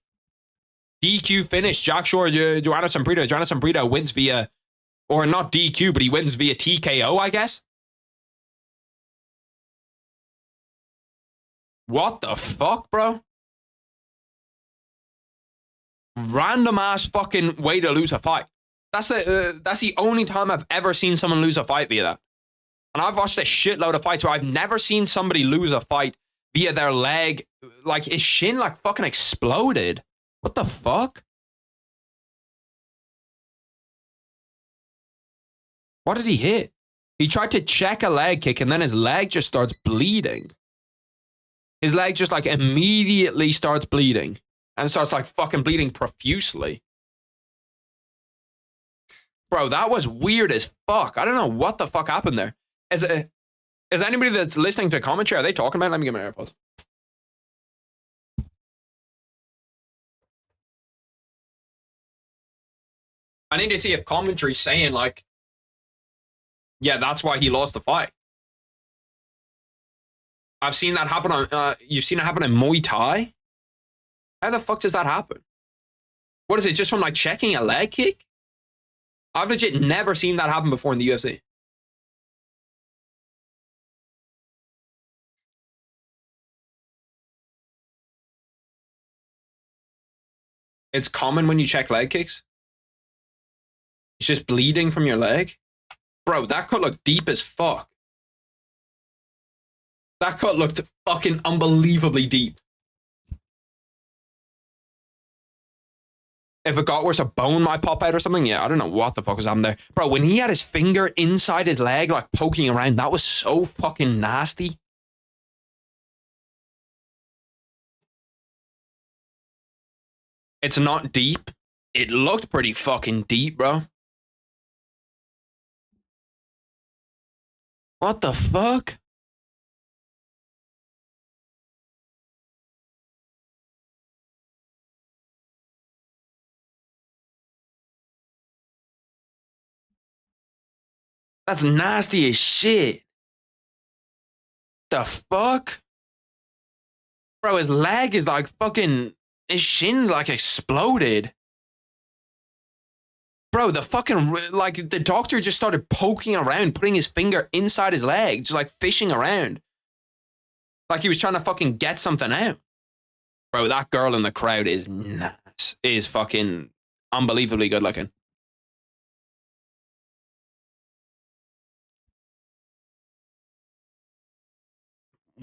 DQ finish. Jack Shore, Joanna Sambrito. Joanna Sambrito wins via, or not DQ, but he wins via TKO, I guess. What the fuck, bro? Random ass fucking way to lose a fight. That's the only time I've ever seen someone lose a fight via that. And I've watched a shitload of fights where I've never seen somebody lose a fight via their leg. Like his shin like fucking exploded. What the fuck? What did he hit? He tried to check a leg kick and then his leg just starts bleeding. His leg just like immediately starts bleeding and starts like fucking bleeding profusely. Bro, that was weird as fuck. I don't know what the fuck happened there. Is anybody that's listening to commentary, are they talking about it? Let me get my AirPods. I need to see if commentary's saying like, yeah, that's why he lost the fight. I've seen that happen on, you've seen it happen in Muay Thai? How the fuck does that happen? What is it, just from like checking a leg kick? I've legit never seen that happen before in the UFC. It's common when you check leg kicks. It's just bleeding from your leg. Bro, that cut looked deep as fuck. That cut looked fucking unbelievably deep. If it got worse, a bone might pop out or something. Yeah, I don't know what the fuck was happening there. Bro, when he had his finger inside his leg, like poking around, that was so fucking nasty. It's not deep. It looked pretty fucking deep, bro. What the fuck? That's nasty as shit. The fuck? Bro, his leg is like fucking... His shin's like exploded. Bro, the fucking... Like, the doctor just started poking around, putting his finger inside his leg, just like fishing around. Like he was trying to fucking get something out. Bro, that girl in the crowd is nice. Is fucking unbelievably good looking.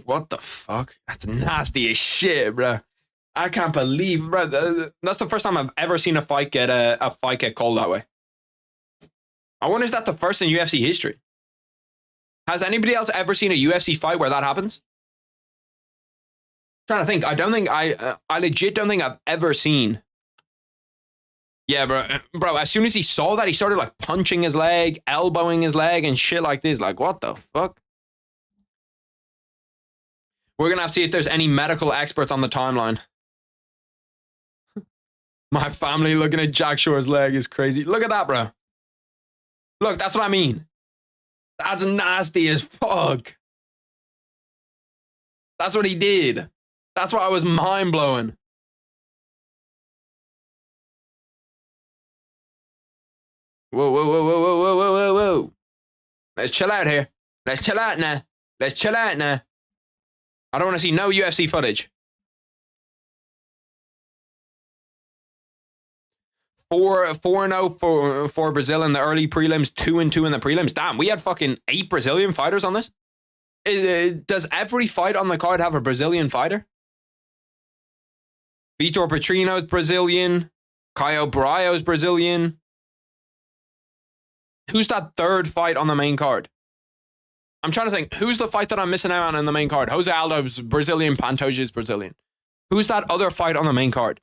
What the fuck? That's nasty as shit, bro. I can't believe, bro. That's the first time I've ever seen a fight get called that way. I wonder, is that the first in UFC history? Has anybody else ever seen a UFC fight where that happens? I'm trying to think. I don't think I legit don't think I've ever seen. Yeah, bro. As soon as he saw that, he started like punching his leg, elbowing his leg, and shit like this. Like, what the fuck? We're gonna have to see if there's any medical experts on the timeline. My family looking at Jack Shore's leg is crazy. Look at that, bro. Look, that's what I mean. That's nasty as fuck. That's what he did. That's why I was mind blowing. Whoa, whoa, whoa, whoa, whoa, whoa, whoa, whoa. Let's chill out here. Let's chill out now. Let's chill out now. I don't want to see no UFC footage. 4-0 for Brazil in the early prelims, 2-2 in the prelims. Damn, we had fucking 8 Brazilian fighters on this. Does every fight on the card have a Brazilian fighter? Vitor Petrino's Brazilian. Caio Braio's Brazilian. Who's that third fight on the main card? I'm trying to think. Who's the fight that I'm missing out on the main card? Jose Aldo's Brazilian. Pantoja is Brazilian. Who's that other fight on the main card?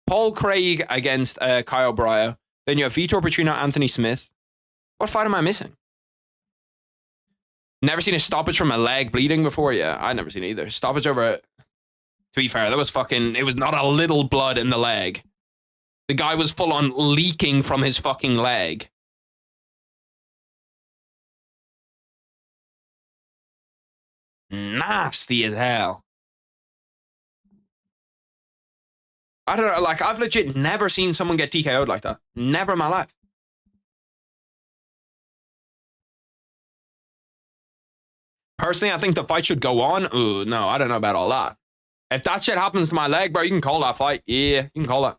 Paul Craig against Caio Braio. Then you have Vitor Petrino, Anthony Smith. What fight am I missing? Never seen a stoppage from a leg bleeding before? Yeah, I'd never seen it either. Stoppage over... To be fair, that was fucking... It was not a little blood in the leg. The guy was full on leaking from his fucking leg. Nasty as hell. I don't know, like, I've legit never seen someone get TKO'd like that. Never in my life. Personally, I think the fight should go on. Ooh, no, I don't know about all that. If that shit happens to my leg, bro, you can call that fight. Yeah, you can call that.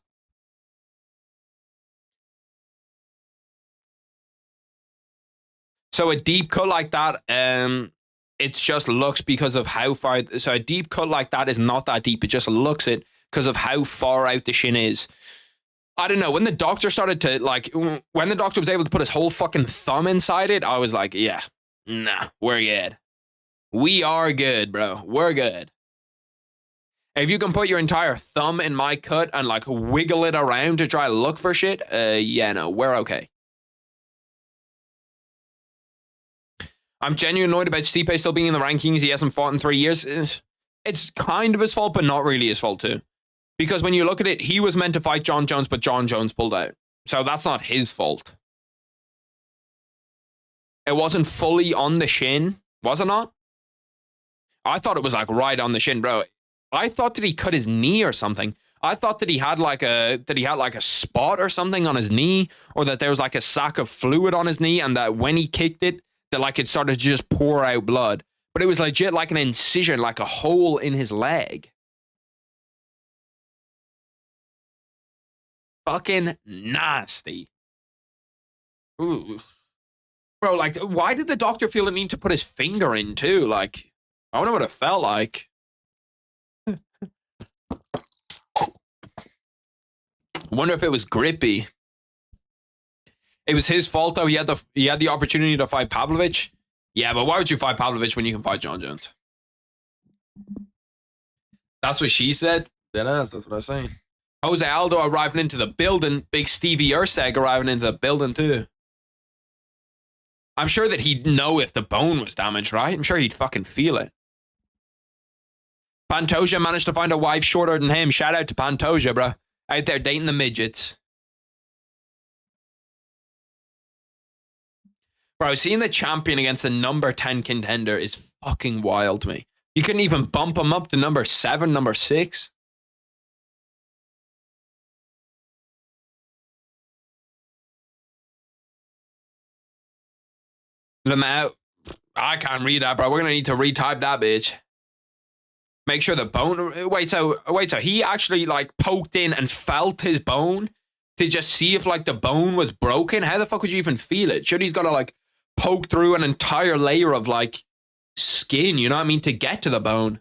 So a deep cut like that, it just looks because of how far... So a deep cut like that is not that deep. It just looks it because of how far out the shin is. I don't know. When the doctor started to, like, when the doctor was able to put his whole fucking thumb inside it, I was like, yeah, nah, we're good. We are good, bro. We're good. If you can put your entire thumb in my cut and, like, wiggle it around to try to look for shit, yeah, no, we're okay. I'm genuinely annoyed about Stipe still being in the rankings. He hasn't fought in 3 years. It's kind of his fault, but not really his fault, too. Because when you look at it, he was meant to fight John Jones, but John Jones pulled out. So that's not his fault. It wasn't fully on the shin, was it not? I thought it was like right on the shin, bro. I thought that he cut his knee or something. I thought that he had like a spot or something on his knee, or that there was like a sack of fluid on his knee, and that when he kicked it, that like it started to just pour out blood. But it was legit like an incision, like a hole in his leg. Fucking nasty. Ooh. Bro, like, why did the doctor feel the need to put his finger in too? Like, I wonder what it felt like. Wonder if it was grippy. It was his fault though. He had the opportunity to fight Pavlovich. Yeah, but why would you fight Pavlovich when you can fight John Jones? That's what she said. That's what I was saying. Jose Aldo arriving into the building. Big Stevie Erceg arriving into the building too. I'm sure that he'd know if the bone was damaged, right? I'm sure he'd fucking feel it. Pantoja managed to find a wife shorter than him. Shout out to Pantoja, bro. Out there dating the midgets. Bro, seeing the champion against the number 10 contender is fucking wild to me. You couldn't even bump him up to number 7, number 6. Lamau, I can't read that, bro. We're gonna need to retype that bitch. Make sure the bone. Wait, so he actually like poked in and felt his bone to just see if like the bone was broken. How the fuck would you even feel it? Sure, he's got to like poke through an entire layer of like skin. You know what I mean, to get to the bone.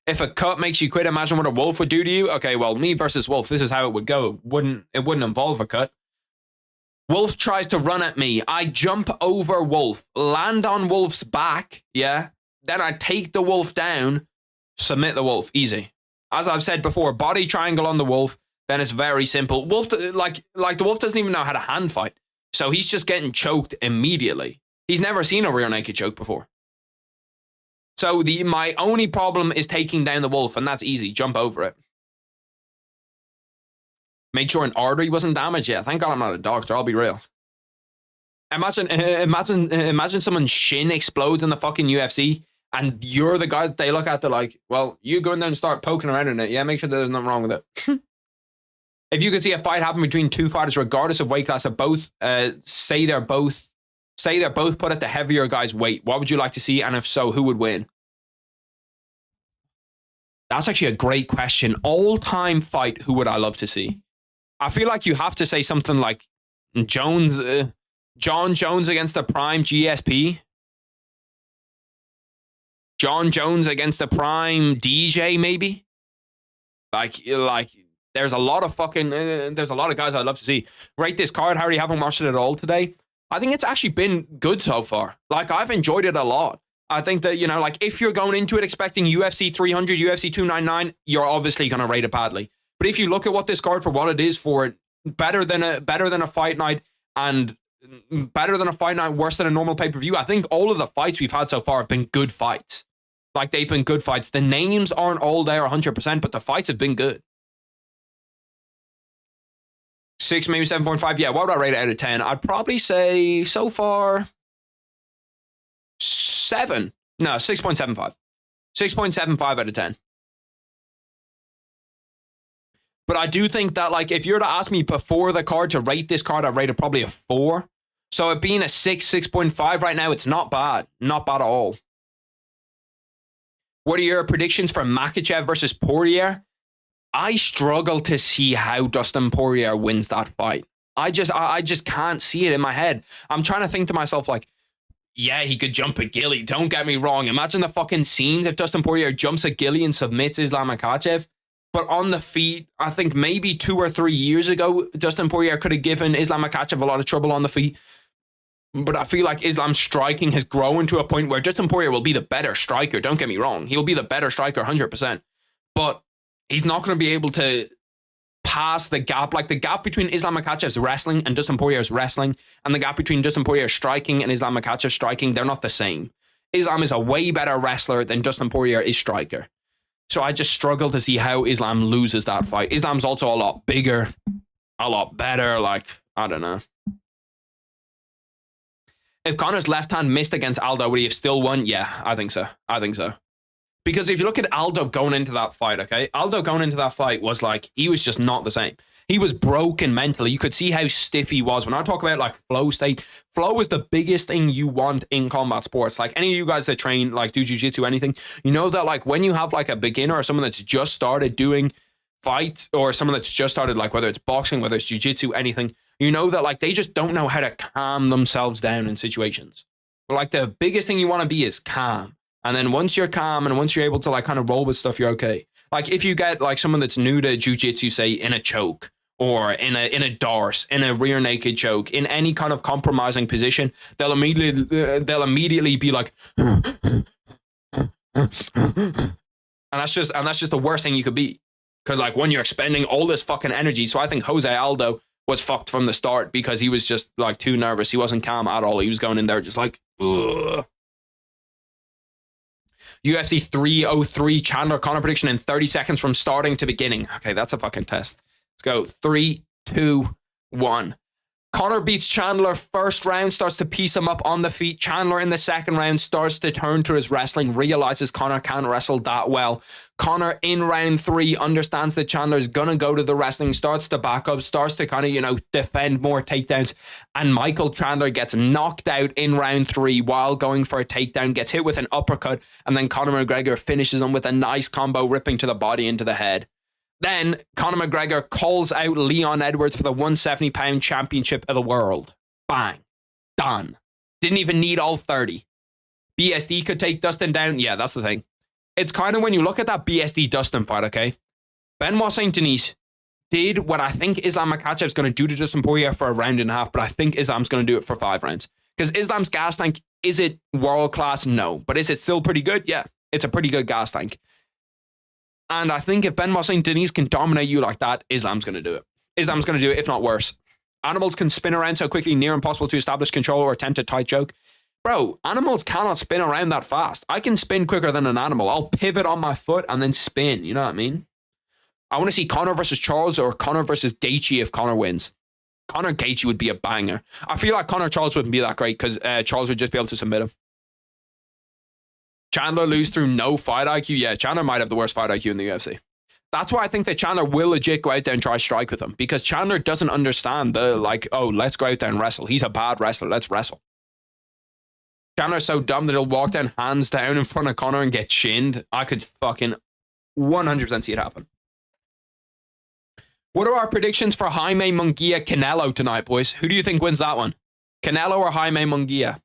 If a cut makes you quit, imagine what a wolf would do to you. Okay, well, me versus wolf. This is how it would go. It wouldn't involve a cut. Wolf tries to run at me. I jump over Wolf, land on Wolf's back, yeah? Then I take the Wolf down, submit the Wolf. Easy. As I've said before, body triangle on the Wolf, then it's very simple. Wolf, like the Wolf doesn't even know how to hand fight. So he's just getting choked immediately. He's never seen a rear naked choke before. So my only problem is taking down the Wolf, and that's easy. Jump over it. Made sure an artery wasn't damaged. Yeah, thank God I'm not a doctor. I'll be real. Imagine someone's shin explodes in the fucking UFC, and you're the guy that they look at. They're like, "Well, you go in there and start poking around in it. Yeah, make sure there's nothing wrong with it." If you could see a fight happen between two fighters, regardless of weight class, that both say they're both put at the heavier guy's weight, what would you like to see? And if so, who would win? That's actually a great question. All-time fight, who would I love to see? I feel like you have to say something like John Jones against the prime GSP. John Jones against the prime DJ, maybe. Like there's a lot of guys I'd love to see. Rate this card. Harry, haven't watched it at all today. I think it's actually been good so far. Like, I've enjoyed it a lot. I think that, you know, like, if you're going into it expecting UFC 300, UFC 299, you're obviously going to rate it badly. But if you look at what this card for what it is for, better than a fight night, and better than a fight night, worse than a normal pay-per-view. I think all of the fights we've had so far have been good fights. Like, they've been good fights. The names aren't all there 100%, but the fights have been good. 6, maybe 7.5. Yeah, what would I rate it out of 10? I'd probably say so far 7. No, 6.75. 6.75 out of 10. But I do think that, like, if you were to ask me before the card to rate this card, I'd rate it probably a 4. So it being a 6.5 right now, it's not bad. Not bad at all. What are your predictions for Makhachev versus Poirier? I struggle to see how Dustin Poirier wins that fight. I just can't see it in my head. I'm trying to think to myself, like, yeah, he could jump a Gilly. Don't get me wrong. Imagine the fucking scenes if Dustin Poirier jumps a Gilly and submits Islam Makhachev. But on the feet, I think maybe 2 or 3 years ago, Dustin Poirier could have given Islam Makhachev a lot of trouble on the feet. But I feel like Islam's striking has grown to a point where Dustin Poirier will be the better striker. Don't get me wrong. He'll be the better striker 100%. But he's not going to be able to pass the gap. Like the gap between Islam Makhachev's wrestling and Dustin Poirier's wrestling, and the gap between Dustin Poirier's striking and Islam Makhachev's striking, they're not the same. Islam is a way better wrestler than Dustin Poirier is striker. So I just struggle to see how Islam loses that fight. Islam's also a lot bigger, a lot better. Like, I don't know. If Conor's left hand missed against Aldo, would he have still won? Yeah, I think so. I think so. Because if you look at Aldo going into that fight, okay? Aldo going into that fight was like, he was just not the same. He was broken mentally. You could see how stiff he was. When I talk about like flow state, flow is the biggest thing you want in combat sports. Like any of you guys that train, like do jiu-jitsu, anything, you know that like when you have like a beginner or someone that's just started doing fight, or someone that's just started, like whether it's boxing, whether it's jiu-jitsu, anything, you know that like they just don't know how to calm themselves down in situations. But like the biggest thing you want to be is calm. And then once you're calm and once you're able to like kind of roll with stuff, you're okay. Like if you get like someone that's new to jiu-jitsu, say in a choke or in a darce, in a rear naked choke, in any kind of compromising position, they'll immediately be like, and that's just the worst thing you could be. Because like when you're expending all this fucking energy, so I think Jose Aldo was fucked from the start because he was just like too nervous. He wasn't calm at all. He was going in there just like, ugh. UFC 303 Chandler Conor prediction in 30 seconds from starting to beginning. Okay, that's a fucking test. Let's go. 3, 2, 1. Conor beats Chandler first round, starts to piece him up on the feet. Chandler in the second round starts to turn to his wrestling, realizes Conor can't wrestle that well. Conor in round 3 understands that Chandler is going to go to the wrestling, starts to back up, starts to kind of, defend more takedowns. And Michael Chandler gets knocked out in round 3 while going for a takedown, gets hit with an uppercut, and then Conor McGregor finishes him with a nice combo, ripping to the body into the head. Then Conor McGregor calls out Leon Edwards for the 170-pound championship of the world. Bang. Done. Didn't even need all 30. BSD could take Dustin down. Yeah, that's the thing. It's kind of when you look at that BSD Dustin fight, okay? Benoit Saint Denis did what I think Islam Makhachev's going to do to Dustin Poirier for a round and a half, but I think Islam's going to do it for 5 rounds. Because Islam's gas tank, is it world class? No. But is it still pretty good? Yeah. It's a pretty good gas tank. And I think if Benoit Saint Denis can dominate you like that, Islam's going to do it. Islam's going to do it, if not worse. Animals can spin around so quickly, near impossible to establish control or attempt a tight choke. Bro, animals cannot spin around that fast. I can spin quicker than an animal. I'll pivot on my foot and then spin. You know what I mean? I want to see Conor versus Charles or Conor versus Gaethje if Conor wins. Conor Gaethje would be a banger. I feel like Conor Charles wouldn't be that great because Charles would just be able to submit him. Chandler lose through no fight IQ? Yeah, Chandler might have the worst fight IQ in the UFC. That's why I think that Chandler will legit go out there and try strike with him, because Chandler doesn't understand the, like, oh, let's go out there and wrestle. He's a bad wrestler. Let's wrestle. Chandler's so dumb that he'll walk down hands down in front of Conor and get shinned. I could fucking 100% see it happen. What are our predictions for Jaime Munguia Canelo tonight, boys? Who do you think wins that one? Canelo or Jaime Munguia?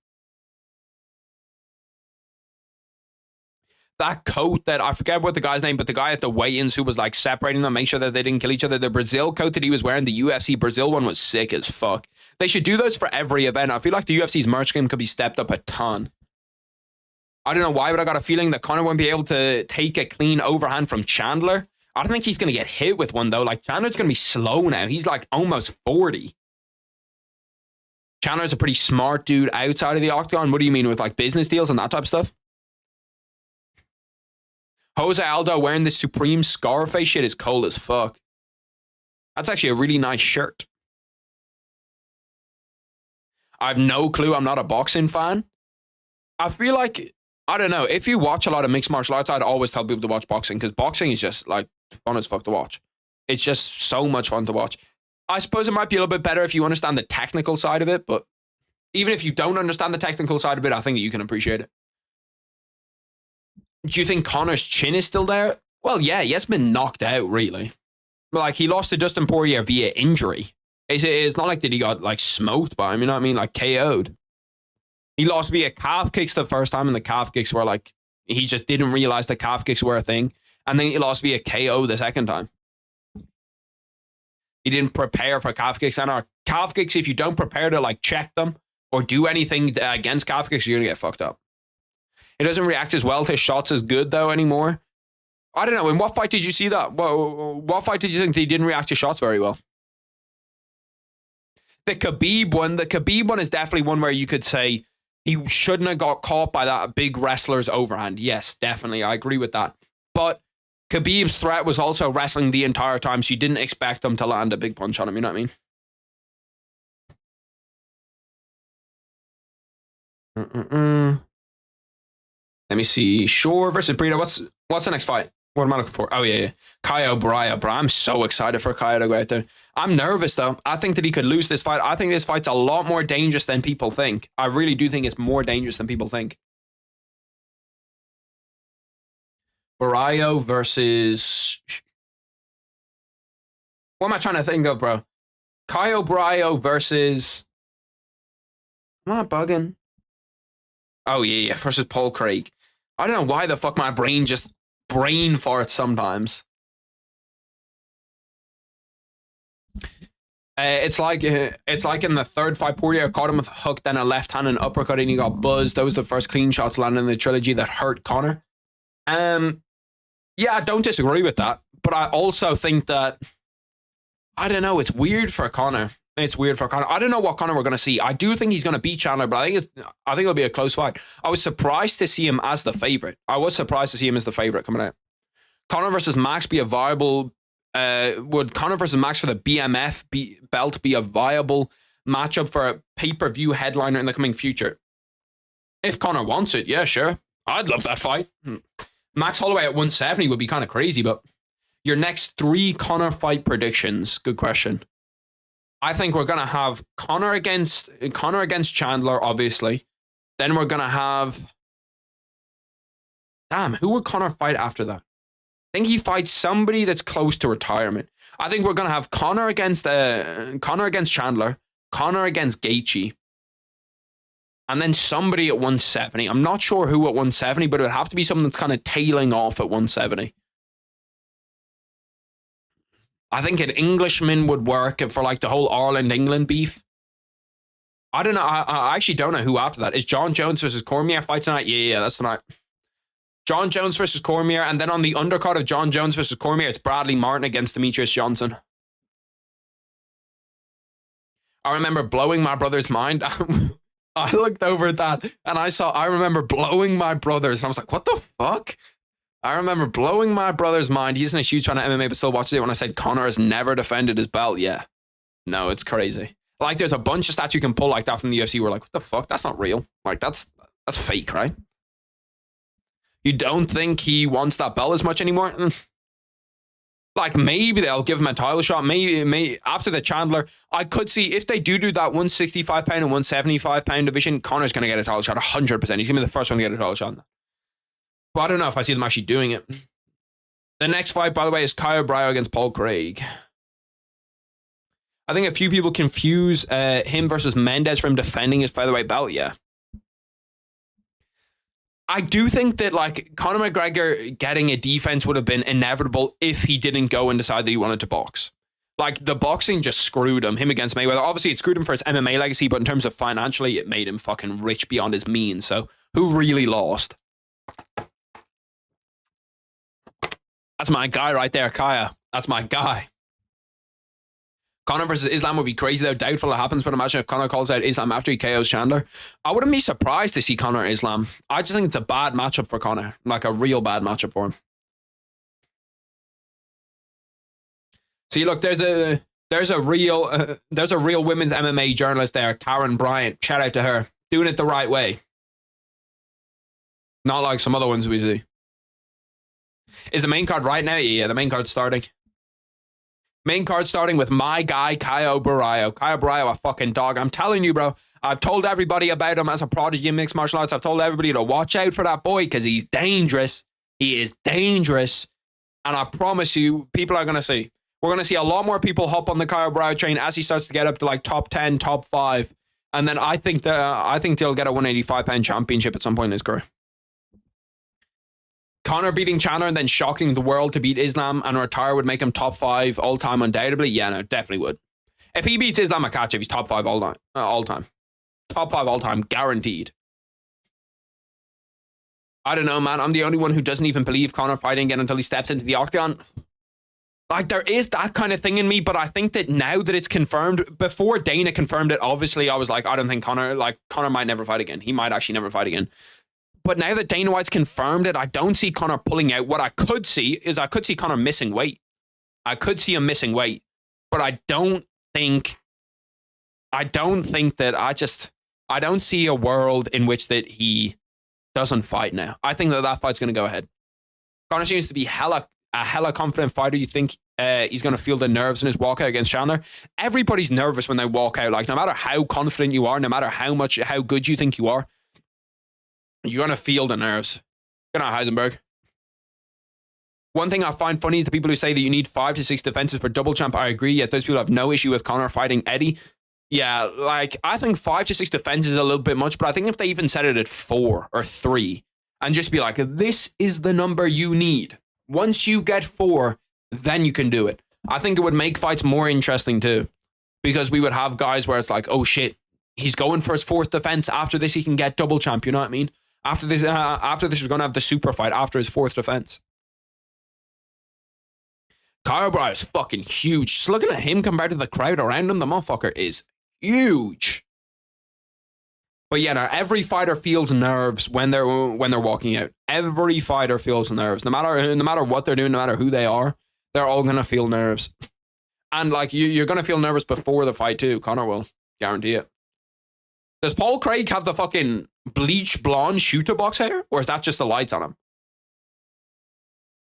That coat that, I forget what the guy's name, but the guy at the weigh-ins who was like separating them, make sure that they didn't kill each other. The Brazil coat that he was wearing, the UFC Brazil one, was sick as fuck. They should do those for every event. I feel like the UFC's merch game could be stepped up a ton. I don't know why, but I got a feeling that Conor won't be able to take a clean overhand from Chandler. I don't think he's going to get hit with one though. Like, Chandler's going to be slow now. He's like almost 40. Chandler's a pretty smart dude outside of the octagon. What do you mean, with like business deals and that type of stuff? Jose Aldo wearing this Supreme Scarface shit is cold as fuck. That's actually a really nice shirt. I have no clue. I'm not a boxing fan. I feel like, I don't know, if you watch a lot of mixed martial arts, I'd always tell people to watch boxing, because boxing is just like fun as fuck to watch. It's just so much fun to watch. I suppose it might be a little bit better if you understand the technical side of it, but even if you don't understand the technical side of it, I think you can appreciate it. Do you think Conor's chin is still there? Well, yeah, he has been knocked out, really. Like, he lost to Dustin Poirier via injury. It's not like that he got, like, smoked by him, you know what I mean? Like, KO'd. He lost via calf kicks the first time, and the calf kicks were, like, he just didn't realize the calf kicks were a thing. And then he lost via KO the second time. He didn't prepare for calf kicks. And our calf kicks, if you don't prepare to like check them or do anything against calf kicks, you're going to get fucked up. It doesn't react as well to shots as good though anymore. I don't know. In what fight did you see that? What fight did you think he didn't react to shots very well? The Khabib one is definitely one where you could say he shouldn't have got caught by that big wrestler's overhand. Yes, definitely. I agree with that. But Khabib's threat was also wrestling the entire time, so you didn't expect him to land a big punch on him. You know what I mean? Let me see. Shore versus Brito. What's the next fight? What am I looking for? Oh, yeah. Caio Borralho, bro. I'm so excited for Caio to go out there. I'm nervous, though. I think that he could lose this fight. I think this fight's a lot more dangerous than people think. I really do think it's more dangerous than people think. Borralho versus... What am I trying to think of, bro? Caio Borralho versus... Am I bugging? Oh, yeah. Versus Paul Craig. I don't know why the fuck my brain just... brain farts sometimes. It's like in the third fight, Poirier caught him with a hook, then a left hand and uppercut, and he got buzzed. Those were the first clean shots landed in the trilogy that hurt Conor. Yeah, I don't disagree with that, but I also think that I don't know. It's weird for Conor. I don't know what Conor we're going to see. I do think he's going to beat Chandler, but I think it'll be a close fight. I was surprised to see him as the favorite. Coming out. Conor versus Max be a viable... would Conor versus Max for the BMF belt be a viable matchup for a pay-per-view headliner in the coming future? If Conor wants it, yeah, sure. I'd love that fight. Max Holloway at 170 would be kind of crazy, but your next 3 Conor fight predictions. Good question. I think we're going to have Conor against Chandler, obviously. Then we're going to have... Damn, who would Conor fight after that? I think he fights somebody that's close to retirement. I think we're going to have Conor against Chandler, Conor against Gaethje, and then somebody at 170. I'm not sure who at 170, but it would have to be someone that's kind of tailing off at 170. I think an Englishman would work for like the whole Ireland-England beef. I don't know. I actually don't know who after that. Is John Jones versus Cormier fight tonight? Yeah, that's tonight. John Jones versus Cormier, and then on the undercard of John Jones versus Cormier, it's Bradley Martin against Demetrius Johnson. I remember blowing my brother's mind. I looked over at that, and I remember blowing my brother's, and I was like, what the fuck? I remember blowing my brother's mind. He's in a huge fan of MMA, but still watches it when I said Conor has never defended his belt. Yeah. No, it's crazy. Like, there's a bunch of stats you can pull like that from the UFC. We're like, what the fuck? That's not real. Like, that's fake, right? You don't think he wants that belt as much anymore? Like, maybe they'll give him a title shot. Maybe after the Chandler, I could see if they do that 165 pound and 175 pound division, Conor's going to get a title shot 100%. He's going to be the first one to get a title shot. But I don't know if I see them actually doing it. The next fight, by the way, is Caio Borralho against Paul Craig. I think a few people confuse him versus Mendes for him defending his featherweight belt. Yeah. I do think that like Conor McGregor getting a defense would have been inevitable if he didn't go and decide that he wanted to box. Like, the boxing just screwed him against Mayweather. Obviously, it screwed him for his MMA legacy, but in terms of financially, it made him fucking rich beyond his means. So who really lost? That's my guy right there, Kaya. That's my guy. Conor versus Islam would be crazy, though. Doubtful it happens, but imagine if Conor calls out Islam after he KOs Chandler. I wouldn't be surprised to see Conor Islam. I just think it's a bad matchup for Conor. Like, a real bad matchup for him. See, look, there's a real women's MMA journalist there, Karen Bryant. Shout out to her. Doing it the right way. Not like some other ones we see. Is the main card right now? Yeah, the main card's starting. Main card starting with my guy, Caio Borralho. Caio Borralho, a fucking dog. I'm telling you, bro. I've told everybody about him as a prodigy in mixed martial arts. I've told everybody to watch out for that boy because he's dangerous. He is dangerous. And I promise you, people are going to see. We're going to see a lot more people hop on the Caio Borralho train as he starts to get up to like top 10, top 5. And then I think he'll get a 185-pound championship at some point in his career. Conor beating Chandler and then shocking the world to beat Islam and retire would make him top 5 all time undoubtedly. Yeah, no, definitely would. If he beats Islam Makhachev, he's top 5 all time. Top 5 all time, guaranteed. I don't know, man. I'm the only one who doesn't even believe Conor fighting again until he steps into the octagon. Like, there is that kind of thing in me, but I think that now that it's confirmed, before Dana confirmed it, obviously I was like, I don't think Conor might never fight again. He might actually never fight again. But now that Dana White's confirmed it, I don't see Conor pulling out. What I could see is Conor missing weight. I could see him missing weight, but I don't see a world in which that he doesn't fight now. I think that fight's going to go ahead. Conor seems to be a hella confident fighter. You think he's going to feel the nerves in his walkout against Chandler? Everybody's nervous when they walk out. Like, no matter how confident you are, no matter how good you think you are, you're going to feel the nerves. Good night, Heisenberg. One thing I find funny is the people who say that you need 5 to 6 defenses for double champ. I agree, yet those people have no issue with Conor fighting Eddie. Yeah, like, I think 5 to 6 defenses is a little bit much, but I think if they even set it at 4 or 3 and just be like, this is the number you need. Once you get 4, then you can do it. I think it would make fights more interesting too, because we would have guys where it's like, oh shit, he's going for his 4th defense. After this, he can get double champ. You know what I mean? After this, we're going to have the super fight after his 4th defense. Kyle O'Brien is fucking huge. Just looking at him compared to the crowd around him, the motherfucker is huge. But yeah, no, every fighter feels nerves when they're walking out. Every fighter feels nerves. No matter what they're doing, no matter who they are, they're all gonna feel nerves. And like you're gonna feel nervous before the fight too. Conor will, guarantee it. Does Paul Craig have the fucking bleach blonde shooter box hair, or is that just the lights on him?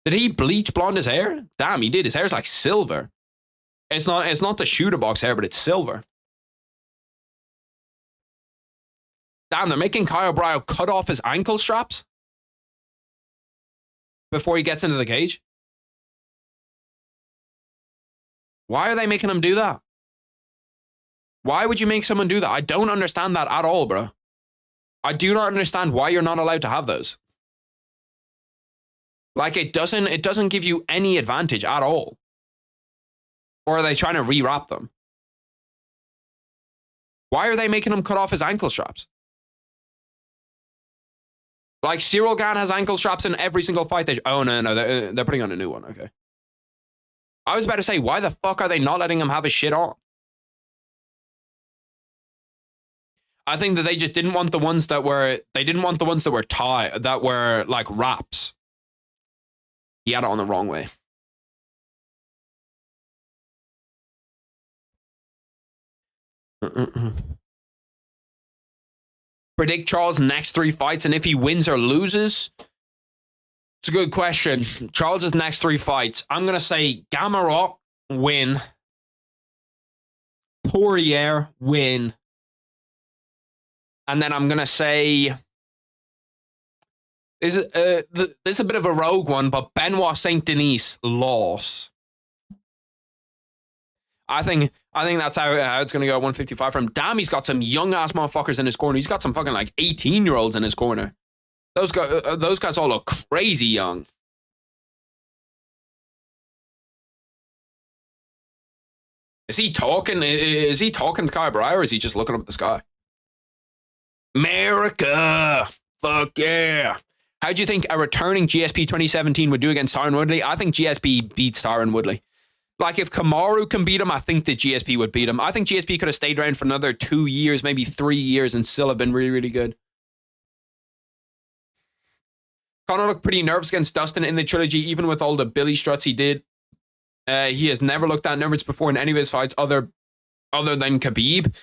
Did he bleach blonde his hair? Damn, he did. His hair's like silver. It's not the shooter box hair, but it's silver. Damn, they're making Kyle Bryo cut off his ankle straps before he gets into the cage. Why are they making him do that? Why would you make someone do that? I don't understand that at all, bro. I do not understand why you're not allowed to have those. Like, it doesn't give you any advantage at all. Or are they trying to rewrap them? Why are they making him cut off his ankle straps? Like, Cyril Gane has ankle straps in every single fight. Oh, no, they're putting on a new one. Okay. I was about to say, why the fuck are they not letting him have his shit on? I think that they just didn't want the ones that were, that were like wraps. He had it on the wrong way. Predict Charles' next 3 fights, and if he wins or loses? It's a good question. Charles' next 3 fights. I'm going to say Gamrot, win. Poirier, win. And then I'm going to say, this is a bit of a rogue one, but Benoit Saint Denis, loss. I think that's how it's going to go at 155 from. Damn, he's got some young-ass motherfuckers in his corner. He's got some fucking, like, 18-year-olds in his corner. Those guys all look crazy young. Is he talking to Kai Breyer, or is he just looking up at the sky? America! Fuck yeah! How do you think a returning GSP 2017 would do against Tyron Woodley? I think GSP beats Tyron Woodley. Like, if Kamaru can beat him, I think that GSP would beat him. I think GSP could have stayed around for another 2 years, maybe 3 years, and still have been really, really good. Conor looked pretty nervous against Dustin in the trilogy, even with all the Billy struts he did. He has never looked that nervous before in any of his fights other than Khabib.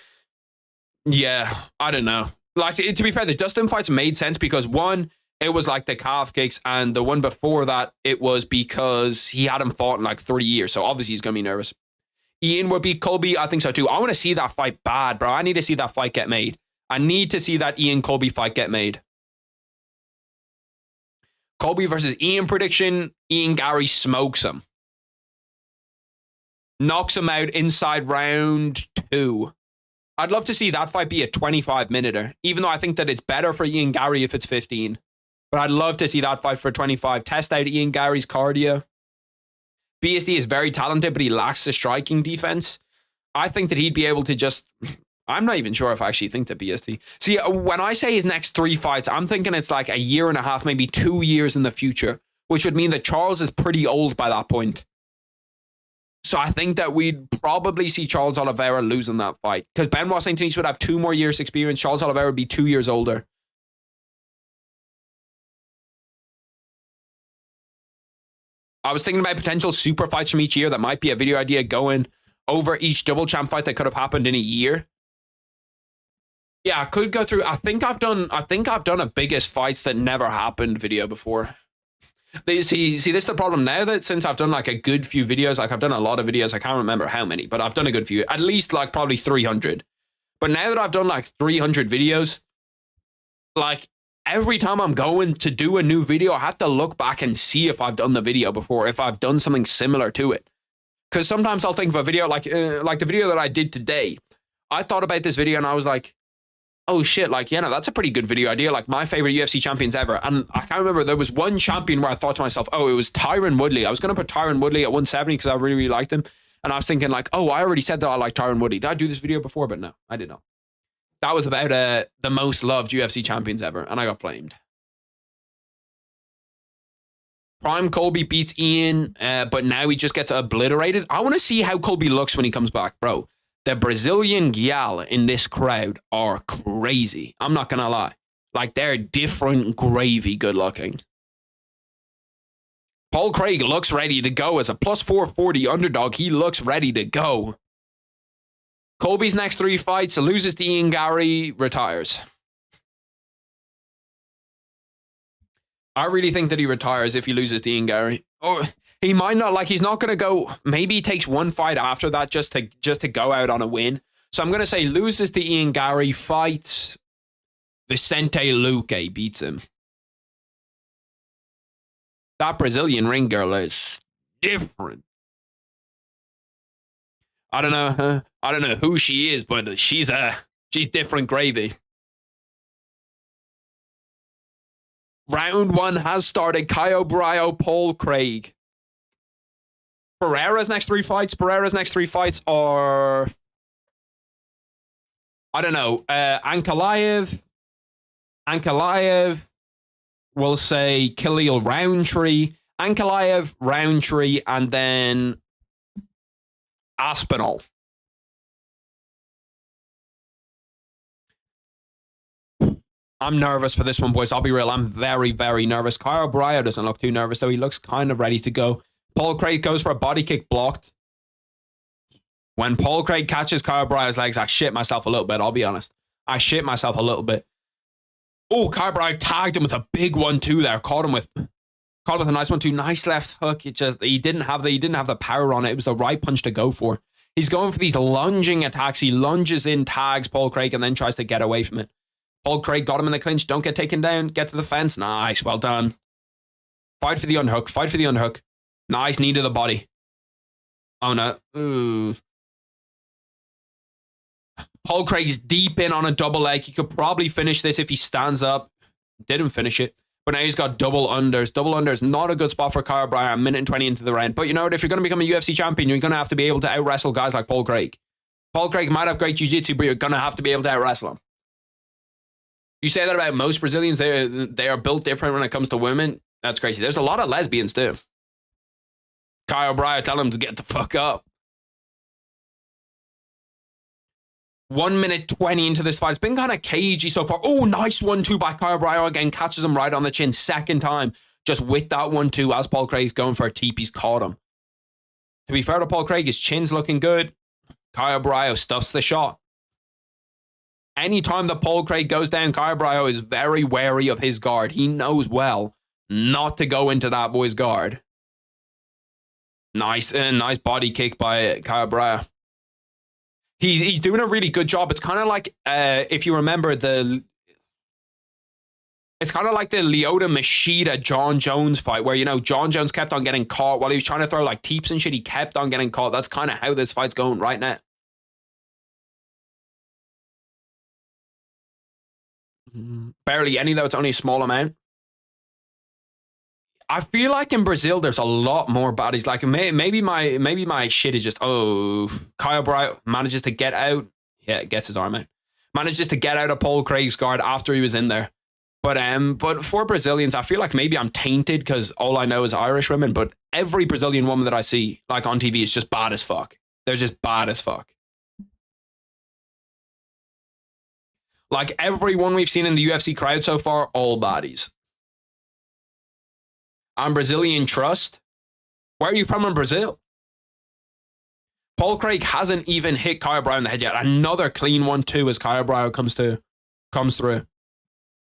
Yeah, I don't know. Like, to be fair, the Dustin fights made sense because, one, it was like the calf kicks, and the one before that, it was because he hadn't fought in like 3 years, so obviously he's going to be nervous. Ian would beat Colby, I think so too. I want to see that fight bad, bro. I need to see that fight get made. I need to see that Ian Colby fight get made. Colby versus Ian prediction, Ian Gary smokes him. Knocks him out inside round 2. I'd love to see that fight be a 25-minuter, even though I think that it's better for Ian Gary if it's 15. But I'd love to see that fight for 25. Test out Ian Gary's cardio. BSD is very talented, but he lacks the striking defense. I think that he'd be able to just... I'm not even sure if I actually think that BSD... See, when I say his next 3 fights, I'm thinking it's like a year and a half, maybe 2 years in the future, which would mean that Charles is pretty old by that point. So I think that we'd probably see Charles Oliveira losing that fight. Because Benoit St. Denis would have 2 more years experience. Charles Oliveira would be 2 years older. I was thinking about potential super fights from each year. That might be a video idea going over each double champ fight that could have happened in a year. Yeah, I could go through. I think I've done a biggest fights that never happened video before. See, this is the problem now, that since I've done like a good few videos, like I've done a lot of videos, I can't remember how many, but I've done a good few, at least like probably 300. But now that I've done like 300 videos, like every time I'm going to do a new video, I have to look back and see if I've done the video before, if I've done something similar to it. Because sometimes I'll think of a video like the video that I did today. I thought about this video and I was like, oh shit, like, yeah, no, that's a pretty good video idea. Like my favorite UFC champions ever. And I can't remember, there was one champion where I thought to myself, oh, it was Tyron Woodley. I was going to put Tyron Woodley at 170 because I really, really liked him. And I was thinking like, oh, I already said that I like Tyron Woodley. Did I do this video before? But no, I did not. That was about the most loved UFC champions ever. And I got flamed. Prime Colby beats Ian, but now he just gets obliterated. I want to see how Colby looks when he comes back, bro. The Brazilian gyal in this crowd are crazy. I'm not going to lie. Like, they're different gravy good looking. Paul Craig looks ready to go as a plus 440 underdog. He looks ready to go. Colby's next 3 fights, loses to Ian Gary, retires. I really think that he retires if he loses to Ian Gary. Oh, he might not, like, he's not going to go, maybe he takes 1 fight after that just to go out on a win. So I'm going to say loses to Ian Gary, fights Vicente Luque, beats him. That Brazilian ring girl is different. I don't know who she is, but she's different gravy. Round 1 has started. Caio Brito, Paul Craig. Pereira's next 3 fights are, I don't know, Ankalaev, we'll say Khalil Roundtree, Ankalaev, Roundtree, and then Aspinall. I'm nervous for this one, boys. I'll be real. I'm very, very nervous. Caio Brito doesn't look too nervous, though. He looks kind of ready to go. Paul Craig goes for a body kick, blocked. When Paul Craig catches Caio Brito's legs, I shit myself a little bit, I'll be honest. I shit myself a little bit. Oh, Caio Brito tagged him with a big 1-2 there. Caught him with a nice 1-2. Nice left hook. He didn't have the power on it. It was the right punch to go for. He's going for these lunging attacks. He lunges in, tags Paul Craig, and then tries to get away from it. Paul Craig got him in the clinch. Don't get taken down. Get to the fence. Nice. Well done. Fight for the unhook. Fight for the unhook. Nice knee to the body. Oh, no. Ooh. Paul Craig's deep in on a double leg. He could probably finish this if he stands up. Didn't finish it. But now he's got double unders. Double unders, not a good spot for Caio Brito. A minute and 20 into the round. But you know what? If you're going to become a UFC champion, you're going to have to be able to out-wrestle guys like Paul Craig. Paul Craig might have great jiu-jitsu, but you're going to have to be able to out-wrestle him. You say that about most Brazilians. They are built different when it comes to women. That's crazy. There's a lot of lesbians too. Caio Brito, tell him to get the fuck up. 1 minute 20 into this fight. It's been kind of cagey so far. Oh, nice 1-2 by Caio Brito again. Catches him right on the chin. Second time. Just with that 1-2 as Paul Craig's going for a teep. He's caught him. To be fair to Paul Craig, his chin's looking good. Caio Brito stuffs the shot. Anytime that Paul Craig goes down, Caio Brito is very wary of his guard. He knows well not to go into that boy's guard. Nice body kick by Caio Brito. He's doing a really good job. It's kind of like, if you remember it's kind of like the Lyoto Machida John Jones fight where, you know, John Jones kept on getting caught while he was trying to throw like teeps and shit. He kept on getting caught. That's kind of how this fight's going right now. Barely any, though. It's only a small amount. I feel like in Brazil there's a lot more bodies. Like maybe my shit is just Kyle Bryan manages to get out. Yeah, gets his arm out. Manages to get out of Paul Craig's guard after he was in there. But for Brazilians, I feel like maybe I'm tainted because all I know is Irish women. But every Brazilian woman that I see like on TV is just bad as fuck. They're just bad as fuck. Like everyone we've seen in the UFC crowd so far, all bodies. On Brazilian trust, where are you from in Brazil? Paul Craig hasn't even hit Kyle Bryan in the head yet. Another clean 1-2 as Kyle Bryan comes through.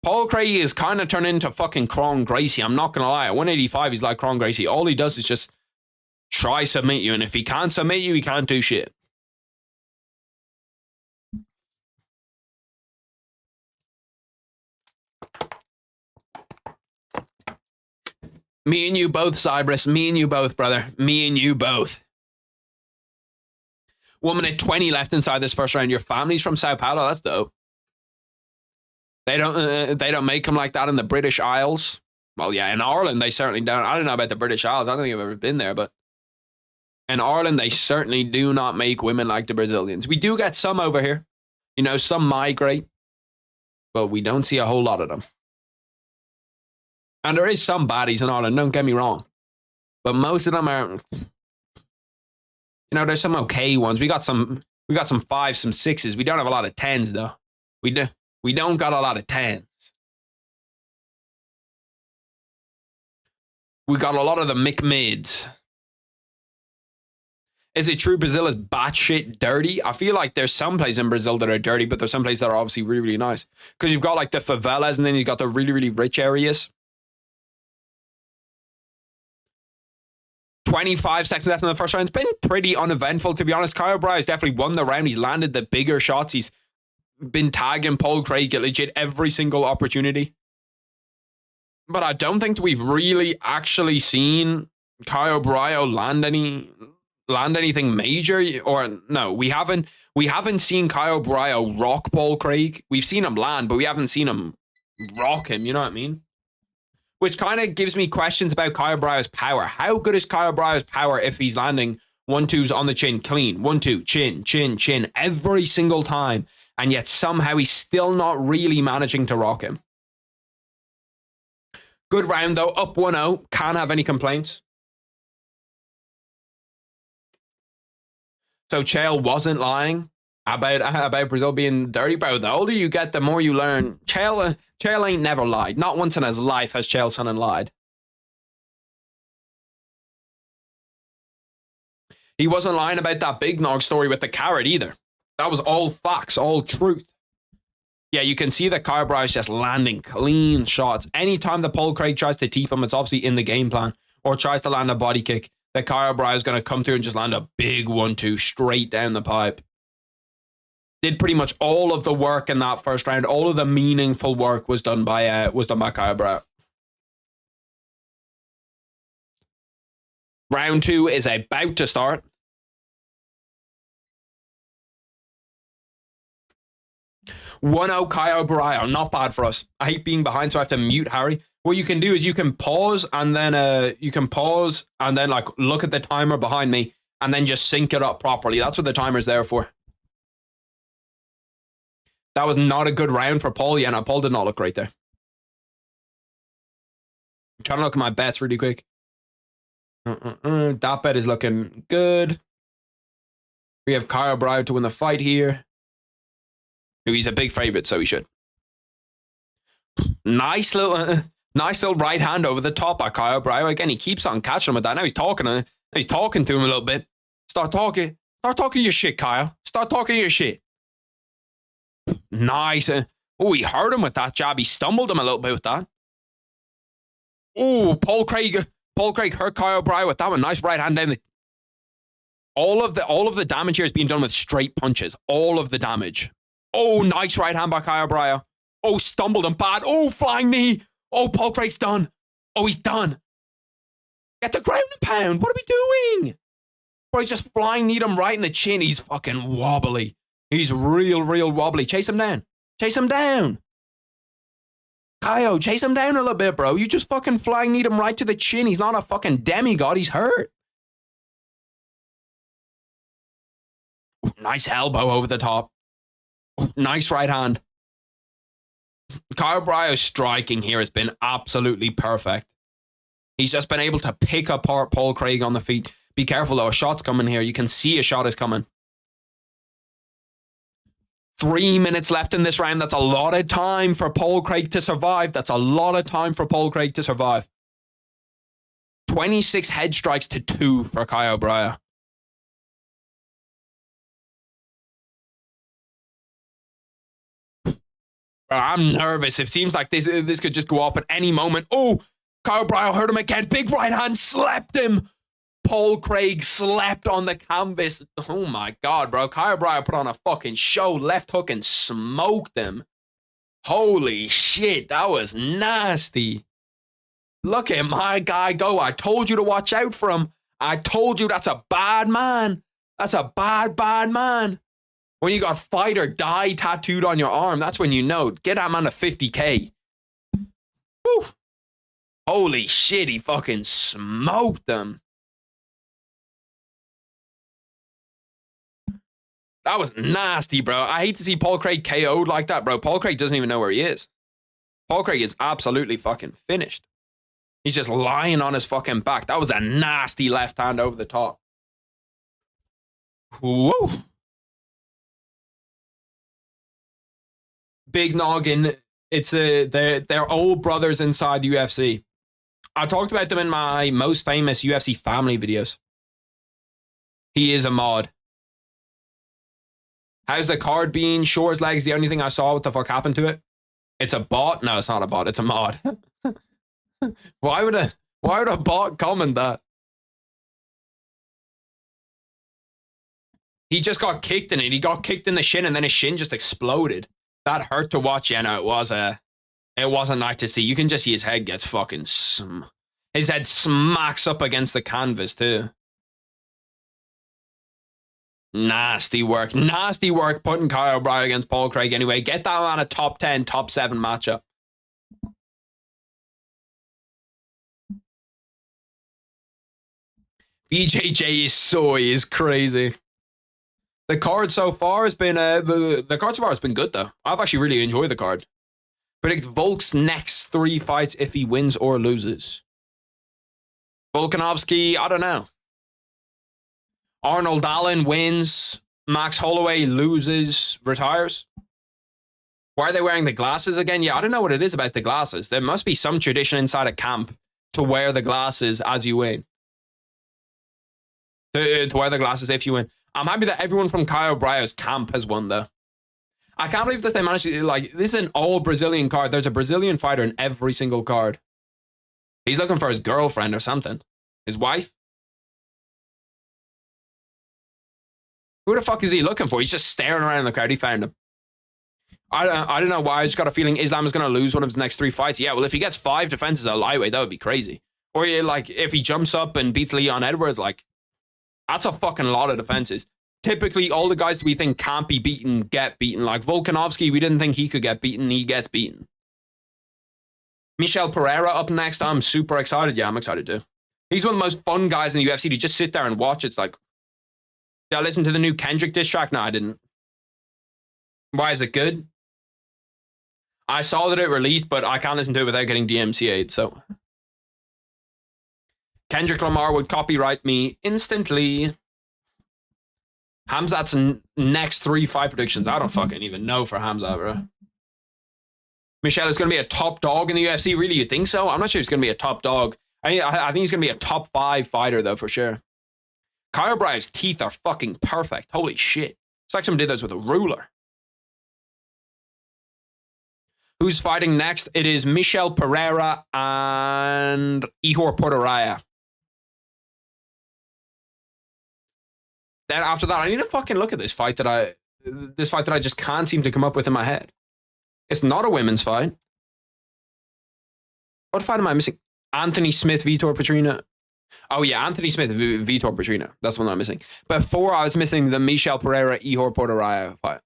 Paul Craig is kind of turned into fucking Kron Gracie. I'm not going to lie. At 185, he's like Kron Gracie. All he does is just try submit you. And if he can't submit you, he can't do shit. Me and you both, Cybris. Me and you both, brother. Me and you both. Woman at 20 left inside this first round. Your family's from Sao Paulo. That's dope. They don't make them like that in the British Isles. Well, yeah, in Ireland they certainly don't. I don't know about the British Isles. I don't think I've ever been there, but in Ireland they certainly do not make women like the Brazilians. We do get some over here. You know, some migrate, but we don't see a whole lot of them. And there is some baddies in Ireland, don't get me wrong. But most of them are, you know, there's some okay ones. We got some 5s, some 6s. We don't have a lot of 10s though. We don't got a lot of 10s. We got a lot of the McMids. Is it true Brazil is batshit dirty? I feel like there's some places in Brazil that are dirty, but there's some places that are obviously really, really nice. Because you've got like the favelas and then you've got the really, really rich areas. 25 seconds left in the first round. It's been pretty uneventful, to be honest. Kyle Bryan has definitely won the round. He's landed the bigger shots. He's been tagging Paul Craig at legit every single opportunity. But I don't think we've really actually seen Kyle Bryan land anything major. Or no, we haven't seen Kyle Bryan rock Paul Craig. We've seen him land, but we haven't seen him rock him, you know what I mean? Which kind of gives me questions about Kyle Bryan's power. How good is Kyle Bryan's power if he's landing 1-2s on the chin clean? 1-2, chin, chin, chin, every single time. And yet somehow he's still not really managing to rock him. Good round though, up 1-0. Can't have any complaints. So Chael wasn't lying about Brazil being dirty, bro. The older you get, the more you learn. Chael ain't never lied. Not once in his life has Chael Sonnen lied. He wasn't lying about that Big Nog story with the carrot either. That was all facts, all truth. Yeah, you can see that Kyle Bryan's just landing clean shots. Anytime that Paul Craig tries to teep him, it's obviously in the game plan, or tries to land a body kick, that Kyle Bryan's going to come through and just land a big 1-2 straight down the pipe. Did pretty much all of the work in that first round. All of the meaningful work was done by Kyle Bryan. Round 2 is about to start. One-0 Kyle Bryan. Not bad for us. I hate being behind, so I have to mute Harry. What you can do is you can pause and then like look at the timer behind me and then just sync it up properly. That's what the timer's there for. That was not a good round for Paul. Yeah, no, Paul did not look great there. I'm trying to look at my bets really quick. That bet is looking good. We have Kyle Bryan to win the fight here. He's a big favorite, so he should. Nice little right hand over the top by Kyle Bryan. Again, he keeps on catching him with that. Now he's talking to him a little bit. Start talking your shit, Kyle. Start talking your shit. Nice. Oh, he hurt him with that jab. He stumbled him a little bit with that. Oh, Paul Craig hurt Kyle Bryan with that one. Nice right hand down the. All of the damage here is being done with straight punches. All of the damage. Oh, nice right hand by Kyle Bryan. Oh, stumbled him bad. Oh, flying knee. Oh, Paul Craig's done. Oh, he's done. Get the ground and pound. What are we doing? Bro, he's just flying kneed him right in the chin. He's fucking wobbly. He's real wobbly. Chase him down. Chase him down. Caio, chase him down a little bit, bro. You just fucking flying need him right to the chin. He's not a fucking demigod. He's hurt. Ooh, nice elbow over the top. Ooh, nice right hand. Caio Braio's striking here has been absolutely perfect. He's just been able to pick apart Paul Craig on the feet. Be careful though, a shot's coming here. You can see a shot is coming. 3 minutes left in this round. That's a lot of time for Paul Craig to survive. That's a lot of time for Paul Craig to survive. 26 head strikes to 2 for Caio Braio. I'm nervous. It seems like this could just go off at any moment. Oh, Caio Braio hurt him again. Big right hand slapped him. Paul Craig slept on the canvas. Oh my God, bro. Caio Braio put on a fucking show. Left hook and smoked him. Holy shit, that was nasty. Look at my guy go. I told you to watch out for him. I told you that's a bad man. That's a bad, bad man. When you got fight or die tattooed on your arm, that's when you know. Get that man to 50K. Woo. Holy shit, he fucking smoked them. That was nasty, bro. I hate to see Paul Craig KO'd like that, bro. Paul Craig doesn't even know where he is. Paul Craig is absolutely fucking finished. He's just lying on his fucking back. That was a nasty left hand over the top. Woo. Big Noggin. It's they're old brothers inside the UFC. I talked about them in my most famous UFC family videos. He is a mod. How's the card being? Shore's legs, the only thing I saw. What the fuck happened to it? It's a bot? No, it's not a bot. It's a mod. Why would a bot comment that? He just got kicked in it. He got kicked in the shin and then his shin just exploded. That hurt to watch. Yeah, no, it wasn't nice to see. You can just see his head gets fucking his head smacks up against the canvas too. Nasty work putting Caio Braio against Paul Craig anyway. Get that on a top 10, top 7 matchup. BJJ is crazy. The card so far has been the card so far has been good though. I've actually really enjoyed the card. Predict Volk's next 3 fights if he wins or loses. Volkanovski, I don't know. Arnold Allen wins. Max Holloway loses, retires. Why are they wearing the glasses again? Yeah, I don't know what it is about the glasses. There must be some tradition inside a camp to wear the glasses as you win. To wear the glasses if you win. I'm happy that everyone from Caio Braio's camp has won, though. I can't believe they managed to, like, this is an all Brazilian card. There's a Brazilian fighter in every single card. He's looking for his girlfriend or something. His wife? Who the fuck is he looking for? He's just staring around in the crowd. He found him. I don't know why. I just got a feeling Islam is going to lose one of his next 3 fights. Yeah, well, if he gets 5 defenses at lightweight, that would be crazy. Or, like, if he jumps up and beats Leon Edwards, like, that's a fucking lot of defenses. Typically, all the guys that we think can't be beaten get beaten. Like Volkanovski, we didn't think he could get beaten. He gets beaten. Michel Pereira up next. I'm super excited. Yeah, I'm excited too. He's one of the most fun guys in the UFC to just sit there and watch. It's like, did I listen to the new Kendrick diss track? No, I didn't. Why is it good? I saw that it released, but I can't listen to it without getting DMCA'd, so. Kendrick Lamar would copyright me instantly. Hamzat's next 3 fight predictions. I don't fucking even know for Hamzat, bro. Michelle is going to be a top dog in the UFC. Really, you think so? I'm not sure he's going to be a top dog. I think he's going to be a top 5 fighter, though, for sure. Caio Braio's teeth are fucking perfect. Holy shit. It's like someone did those with a ruler. Who's fighting next? It is Michel Pereira and Ihor Porteraya. Then after that, I need to fucking look at this fight that I just can't seem to come up with in my head. It's not a women's fight. What fight am I missing? Anthony Smith, Vitor Petrina. Oh yeah, Anthony Smith, Vitor Petrina. That's one I'm missing. Before I was missing the Michel Pereira, Ihor Porteraya fight.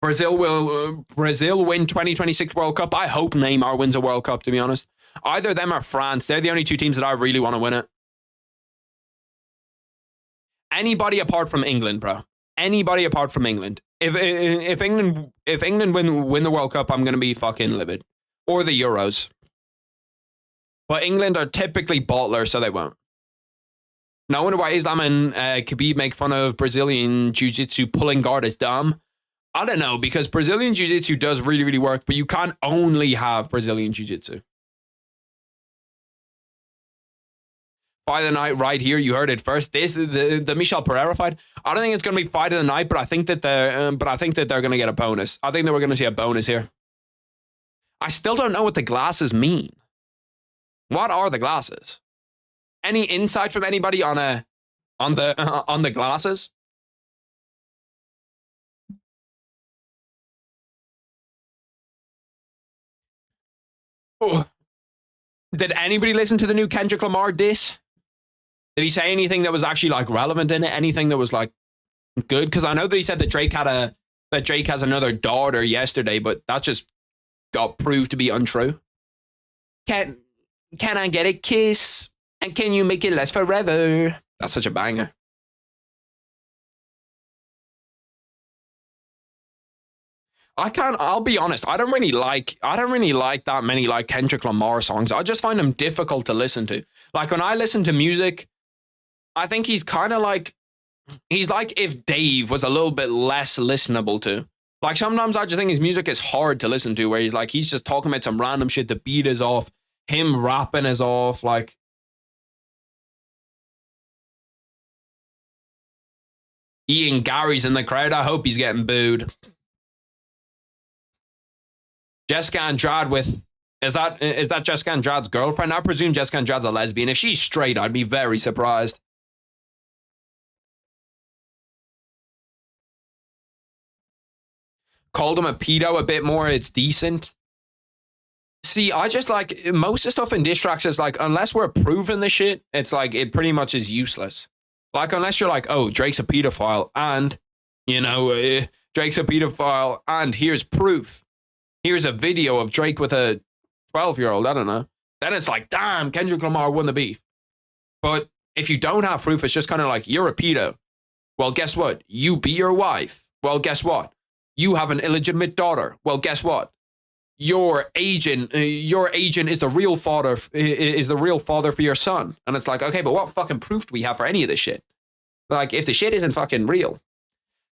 Brazil win 2026 World Cup. I hope Neymar wins a World Cup, to be honest. Either them or France. They're the only two teams that I really want to win it. Anybody apart from England, bro. Anybody apart from England. If England win the World Cup, I'm gonna be fucking livid. Or the Euros. But England are typically bottlers, so they won't. No wonder why Islam and Khabib make fun of Brazilian Jiu-Jitsu pulling guard as dumb. I don't know, because Brazilian Jiu-Jitsu does really, really work, but you can't only have Brazilian Jiu-Jitsu. Fight of the night right here. You heard it first. This the Michel Pereira fight. I don't think it's going to be fight of the night, but I think that they're going to get a bonus. I think that we're going to see a bonus here. I still don't know what the glasses mean. What are the glasses? Any insight from anybody on the glasses? Oh. Did anybody listen to the new Kendrick Lamar diss? Did he say anything that was actually like relevant in it? Anything that was like good? Because I know that he said that Drake has another daughter yesterday, but that just got proved to be untrue. Can I get a kiss? And can you make it last forever? That's such a banger. I'll be honest, I don't really like that many like Kendrick Lamar songs. I just find them difficult to listen to. Like when I listen to music, I think he's like if Dave was a little bit less listenable to. Like sometimes I just think his music is hard to listen to, where he's just talking about some random shit, the beat is off, him rapping is off, like Ian Gary's in the crowd. I hope he's getting booed. Jessica Andrade with is that Jessica Andrade's girlfriend? I presume Jessica Andrade's a lesbian. If she's straight, I'd be very surprised. Called him a pedo a bit more. It's decent. See, I just like most of the stuff in diss tracks is like, unless we're proving the shit, it's like it pretty much is useless. Like unless you're like, oh, Drake's a pedophile and, Drake's a pedophile and here's proof. Here's a video of Drake with a 12-year-old, I don't know. Then it's like, damn, Kendrick Lamar won the beef. But if you don't have proof, it's just kind of like, you're a pedo. Well, guess what? You beat your wife. Well, guess what? You have an illegitimate daughter. Well, guess what? Your agent is the real father for your son. And it's like, okay, but what fucking proof do we have for any of this shit? Like, if the shit isn't fucking real.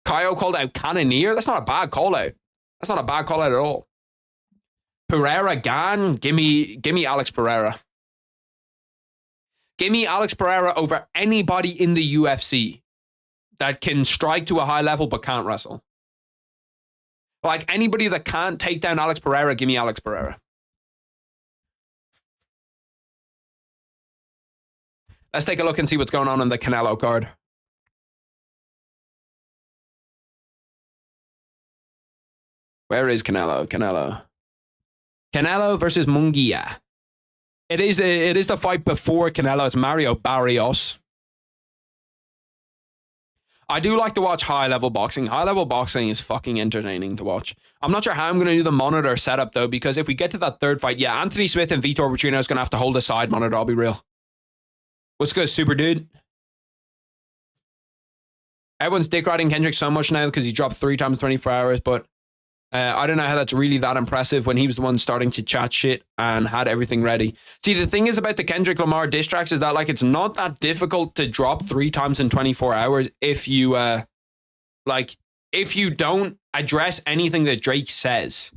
Kaio called out Cannoneer. That's not a bad call out. That's not a bad call out at all. Pereira Gan, give me Alex Pereira. Give me Alex Pereira over anybody in the UFC that can strike to a high level but can't wrestle. Like anybody that can't take down Alex Pereira, give me Alex Pereira. Let's take a look and see what's going on the Canelo card. Where is Canelo? Canelo versus Munguia. It is the fight before Canelo. It's Mario Barrios. I do like to watch high-level boxing. High-level boxing is fucking entertaining to watch. I'm not sure how I'm going to do the monitor setup, though, because if we get to that third fight, yeah, Anthony Smith and Vitor Petrino is going to have to hold a side monitor, I'll be real. What's good, super dude? Everyone's dick riding Kendrick so much now because he dropped 3 times 24 hours, but I don't know how that's really that impressive when he was the one starting to chat shit and had everything ready. See, the thing is about the Kendrick Lamar diss tracks is that like it's not that difficult to drop 3 times in 24 hours if you if you don't address anything that Drake says.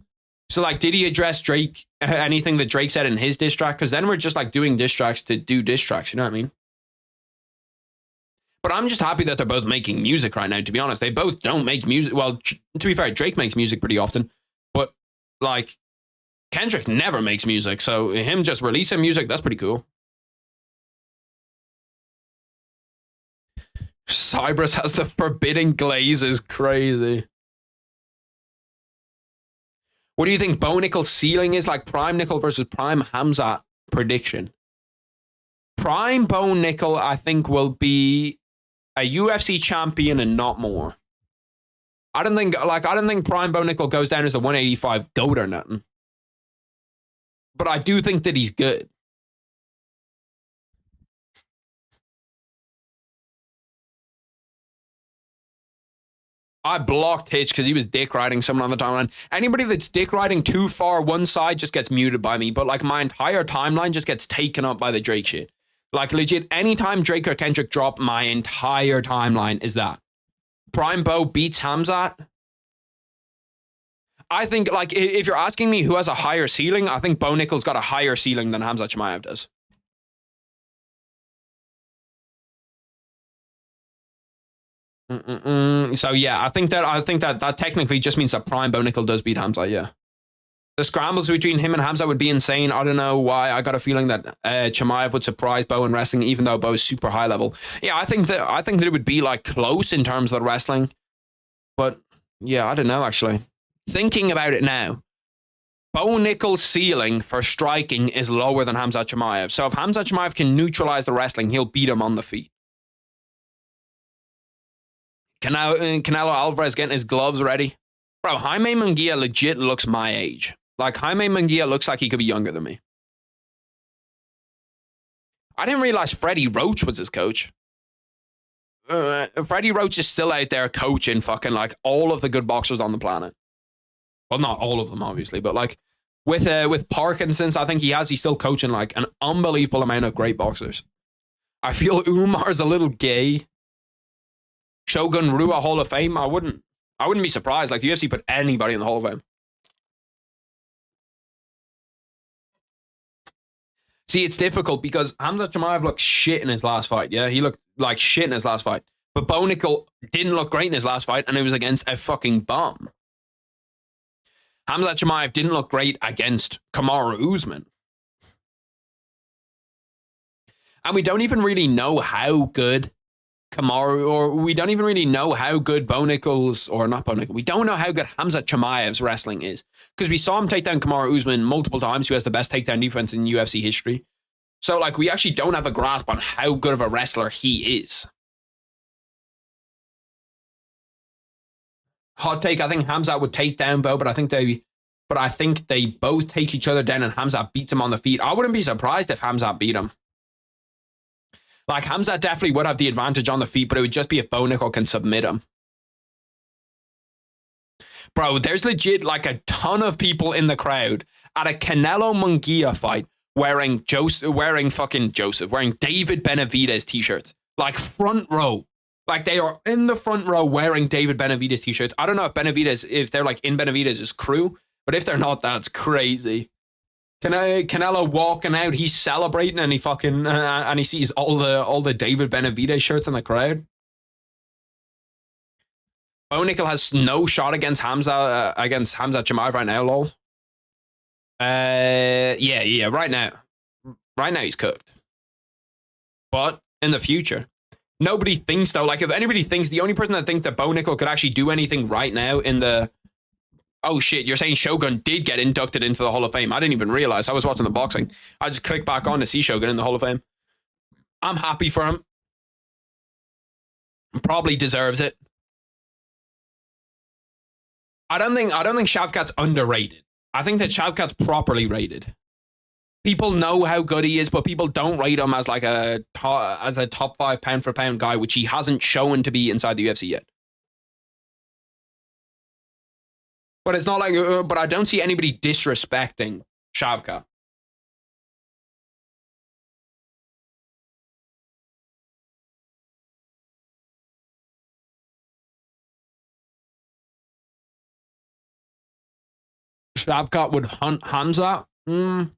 So like, did he address Drake anything that Drake said in his diss track? Because then we're just like doing diss tracks to do diss tracks. You know what I mean? But I'm just happy that they're both making music right now, to be honest. They both don't make music. Well, to be fair, Drake makes music pretty often. But, like, Kendrick never makes music. So him just releasing music, that's pretty cool. Cyprus has the forbidden glaze is crazy. What do you think Bo Nickel's ceiling is? Like Prime Nickel versus Prime Hamza prediction. Prime Bo Nickel, I think, will be a UFC champion and not more. I don't think Prime Bo Nickel goes down as the 185 GOAT or nothing. But I do think that he's good. I blocked Hitch because he was dick riding someone on the timeline. Anybody that's dick riding too far one side just gets muted by me. But like my entire timeline just gets taken up by the Drake shit. Like legit, anytime Drake or Kendrick drop, my entire timeline is that. Prime Bo beats Hamzat. I think like if you're asking me who has a higher ceiling, I think Bo Nickel's got a higher ceiling than Hamzat Chimaev does. So yeah, I think that technically just means that Prime Bo Nickel does beat Hamzat. Yeah, the scrambles between him and Hamzat would be insane. I don't know why. I got a feeling that Chimaev would surprise Bo in wrestling, even though Bo's super high level. Yeah, I think that it would be like close in terms of the wrestling, but yeah, I don't know actually. Thinking about it now, Bo Nickel's ceiling for striking is lower than Hamzat Chimaev. So if Hamzat Chimaev can neutralize the wrestling, he'll beat him on the feet. Canelo Alvarez getting his gloves ready. Bro, Jaime Munguia legit looks my age. Like, Jaime Munguia looks like he could be younger than me. I didn't realize Freddie Roach was his coach. Freddie Roach is still out there coaching fucking, like, all of the good boxers on the planet. Well, not all of them, obviously, but, like, with Parkinson's, I think he's still coaching, like, an unbelievable amount of great boxers. I feel Umar's a little gay. Shogun Rua Hall of Fame, I wouldn't be surprised. Like, the UFC put anybody in the Hall of Fame. See, it's difficult because Hamzat Chimaev looked shit in his last fight. Yeah, he looked like shit in his last fight. But Bo Nickel didn't look great in his last fight, and it was against a fucking bomb. Hamzat Chimaev didn't look great against Kamaru Usman. And we don't even really know how good Kamaru, or we don't even really know how good Bo Nickel's, or not Bo Nickel, we don't know how good Hamzat Chimaev's wrestling is. Because we saw him take down Kamaru Usman multiple times, who has the best takedown defense in UFC history. So, like, we actually don't have a grasp on how good of a wrestler he is. Hot take, I think Hamzat would take down Bo, but I think they both take each other down and Hamzat beats him on the feet. I wouldn't be surprised if Hamzat beat him. Like, Hamzat definitely would have the advantage on the feet, but it would just be if Bo Nickel can submit him. Bro, there's legit, like, a ton of people in the crowd at a Canelo Munguia fight wearing David Benavidez t-shirts. Like, front row. Like, they are in the front row wearing David Benavidez t-shirts. I don't know if they're, like, in Benavidez's crew, but if they're not, that's crazy. Canelo walking out, he's celebrating, and he fucking and he sees all the David Benavidez shirts in the crowd. Bo Nickel has no shot against Hamzat Chimaev right now, lol. Yeah, right now he's cooked. But in the future, nobody thinks though. Like, if anybody thinks, the only person that thinks that Bo Nickel could actually do anything right now in the oh shit, you're saying Shogun did get inducted into the Hall of Fame. I didn't even realize. I was watching the boxing. I just clicked back on to see Shogun in the Hall of Fame. I'm happy for him. Probably deserves it. I don't think Shavkat's underrated. I think that Shavkat's properly rated. People know how good he is, but people don't rate him as like a top 5 pound for pound guy, which he hasn't shown to be inside the UFC yet. But it's not like, but I don't see anybody disrespecting Shavkat. Shavkat would hunt Hamza. If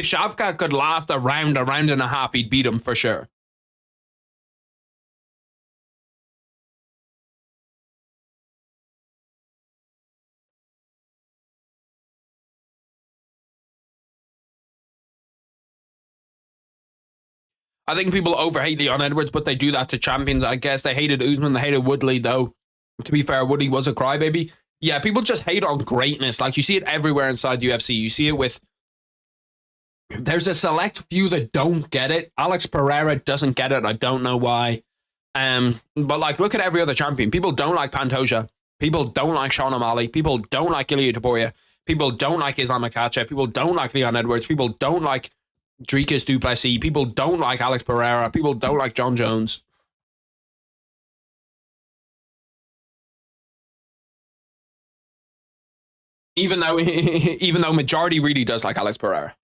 Shavkat could last a round and a half, he'd beat him for sure. I think people overhate Leon Edwards, but they do that to champions. I guess they hated Usman, they hated Woodley, though. To be fair, Woodley was a crybaby. Yeah, people just hate on greatness. Like, you see it everywhere inside the UFC. You see it with... There's a select few that don't get it. Alex Pereira doesn't get it. I don't know why. But like, look at every other champion. People don't like Pantoja. People don't like Sean O'Malley. People don't like Ilia Topuria. People don't like Islam Makhachev. People don't like Leon Edwards. People don't like Dricus du Plessis. People don't like Alex Pereira. People don't like John Jones. Even though majority really does like Alex Pereira.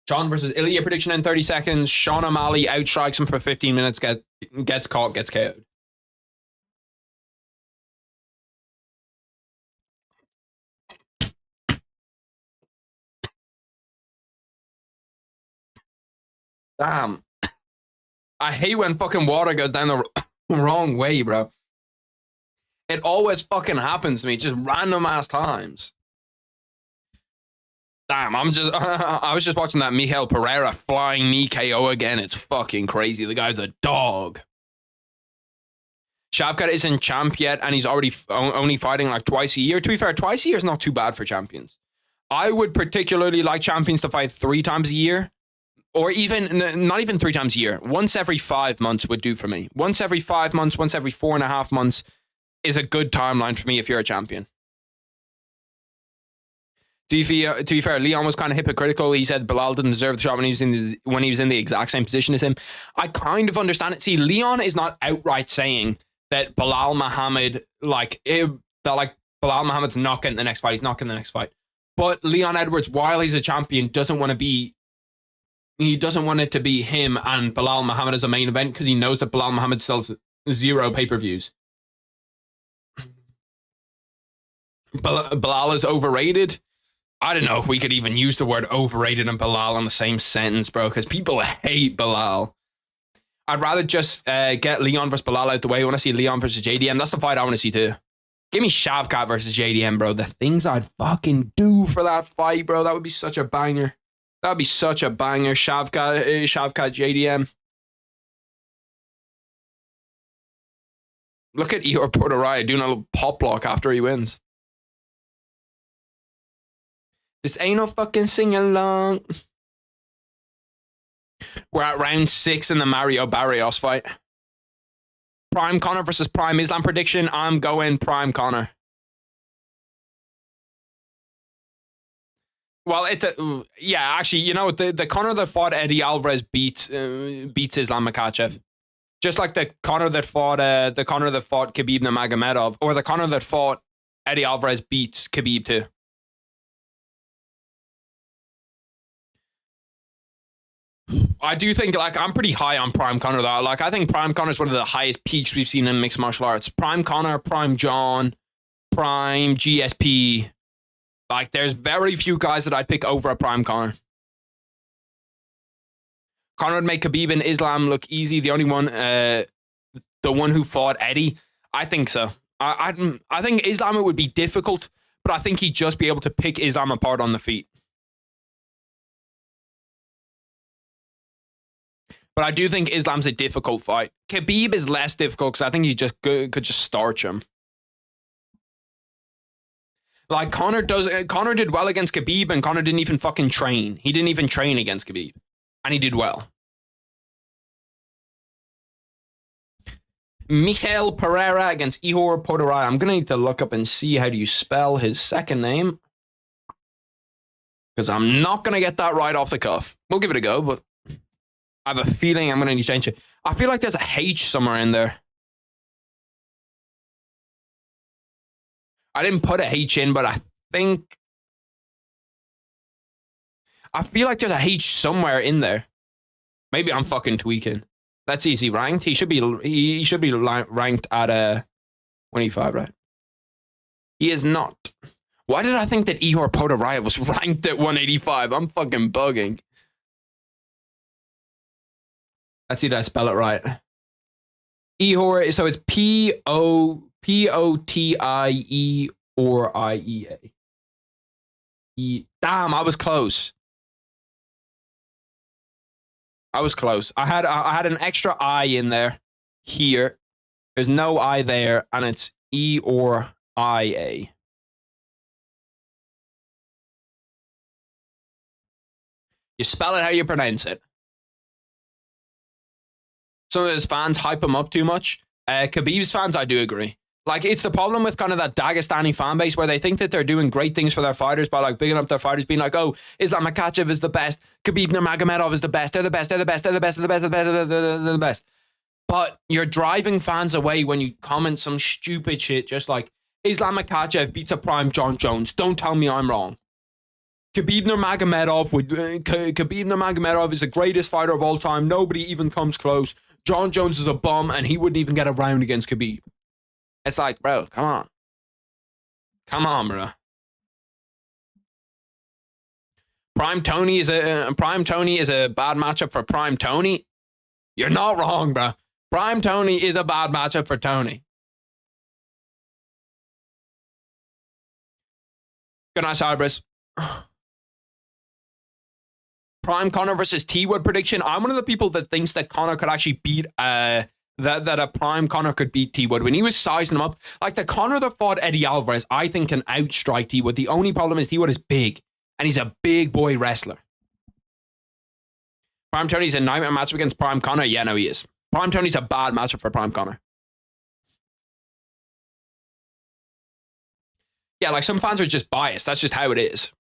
John versus Ilya prediction in 30 seconds. Sean O'Malley outstrikes him for 15 minutes, gets caught, gets KO'd. Damn. I hate when fucking water goes down the wrong way, bro. It always fucking happens to me, just random ass times. Damn, I was just watching that Miguel Pereira flying knee KO again. It's fucking crazy. The guy's a dog. Shavkat isn't champ yet, and he's already only fighting like twice a year. To be fair, twice a year is not too bad for champions. I would particularly like champions to fight 3 times a year. Or even, not even 3 times a year. Once every 5 months would do for me. Once every 5 months, once every 4.5 months is a good timeline for me if you're a champion. To be fair, Leon was kind of hypocritical. He said Bilal didn't deserve the shot when he was in the exact same position as him. I kind of understand it. See, Leon is not outright saying that Bilal Muhammad, Bilal Muhammad's not getting the next fight. He's not getting the next fight. But Leon Edwards, while he's a champion, doesn't want it to be him and Bilal Muhammad as a main event because he knows that Bilal Muhammad sells 0 pay-per-views. Bilal is overrated. I don't know if we could even use the word overrated and Bilal in the same sentence, bro, because people hate Bilal. I'd rather just get Leon versus Bilal out the way. I want to see Leon versus JDM. That's the fight I want to see too. Give me Shavkat versus JDM, bro. The things I'd fucking do for that fight, bro. That would be such a banger. That would be such a banger. Shavkat JDM. Look at Ihor Portoraya doing a little pop block after he wins. This ain't no fucking sing-along. We're at round 6 in the Mario Barrios fight. Prime Connor versus Prime Islam prediction. I'm going Prime Connor. Well, yeah, actually, you know, the Connor that fought Eddie Alvarez beats Islam Makhachev. Just like the Connor that fought Khabib Nurmagomedov, or the Connor that fought Eddie Alvarez beats Khabib too. I do think, I'm pretty high on Prime Connor, though. I think Prime Connor is one of the highest peaks we've seen in mixed martial arts. Prime Connor, Prime John, Prime GSP. There's very few guys that I'd pick over a Prime Connor. Connor would make Khabib and Islam look easy. The only one, the one who fought Eddie, I think so. I think Islam, it would be difficult, but I think he'd just be able to pick Islam apart on the feet. But I do think Islam's a difficult fight. Khabib is less difficult because I think he could just starch him. Connor did well against Khabib, and Connor didn't even fucking train. He didn't even train against Khabib. And he did well. Miguel Pereira against Ihor Portoraya. I'm going to need to look up and see how do you spell his second name. Because I'm not going to get that right off the cuff. We'll give it a go, but I have a feeling I'm going to need to change it. I feel like there's a H somewhere in there. I didn't put a H in, but I feel like there's a H somewhere in there. Maybe I'm fucking tweaking. Let's see, is he ranked? He should be ranked at 25, right? He is not. Why did I think that Ihor Portoraya was ranked at 185? I'm fucking bugging. Let's see, did I spell it right? Ihor, so it's P-O-T-I-E or I-E-A. Damn, I was close. I was close. I had an extra I in there. Here. There's no I there, and it's E or I-A. You spell it how you pronounce it. some of his fans hype him up too much. Khabib's fans, I do agree. Like, it's the problem with kind of that Dagestani fan base where they think that they're doing great things for their fighters by like bigging up their fighters, being like, oh, Islam Makhachev is the best, Khabib Nurmagomedov is the best, they're the best, they're the best, they're the best, they're the best, they're the best. But you're driving fans away when you comment some stupid shit just like, Islam Makhachev beats a prime John Jones. Don't tell me I'm wrong. Khabib Nurmagomedov is the greatest fighter of all time. Nobody even comes close. John Jones is a bum and he wouldn't even get a round against Khabib. It's like, bro, come on. Come on, bro. Prime Tony is a bad matchup for Prime Tony. You're not wrong, bro. Prime Tony is a bad matchup for Tony. Good night, Cyrus. Prime Conor versus T-Wood prediction. I'm one of the people that thinks that Conor could actually beat that a prime Conor could beat T-Wood. When he was sizing him up, like the Conor that fought Eddie Alvarez, I think can outstrike T-Wood. The only problem is T-Wood is big, and he's a big boy wrestler. Prime Tony's a nightmare matchup against Prime Conor. Yeah, no, he is. Prime Tony's a bad matchup for Prime Conor. Yeah, like some fans are just biased. That's just how it is.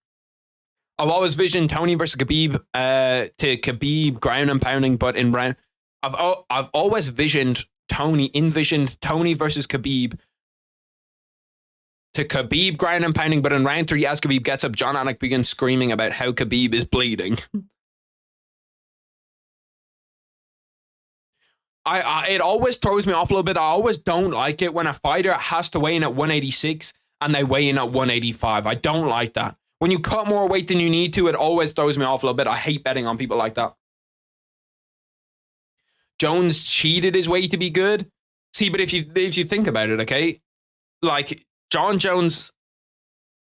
I've always visioned Tony versus Khabib to Khabib ground and pounding, but in round, I've always envisioned Tony versus Khabib to Khabib ground and pounding, but in round 3, as Khabib gets up, John Anik begins screaming about how Khabib is bleeding. It always throws me off a little bit. I always don't like it when a fighter has to weigh in at 186 and they weigh in at 185. I don't like that. When you cut more weight than you need to, it always throws me off a little bit. I hate betting on people like that. Jones cheated his way to be good. See, but if you think about it, okay, like John Jones,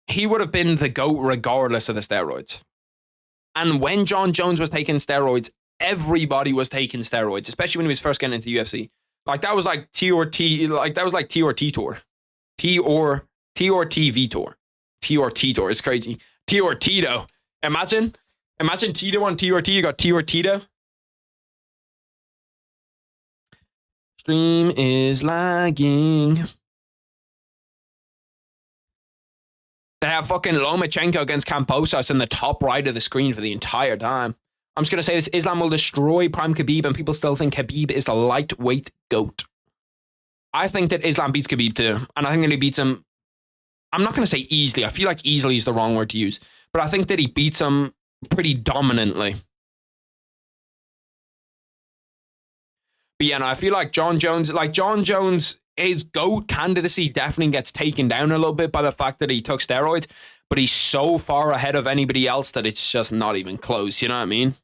he would have been the GOAT regardless of the steroids. And when John Jones was taking steroids, everybody was taking steroids, especially when he was first getting into the UFC. Like that was like T or T, like that was like T or T tour, T or TV tour, T or T tour. It's crazy. T or Tito. Imagine Tito on T or T. You got T or Tito. Stream is lagging. They have fucking Lomachenko against Kambosos in the top right of the screen for the entire time. I'm just going to say this. Islam will destroy Prime Khabib and people still think Khabib is the lightweight GOAT. I think that Islam beats Khabib too. And I think that he beats him. I'm not going to say easily. I feel like easily is the wrong word to use. But I think that he beats him pretty dominantly. But yeah, no, I feel like John Jones, his GOAT candidacy definitely gets taken down a little bit by the fact that he took steroids, but he's so far ahead of anybody else that it's just not even close. You know what I mean?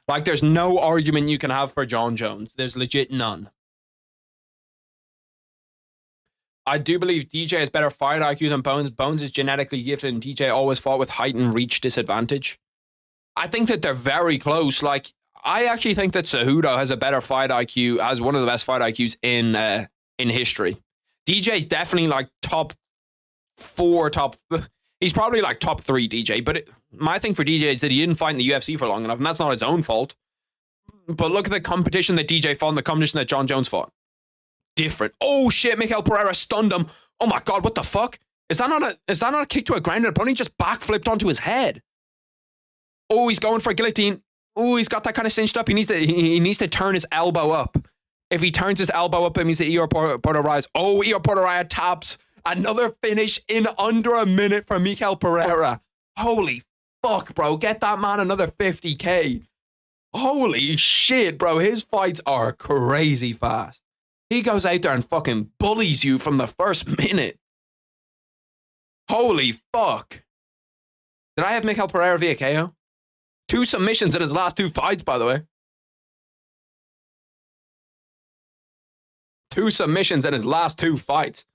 Like, there's no argument you can have for John Jones. There's legit none. I do believe DJ has better fight IQ than Bones. Bones is genetically gifted, and DJ always fought with height and reach disadvantage. I think that they're very close. Like, I actually think that Cejudo has a better fight IQ, has one of the best fight IQs in history. DJ's definitely like top 4, he's probably like top 3 DJ, but my thing for DJ is that he didn't fight in the UFC for long enough, and that's not his own fault. But look at the competition that DJ fought and the competition that John Jones fought. Different. Oh shit, Miguel Pereira stunned him. Oh my god, what the fuck? Is that not a kick to a grounded opponent? He just backflipped onto his head. Oh, he's going for a guillotine. Oh, he's got that kind of cinched up. He needs to turn his elbow up. If he turns his elbow up, it means that Ior Porter rise. Oh, Ior Porter taps. Another finish in under a minute for Miguel Pereira. Holy fuck, bro. Get that man another 50K. Holy shit, bro. His fights are crazy fast. He goes out there and fucking bullies you from the first minute. Holy fuck. Did I have Miguel Pereira via KO? 2 submissions in his last 2 fights, by the way. 2 submissions in his last 2 fights.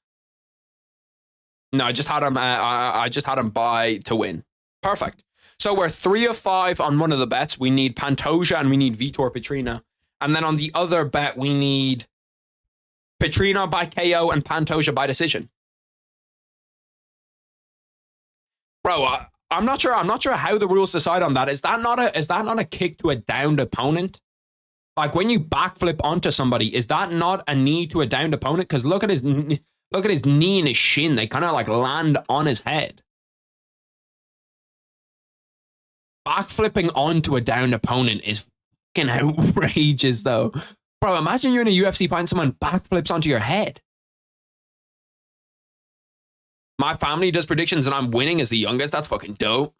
No, I just had him. I just had him buy to win. Perfect. So we're 3 of 5 on one of the bets. We need Pantoja and we need Vitor Petrina. And then on the other bet, we need Petrina by KO and Pantoja by decision. Bro, I'm not sure how the rules decide on that. Is that not a kick to a downed opponent? Like when you backflip onto somebody, is that not a knee to a downed opponent? Because look at his knee and his shin. They kind of like land on his head. Backflipping onto a downed opponent is fucking outrageous, though. Bro, imagine you're in a UFC fight and someone backflips onto your head. My family does predictions and I'm winning as the youngest. That's fucking dope.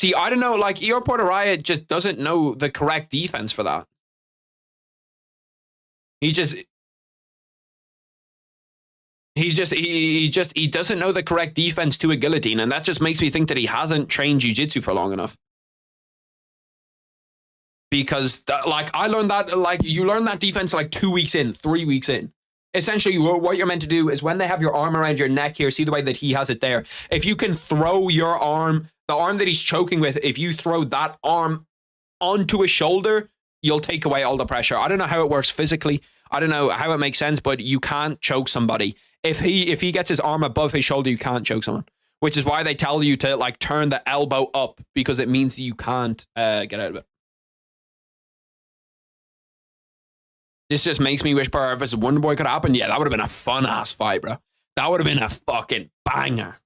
See, I don't know, like, Eor Porteraya just doesn't know the correct defense for that. He doesn't know the correct defense to a guillotine, and that just makes me think that he hasn't trained jiu-jitsu for long enough. Because, like, I learned that, like, you learn that defense like 2 weeks in, 3 weeks in. Essentially, what you're meant to do is when they have your arm around your neck here, see the way that he has it there. If you can throw your arm, the arm that he's choking with, if you throw that arm onto his shoulder, you'll take away all the pressure. I don't know how it works physically. I don't know how it makes sense, but you can't choke somebody. If he gets his arm above his shoulder, you can't choke someone. Which is why they tell you to, like, turn the elbow up, because it means you can't get out of it. This just makes me wish Power vs. Wonderboy could happen. Yeah, that would have been a fun-ass fight, bro. That would have been a fucking banger.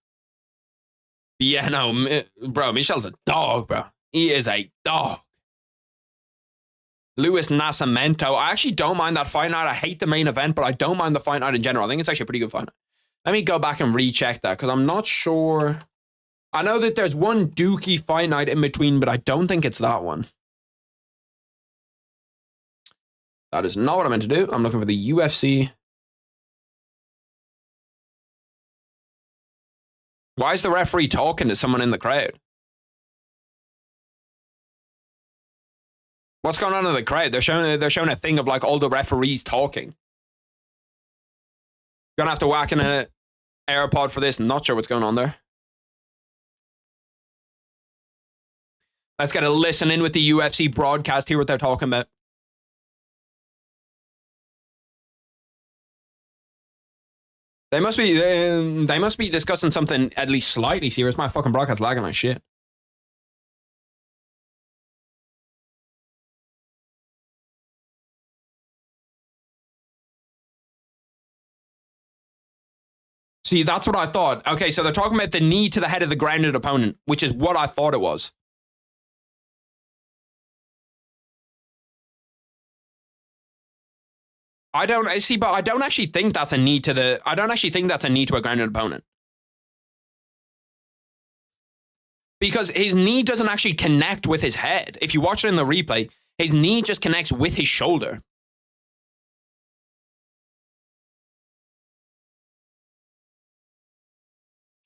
Yeah, no, bro, Michel's a dog, bro. He is a dog. Luis Nascimento. I actually don't mind that fight night. I hate the main event, but I don't mind the fight night in general. I think it's actually a pretty good fight night. Let me go back and recheck that, because I'm not sure. I know that there's one dookie fight night in between, but I don't think it's that one. That is not what I meant to do. I'm looking for the UFC. Why is the referee talking to someone in the crowd? What's going on in the crowd? They're showing a thing of like all the referees talking. Gonna have to whack in an AirPod for this. Not sure what's going on there. Let's get a listen in with the UFC broadcast, hear what they're talking about. They must be discussing something at least slightly serious. My fucking broadcast lagging like shit. See, that's what I thought. Okay, so they're talking about the knee to the head of the grounded opponent, which is what I thought it was. I don't see, but I don't actually think that's a knee to the. I don't actually think that's a knee to a grounded opponent. Because his knee doesn't actually connect with his head. If you watch it in the replay, his knee just connects with his shoulder.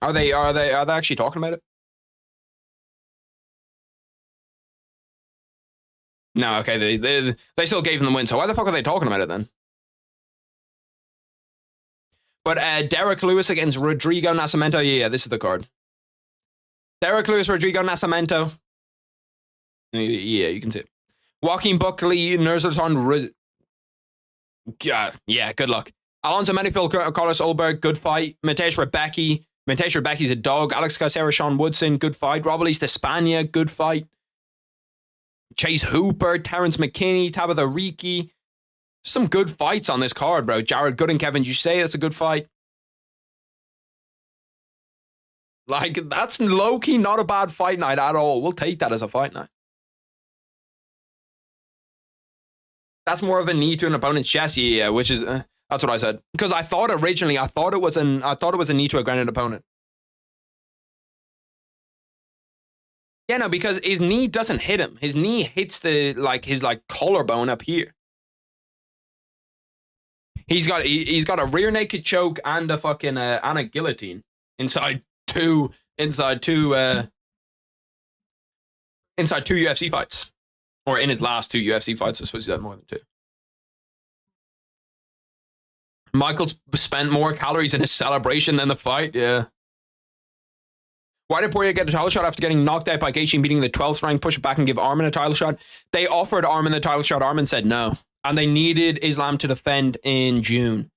Are they actually talking about it? No, okay, they still gave him the win. So why the fuck are they talking about it then? But Derek Lewis against Rodrigo Nascimento. Yeah, this is the card. Derek Lewis, Rodrigo Nascimento. Yeah, you can see it. Joaquin Buckley, Nursultan. Yeah, good luck. Alonso Manifield, Carlos Olberg, good fight. Mateusz Rebecki. Mateusz Rebecki's a dog. Alex Caceres, Sean Woodson, good fight. Robelis de Spania, good fight. Chase Hooper, Terrence McKinney, Tabitha Ricci. Some good fights on this card, bro. Jared Good and Kevin Jusay, that's a good fight. Like, that's low-key not a bad fight night at all. We'll take that as a fight night. That's more of a knee to an opponent's chest, yeah, which is that's what I said. Because I thought originally, I thought it was a knee to a grounded opponent. Yeah, no, because his knee doesn't hit him. His knee hits his collarbone up here. He's got a rear naked choke and a fucking and a guillotine inside two UFC fights, or in his last 2 UFC fights. I suppose he's had more than 2. Michael's spent more calories in his celebration than the fight. Yeah. Why did Poirier get a title shot after getting knocked out by Gaethje beating the 12th rank, push it back and give Arman a title shot? They offered Arman the title shot. Arman said no. And they needed Islam to defend in June.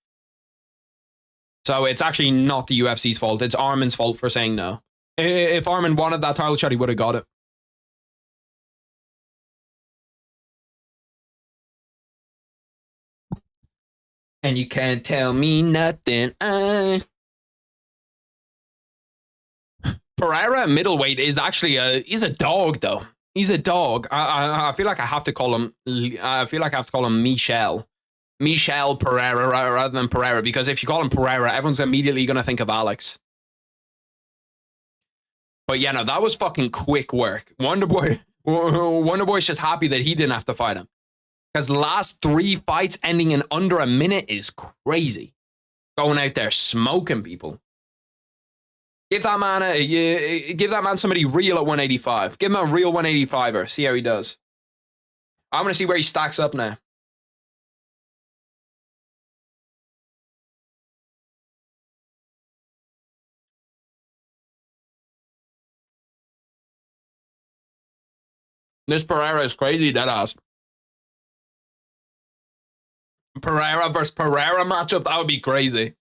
So it's actually not the UFC's fault. It's Arman's fault for saying no. If Arman wanted that title shot, he would have got it. And you can't tell me nothing. Pereira middleweight is actually he's a dog though. He's a dog. I feel like I have to call him. I feel like I have to call him Michel Pereira rather than Pereira, because if you call him Pereira, everyone's immediately gonna think of Alex. But yeah, no, that was fucking quick work. Wonder Boy's just happy that he didn't have to fight him, because last 3 fights ending in under a minute is crazy. Going out there smoking people. Give that man somebody real at 185. Give him a real 185er. See how he does. I'm gonna see where he stacks up now. This Pereira is crazy, deadass. Pereira versus Pereira matchup, that would be crazy.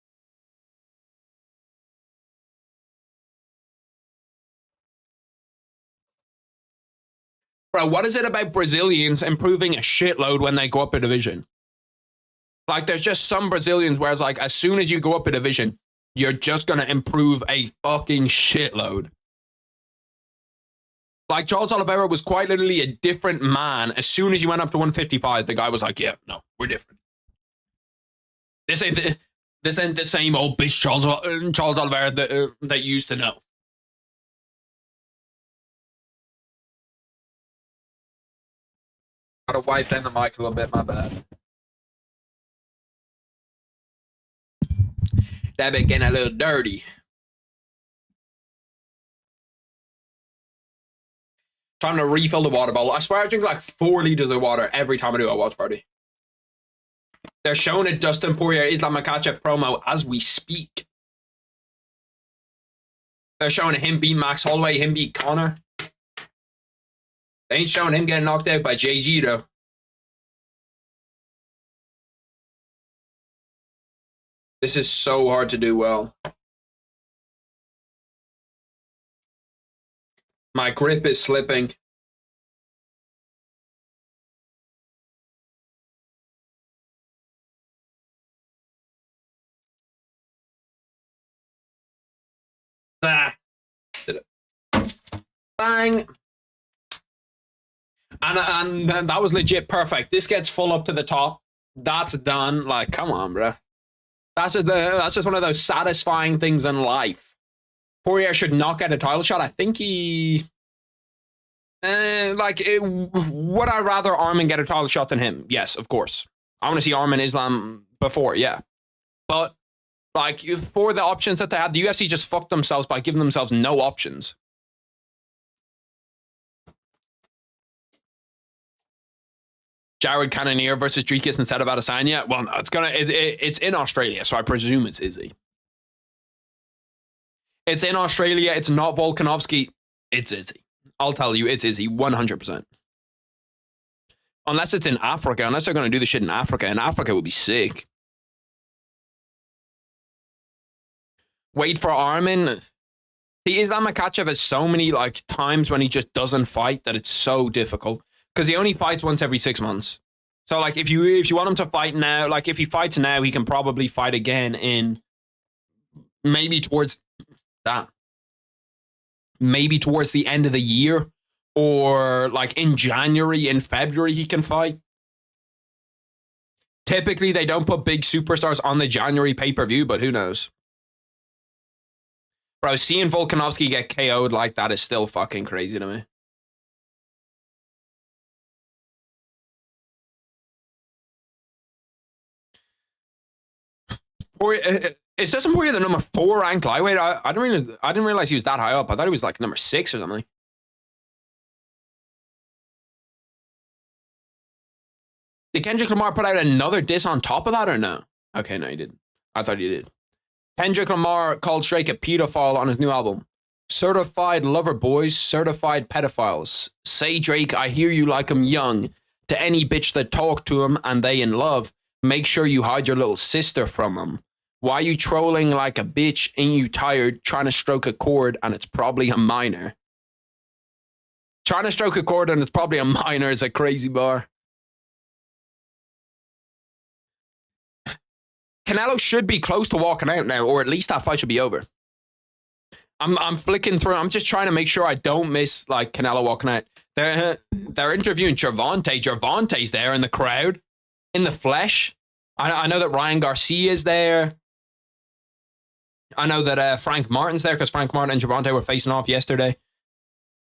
Bro, what is it about Brazilians improving a shitload when they go up a division? Like, there's just some Brazilians where it's like, as soon as you go up a division, you're just gonna improve a fucking shitload. Like, Charles Oliveira was quite literally a different man. As soon as he went up to 155, the guy was like, yeah, no, we're different. This ain't the same old bitch Charles Oliveira that you used to know. Gotta wipe down the mic a little bit, my bad. That been getting a little dirty. Time to refill the water bottle. I swear I drink like 4 liters of water every time I do a watch party. They're showing a Dustin Poirier Islam Makhachev promo as we speak. They're showing him beat Max Holloway, him beat Connor. They ain't showing him getting knocked out by JG though. This is so hard to do well. My grip is slipping. Ah. Did it. Bang. And that was legit perfect. This gets full up to the top. That's done. Like, come on, bro. That's just one of those satisfying things in life. Poirier should not get a title shot. I think he... would I rather Arman get a title shot than him? Yes, of course. I want to see Arman Islam before, yeah. But, like, for the options that they had, the UFC just fucked themselves by giving themselves no options. Jared Cannonier versus Dricus instead of Adesanya. Well, no, it's in Australia, so I presume it's Izzy. It's in Australia. It's not Volkanovski. It's Izzy. I'll tell you, it's Izzy, 100%. Unless it's in Africa. Unless they're going to do the shit in Africa. And Africa would be sick. Wait for Arman. The Islam Makhachev has so many like times when he just doesn't fight that it's so difficult. Because he only fights once every 6 months. So, like, if you want him to fight now, like, if he fights now, he can probably fight again in maybe towards that. Maybe towards the end of the year. Or, like, in January, in February, he can fight. Typically, they don't put big superstars on the January pay-per-view, but who knows? Bro, seeing Volkanovski get KO'd like that is still fucking crazy to me. Is Dustin Poirier the number 4 ranked lightweight? I didn't realize he was that high up. I thought he was like number 6 or something. Did Kendrick Lamar put out another diss on top of that or no? Okay, no, he didn't. I thought he did. Kendrick Lamar called Drake a pedophile on his new album. Certified lover boys, certified pedophiles. Say Drake, I hear you like him young. To any bitch that talk to him and they in love, make sure you hide your little sister from him. Why you trolling like a bitch? Ain't you tired trying to stroke a chord and it's probably a minor? Trying to stroke a chord and it's probably a minor is a crazy bar. Canelo should be close to walking out now, or at least that fight should be over. I'm flicking through. I'm just trying to make sure I don't miss like Canelo walking out. They're interviewing Gervonta. Gervonta's there in the crowd, in the flesh. I know that Ryan Garcia is there. I know that Frank Martin's there because Frank Martin and Gervonta were facing off yesterday.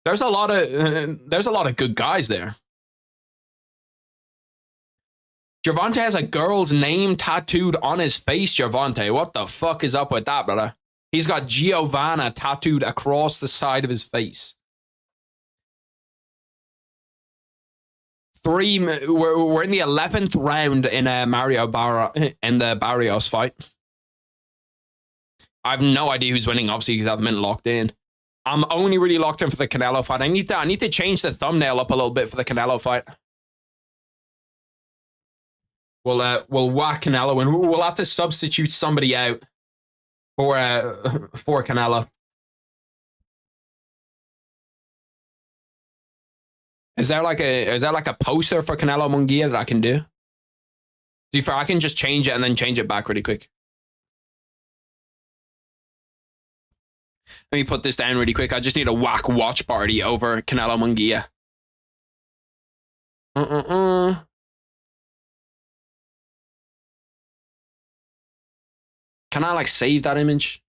There's a lot of good guys there. Gervonta has a girl's name tattooed on his face. Gervonta, what the fuck is up with that, brother? He's got Giovanna tattooed across the side of his face. We're in the 11th round in the Barrios fight. I have no idea who's winning, obviously, because I haven't been locked in. I'm only really locked in for the Canelo fight. I need to change the thumbnail up a little bit for the Canelo fight. We'll whack Canelo and we'll have to substitute somebody out for Canelo. Is there like a poster for Canelo Munguia that I can do? To be fair, I can just change it and then change it back really quick. Let me put this down really quick. I just need to whack Watchparty over Canelo Munguia. Can I like save that image?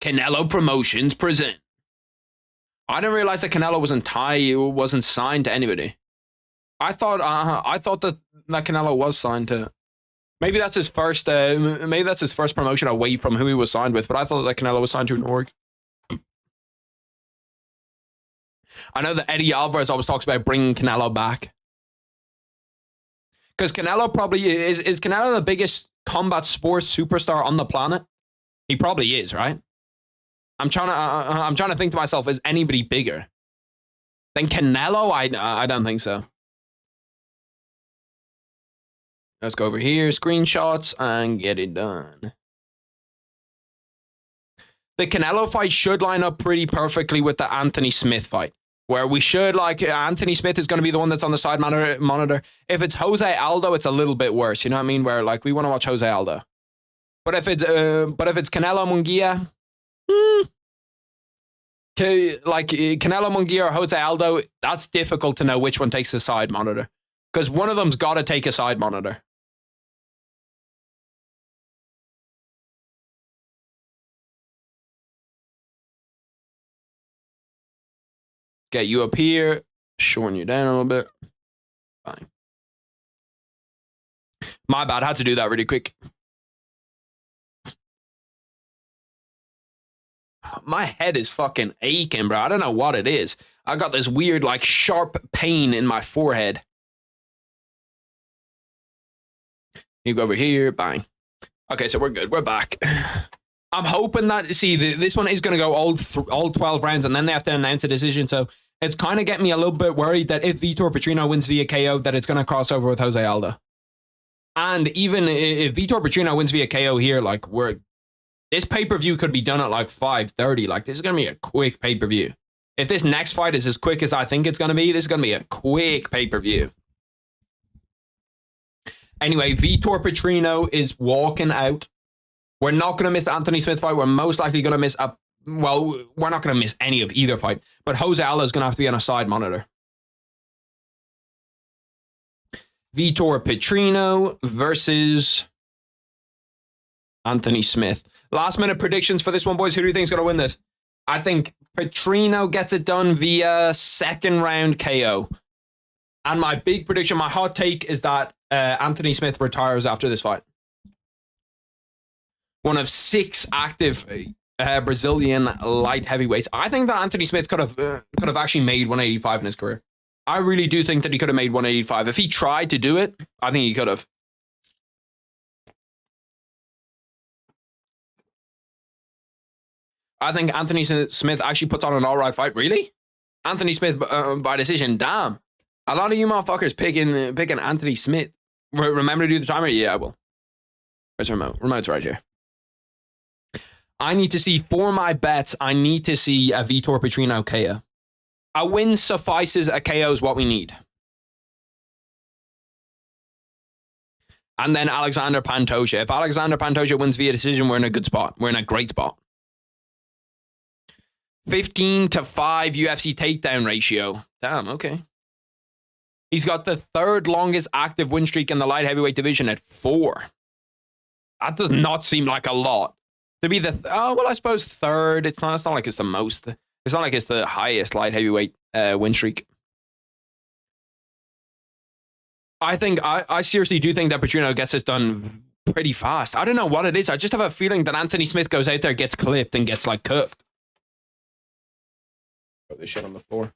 Canelo Promotions present. I didn't realize that Canelo wasn't signed to anybody. I thought that Canelo was signed to. Maybe that's his first. Maybe that's his first promotion away from who he was signed with. But I thought that Canelo was signed to an org. I know that Eddie Alvarez always talks about bringing Canelo back. Because Canelo probably is Canelo the biggest combat sports superstar on the planet? He probably is, right? I'm trying to think to myself, is anybody bigger than Canelo? I don't think so. Let's go over here, screenshots, and get it done. The Canelo fight should line up pretty perfectly with the Anthony Smith fight, where we should, like, Anthony Smith is going to be the one that's on the side monitor. If it's Jose Aldo, it's a little bit worse, you know what I mean? Where, like, we want to watch Jose Aldo. But if it's Canelo Munguia, like Canelo Munguia or Jose Aldo, that's difficult to know which one takes the side monitor. Because one of them's got to take a side monitor. Get you up here, shorten you down a little bit. Fine. My bad, I had to do that really quick. My head is fucking aching, bro. I don't know what it is. I got this weird, like, sharp pain in my forehead. You go over here, bang. Okay, so we're good. We're back. I'm hoping that, see, this one is going to go all 12 rounds, and then they have to announce a decision, so it's kind of getting me a little bit worried that if Vitor Petrino wins via KO, that it's going to cross over with Jose Aldo. And even if Vitor Petrino wins via KO here, like, this pay-per-view could be done at like 5:30. Like, this is going to be a quick pay-per-view. If this next fight is as quick as I think it's going to be, this is going to be a quick pay-per-view. Anyway, Vitor Petrino is walking out. We're not going to miss the Anthony Smith fight. We're most likely going to miss we're not going to miss any of either fight. But Jose Aldo is going to have to be on a side monitor. Vitor Petrino versus Anthony Smith. Last minute predictions for this one, boys. Who do you think is going to win this? I think Petrino gets it done via second round KO. And my big prediction, my hot take, is that Anthony Smith retires after this fight. One of 6 active Brazilian light heavyweights. I think that Anthony Smith could have actually made 185 in his career. I really do think that he could have made 185. If he tried to do it, I think he could have. I think Anthony Smith actually puts on an all-right fight. Really? Anthony Smith by decision. Damn. A lot of you motherfuckers picking Anthony Smith. Remember to do the timer? Yeah, I will. Where's the remote? Remote's right here. I need to see, for my bets, I need to see a Vitor Petrino KO. A win suffices, a KO is what we need. And then Alexander Pantoja. If Alexander Pantoja wins via decision, we're in a good spot. We're in a great spot. 15-5 UFC takedown ratio. Damn, okay. He's got the third longest active win streak in the light heavyweight division at 4. That does not seem like a lot. To be the, I suppose third. It's not like it's the most. It's not like it's the highest light heavyweight win streak. I seriously do think that Petrino gets this done pretty fast. I don't know what it is. I just have a feeling that Anthony Smith goes out there, gets clipped, and gets like cooked. Put this shit on the floor.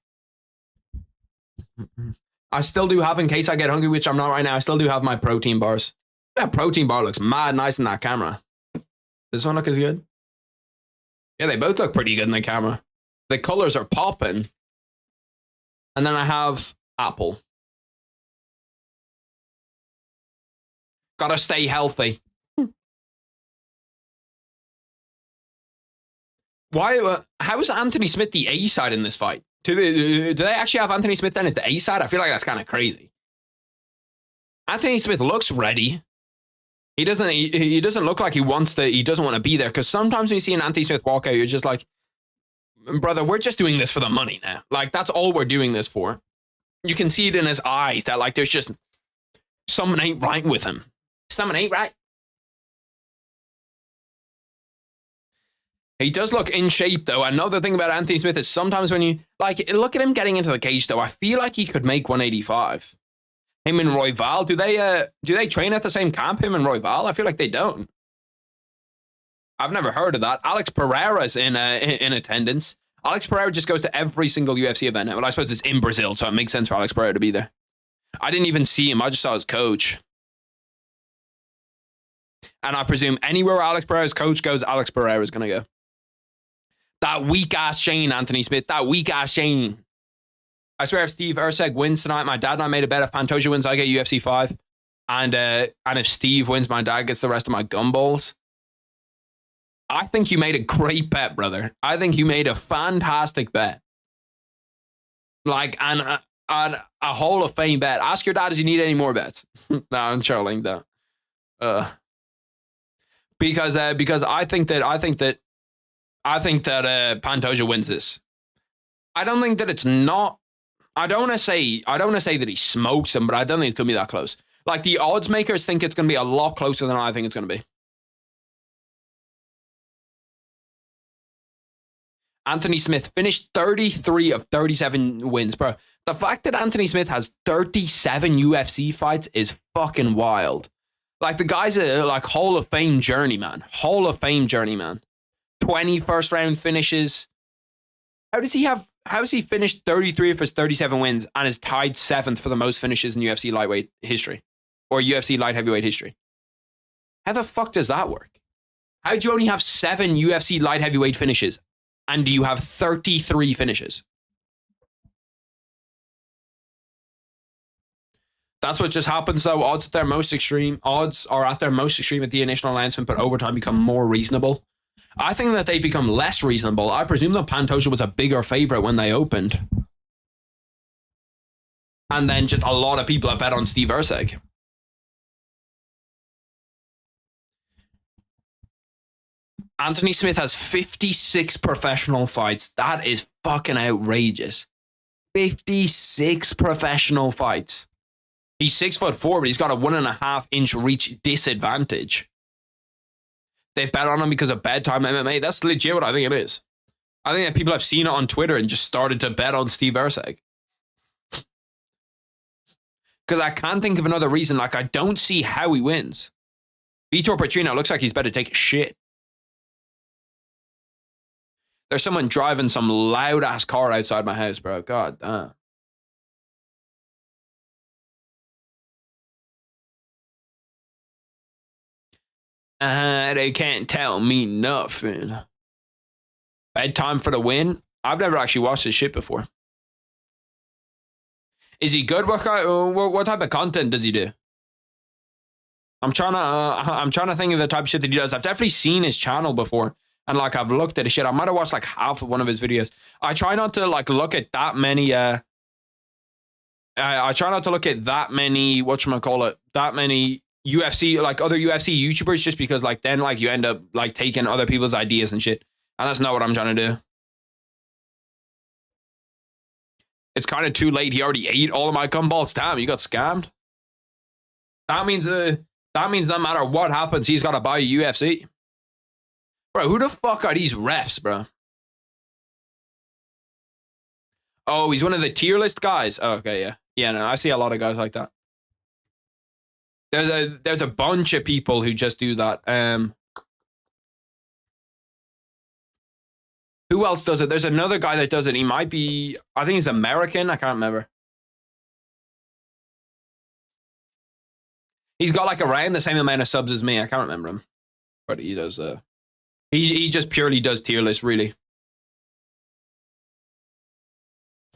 I still do have, in case I get hungry, which I'm not right now, I still do have my protein bars. That protein bar looks mad nice in that camera. Does this one look as good? Yeah, they both look pretty good in the camera. The colors are popping. And then I have apple. Gotta stay healthy. Why? How is Anthony Smith the A side in this fight? Do they actually have Anthony Smith then as the A side? I feel like that's kind of crazy. Anthony Smith looks ready. He doesn't look like he wants to. He doesn't want to be there, because sometimes when you see an Anthony Smith walk out, you're just like, brother, we're just doing this for the money now. Like, that's all we're doing this for. You can see it in his eyes that like there's just something ain't right with him. Something ain't right. He does look in shape, though. Another thing about Anthony Smith is sometimes when you, like, look at him getting into the cage, though. I feel like he could make 185. Him and Royval, do they train at the same camp, him and Royval? I feel like they don't. I've never heard of that. Alex Pereira's in attendance. Alex Pereira just goes to every single UFC event. Well, I suppose it's in Brazil, so it makes sense for Alex Pereira to be there. I didn't even see him. I just saw his coach. And I presume anywhere where Alex Pereira's coach goes, Alex Pereira is going to go. That weak-ass Shane, Anthony Smith. That weak-ass Shane. I swear if Steve Erceg wins tonight, my dad and I made a bet. If Pantoja wins, I get UFC 5. And if Steve wins, my dad gets the rest of my gumballs. I think you made a great bet, brother. I think you made a fantastic bet. Like, and a Hall of Fame bet. Ask your dad, does he need any more bets? No, I'm trolling though. Because I think that Pantoja wins this. I don't think that it's not. I don't want to say that he smokes him, but I don't think it's gonna be that close. Like, the odds makers think it's gonna be a lot closer than I think it's gonna be. Anthony Smith finished 33 of 37 wins, bro. The fact that Anthony Smith has 37 UFC fights is fucking wild. Like, the guy's a like Hall of Fame journeyman. Hall of Fame journeyman. 20 first round finishes. How has he finished 33 of his 37 wins and is tied 7th for the most finishes in UFC lightweight history? Or UFC light heavyweight history? How the fuck does that work? How do you only have 7 UFC light heavyweight finishes? And do you have 33 finishes? That's what just happens, though. Odds are at their most extreme at the initial announcement, but over time become more reasonable. I think that they become less reasonable. I presume that Pantoja was a bigger favorite when they opened. And then just a lot of people have bet on Steve Erceg. Anthony Smith has 56 professional fights. That is fucking outrageous. 56 professional fights. He's 6'4", but he's got a 1.5-inch reach disadvantage. They bet on him because of bedtime MMA. That's legit what I think it is. I think that people have seen it on Twitter and just started to bet on Steve Erceg. Because I can't think of another reason. Like, I don't see how he wins. Vitor Petrino looks like he's better take a shit. There's someone driving some loud-ass car outside my house, bro. God damn. They can't tell me nothing. Bedtime for the win? I've never actually watched this shit before. Is he good? What type of content does he do? I'm trying to think of the type of shit that he does. I've definitely seen his channel before. And like, I've looked at his shit. I might have watched like half of one of his videos. I try not to like look at that many I try not to look at that many, that many UFC, like other UFC YouTubers, just because like then like you end up like taking other people's ideas and shit. And that's not what I'm trying to do. It's kind of too late. He already ate all of my gumballs. Damn, you got scammed. That means no matter what happens, he's got to buy a UFC. Bro, who the fuck are these refs, bro? Oh, he's one of the tier list guys. Oh, okay, yeah. Yeah, no, I see a lot of guys like that. There's a bunch of people who just do that. Who else does it? There's another guy that does it. He might be, I think he's American. I can't remember. He's got like around the same amount of subs as me. I can't remember him. But he does, he just purely does tier list, really.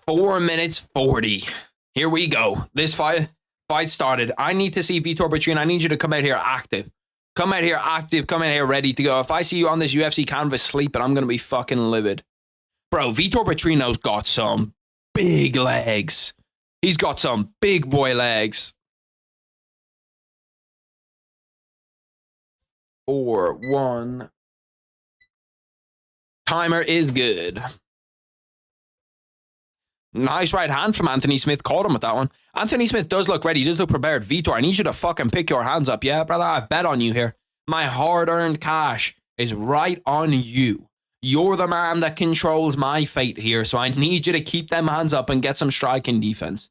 4 minutes 40. Here we go. This fight started. I need to see Vitor Petrino. I need you to come out here active. Come out here active. Come out here ready to go. If I see you on this UFC canvas sleeping, I'm going to be fucking livid. Bro, Vitor Petrino's got some big legs. He's got some big boy legs. 4-1. Timer is good. Nice right hand from Anthony Smith. Caught him with that one. Anthony Smith does look ready. He does look prepared. Vitor, I need you to fucking pick your hands up. Yeah, brother, I bet on you here. My hard-earned cash is right on you. You're the man that controls my fate here, so I need you to keep them hands up and get some striking defense.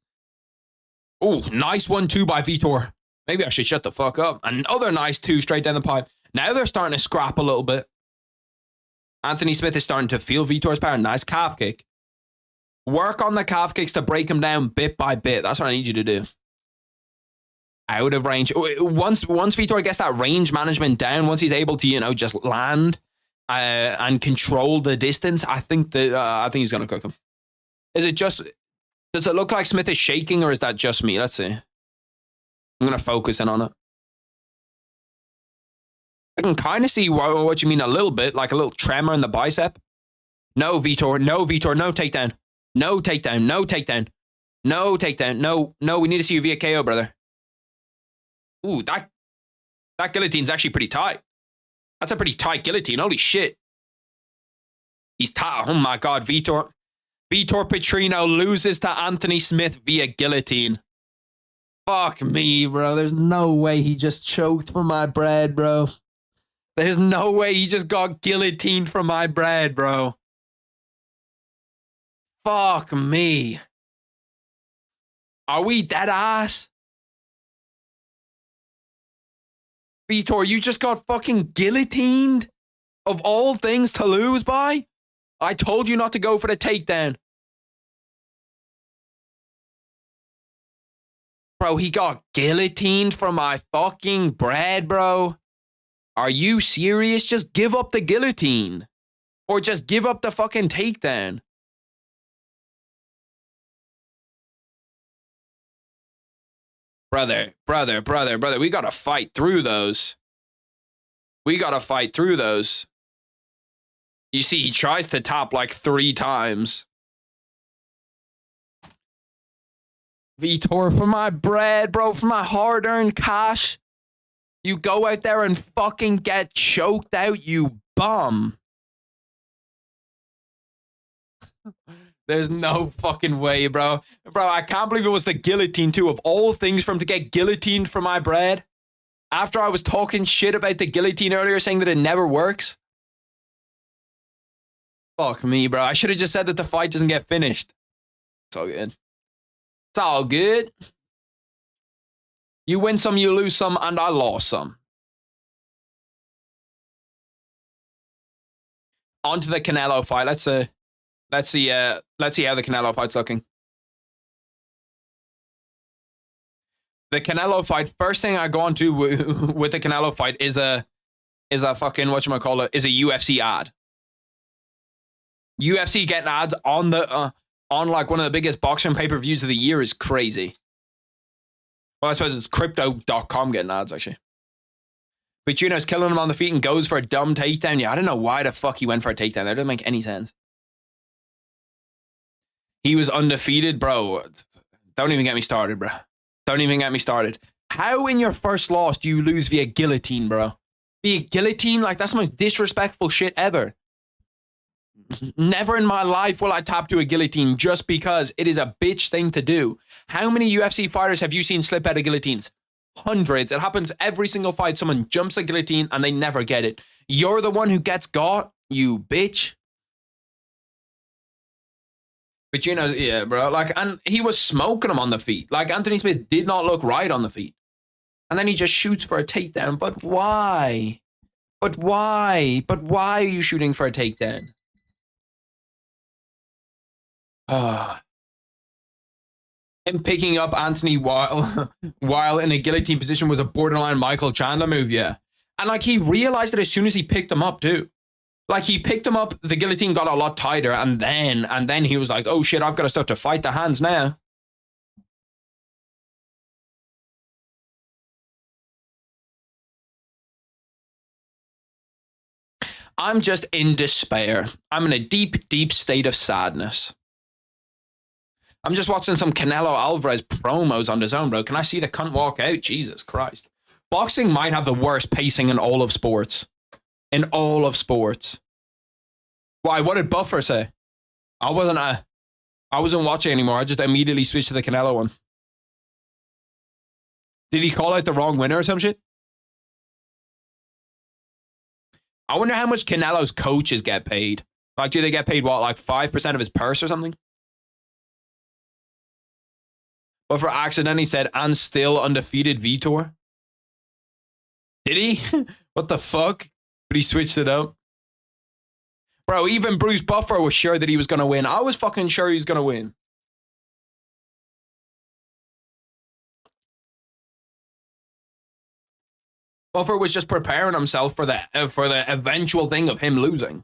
Oh, nice 1-2 by Vitor. Maybe I should shut the fuck up. Another nice 2 straight down the pipe. Now they're starting to scrap a little bit. Anthony Smith is starting to feel Vitor's power. Nice calf kick. Work on the calf kicks to break him down bit by bit. That's what I need you to do. Out of range. Once Vitor gets that range management down, once he's able to, you know, just land and control the distance, I think he's gonna cook him. Is it just? Does it look like Smith is shaking, or is that just me? Let's see. I'm gonna focus in on it. I can kind of see what you mean a little bit, like a little tremor in the bicep. No, Vitor. No, Vitor. No takedown. No takedown. No takedown. No takedown. No, we need to see you via KO, brother. Ooh, that guillotine's actually pretty tight. That's a pretty tight guillotine. Holy shit. He's tight. Oh my God, Vitor Petrino loses to Anthony Smith via guillotine. Fuck me, bro. There's no way he just choked for my bread, bro. There's no way he just got guillotined for my bread, bro. Fuck me. Are we dead ass? Vitor, you just got fucking guillotined? Of all things to lose by? I told you not to go for the takedown. Bro, he got guillotined for my fucking bread, bro. Are you serious? Just give up the guillotine. Or just give up the fucking takedown. Brother, we gotta fight through those. We gotta fight through those. You see, he tries to tap like 3 times. Vitor, for my bread, bro, for my hard-earned cash. You go out there and fucking get choked out, you bum. There's no fucking way, bro. Bro, I can't believe it was the guillotine too. Of all things for him to get guillotined for my bread. After I was talking shit about the guillotine earlier, saying that it never works. Fuck me, bro. I should have just said that the fight doesn't get finished. It's all good. It's all good. You win some, you lose some, and I lost some. On to the Canelo fight. Let's see how the Canelo fight's looking. The Canelo fight. First thing I go on to with the Canelo fight is a fucking whatchamacallit, is a UFC ad. UFC getting ads on the on like one of the biggest boxing pay-per-views of the year is crazy. Well, I suppose it's crypto.com getting ads, actually. Petrino's killing him on the feet and goes for a dumb takedown. Yeah, I don't know why the fuck he went for a takedown. That doesn't make any sense. He was undefeated, bro. Don't even get me started, bro. Don't even get me started. How in your first loss do you lose via guillotine, bro? Via guillotine? Like, that's the most disrespectful shit ever. Never in my life will I tap to a guillotine just because it is a bitch thing to do. How many UFC fighters have you seen slip out of guillotines? Hundreds. It happens every single fight. Someone jumps a guillotine and they never get it. You're the one who gets got, you bitch. But you know, yeah, bro. Like, and he was smoking him on the feet. Like, Anthony Smith did not look right on the feet. And then he just shoots for a takedown. But why? But why? But why are you shooting for a takedown? Him picking up Anthony while in a guillotine position was a borderline Michael Chandler move, yeah. And like, he realized it as soon as he picked him up too. Like, he picked him up, the guillotine got a lot tighter, and then he was like, oh shit, I've got to start to fight the hands now. I'm just in despair. I'm in a deep, deep state of sadness. I'm just watching some Canelo Alvarez promos on DAZN, bro. Can I see the cunt walk out? Jesus Christ. Boxing might have the worst pacing in all of sports. In all of sports. Why? What did Buffer say? I wasn't watching anymore. I just immediately switched to the Canelo one. Did he call out the wrong winner or some shit? I wonder how much Canelo's coaches get paid. Like, do they get paid, what, like 5% of his purse or something? Buffer accidentally said, and still undefeated Vitor. Did he? What the fuck? But he switched it up. Bro, even Bruce Buffer was sure that he was going to win. I was fucking sure he was going to win. Buffer was just preparing himself for the eventual thing of him losing.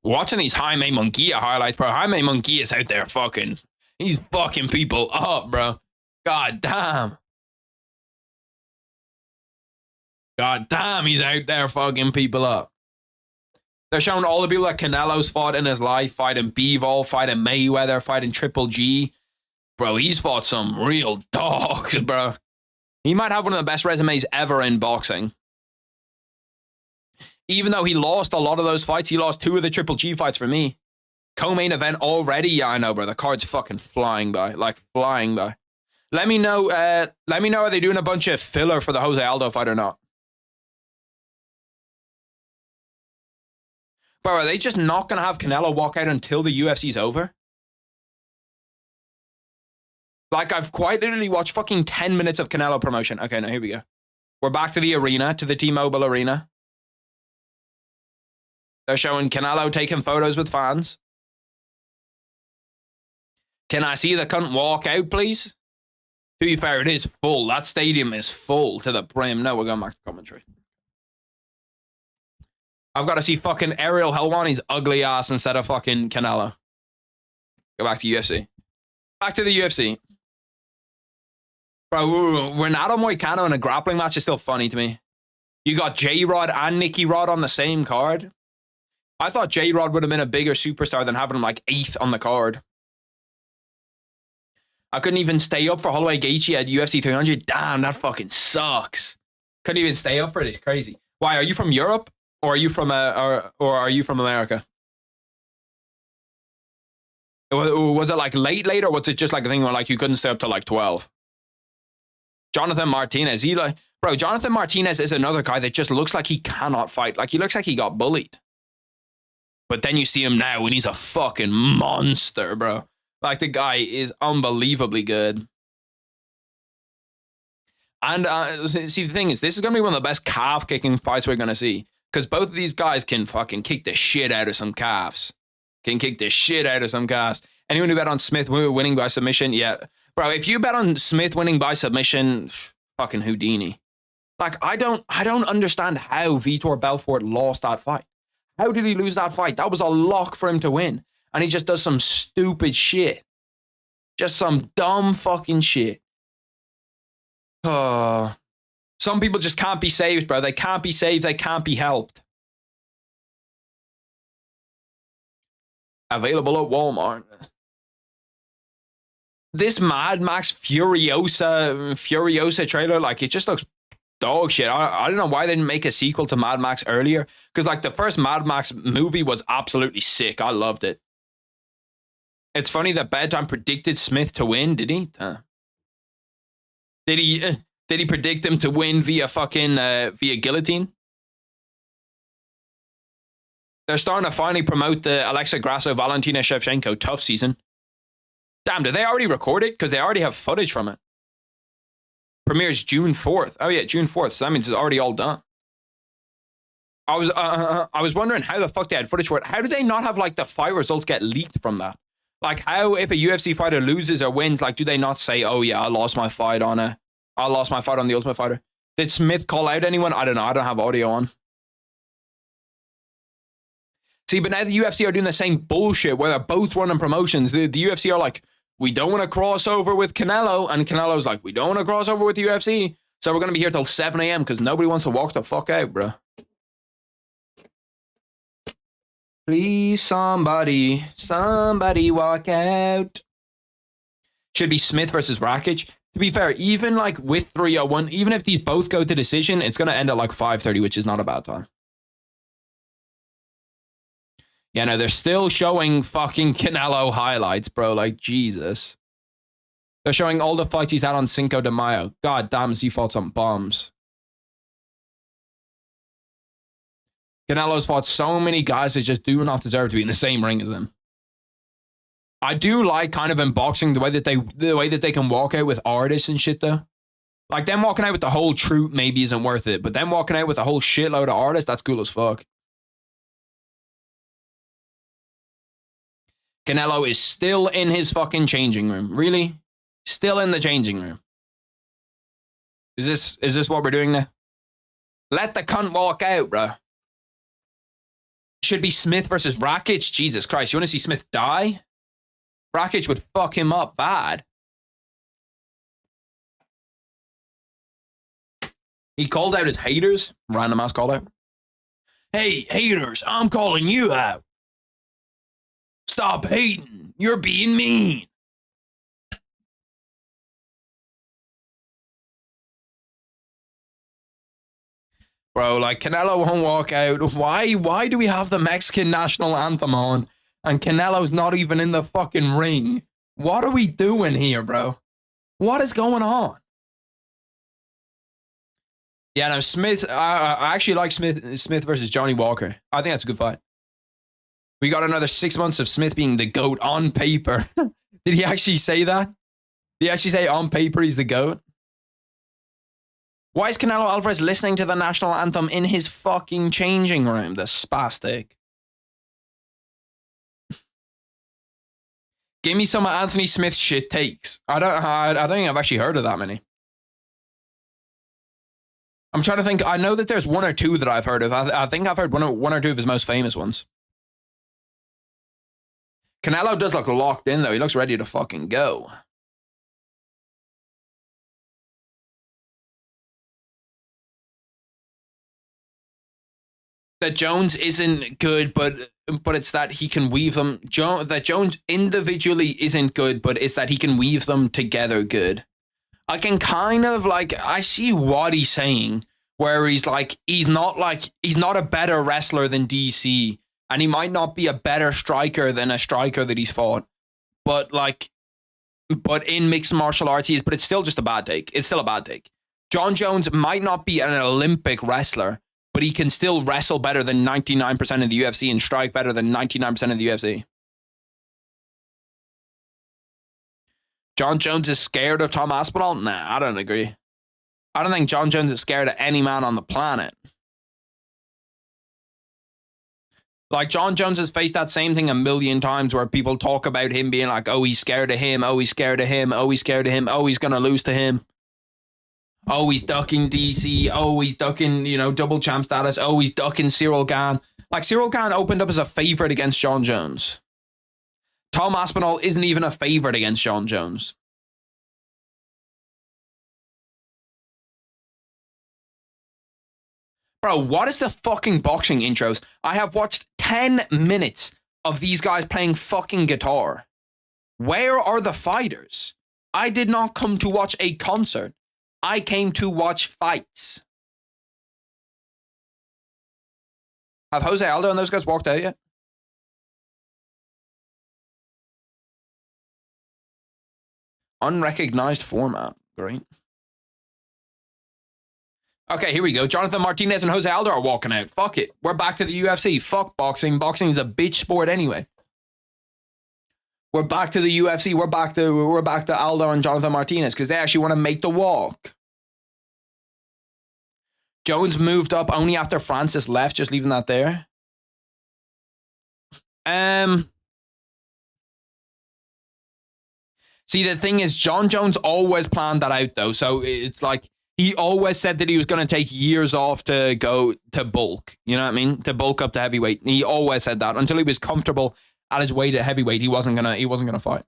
Watching these Jaime Munguia highlights, bro. Jaime Munguia's out there fucking. He's fucking people up, bro. God damn. God damn, he's out there fucking people up. They're showing all the people that Canelo's fought in his life, fighting Bivol, fighting Mayweather, fighting Triple G. Bro, he's fought some real dogs, bro. He might have one of the best resumes ever in boxing. Even though he lost a lot of those fights, he lost 2 of the Triple G fights for me. Co-main event already? Yeah, I know, bro. The card's fucking flying by. Like, flying by. Let me know, are they doing a bunch of filler for the Jose Aldo fight or not? Bro, are they just not going to have Canelo walk out until the UFC's over? Like, I've quite literally watched fucking 10 minutes of Canelo promotion. Okay, now here we go. We're back to the arena, to the T-Mobile Arena. They're showing Canelo taking photos with fans. Can I see the cunt walk out, please? To be fair, it is full. That stadium is full to the brim. No, we're going back to commentary. I've got to see fucking Ariel Helwani's ugly ass instead of fucking Canelo. Go back to UFC. Back to the UFC. Bro, Renato Moicano in a grappling match is still funny to me. You got J-Rod and Nicky Rod on the same card. I thought J-Rod would have been a bigger superstar than having him like 8th on the card. I couldn't even stay up for Holloway Gaethje at UFC 300. Damn, that fucking sucks. Couldn't even stay up for it. It's crazy. Why, are you from Europe? Or are you from or are you from America? Was it like late, or was it just like a thing where like you couldn't stay up till like 12? Jonathan Martinez, bro, Jonathan Martinez is another guy that just looks like he cannot fight. Like, he looks like he got bullied. But then you see him now and he's a fucking monster, bro. Like, the guy is unbelievably good. And see, the thing is, this is going to be one of the best calf kicking fights we're going to see. Because both of these guys can fucking kick the shit out of some calves. Can kick the shit out of some calves. Anyone who bet on Smith winning by submission, yeah. Bro, if you bet on Smith winning by submission, fucking Houdini. Like, I don't understand how Vitor Belfort lost that fight. How did he lose that fight? That was a lock for him to win. And he just does some stupid shit. Just some dumb fucking shit. Some people just can't be saved, bro. They can't be saved. They can't be helped. Available at Walmart. This Mad Max Furiosa trailer, like, it just looks dog shit. I don't know why they didn't make a sequel to Mad Max earlier. Because, like, the first Mad Max movie was absolutely sick. I loved it. It's funny that Bedtime predicted Smith to win, did he? Did he predict him to win via fucking via guillotine? They're starting to finally promote the Alexa Grasso Valentina Shevchenko tough season. Damn, did they already record it? Because they already have footage from it. Premieres June 4th. Oh yeah, June 4th. So that means it's already all done. I was wondering how the fuck they had footage for it. How do they not have, like, the fight results get leaked from that? Like, how, if a UFC fighter loses or wins, like, do they not say, oh yeah, I lost my fight on the Ultimate Fighter? Did Smith call out anyone? I don't know. I don't have audio on. See, but now the UFC are doing the same bullshit where they're both running promotions. The UFC are like, we don't want to cross over with Canelo. And Canelo's like, we don't want to cross over with the UFC. So we're going to be here till 7 a.m. because nobody wants to walk the fuck out, bro. Please, somebody walk out. Should be Smith versus Rakic. To be fair, even like with 301, even if these both go to decision, it's going to end at like 5:30, which is not a bad time. Yeah, no, they're still showing fucking Canelo highlights, bro. Like, Jesus. They're showing all the fights he's had on Cinco de Mayo. God damn, he fought some bombs. Canelo's fought so many guys that just do not deserve to be in the same ring as him. I do like kind of in boxing the way that they can walk out with artists and shit though. Like them walking out with the whole troupe maybe isn't worth it, but them walking out with a whole shitload of artists, that's cool as fuck. Canelo is still in his fucking changing room. Really? Still in the changing room. Is this what we're doing now? Let the cunt walk out, bro. Should be Smith versus Rakic. Jesus Christ, you want to see Smith die? Rakic would fuck him up bad. He called out his haters. Random ass called out. Hey, haters, I'm calling you out. Stop hating. You're being mean. Bro, like, Canelo won't walk out. Why do we have the Mexican national anthem on and Canelo's not even in the fucking ring? What are we doing here, bro? What is going on? Yeah, no, Smith, I actually like Smith versus Johnny Walker. I think that's a good fight. We got another 6 months of Smith being the GOAT on paper. Did he actually say that? Did he actually say on paper he's the GOAT? Why is Canelo Alvarez listening to the national anthem in his fucking changing room? The spastic. Give me some of Anthony Smith's shit takes. I don't think I've actually heard of that many. I'm trying to think. I know that there's one or two that I've heard of. I think I've heard one or two of his most famous ones. Canelo does look locked in, though. He looks ready to fucking go. That Jones isn't good, but it's that he can weave them. That Jones individually isn't good, but it's that he can weave them together good. I can kind of like, I see what he's saying, where he's like, he's not a better wrestler than DC, and he might not be a better striker than a striker that he's fought, but in mixed martial arts he is, but it's still just a bad take. It's still a bad take. John Jones might not be an Olympic wrestler, but he can still wrestle better than 99% of the UFC and strike better than 99% of the UFC. John Jones is scared of Tom Aspinall? Nah, I don't agree. I don't think John Jones is scared of any man on the planet. Like, John Jones has faced that same thing a million times where people talk about him being like, oh, he's scared of him, oh, he's scared of him, oh, he's scared of him, oh, he's going to lose to him. Oh, he's ducking DC. Oh, he's ducking, double champ status. Oh, he's ducking Cyril Gane. Like, Cyril Gane opened up as a favorite against John Jones. Tom Aspinall isn't even a favorite against John Jones. Bro, what is the fucking boxing intros? I have watched 10 minutes of these guys playing fucking guitar. Where are the fighters? I did not come to watch a concert. I came to watch fights. Have Jose Aldo and those guys walked out yet? Unrecognized format. Great. Okay, here we go. Jonathan Martinez and Jose Aldo are walking out. Fuck it. We're back to the UFC. Fuck boxing. Boxing is a bitch sport anyway. We're back to the UFC. We're back to Aldo and Jonathan Martinez because they actually want to make the walk. Jones moved up only after Francis left, just leaving that there. See, the thing is, John Jones always planned that out, though. So it's like he always said that he was going to take years off to go to bulk. You know what I mean? To bulk up to heavyweight. He always said that until he was comfortable at his weight at heavyweight. He wasn't gonna fight.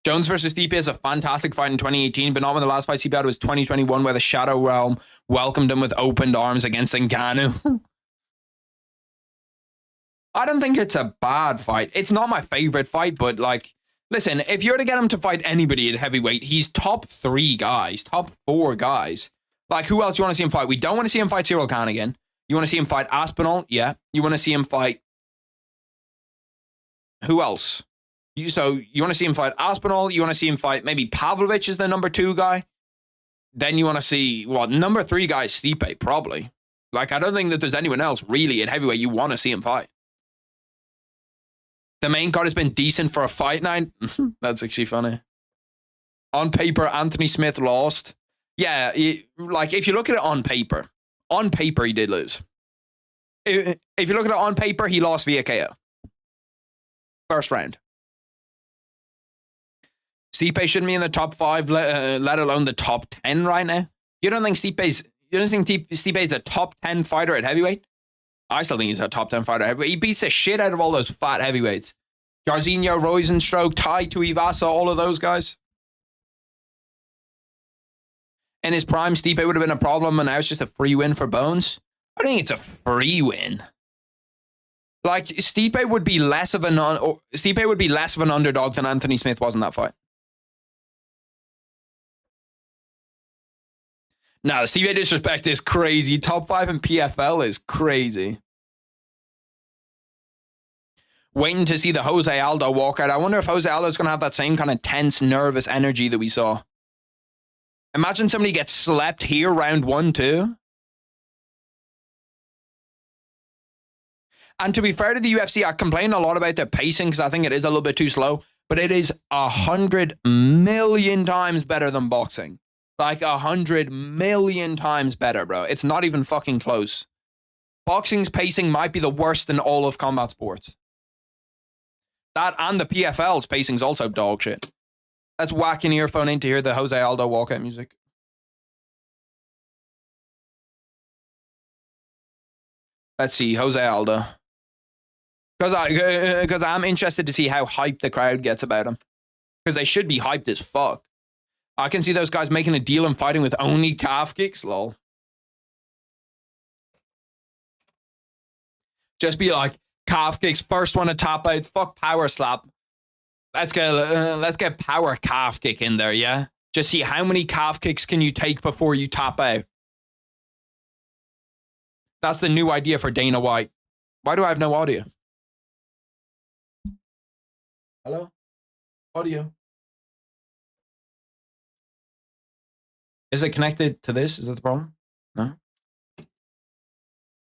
Jones versus Stipe is a fantastic fight in 2018, but not when the last fight he had was 2021, where the Shadow Realm welcomed him with opened arms against Ngannou. I don't think it's a bad fight. It's not my favorite fight, but like, listen, if you're to get him to fight anybody at heavyweight, he's top 3 guys, top 4 guys. Like, who else you want to see him fight? We don't want to see him fight Cyril Khan again. You want to see him fight Aspinall? Yeah. You want to see him fight... Who else? You want to see him fight Aspinall? You want to see him fight maybe Pavlovich is the number 2 guy? Then you want to see, number 3 guy is Stipe, probably. Like, I don't think that there's anyone else really at heavyweight you want to see him fight. The main card has been decent for a fight night. That's actually funny. On paper, Anthony Smith lost. Yeah, like, if you look at it on paper he did lose. If you look at it on paper, he lost via KO. First round. Stipe shouldn't be in the top 5, let alone the top 10 right now. You don't think Stipe is a top 10 fighter at heavyweight? I still think he's a top 10 fighter at heavyweight. He beats the shit out of all those fat heavyweights. Jairzinho, Rosenstruck, Tai Tuivasa, all of those guys. In his prime, Stipe would have been a problem, and now it's just a free win for Bones. I think it's a free win. Like, Stipe would be less of an underdog than Anthony Smith was in that fight. Nah, the Stipe disrespect is crazy. Top 5 in PFL is crazy. Waiting to see the Jose Aldo walkout. I wonder if Jose Aldo's going to have that same kind of tense, nervous energy that we saw. Imagine somebody gets slept here round 1, too. And to be fair to the UFC, I complain a lot about their pacing because I think it is a little bit too slow, but it is 100 million times better than boxing. Like 100 million times better, bro. It's not even fucking close. Boxing's pacing might be the worst in all of combat sports. That and the PFL's pacing's also dog shit. Let's whack an earphone in to hear the Jose Aldo walkout music. Let's see, Jose Aldo. Because I'm interested to see how hyped the crowd gets about him. Because they should be hyped as fuck. I can see those guys making a deal and fighting with only calf kicks, lol. Just be like, calf kicks, first one to tap out, fuck power slap. Let's get power calf kick in there, yeah? Just see how many calf kicks can you take before you tap out. That's the new idea for Dana White. Why do I have no audio? Hello? Audio. Is it connected to this? Is that the problem? No?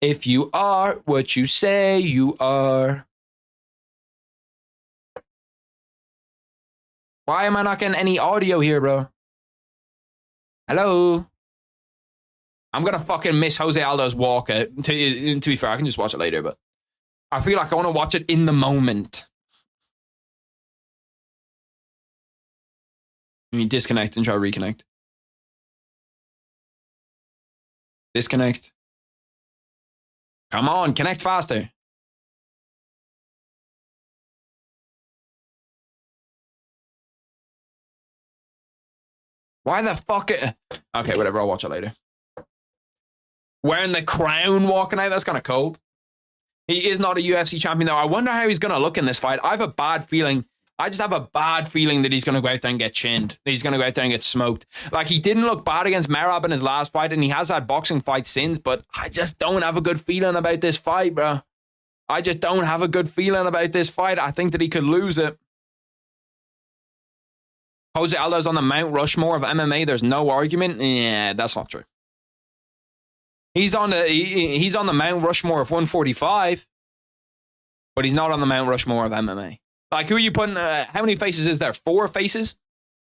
If you are what you say you are. Why am I not getting any audio here, bro? Hello? I'm gonna fucking miss Jose Aldo's walkout. To be fair, I can just watch it later, but I feel like I want to watch it in the moment. Let me disconnect and try to reconnect. Disconnect. Come on, connect faster. Why the fuck? Okay, whatever. I'll watch it later. Wearing the crown walking out. That's kind of cold. He is not a UFC champion, though. I wonder how he's going to look in this fight. I have a bad feeling. I just have a bad feeling that he's going to go out there and get chinned. He's going to go out there and get smoked. Like, he didn't look bad against Merab in his last fight, and he has had boxing fights since, but I just don't have a good feeling about this fight, bro. I just don't have a good feeling about this fight. I think that he could lose it. Jose Aldo's on the Mount Rushmore of MMA. There's no argument. Yeah, that's not true. He's on the Mount Rushmore of 145, but he's not on the Mount Rushmore of MMA. Like, who are you putting? How many faces is there? 4 faces?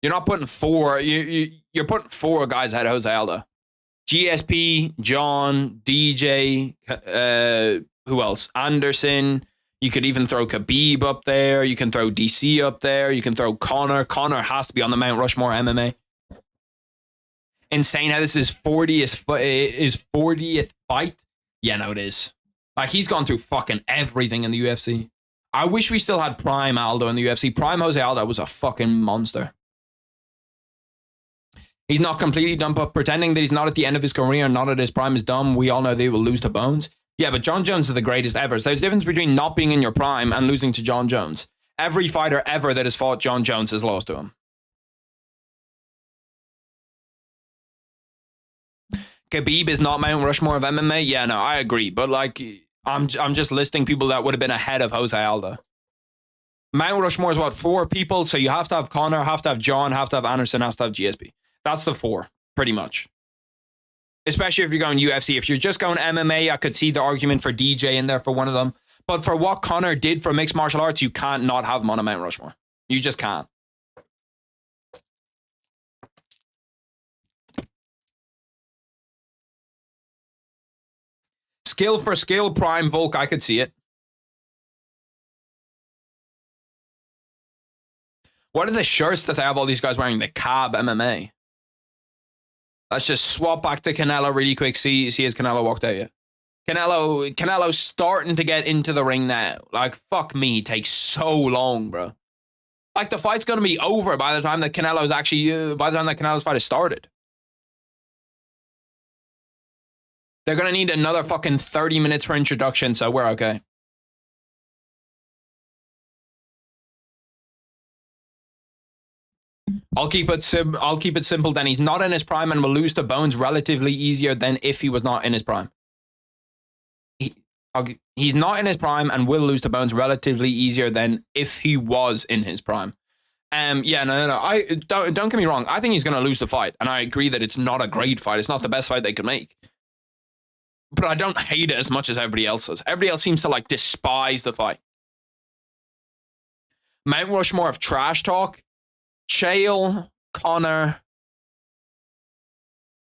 You're not putting 4. You're putting 4 guys ahead of Jose Aldo. GSP, John, DJ, who else? Anderson. You could even throw Khabib up there. You can throw DC up there. You can throw Conor. Conor has to be on the Mount Rushmore MMA. Insane how this is 40th fight. Yeah, no, it is. Like, he's gone through fucking everything in the UFC. I wish we still had Prime Aldo in the UFC. Prime Jose Aldo was a fucking monster. He's not completely done, but pretending that he's not at the end of his career and not at his prime is dumb. We all know they will lose to Bones. Yeah, but John Jones is the greatest ever. So there's a difference between not being in your prime and losing to John Jones. Every fighter ever that has fought John Jones has lost to him. Khabib is not Mount Rushmore of MMA. Yeah, no, I agree. But like, I'm just listing people that would have been ahead of Jose Aldo. Mount Rushmore is what, 4 people? So you have to have Conor, have to have John, have to have Anderson, have to have GSP. That's the 4, pretty much. Especially if you're going UFC. If you're just going MMA, I could see the argument for DJ in there for one of them. But for what Conor did for mixed martial arts, you can't not have him on a Mount Rushmore. You just can't. Skill for skill, Prime Volk, I could see it. What are the shirts that they have all these guys wearing? The Cab MMA. Let's just swap back to Canelo really quick. See as Canelo walked out yet. Canelo's starting to get into the ring now. Like, fuck me, it takes so long, bro. Like, the fight's gonna be over by the time that Canelo's fight has started. They're going to need another fucking 30 minutes for introduction, so we're okay. I'll keep it simple then. He's not in his prime and will lose to Bones relatively easier than if he was not in his prime. He's not in his prime and will lose to Bones relatively easier than if he was in his prime. Yeah, no. I don't get me wrong. I think he's going to lose the fight, and I agree that it's not a great fight. It's not the best fight they could make. But I don't hate it as much as everybody else does. Everybody else seems to, like, despise the fight. Mount Rushmore of trash talk. Chael, Conor.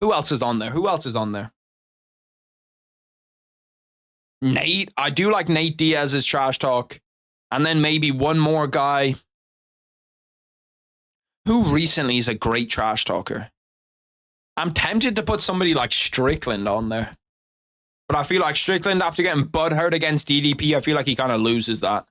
Who else is on there? Nate. I do like Nate Diaz's trash talk. And then maybe one more guy. Who recently is a great trash talker? I'm tempted to put somebody like Strickland on there. But I feel like Strickland, after getting butthurt against DDP, I feel like he kind of loses that.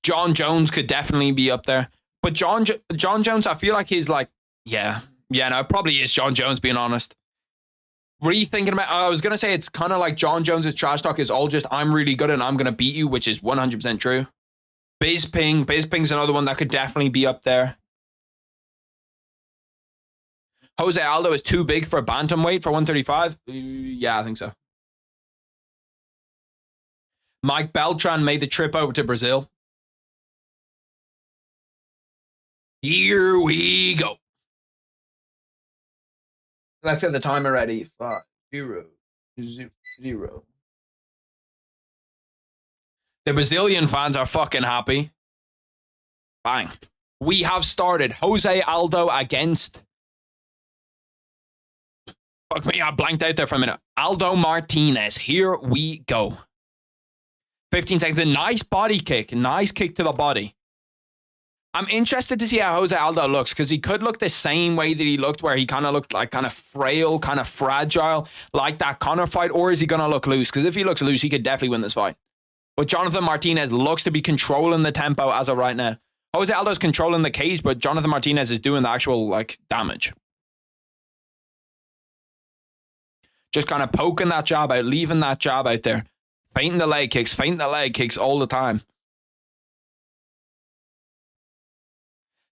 John Jones could definitely be up there. But John Jones, I feel like he's like, no, it probably is John Jones, being honest. Rethinking about, I was going to say it's kind of like John Jones's trash talk is all just, I'm really good and I'm going to beat you, which is 100% true. Bisping's another one that could definitely be up there. Jose Aldo is too big for bantamweight for 135. Yeah, I think so. Mike Beltran made the trip over to Brazil. Here we go. Let's get the timer ready. 5, 0, 0. The Brazilian fans are fucking happy. Bang. We have started. Jose Aldo against... Fuck me, I blanked out there for a minute. Aldo Martinez. Here we go. 15 seconds. A nice body kick. Nice kick to the body. I'm interested to see how Jose Aldo looks, because he could look the same way that he looked, where he kind of looked like kind of frail, kind of fragile, like that Conor fight, or is he going to look loose? Because if he looks loose, he could definitely win this fight. But Jonathan Martinez looks to be controlling the tempo as of right now. Jose Aldo's controlling the cage, but Jonathan Martinez is doing the actual, like, damage. Just kind of poking that jab out, leaving that jab out there. Feinting the leg kicks all the time.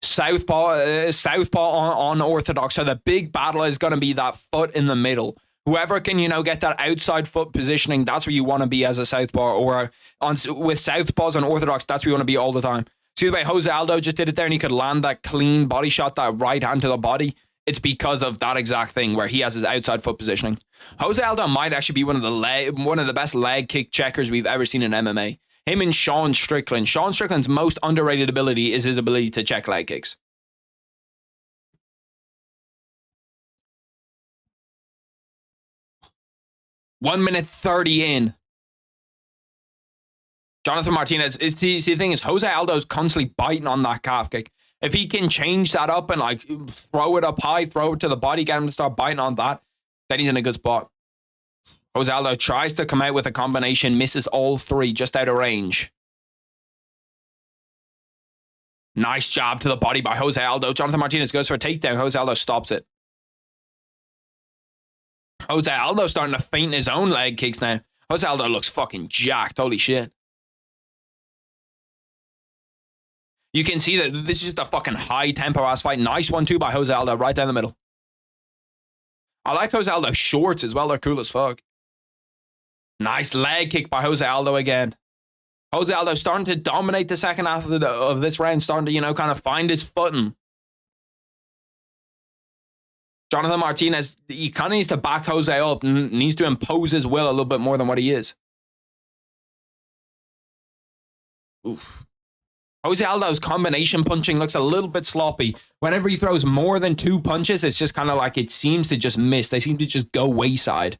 Southpaw on orthodox. So the big battle is going to be that foot in the middle. Whoever can, get that outside foot positioning, that's where you want to be as a southpaw. Or with southpaws on orthodox, that's where you want to be all the time. See the way Jose Aldo just did it there, and he could land that clean body shot, that right hand to the body. It's because of that exact thing where he has his outside foot positioning. Jose Aldo might actually be one of the best leg kick checkers we've ever seen in MMA. Him and Sean Strickland. Sean Strickland's most underrated ability is his ability to check leg kicks. One minute 30 in. Jonathan Martinez, the thing is, Jose Aldo's constantly biting on that calf kick. If he can change that up and like throw it up high, throw it to the body, get him to start biting on that, then he's in a good spot. Jose Aldo tries to come out with a combination, misses all three, just out of range. Nice jab to the body by Jose Aldo. Jonathan Martinez goes for a takedown. Jose Aldo stops it. Jose Aldo starting to feint his own leg kicks now. Jose Aldo looks fucking jacked. Holy shit. You can see that this is just a fucking high tempo ass fight. Nice 1-2 by Jose Aldo right down the middle. I like Jose Aldo's shorts as well. They're cool as fuck. Nice leg kick by Jose Aldo again. Jose Aldo starting to dominate the second half of this round, starting to, kind of find his footing. Jonathan Martinez, he kind of needs to back Jose up and needs to impose his will a little bit more than what he is. Oof. Jose Aldo's combination punching looks a little bit sloppy. Whenever he throws more than 2 punches, it's just kind of like it seems to just miss. They seem to just go wayside.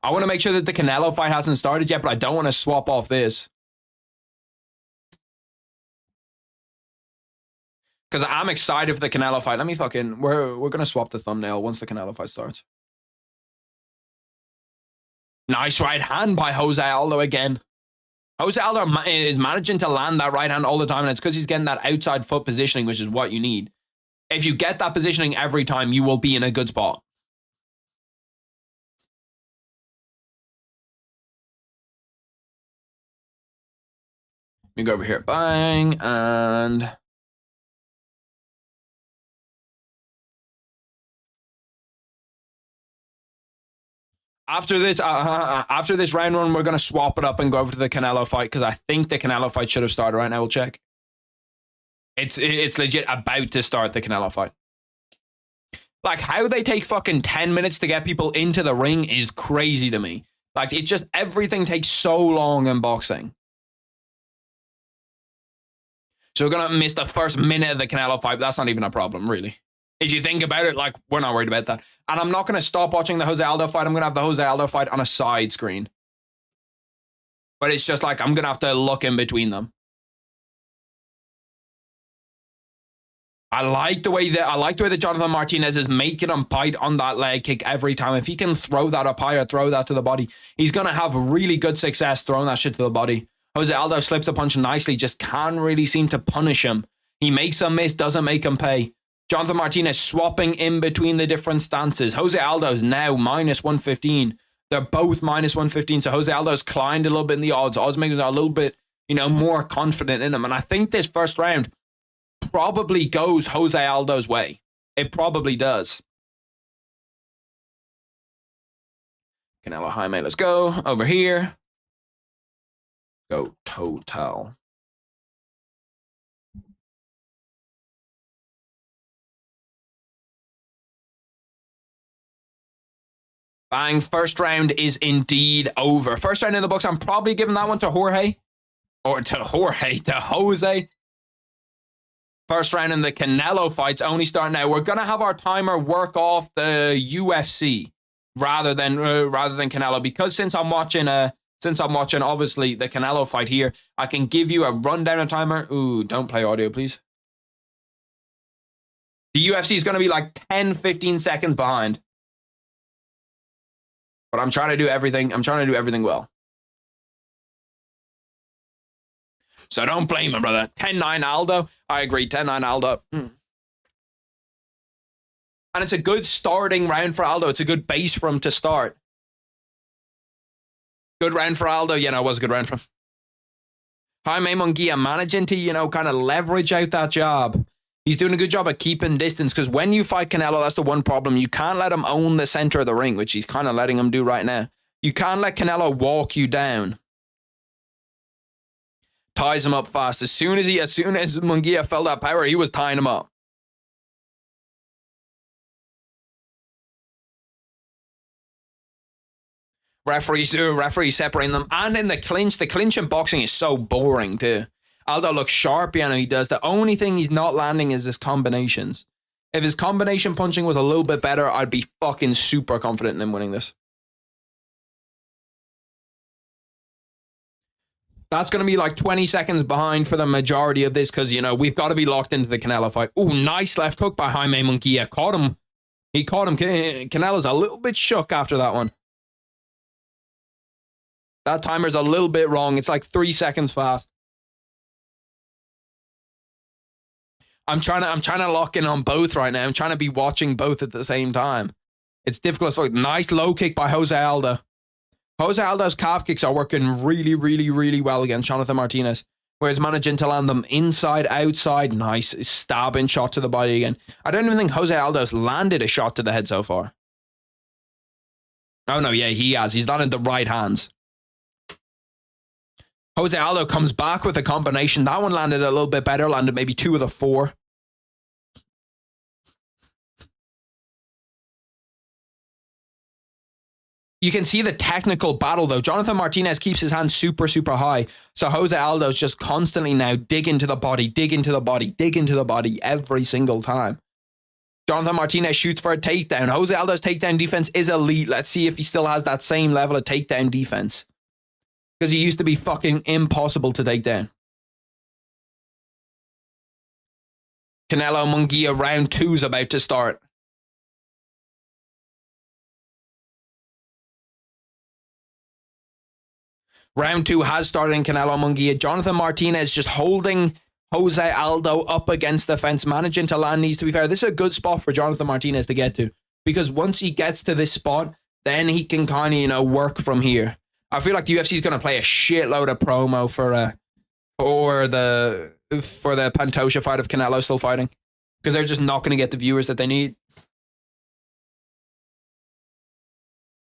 I want to make sure that the Canelo fight hasn't started yet, but I don't want to swap off this. Because I'm excited for the Canelo fight. Let me fucking... We're going to swap the thumbnail once the Canelo fight starts. Nice right hand by Jose Aldo again. Jose Aldo is managing to land that right hand all the time, and it's because he's getting that outside foot positioning, which is what you need. If you get that positioning every time, you will be in a good spot. Let me go over here. Bang. And... After this round one, we're going to swap it up and go over to the Canelo fight because I think the Canelo fight should have started right now. We'll check. It's legit about to start the Canelo fight. Like, how they take fucking 10 minutes to get people into the ring is crazy to me. Like, it just, everything takes so long in boxing. So we're going to miss the first minute of the Canelo fight, but that's not even a problem, really. If you think about it, like, we're not worried about that. And I'm not going to stop watching the Jose Aldo fight. I'm going to have the Jose Aldo fight on a side screen. But it's just like, I'm going to have to look in between them. I like the way that Jonathan Martinez is making him bite on that leg kick every time. If he can throw that up high or throw that to the body, he's going to have really good success throwing that shit to the body. Jose Aldo slips a punch nicely, just can't really seem to punish him. He makes him miss, doesn't make him pay. Jonathan Martinez swapping in between the different stances. Jose Aldo's now minus 115. They're both minus 115. So Jose Aldo's climbed a little bit in the odds. Odds makers are a little bit, more confident in him. And I think this first round probably goes Jose Aldo's way. It probably does. Canelo Jaime, let's go. Over here. Go total. Bang, first round is indeed over. First round in the books, I'm probably giving that one to Jorge. Or to Jose. First round in the Canelo fight's only starting now. We're going to have our timer work off the UFC rather than Canelo. Because since I'm watching obviously the Canelo fight here, I can give you a rundown of timer. Ooh, don't play audio, please. The UFC is going to be like 10, 15 seconds behind. But I'm trying to do everything. I'm trying to do everything well. So don't blame him, brother. 10-9 Aldo. I agree. 10-9 Aldo. And it's a good starting round for Aldo. It's a good base for him to start. Good round for Aldo. Yeah, no, it was a good round for him. Jaime Munguia managing to, kind of leverage out that jab. He's doing a good job at keeping distance, because when you fight Canelo, that's the one problem. You can't let him own the center of the ring, which he's kind of letting him do right now. You can't let Canelo walk you down. Ties him up fast. As soon as Munguia felt that power, he was tying him up. Referees separating them. And in the clinch in boxing is so boring too. Aldo looks sharp, he does. The only thing he's not landing is his combinations. If his combination punching was a little bit better, I'd be fucking super confident in him winning this. That's going to be like 20 seconds behind for the majority of this, because, we've got to be locked into the Canelo fight. Ooh, nice left hook by Jaime Munguia. Caught him. He caught him. Canelo's a little bit shook after that one. That timer's a little bit wrong. It's like 3 seconds fast. I'm trying to lock in on both right now. I'm trying to be watching both at the same time. It's difficult as fuck. Nice low kick by Jose Aldo. Jose Aldo's calf kicks are working really, really, really well against Jonathan Martinez. Whereas managing to land them inside, outside. Nice stabbing shot to the body again. I don't even think Jose Aldo's landed a shot to the head so far. Oh no, yeah, he has. He's landed the right hands. Jose Aldo comes back with a combination. That one landed a little bit better. Landed maybe 2 of the 4. You can see the technical battle, though. Jonathan Martinez keeps his hands super, super high. So Jose Aldo's just constantly now dig into the body, dig into the body, dig into the body every single time. Jonathan Martinez shoots for a takedown. Jose Aldo's takedown defense is elite. Let's see if he still has that same level of takedown defense. Because he used to be fucking impossible to take down. Canelo Munguia round 2's about to start. Round 2 has started in Canelo Munguia. Jonathan Martinez just holding Jose Aldo up against the fence, managing to land these, to be fair. This is a good spot for Jonathan Martinez to get to. Because once he gets to this spot, then he can kind of, work from here. I feel like the UFC is going to play a shitload of promo for the Pantoja fight of Canelo still fighting, because they're just not going to get the viewers that they need.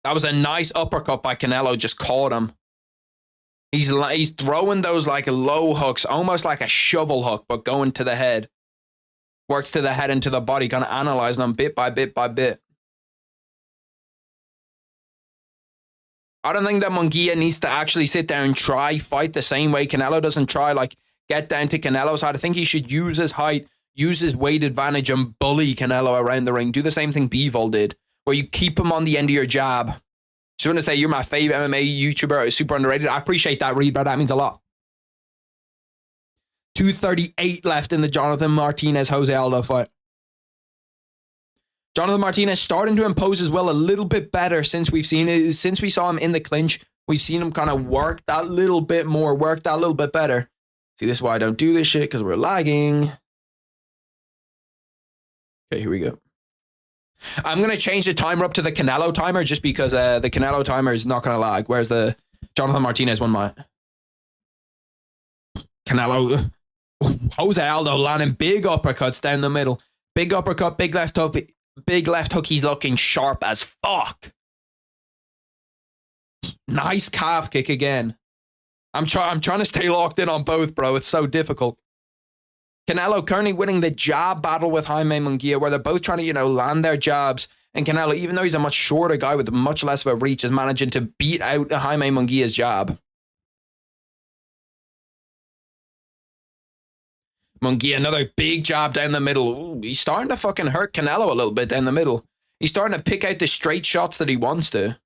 That was a nice uppercut by Canelo, just caught him. He's throwing those like low hooks, almost like a shovel hook, but going to the head. Works to the head and to the body, kind of analyzing them bit by bit by bit. I don't think that Munguia needs to actually sit down and try fight the same way Canelo doesn't try, like get down to Canelo's side. I think he should use his height, use his weight advantage, and bully Canelo around the ring. Do the same thing Bivol did, where you keep him on the end of your jab. Just want to say you're my favorite MMA YouTuber. It's super underrated. I appreciate that, Reed, bro. That means a lot. 2:38 left in the Jonathan Martinez Jose Aldo fight. Jonathan Martinez starting to impose as well a little bit better since we saw him in the clinch. We've seen him kind of work that little bit more, work that little bit better. See, this is why I don't do this shit, because we're lagging. Okay, here we go. I'm going to change the timer up to the Canelo timer just because the Canelo timer is not going to lag, whereas the Jonathan Martinez one might. Canelo, Jose Aldo landing big uppercuts down the middle. Big uppercut, big left hook. Big left hook, he's looking sharp as fuck. Nice calf kick again. I'm trying to stay locked in on both, bro. It's so difficult. Canelo currently winning the jab battle with Jaime Munguia, where they're both trying to, land their jabs. And Canelo, even though he's a much shorter guy with much less of a reach, is managing to beat out Jaime Munguia's jab. Munguia, another big jab down the middle. Ooh, he's starting to fucking hurt Canelo a little bit down the middle. He's starting to pick out the straight shots that he wants to.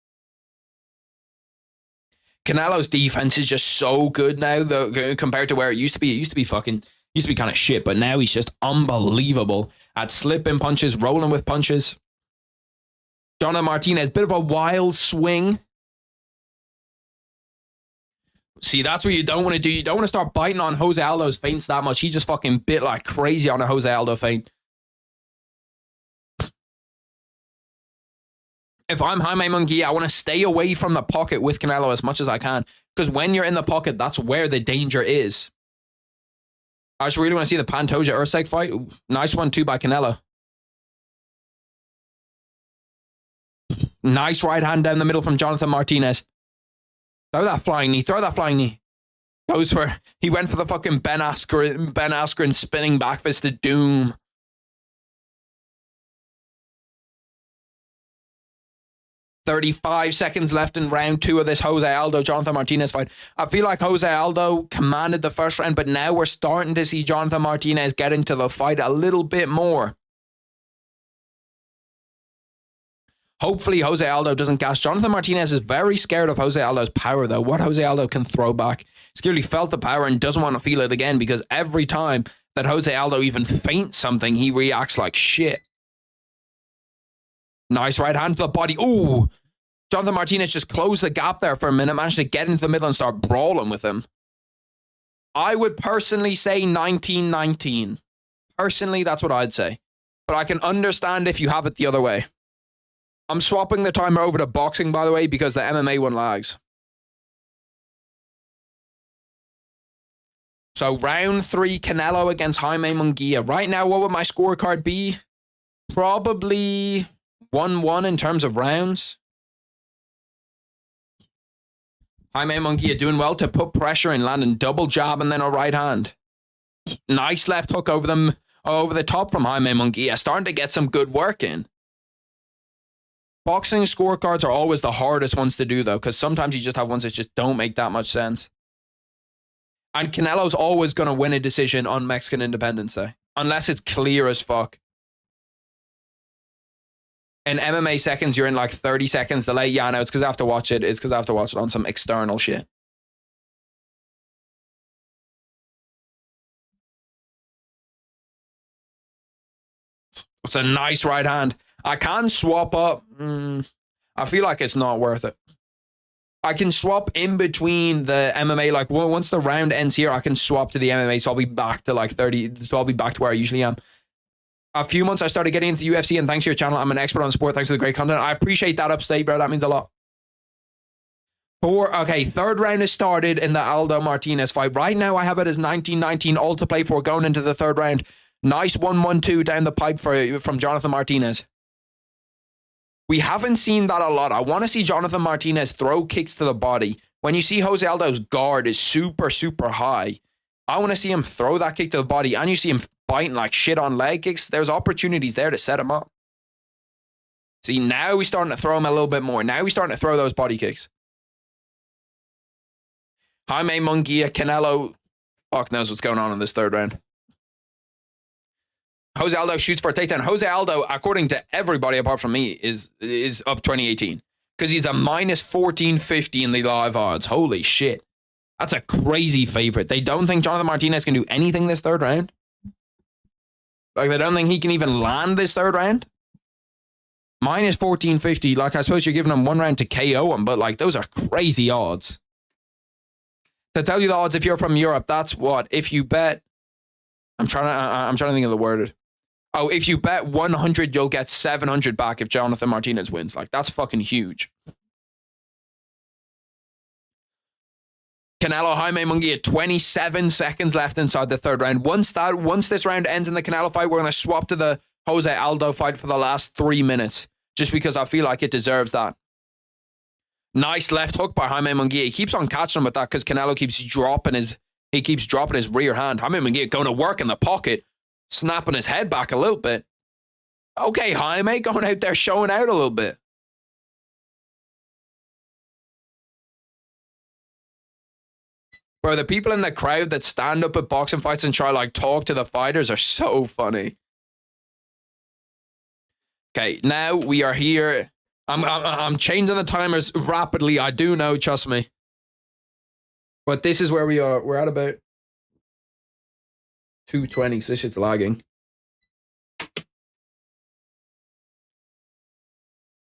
Canelo's defense is just so good now, though, compared to where it used to be. It used to be kind of shit, but now he's just unbelievable at slipping punches, rolling with punches. Jonathan Martinez, bit of a wild swing. See, that's what you don't want to do. You don't want to start biting on Jose Aldo's feints that much. He just fucking bit like crazy on a Jose Aldo feint. If I'm Jaime Munguia, I want to stay away from the pocket with Canelo as much as I can. Because when you're in the pocket, that's where the danger is. I just really want to see the Pantoja Erceg fight. Ooh, nice one too by Canelo. Nice right hand down the middle from Jonathan Martinez. Throw that flying knee. Throw that flying knee. He went for the fucking Ben Askren spinning back fist to doom. $35 left in round 2 of this Jose Aldo Jonathan Martinez fight. I feel like Jose Aldo commanded the first round, but now we're starting to see Jonathan Martinez get into the fight a little bit more. Hopefully Jose Aldo doesn't gas. Jonathan Martinez is very scared of Jose Aldo's power, though. What Jose Aldo can throw back. He's clearly felt the power and doesn't want to feel it again, because every time that Jose Aldo even feints something, he reacts like shit. Nice right hand to the body. Ooh. Jonathan Martinez just closed the gap there for a minute, managed to get into the middle and start brawling with him. I would personally say 19-19. Personally, that's what I'd say. But I can understand if you have it the other way. I'm swapping the timer over to boxing, by the way, because the MMA one lags. So round 3, Canelo against Jaime Munguia. Right now, what would my scorecard be? Probably 1-1 in terms of rounds. Jaime Munguia doing well to put pressure in, landing double jab and then a right hand. Nice left hook over the top from Jaime Munguia. Starting to get some good work in. Boxing scorecards are always the hardest ones to do, though, because sometimes you just have ones that just don't make that much sense. And Canelo's always going to win a decision on Mexican Independence Day, unless it's clear as fuck. In MMA seconds, you're in like 30 seconds delay. Yeah, no, it's because I have to watch it. It's because I have to watch it on some external shit. It's a nice right hand. I can swap up. I feel like it's not worth it. I can swap in between the MMA. Like once the round ends here, I can swap to the MMA. So I'll be back to like 30. So I'll be back to where I usually am. A few months I started getting into the UFC, and thanks to your channel, I'm an expert on sport. Thanks for the great content. I appreciate that, Upstate, bro. That means a lot. Okay, third round is started in the Aldo Martinez fight. Right now I have it as 19-19, all to play for going into the third round. Nice 1-1-2 down the pipe from Jonathan Martinez. We haven't seen that a lot. I want to see Jonathan Martinez throw kicks to the body. When you see Jose Aldo's guard is super, super high, I want to see him throw that kick to the body, and you see him biting like shit on leg kicks. There's opportunities there to set him up. See, now we're starting to throw him a little bit more. Now we're starting to throw those body kicks. Jaime Munguia, Canelo, fuck knows what's going on in this third round. Jose Aldo shoots for a takedown. Jose Aldo, according to everybody apart from me, is up 2018. Because he's a minus 1450 in the live odds. Holy shit. That's a crazy favorite. They don't think Jonathan Martinez can do anything this third round. Like, they don't think he can even land this third round. Minus 1450. Like, I suppose you're giving him one round to KO him, but like, those are crazy odds. To tell you the odds, if you're from Europe, that's what? If you bet, I'm trying to think of the word. Oh, if you bet 100, you'll get 700 back if Jonathan Martinez wins. Like, that's fucking huge. Canelo, Jaime Munguia, 27 seconds left inside the third round. Once this round ends in the Canelo fight, we're going to swap to the Jose Aldo fight for the last 3 minutes, just because I feel like it deserves that. Nice left hook by Jaime Munguia. He keeps on catching him with that because Canelo keeps dropping his rear hand. Jaime Munguia going to work in the pocket, snapping his head back a little bit. Okay, Jaime, going out there showing out a little bit. Bro, the people in the crowd that stand up at boxing fights and try like talk to the fighters are so funny. Okay, now we are here. I'm changing the timers rapidly. I do know, trust me. But this is where we are. We're at about 220, so this shit's lagging.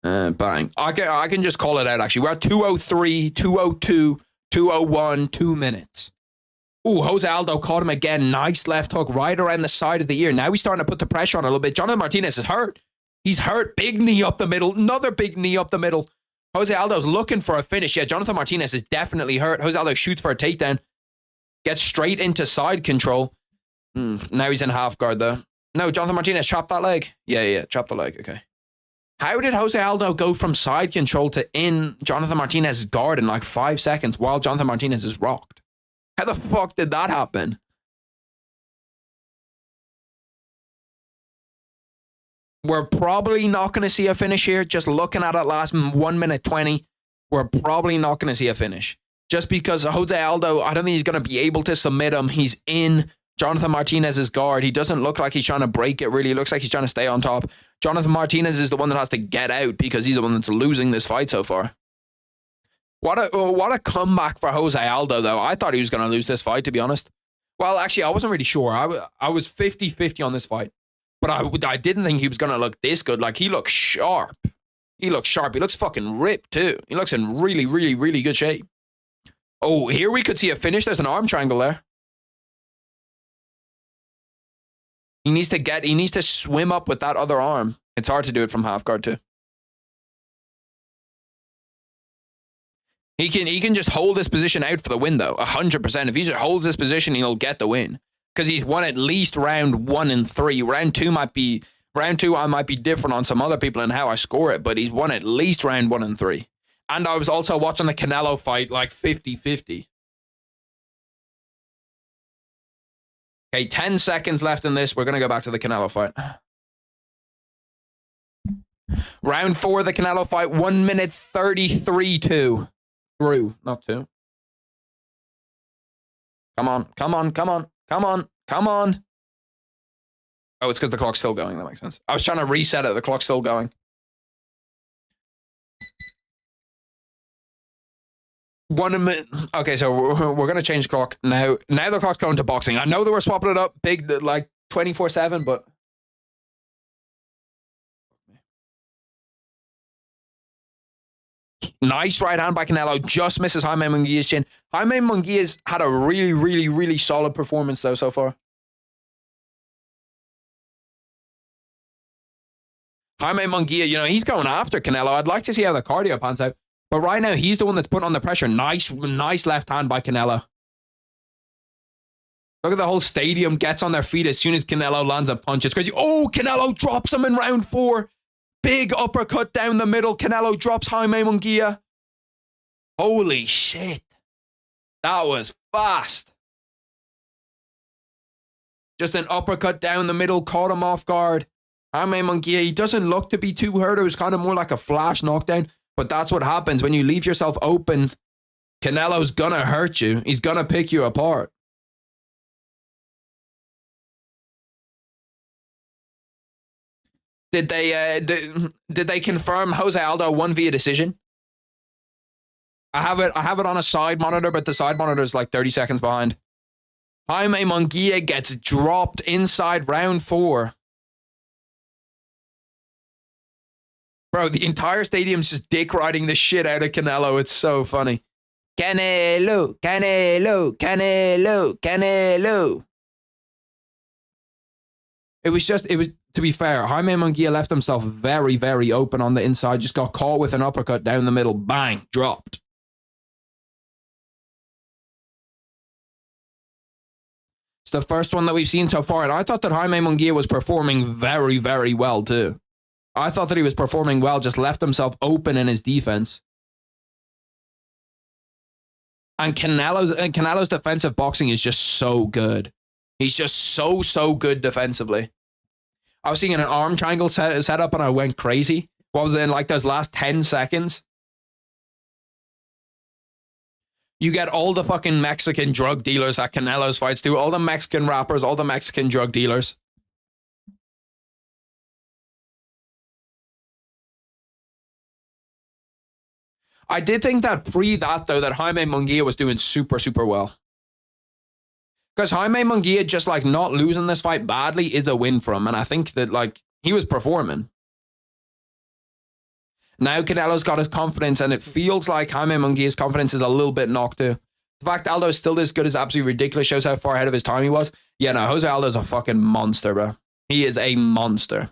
Bang. I can just call it out, actually. We're at 203, 202, 201, 2 minutes. Ooh, Jose Aldo caught him again. Nice left hook right around the side of the ear. Now he's starting to put the pressure on a little bit. Jonathan Martinez is hurt. He's hurt. Big knee up the middle. Another big knee up the middle. Jose Aldo's looking for a finish. Yeah, Jonathan Martinez is definitely hurt. Jose Aldo shoots for a takedown. Gets straight into side control. Now he's in half guard, though. No, Jonathan Martinez chopped that leg. Yeah, chopped the leg. Okay. How did Jose Aldo go from side control to in Jonathan Martinez's guard in like 5 seconds while Jonathan Martinez is rocked? How the fuck did that happen? We're probably not going to see a finish here. Just looking at it last 1 minute 20, we're probably not going to see a finish. Just because Jose Aldo, I don't think he's going to be able to submit him. He's in Jonathan Martinez's guard. He doesn't look like he's trying to break it, really. He looks like he's trying to stay on top. Jonathan Martinez is the one that has to get out because he's the one that's losing this fight so far. What a comeback for Jose Aldo, though. I thought he was going to lose this fight, to be honest. Well, actually, I wasn't really sure. I was 50-50 on this fight. But I didn't think he was going to look this good. Like, he looks sharp. He looks sharp. He looks fucking ripped, too. He looks in really, really, really good shape. Oh, here we could see a finish. There's an arm triangle there. He needs to swim up with that other arm. It's hard to do it from half guard, too. He can just hold this position out for the win, though. 100%. If he just holds this position, he'll get the win. Because he's won at least round 1 and 3. Round 2 I might be different on some other people and how I score it, but he's won at least round 1 and 3. And I was also watching the Canelo fight like 50-50. Okay, 10 seconds left in this. We're going to go back to the Canelo fight. Round 4 of the Canelo fight, 1 minute 33-2. Through, not 2. Come on. Oh, it's because the clock's still going. That makes sense. I was trying to reset it. The clock's still going. 1 minute. Okay, so we're going to change the clock. Now the clock's going to boxing. I know they were swapping it up big, like 24/7, but... Nice right hand by Canelo. Just misses Jaime Munguia's chin. Jaime Munguia's had a really, really, really solid performance, though, so far. Jaime Munguia, he's going after Canelo. I'd like to see how the cardio pans out. But right now, he's the one that's putting on the pressure. Nice left hand by Canelo. Look at the whole stadium gets on their feet as soon as Canelo lands a punch. It's crazy. Oh, Canelo drops him in round 4. Big uppercut down the middle. Canelo drops Jaime Munguia. Holy shit. That was fast. Just an uppercut down the middle. Caught him off guard. Jaime Munguia, he doesn't look to be too hurt. It was kind of more like a flash knockdown. But that's what happens when you leave yourself open. Canelo's gonna hurt you. He's gonna pick you apart. Did they confirm Jose Aldo won via decision? I have it on a side monitor, but the side monitor is like 30 seconds behind. Jaime Munguia gets dropped inside round 4. Bro, the entire stadium's just dick riding the shit out of Canelo. It's so funny. Canelo, Canelo, Canelo, Canelo. It was, to be fair, Jaime Munguia left himself very, very open on the inside. Just got caught with an uppercut down the middle. Bang, dropped. It's the first one that we've seen so far. And I thought that Jaime Munguia was performing very, very well too. I thought that he was performing well, just left himself open in his defense. And Canelo's defensive boxing is just so good. He's just so good defensively. I was seeing an arm triangle set up and I went crazy. What was it in like those last 10 seconds? You get all the fucking Mexican drug dealers at Canelo's fights too. All the Mexican rappers, all the Mexican drug dealers. I did think that pre that, though, that Jaime Munguia was doing super, super well. Because Jaime Munguia just, like, not losing this fight badly is a win for him. And I think that, like, he was performing. Now Canelo's got his confidence, and it feels like Jaime Munguia's confidence is a little bit knocked too. The fact Aldo is still this good is absolutely ridiculous. Shows how far ahead of his time he was. Yeah, no, Jose Aldo's a fucking monster, bro. He is a monster.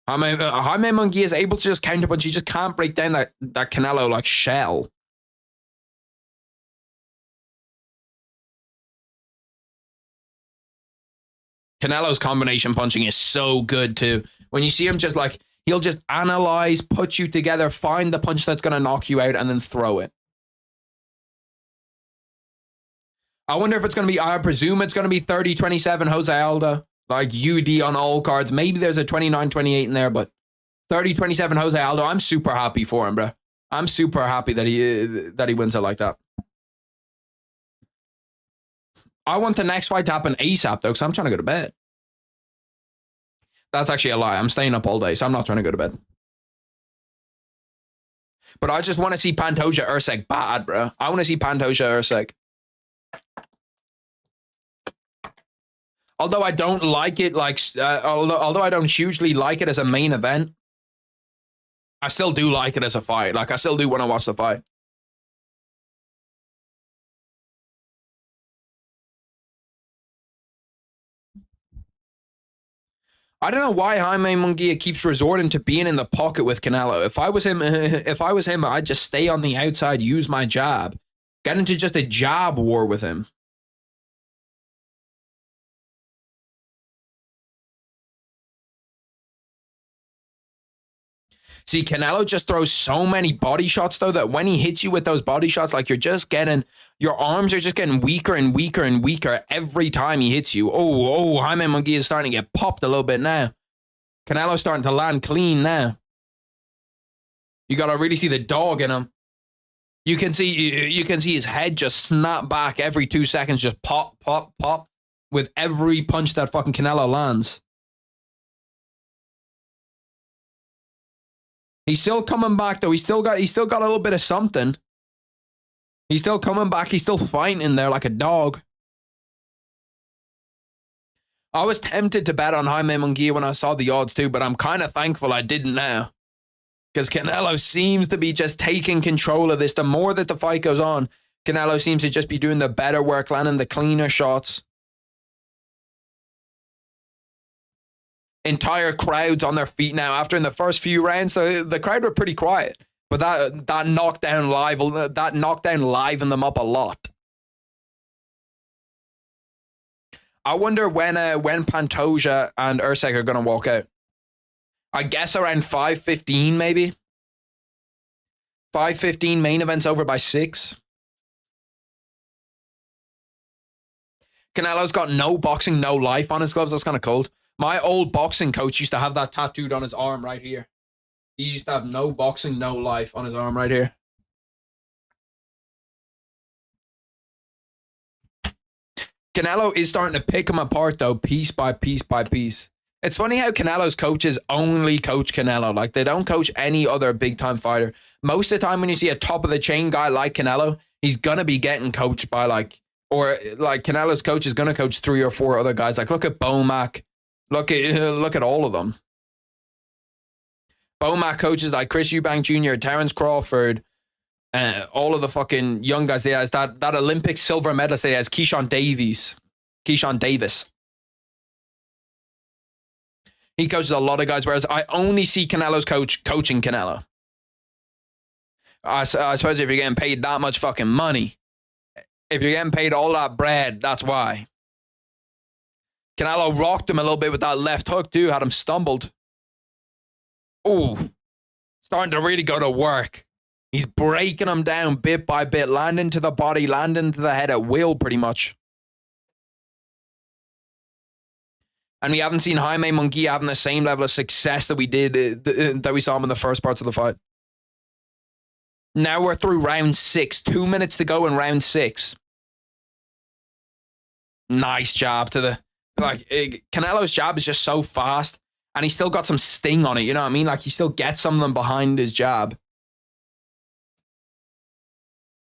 Jaime Munguia is able to just counter punch. He just can't break down that Canelo like shell. Canelo's combination punching is so good too. When you see him just like, he'll just analyze, put you together, find the punch that's going to knock you out, and then throw it. I wonder if it's going to be, I presume it's going to be 30-27 Jose Aldo. Like UD on all cards. Maybe there's a 29-28 in there, but 30-27 Jose Aldo. I'm super happy for him, bro. I'm super happy that he wins it like that. I want the next fight to happen ASAP, though, because I'm trying to go to bed. That's actually a lie. I'm staying up all day, so I'm not trying to go to bed. But I just want to see Pantoja Erceg bad, bro. I want to see Pantoja Erceg. Although I don't like it, like, although I don't hugely like it as a main event, I still do like it as a fight. Like, I still do want to watch the fight. I don't know why Jaime Munguia keeps resorting to being in the pocket with Canelo. If I was him, I'd just stay on the outside, use my jab, get into just a jab war with him. See, Canelo just throws so many body shots, though, that when he hits you with those body shots, like your arms are just getting weaker and weaker and weaker every time he hits you. Oh, Jaime Munguia is starting to get popped a little bit now. Canelo's starting to land clean now. You got to really see the dog in him. You can see his head just snap back every 2 seconds, just pop, pop, pop, with every punch that fucking Canelo lands. He's still coming back, though. He's still got a little bit of something. He's still coming back. He's still fighting in there like a dog. I was tempted to bet on Jaime Munguia when I saw the odds too, but I'm kind of thankful I didn't now. Because Canelo seems to be just taking control of this. The more that the fight goes on, Canelo seems to just be doing the better work, landing the cleaner shots. Entire crowds on their feet now. After in the first few rounds, the crowd were pretty quiet, but that knockdown livened them up a lot. I wonder when Pantoja and Erceg are going to walk out. I guess around 5:15 maybe. 5:15, main event's over by 6. Canelo's got no boxing, no life on his gloves. That's kind of cold. My old boxing coach used to have that tattooed on his arm right here. He used to have no boxing, no life on his arm right here. Canelo is starting to pick him apart, though, piece by piece by piece. It's funny how Canelo's coaches only coach Canelo. Like, they don't coach any other big-time fighter. Most of the time when you see a top-of-the-chain guy like Canelo, he's going to be getting coached by, Canelo's coach is going to coach 3 or 4 other guys. Like, look at Bomac. Look at all of them. Bomac coaches like Chris Eubank Jr., Terrence Crawford, all of the fucking young guys. They has that Olympic silver medalist. They has Keyshawn Davis. He coaches a lot of guys, whereas I only see Canelo's coach coaching Canelo. I suppose if you're getting paid that much fucking money, if you're getting paid all that bread, that's why. Canelo rocked him a little bit with that left hook, too. Had him stumbled. Ooh. Starting to really go to work. He's breaking him down bit by bit. Landing to the body, landing to the head at will, pretty much. And we haven't seen Jaime Munguia having the same level of success that we did, that we saw him in the first parts of the fight. Now we're through round 6. 2 minutes to go in round 6. Nice job to the... Canelo's jab is just so fast, and he's still got some sting on it, you know what I mean? Like, he still gets some of them behind his jab.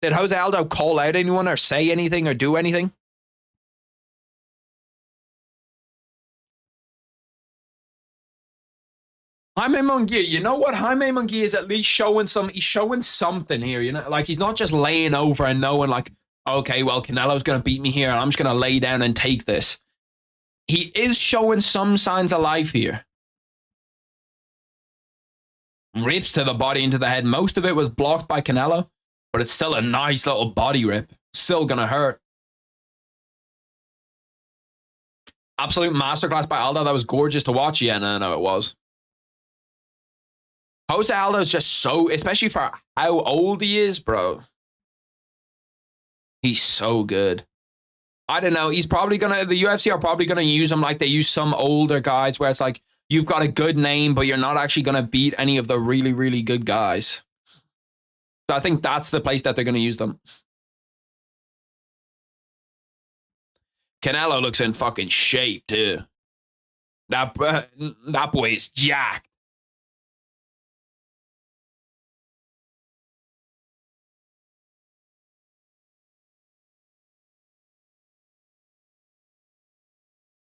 Did Jose Aldo call out anyone or say anything or do anything? Jaime Munguia, you know what? Jaime Munguia is at least showing something here, you know? Like, he's not just laying over and knowing, like, okay, well, Canelo's going to beat me here, and I'm just going to lay down and take this. He is showing some signs of life here. Rips to the body into the head. Most of it was blocked by Canelo, but it's still a nice little body rip. Still gonna hurt. Absolute masterclass by Aldo. That was gorgeous to watch. Yeah, no, it was. Jose Aldo is just so, especially for how old he is, bro. He's so good. I don't know. He's probably gonna, the UFC are probably gonna use him like they use some older guys where it's like, you've got a good name, but you're not actually gonna beat any of the really, really good guys. So I think that's the place that they're gonna use them. Canelo looks in fucking shape too. That boy is jacked.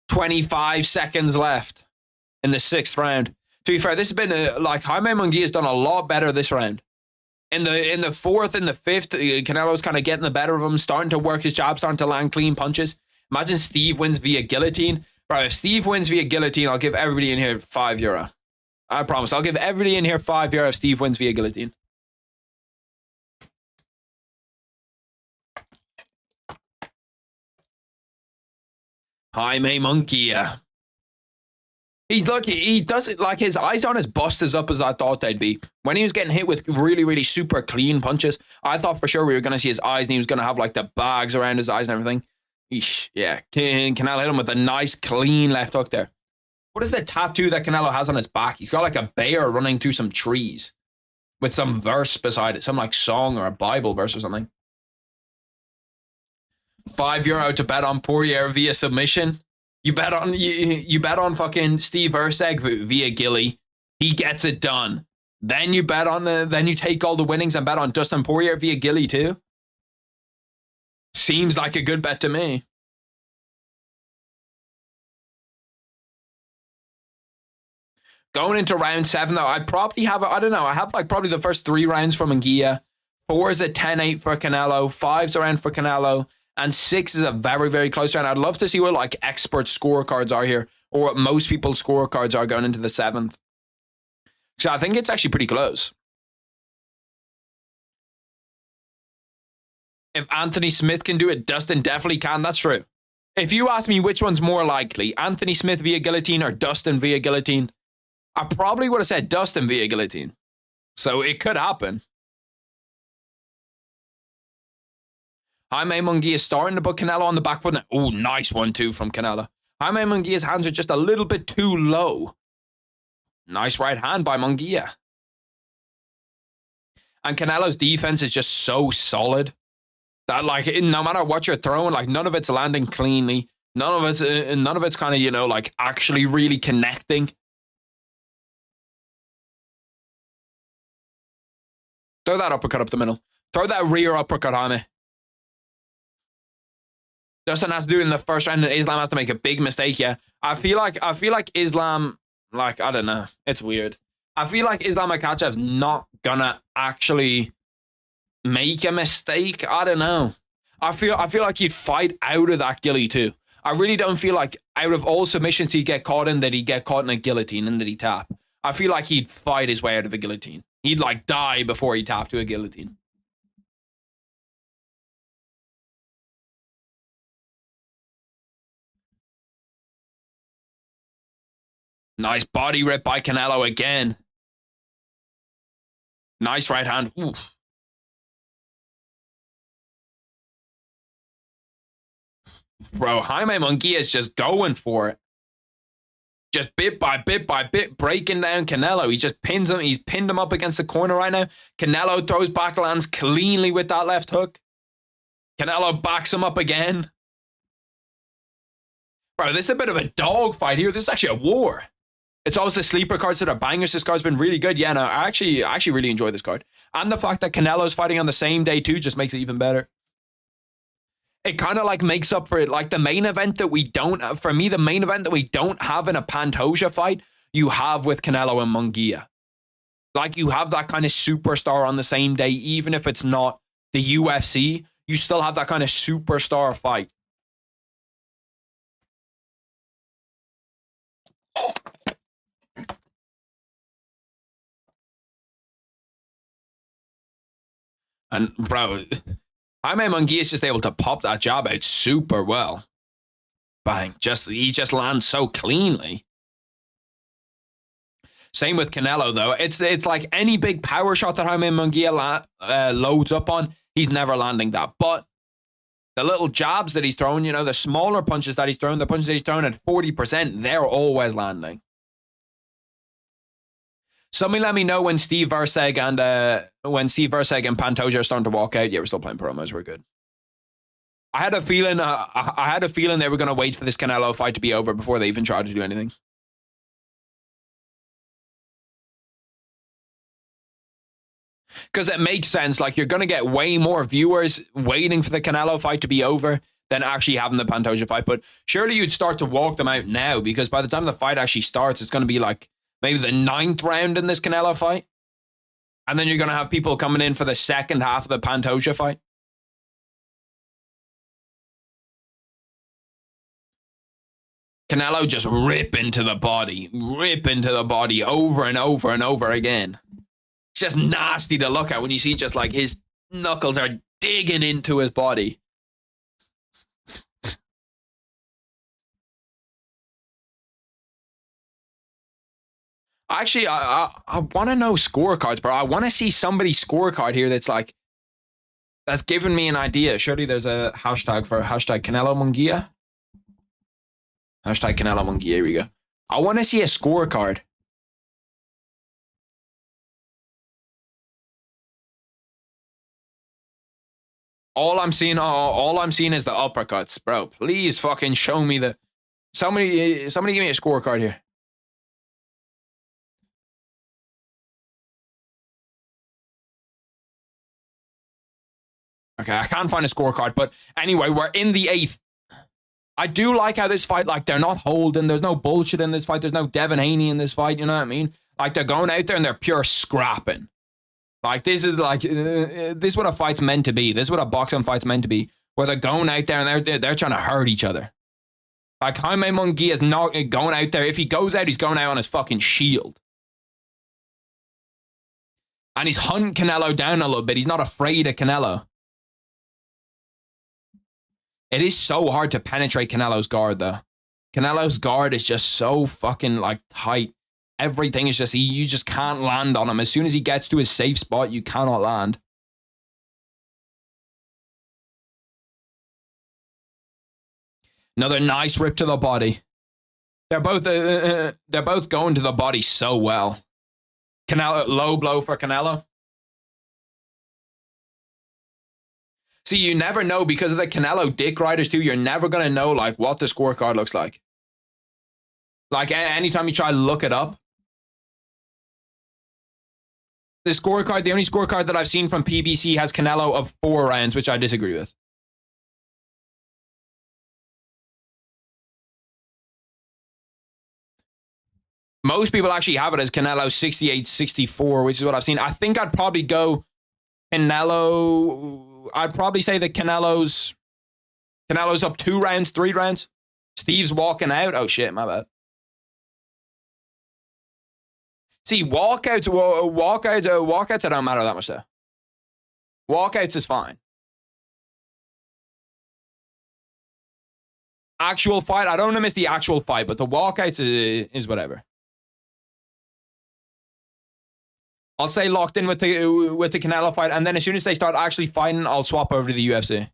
"25 seconds left in the 6th round. To be fair, this has been like Jaime Munguia has done a lot better this round. In the 4th and the 5th, Canelo's kind of getting the better of him, starting to work his jab, starting to land clean punches. Imagine Steve wins via guillotine. Bro, if Steve wins via guillotine, I'll give everybody in here €5. I promise. I'll give everybody in here €5 if Steve wins via guillotine. Jaime Munguia. He's lucky. He does it like his eyes aren't as busted as up as I thought they'd be. When he was getting hit with really, really super clean punches, I thought for sure we were going to see his eyes and he was going to have like the bags around his eyes and everything. Eesh, yeah. Canelo hit him with a nice, clean left hook there. What is the tattoo that Canelo has on his back? He's got like a bear running through some trees with some verse beside it, some like song or a Bible verse or something. €5 to bet on Poirier via submission. You bet on fucking Steve Erceg via Gilly. He gets it done. Then you bet on then you take all the winnings and bet on Dustin Poirier via Gilly too. Seems like a good bet to me. Going into round 7 though, I'd probably have I don't know. I have like probably the first 3 rounds for Munguia. 4 is a 10-8 for Canelo. 5's around for Canelo. And 6 is a very, very close round. I'd love to see what like expert scorecards are here, or what most people's scorecards are going into the 7th. So I think it's actually pretty close. If Anthony Smith can do it, Dustin definitely can. That's true. If you ask me which one's more likely, Anthony Smith via guillotine or Dustin via guillotine, I probably would have said Dustin via guillotine. So it could happen. Jaime Munguia is starting to put Canelo on the back foot. Oh, nice one too from Canelo. Jaime Munguia's hands are just a little bit too low. Nice right hand by Munguia. And Canelo's defense is just so solid that like no matter what you're throwing, like none of it's landing cleanly. None of it's kind of, you know, like actually really connecting. Throw that uppercut up the middle. Throw that rear uppercut, Jaime. Dustin has to do it in the first round, and Islam has to make a big mistake. Yeah, I feel like Islam, like I don't know, it's weird. I feel like Islam Makachev's not gonna actually make a mistake. I don't know. I feel like he'd fight out of that gilly too. I really don't feel like out of all submissions he'd get caught in that he'd get caught in a guillotine and that he'd tap. I feel like he'd fight his way out of a guillotine. He'd like die before he tapped to a guillotine. Nice body rip by Canelo again. Nice right hand. Oof. Bro, Jaime Munguia is just going for it. Just bit by bit by bit, breaking down Canelo. He just pins him. He's pinned him up against the corner right now. Canelo throws back, lands cleanly with that left hook. Canelo backs him up again. Bro, this is a bit of a dog fight here. This is actually a war. It's obviously sleeper cards that are bangers. This card's been really good. Yeah, no, I actually really enjoy this card. And the fact that Canelo's fighting on the same day too just makes it even better. It kind of like makes up for it. Like the main event that we don't, for me, the main event that we don't have in a Pantoja fight, you have with Canelo and Munguia. Like you have that kind of superstar on the same day, even if it's not the UFC, you still have that kind of superstar fight. And bro, Jaime Munguia is just able to pop that jab out super well. Bang! He just lands so cleanly. Same with Canelo though. It's like any big power shot that Jaime Munguia loads up on, he's never landing that. But the little jabs that he's throwing, you know, the smaller punches that he's throwing, the punches that he's throwing at 40%, they're always landing. Somebody let me know when Steve Erceg and Pantoja are starting to walk out. Yeah, we're still playing promos. We're good. I had a feeling they were going to wait for this Canelo fight to be over before they even tried to do anything. Because it makes sense. Like, you're going to get way more viewers waiting for the Canelo fight to be over than actually having the Pantoja fight. But surely you'd start to walk them out now, because by the time the fight actually starts, it's going to be like maybe the 9th round in this Canelo fight. And then you're going to have people coming in for the second half of the Pantoja fight. Canelo just rip into the body over and over and over again. It's just nasty to look at when you see just like his knuckles are digging into his body. Actually, I want to know scorecards, bro. I want to see somebody's scorecard here that's given me an idea. Surely there's a hashtag for hashtag Canelo Munguia. Hashtag Canelo Munguia. Here we go. I want to see a scorecard. All I'm seeing is the uppercuts, bro. Please fucking show me the. Somebody give me a scorecard here. Okay, I can't find a scorecard, but anyway, we're in the 8th. I do like how this fight, like, they're not holding. There's no bullshit in this fight. There's no Devin Haney in this fight. You know what I mean? Like, they're going out there and they're pure scrapping. Like, this is what a fight's meant to be. This is what a boxing fight's meant to be, where they're going out there and they're trying to hurt each other. Like, Jaime Munguia is not going out there. If he goes out, he's going out on his fucking shield. And he's hunting Canelo down a little bit. He's not afraid of Canelo. It is so hard to penetrate Canelo's guard, though. Canelo's guard is just so fucking, like, tight. Everything is just, you just can't land on him. As soon as he gets to his safe spot, you cannot land. Another nice rip to the body. They're both going to the body so well. Canelo, low blow for Canelo. See, you never know because of the Canelo dick riders too. You're never going to know like what the scorecard looks like. Like anytime you try to look it up. The scorecard, the only scorecard that I've seen from PBC has Canelo up 4 rounds, which I disagree with. Most people actually have it as Canelo 68-64, which is what I've seen. I think I'd probably go Canelo. I'd probably say that Canelo's up 2 rounds, 3 rounds. Steve's walking out. Oh shit, my bad. See, walkouts, I don't matter that much though. Walkouts is fine. Actual fight, I don't want to miss the actual fight, but the walkouts is whatever. I'll say locked in with the Canelo fight, and then as soon as they start actually fighting, I'll swap over to the UFC.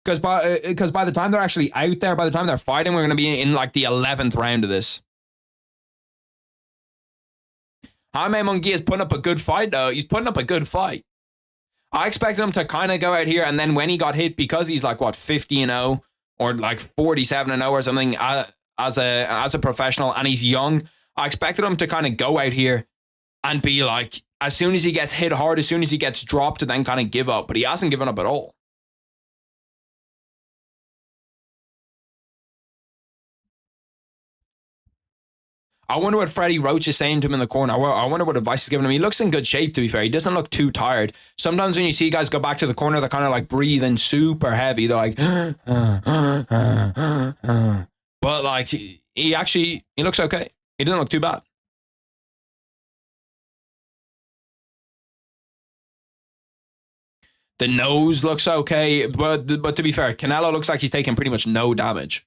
Because by the time they're actually out there, by the time they're fighting, we're going to be in like the 11th round of this. Jaime Munguia is putting up a good fight, though. He's putting up a good fight. I expected him to kind of go out here, and then when he got hit, because he's like, what, 50-0 or like 47-0 or something as a professional, and he's young, I expected him to kind of go out here and be like, as soon as he gets hit hard, as soon as he gets dropped, to then kind of give up. But he hasn't given up at all. I wonder what Freddie Roach is saying to him in the corner. I wonder what advice he's giving him. He looks in good shape, to be fair. He doesn't look too tired. Sometimes when you see guys go back to the corner, they're kind of like breathing super heavy. They're like, but like, he looks okay. He doesn't look too bad. The nose looks okay, but to be fair, Canelo looks like he's taking pretty much no damage.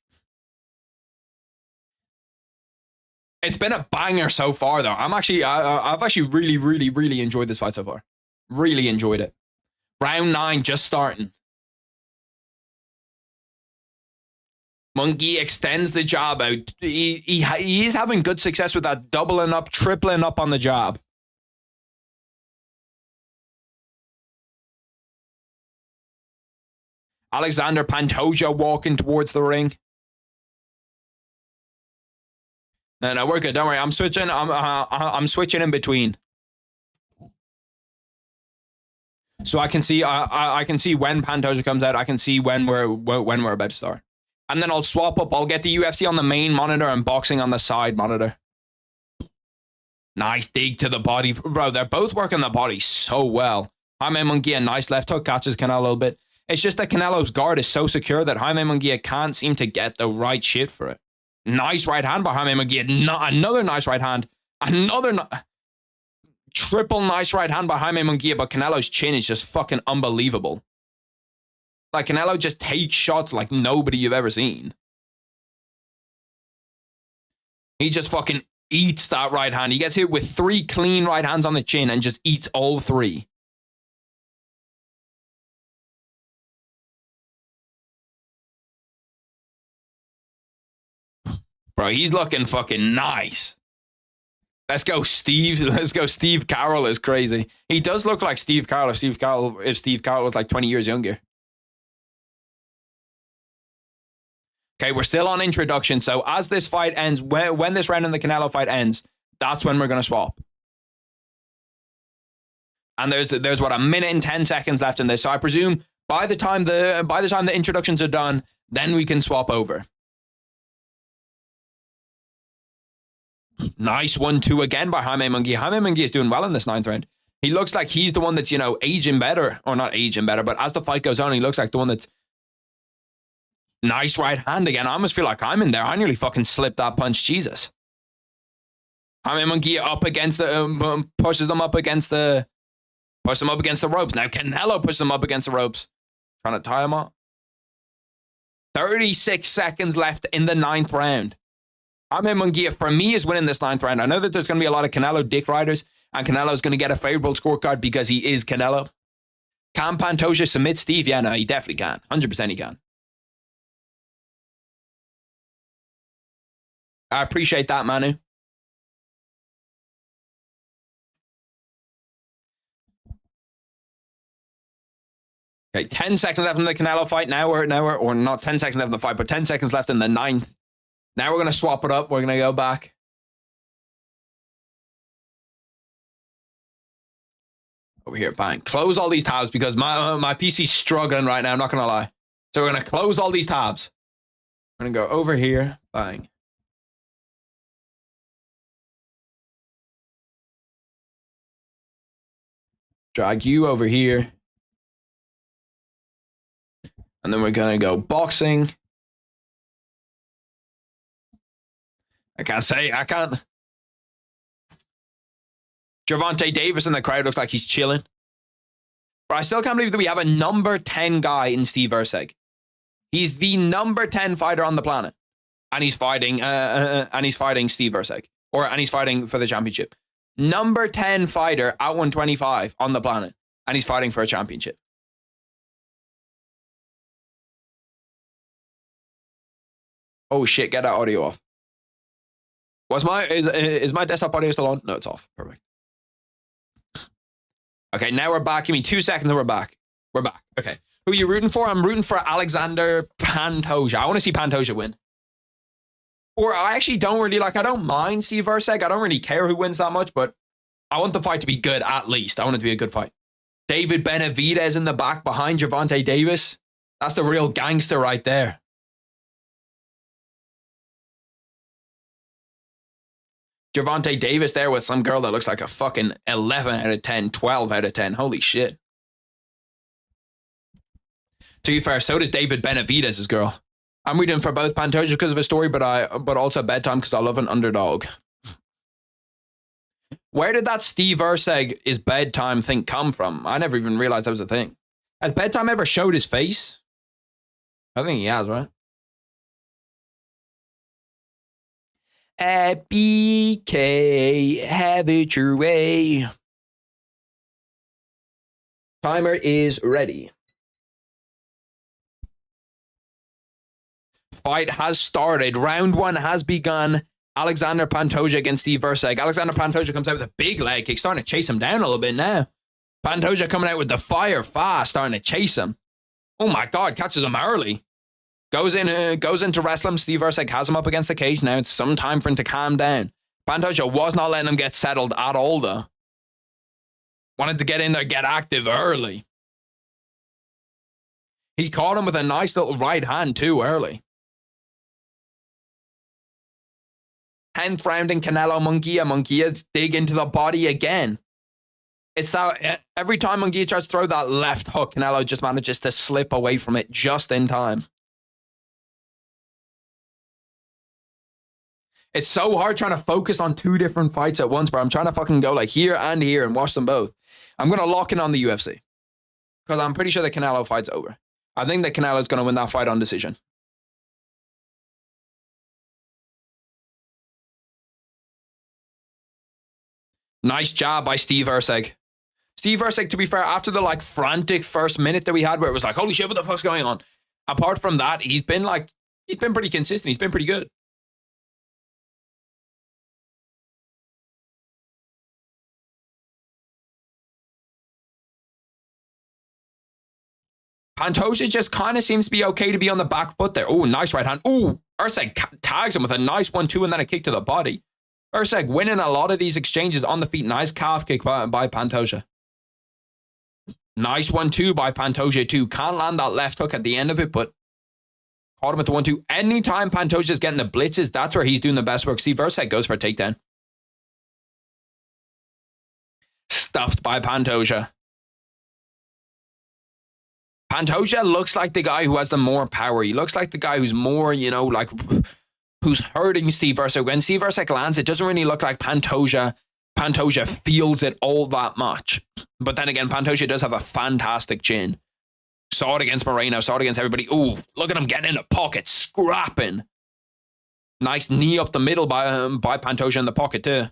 It's been a banger so far, though. I've actually really enjoyed this fight so far. Really enjoyed it. Round 9 just starting. Monkey extends the jab out. He is having good success with that, doubling up, tripling up on the jab. Alexander Pantoja walking towards the ring. No, we're good. Don't worry. I'm switching. I'm switching in between, so I can see. I can see when Pantoja comes out. I can see when we're about to start, and then I'll swap up. I'll get the UFC on the main monitor and boxing on the side monitor. Nice dig to the body, bro. They're both working the body so well. Jaime Munguia, nice left hook, catches Canelo a little bit. It's just that Canelo's guard is so secure that Jaime Munguia can't seem to get the right shit for it. Nice right hand by Jaime Munguia. Another nice right hand. Triple nice right hand by Jaime Munguia, but Canelo's chin is just fucking unbelievable. Like, Canelo just takes shots like nobody you've ever seen. He just fucking eats that right hand. He gets hit with 3 clean right hands on the chin and just eats all 3. Bro, he's looking fucking nice. Let's go, Steve. Let's go, Steve Carroll is crazy. He does look like Steve Carroll. If Steve Carroll was like 20 years younger. Okay, we're still on introduction. So as this fight ends, when this round in the Canelo fight ends, that's when we're going to swap. And there's what, a minute and 10 seconds left in this. So I presume by the time the introductions are done, then we can swap over. Nice 1-2 again by Jaime Munguia. Jaime Munguia is doing well in this 9th round. He looks like he's the one that's, aging better. Or not aging better, but as the fight goes on, he looks like the one that's... Nice right hand again. I almost feel like I'm in there. I nearly fucking slipped that punch. Jesus. Jaime Munguia up against the... pushes them up against the ropes. Now Canelo pushes them up against the ropes. Trying to tie him up. 36 seconds left in the 9th round. Jaime Munguia, for me, is winning this 9th round. I know that there's going to be a lot of Canelo dick riders, and Canelo's going to get a favorable scorecard because he is Canelo. Can Pantoja submit Steve? Yeah, no, he definitely can. 100% he can. I appreciate that, Manu. Okay, 10 seconds left in the Canelo fight. Now we're, or not 10 seconds left in the fight, but 10 seconds left in the 9th. Now we're going to swap it up. We're going to go back. Over here, bang. Close all these tabs because my PC's struggling right now, I'm not going to lie. So we're going to close all these tabs. I'm going to go over here, bang. Drag you over here. And then we're going to go boxing. I can't. Gervonta Davis in the crowd looks like he's chilling. But I still can't believe that we have a number 10 guy in Steve Erceg. He's the number 10 fighter on the planet. And he's fighting Steve Erceg. And he's fighting for the championship. Number 10 fighter at 125 on the planet. And he's fighting for a championship. Oh shit, get that audio off. Is my desktop audio still on? No, it's off. Perfect. Okay, now we're back. Give me 2 seconds and we're back. We're back. Okay. Who are you rooting for? I'm rooting for Alexander Pantoja. I want to see Pantoja win. Or I actually don't really I don't mind Steve Erceg. I don't really care who wins that much, but I want the fight to be good at least. I want it to be a good fight. David Benavidez in the back behind Gervonta Davis. That's the real gangster right there. Gervonta Davis there with some girl that looks like a fucking 11 out of 10, 12 out of 10. Holy shit. To be fair, so does David Benavidez' girl. I'm reading for both Pantoja because of his story, but also bedtime because I love an underdog. Where did that Steve Erceg is bedtime thing come from? I never even realized that was a thing. Has Bedtime ever showed his face? I think he has, right? BK, have it your way. Timer is ready. Fight has started. Round 1 has begun. Alexander Pantoja against Steve Erceg. Alexander Pantoja comes out with a big leg kick, starting to chase him down a little bit now. Pantoja coming out with the fire fast, starting to chase him. Oh my God, catches him early. Goes into wrestle him. Steve Erceg has him up against the cage. Now it's some time for him to calm down. Pantoja was not letting him get settled at all, though. Wanted to get in there, get active early. He caught him with a nice little right hand, too, early. 10th round in Canelo Munguia. Munguia's dig into the body again. It's that every time Munguia tries to throw that left hook, Canelo just manages to slip away from it just in time. It's so hard trying to focus on 2 different fights at once, bro. I'm trying to fucking go like here and watch them both. I'm going to lock in on the UFC. Because I'm pretty sure the Canelo fight's over. I think that Canelo's going to win that fight on decision. Nice job by Steve Erceg. Steve Erceg, to be fair, after the like frantic first minute that we had where it was like, holy shit, what the fuck's going on? Apart from that, he's been pretty consistent. He's been pretty good. Pantoja just kind of seems to be okay to be on the back foot there. Oh, nice right hand. Oh, Erceg tags him with a nice 1-2 and then a kick to the body. Erceg winning a lot of these exchanges on the feet. Nice calf kick by Pantoja. Nice 1-2 by Pantoja too. Can't land that left hook at the end of it, but caught him at the 1-2. Anytime Pantoja's getting the blitzes, that's where he's doing the best work. Steve Erceg goes for a takedown. Stuffed by Pantoja. Pantoja looks like the guy who has the more power. He looks like the guy who's more, you know, like who's hurting Steve Erceg. When Steve Erceg lands, it doesn't really look like Pantoja feels it all that much. But then again, Pantoja does have a fantastic chin. Saw it against Moreno, saw it against everybody. Ooh, look at him getting in the pocket, scrapping. Nice knee up the middle by Pantoja in the pocket too.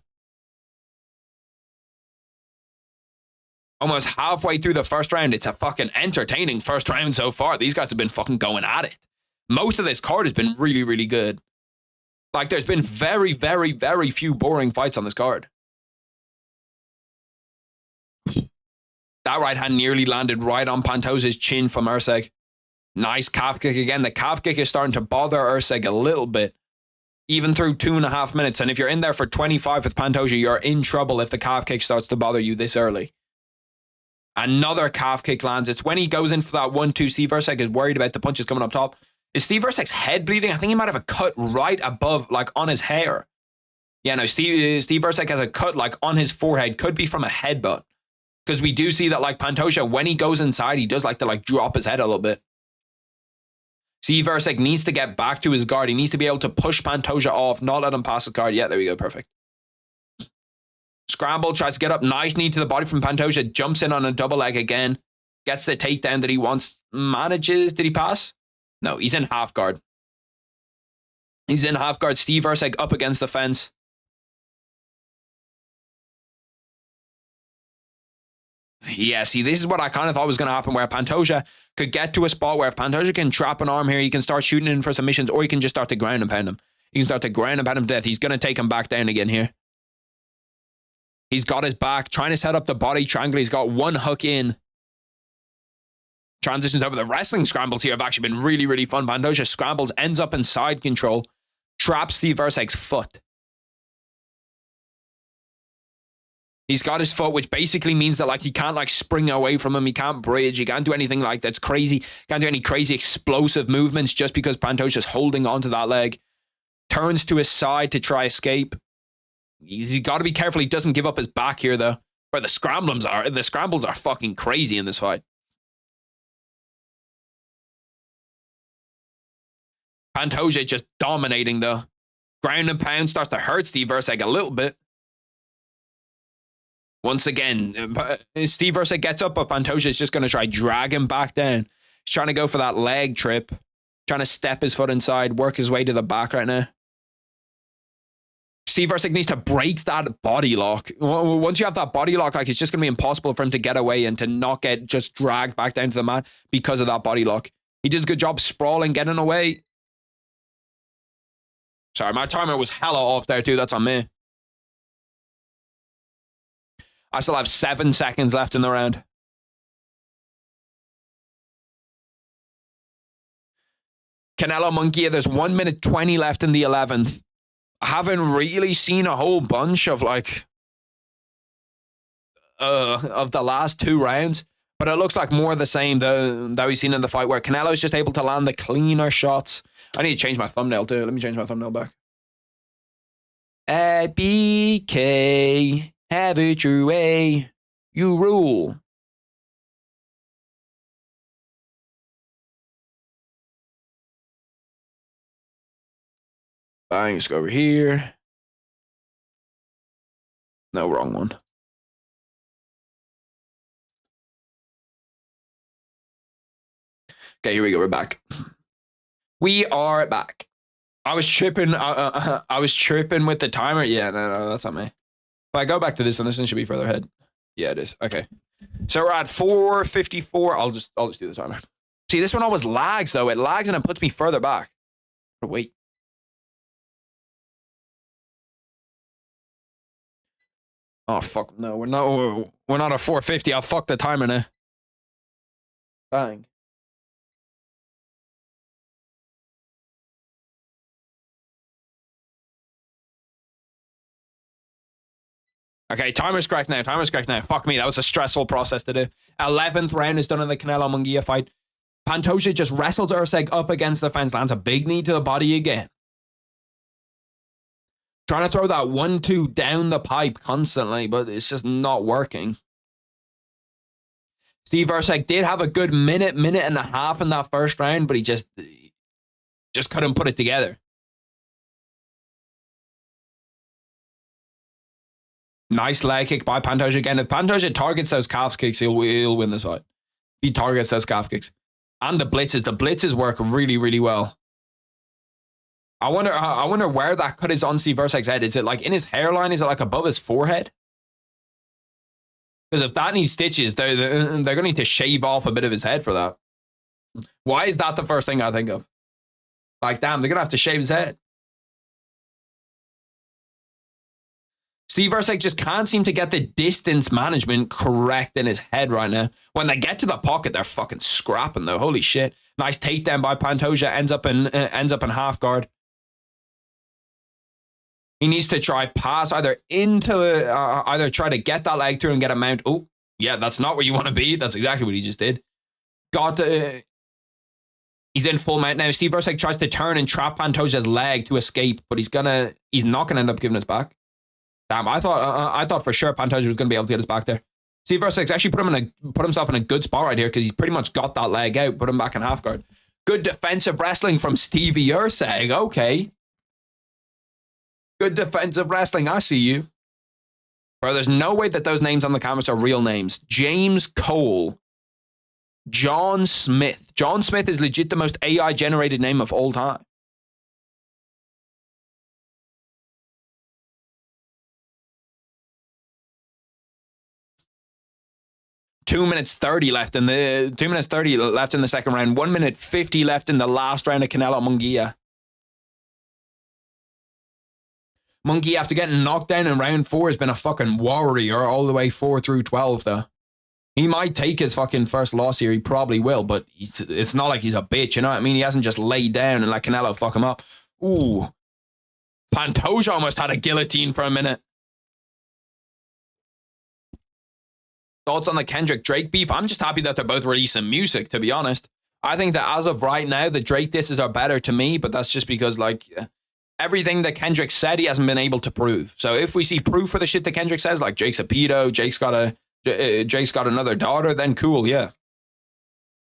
Almost halfway through the first round. It's a fucking entertaining first round so far. These guys have been fucking going at it. Most of this card has been really, really good. Like, there's been very, very, very few boring fights on this card. That right hand nearly landed right on Pantoja's chin from Erceg. Nice calf kick again. The calf kick is starting to bother Erceg a little bit. Even through 2.5 minutes. And if you're in there for 25 with Pantoja, you're in trouble if the calf kick starts to bother you this early. Another calf kick lands. It's when he goes in for that 1-2. Steve Erceg is worried about the punches coming up top. Is Steve Erceg's head bleeding? I think he might have a cut right above, like on his hair. Yeah, no, Steve Erceg has a cut like on his forehead. Could be from a headbutt. Because we do see that like Pantoja, when he goes inside, he does like to like drop his head a little bit. Steve Erceg needs to get back to his guard. He needs to be able to push Pantoja off, not let him pass his guard. Yeah, there we go. Perfect. Scramble, tries to get up. Nice knee to the body from Pantoja. Jumps in on a double leg again. Gets the takedown that he wants. Manages. Did he pass? No, he's in half guard. He's in half guard. Steve Erceg up against the fence. Yeah, see, this is what I kind of thought was going to happen, where Pantoja could get to a spot where if Pantoja can trap an arm here, he can start shooting in for submissions, or he can just start to ground and pound him. He can start to ground and pound him to death. He's going to take him back down again here. He's got his back, trying to set up the body triangle. He's got one hook in. Transitions over. The wrestling scrambles here have actually been really, really fun. Pantoja scrambles, ends up in side control, traps Steve Erceg's foot. He's got his foot, which basically means that like he can't like spring away from him. He can't bridge. He can't do anything like that's crazy. Can't do any crazy explosive movements just because Pantoja's holding onto that leg. Turns to his side to try escape. He's got to be careful he doesn't give up his back here, though. Where the scrambles are fucking crazy in this fight. Pantoja just dominating, though. Ground and pound starts to hurt Steve Erceg a little bit. Once again, Steve Erceg gets up, but Pantoja is just going to try drag him back down. He's trying to go for that leg trip, trying to step his foot inside, work his way to the back right now. Steve Erceg needs to break that body lock. Once you have that body lock, like, it's just going to be impossible for him to get away and to not get just dragged back down to the mat because of that body lock. He did a good job sprawling, getting away. Sorry, my timer was hella off there too. That's on me. I still have 7 seconds left in the round. Canelo Munguia, there's 1 minute 20 left in the 11th. I haven't really seen a whole bunch of like of the last 2 rounds, but it looks like more of the same that we've seen in the fight where Canelo's just able to land the cleaner shots. I need to change my thumbnail too. Let me change my thumbnail back. At BK, have it your way. You rule. Bang, let's go over here. No, wrong one. Okay, here we go. We're back. We are back. I was tripping. I was tripping with the timer. Yeah, no, that's not me. If I go back to this one, this one should be further ahead. Yeah, it is. Okay. So we're at 4:54. I'll just do the timer. See, this one always lags though. It lags and it puts me further back. Wait. Oh fuck no, we're not at 4:50. I'll fuck the timer now. Bang. Okay, timer's correct now. Timer's correct now. Fuck me, that was a stressful process to do. 11th round is done in the Canelo Munguia fight. Pantoja just wrestles Erceg up against the fence, lands a big knee to the body again. Trying to throw that 1-2 down the pipe constantly, but it's just not working. Steve Erceg did have a good minute and a half in that first round, but he just couldn't put it together. Nice leg kick by Pantoja again. If Pantoja targets those calf kicks, he'll win this fight. He targets those calf kicks. And the blitzes work really, really well. I wonder where that cut is on Steve Erceg's head. Is it like in his hairline? Is it like above his forehead? Because if that needs stitches, they're going to need to shave off a bit of his head for that. Why is that the first thing I think of? Like, damn, they're going to have to shave his head. Steve Erceg just can't seem to get the distance management correct in his head right now. When they get to the pocket, they're fucking scrapping though. Holy shit. Nice takedown by Pantoja. Ends up in half guard. He needs to try pass either either try to get that leg through and get a mount. Oh, yeah, that's not where you want to be. That's exactly what he just did. He's in full mount now. Steve Erceg tries to turn and trap Pantoja's leg to escape, but he's not gonna end up giving us back. Damn, I thought for sure Pantoja was going to be able to get his back there. Steve Erceg's actually put himself in a good spot right here because he's pretty much got that leg out, put him back in half guard. Good defensive wrestling from Stevie Erceg. Okay. Good defensive wrestling. I see you. Bro, there's no way that those names on the canvas are real names. James Cole. John Smith. John Smith is legit the most AI-generated name of all time. Two minutes 30 left in the second round. 1 minute 50 left in the last round of Canelo Munguia. Munguia, after getting knocked down in round 4, has been a fucking warrior all the way 4 through 12, though. He might take his fucking first loss here. He probably will, but it's not like he's a bitch, you know what I mean? He hasn't just laid down and let Canelo fuck him up. Ooh. Pantoja almost had a guillotine for a minute. Thoughts on the Kendrick Drake beef? I'm just happy that they're both releasing music, to be honest. I think that as of right now, the Drake disses are better to me, but that's just because, like, everything that Kendrick said, he hasn't been able to prove. So if we see proof for the shit that Kendrick says, like Jake's a pedo, Jake's got another daughter, then cool, yeah.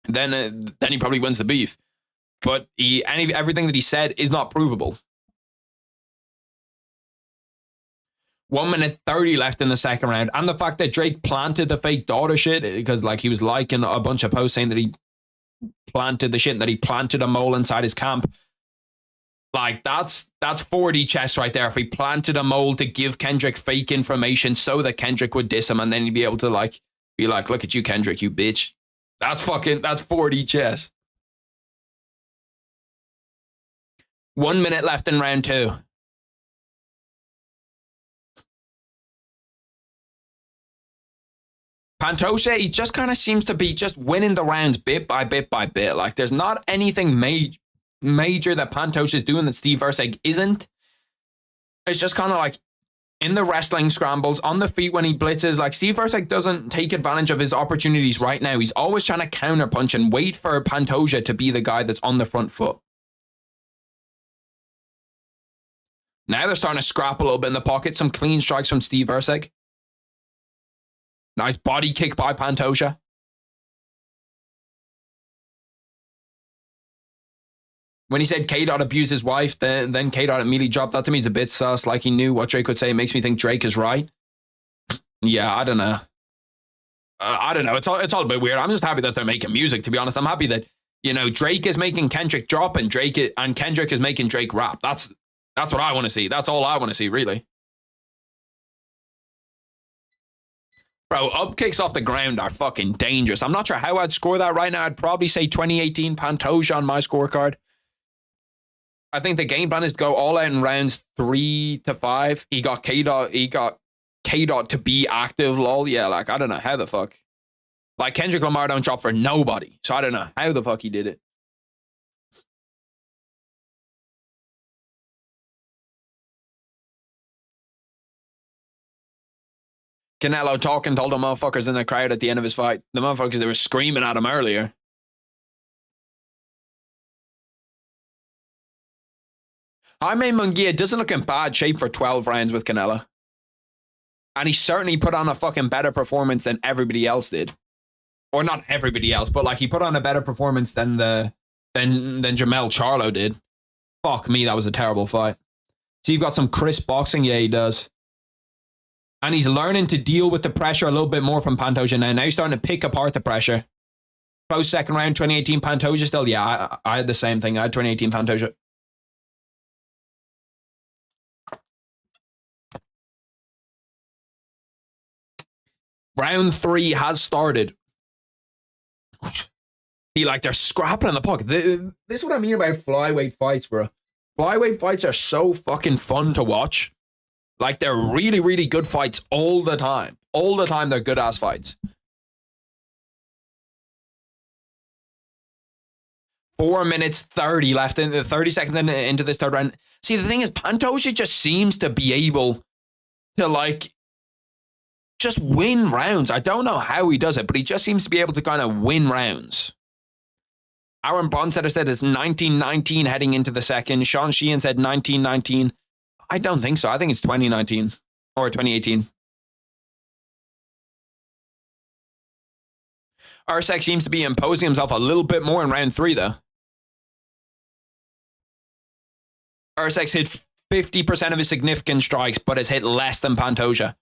Then he probably wins the beef. But everything that he said is not provable. 1 minute 30 left in the second round. And the fact that Drake planted the fake daughter shit, because like he was liking a bunch of posts saying that he planted the shit and that he planted a mole inside his camp. Like that's 4D chess right there. If he planted a mole to give Kendrick fake information so that Kendrick would diss him, and then he'd be able to like be like, look at you, Kendrick, you bitch. That's 4D chess. 1 minute left in round 2. Pantoja, he just kind of seems to be just winning the rounds bit by bit by bit. Like there's not anything major that Pantoja is doing that Steve Erceg isn't. It's just kind of like in the wrestling scrambles, on the feet when he blitzes. Like Steve Erceg doesn't take advantage of his opportunities right now. He's always trying to counter punch and wait for Pantoja to be the guy that's on the front foot. Now they're starting to scrap a little bit in the pocket. Some clean strikes from Steve Erceg. Nice body kick by Pantoja. When he said K-Dot abused his wife, then K-Dot immediately dropped that to me. It's a bit sus, like he knew what Drake would say. It makes me think Drake is right. Yeah, I don't know. I don't know. It's all a bit weird. I'm just happy that they're making music, to be honest. I'm happy that, you know, Drake is making Kendrick drop and Kendrick is making Drake rap. That's what I want to see. That's all I want to see, really. Bro, up kicks off the ground are fucking dangerous. I'm not sure how I'd score that right now. I'd probably say 2018 Pantoja on my scorecard. I think the game plan is to go all out in rounds 3 to 5. He got K-Dot to be active, lol. Yeah, like, I don't know how the fuck. Like, Kendrick Lamar don't drop for nobody. So I don't know how the fuck he did it. Canelo talking told the motherfuckers in the crowd at the end of his fight. The motherfuckers, they were screaming at him earlier. Jaime Munguia doesn't look in bad shape for 12 rounds with Canelo. And he certainly put on a fucking better performance than everybody else did. Or not everybody else, but like he put on a better performance than Jamel Charlo did. Fuck me, that was a terrible fight. So you've got some crisp boxing? Yeah, he does. And he's learning to deal with the pressure a little bit more from Pantoja now. Now he's starting to pick apart the pressure. Close second round, 2018 Pantoja still? Yeah, I had the same thing. I had 2018 Pantoja. Round 3 has started. They're scrapping in the pocket. This is what I mean about flyweight fights, bro. Flyweight fights are so fucking fun to watch. Like, they're really, really good fights all the time. All the time, they're good-ass fights. 4 minutes 30 left, 30 seconds into this third round. See, the thing is, Pantoja just seems to be able to, like, just win rounds. I don't know how he does it, but he just seems to be able to kind of win rounds. Aaron Bonsetter said it's 1919 heading into the second. Sean Sheehan said 1919. I don't think so. I think it's 2019 or 2018. Erceg seems to be imposing himself a little bit more in round 3, though. Erceg's hit 50% of his significant strikes, but has hit less than Pantoja.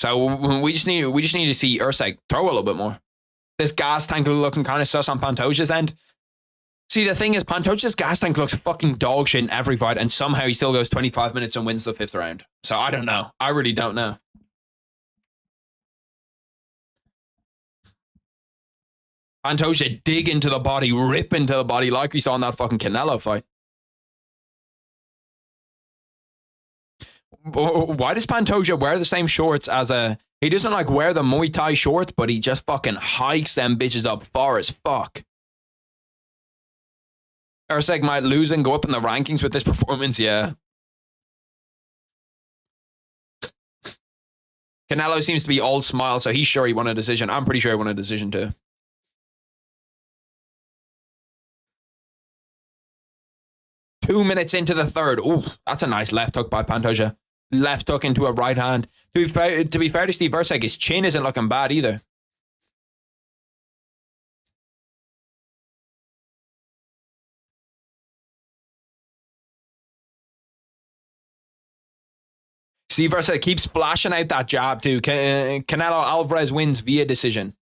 So we just need to see Erceg throw a little bit more. This gas tank looking kind of sus on Pantoja's end. See, the thing is, Pantoja's gas tank looks fucking dog shit in every fight, and somehow he still goes 25 minutes and wins the 5th round. So I don't know. I really don't know. Pantoja dig into the body, rip into the body like we saw in that fucking Canelo fight. Why does Pantoja wear the same shorts as he doesn't like wear the Muay Thai shorts, but he just fucking hikes them bitches up far as fuck. Erceg might lose and go up in the rankings with this performance, yeah. Canelo seems to be all smile, so he's sure he won a decision. I'm pretty sure he won a decision too. Two minutes into the third. Ooh, that's a nice left hook by Pantoja. Left hook into a right hand. To be fair to Steve Erceg, his chin isn't looking bad either. Steve Erceg keeps flashing out that jab too. Canelo Alvarez wins via decision.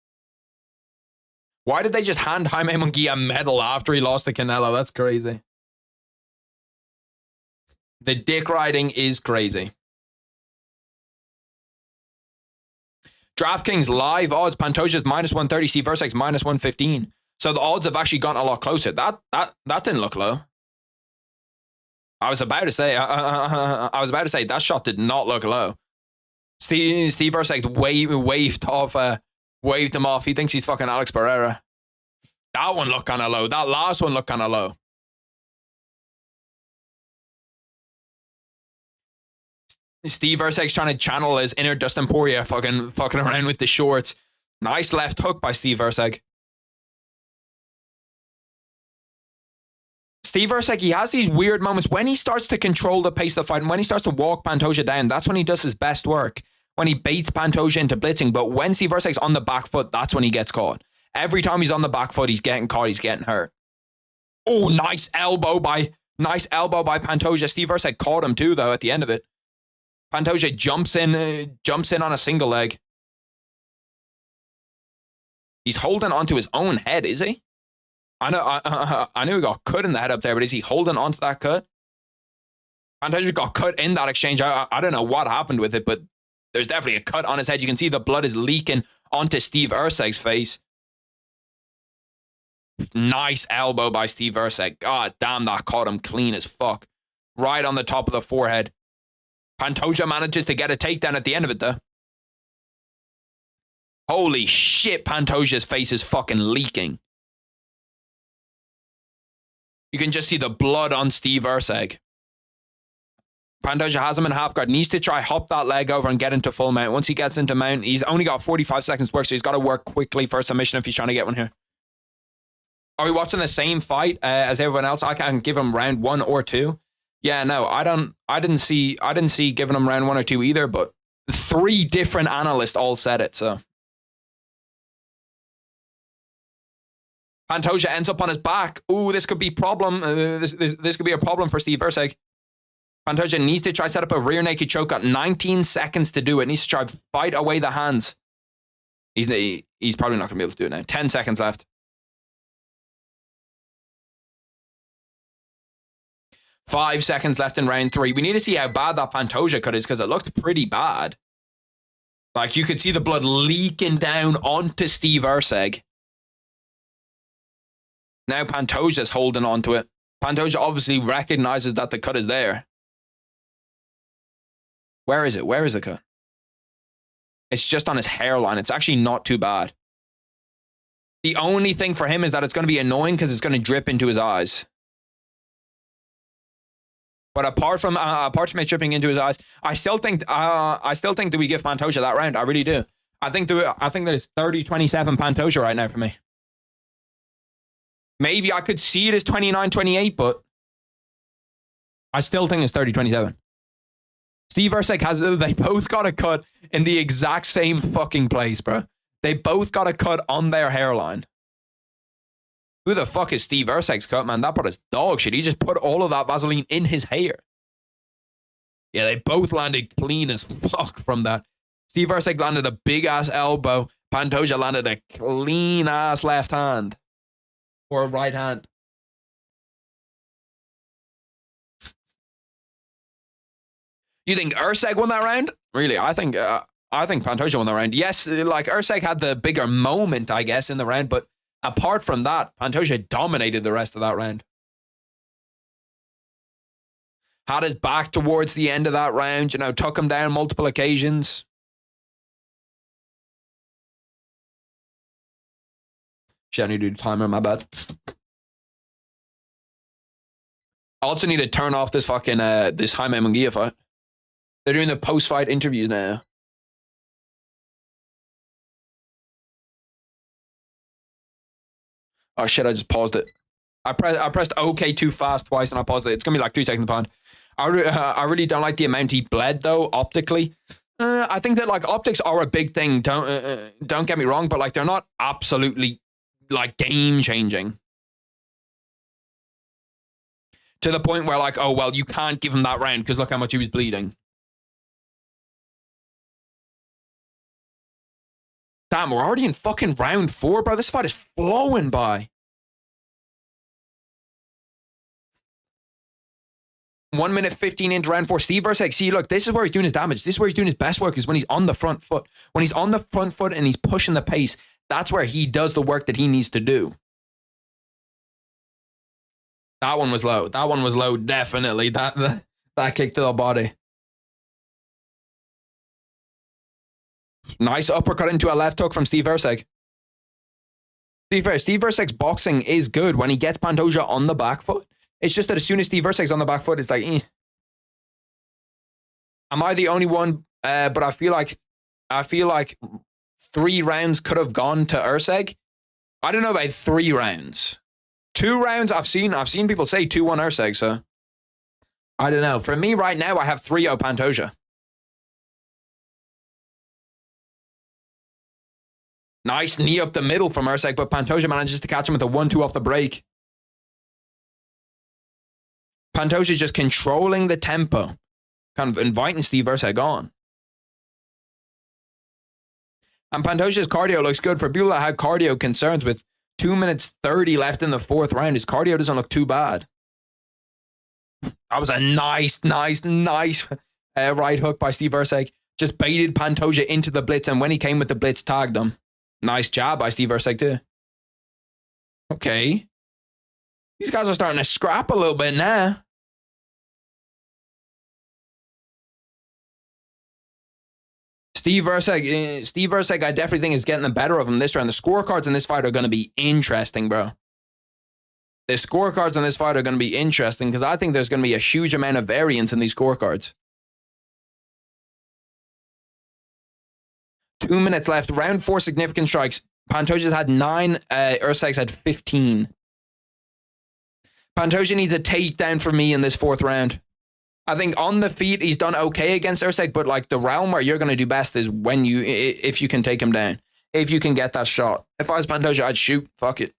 Why did they just hand Jaime Munguia a medal after he lost to Canelo? That's crazy. The dick riding is crazy. DraftKings live odds. Pantoja's -130. Steve Erceg's -115. So the odds have actually gotten a lot closer. That didn't look low. I was about to say that shot did not look low. Steve Erceg waved him off. He thinks he's fucking Alex Pereira. That one looked kind of low. That last one looked kind of low. Steve Erceg's trying to channel his inner Dustin Poirier, fucking around with the shorts. Nice left hook by Steve Erceg. Steve Erceg, he has these weird moments when he starts to control the pace of the fight and when he starts to walk Pantoja down. That's when he does his best work. When he baits Pantoja into blitzing. But when Steve Erceg's on the back foot, that's when he gets caught. Every time he's on the back foot, he's getting caught. He's getting hurt. Oh, nice elbow by Pantoja. Steve Erceg caught him too, though, at the end of it. Pantoja jumps in on a single leg. He's holding onto his own head, is he? I knew he got cut in the head up there, but is he holding onto that cut? Pantoja got cut in that exchange. I don't know what happened with it, but there's definitely a cut on his head. You can see the blood is leaking onto Steve Erceg's face. Nice elbow by Steve Erceg. God damn, that caught him clean as fuck. Right on the top of the forehead. Pantoja manages to get a takedown at the end of it, though. Holy shit, Pantoja's face is fucking leaking. You can just see the blood on Steve Erceg. Pantoja has him in half guard. Needs to try hop that leg over and get into full mount. Once he gets into mount, he's only got 45 seconds to work, so he's got to work quickly for a submission if he's trying to get one here. Are we watching the same fight as everyone else? I can't give him round 1 or 2. Yeah, no, I didn't see giving him round 1 or 2 either, but 3 different analysts all said it, so. Pantoja ends up on his back. Ooh, this could be problem. This could be a problem for Steve Erceg. Pantoja needs to try set up a rear naked choke. Got 19 seconds to do it. Needs to try fight away the hands. He's probably not going to be able to do it now. 10 seconds left. 5 seconds left in round 3. We need to see how bad that Pantoja cut is because it looked pretty bad. Like, you could see the blood leaking down onto Steve Erceg. Now Pantoja's holding on to it. Pantoja obviously recognizes that the cut is there. Where is it? Where is the cut? It's just on his hairline. It's actually not too bad. The only thing for him is that it's going to be annoying because it's going to drip into his eyes. But apart from it dripping into his eyes, I still think that we give Pantoja that round. I really do. I think there's 30-27 Pantoja right now for me. Maybe I could see it as 29-28, but I still think it's 30-27. Steve Erceg they both got a cut in the exact same fucking place, bro. They both got a cut on their hairline. Who the fuck is Steve Erceg's cut, man? That brought his dog shit. He just put all of that Vaseline in his hair. Yeah, they both landed clean as fuck from that. Steve Erceg landed a big-ass elbow. Pantoja landed a clean-ass left hand. Or a right hand. You think Erceg won that round? Really, I think Pantoja won that round. Yes, like Erceg had the bigger moment, I guess, in the round, but apart from that, Pantoja dominated the rest of that round. Had his back towards the end of that round, took him down multiple occasions. Shit, I need to do the timer, my bad. I also need to turn off this fucking, this Jaime Munguia fight. They're doing the post-fight interviews now. Oh shit, I just paused it. I pressed OK too fast twice and I paused it. It's going to be like 3 seconds upon. I really don't like the amount he bled though, optically. I think that like optics are a big thing. Don't get me wrong, but like they're not absolutely like game changing. To the point where like, oh well, you can't give him that round because look how much he was bleeding. Damn, we're already in fucking round 4, bro. This fight is flowing by. 1 minute 15 into round 4. Steve Erceg, see, look, this is where he's doing his damage. This is where he's doing his best work, is when he's on the front foot. When he's on the front foot and he's pushing the pace, that's where he does the work that he needs to do. That one was low. That one was low, definitely. That kick to the body. Nice uppercut into a left hook from Steve Erceg. Steve Erceg's boxing is good when he gets Pantoja on the back foot. It's just that as soon as Steve Erceg's on the back foot, it's like, eh. Am I the only one? But I feel like 3 rounds could have gone to Erceg. I don't know about 3 rounds. 2 rounds, I've seen people say 2-1 Erceg, so I don't know. For me right now, I have 3-0 Pantoja. Nice knee up the middle from Erceg, but Pantoja manages to catch him with a 1-2 off the break. Pantoja just controlling the tempo, kind of inviting Steve Erceg on. And Pantoja's cardio looks good. For people that had cardio concerns, with 2 minutes 30 left in the 4th round, his cardio doesn't look too bad. That was a nice right hook by Steve Erceg. Just baited Pantoja into the blitz, and when he came with the blitz, tagged him. Nice jab by Steve Erceg too. Okay. These guys are starting to scrap a little bit now. Steve Erceg, I definitely think is getting the better of him this round. The scorecards in this fight are going to be interesting, bro. The scorecards in this fight are going to be interesting because I think there's going to be a huge amount of variance in these scorecards. 2 minutes left. Round 4 significant strikes. Pantoja's had 9. Erceg's had 15. Pantoja needs a takedown for me in this 4th round. I think on the feet, he's done okay against Erceg, but like the realm where you're going to do best is when if you can take him down. If you can get that shot. If I was Pantoja, I'd shoot. Fuck it.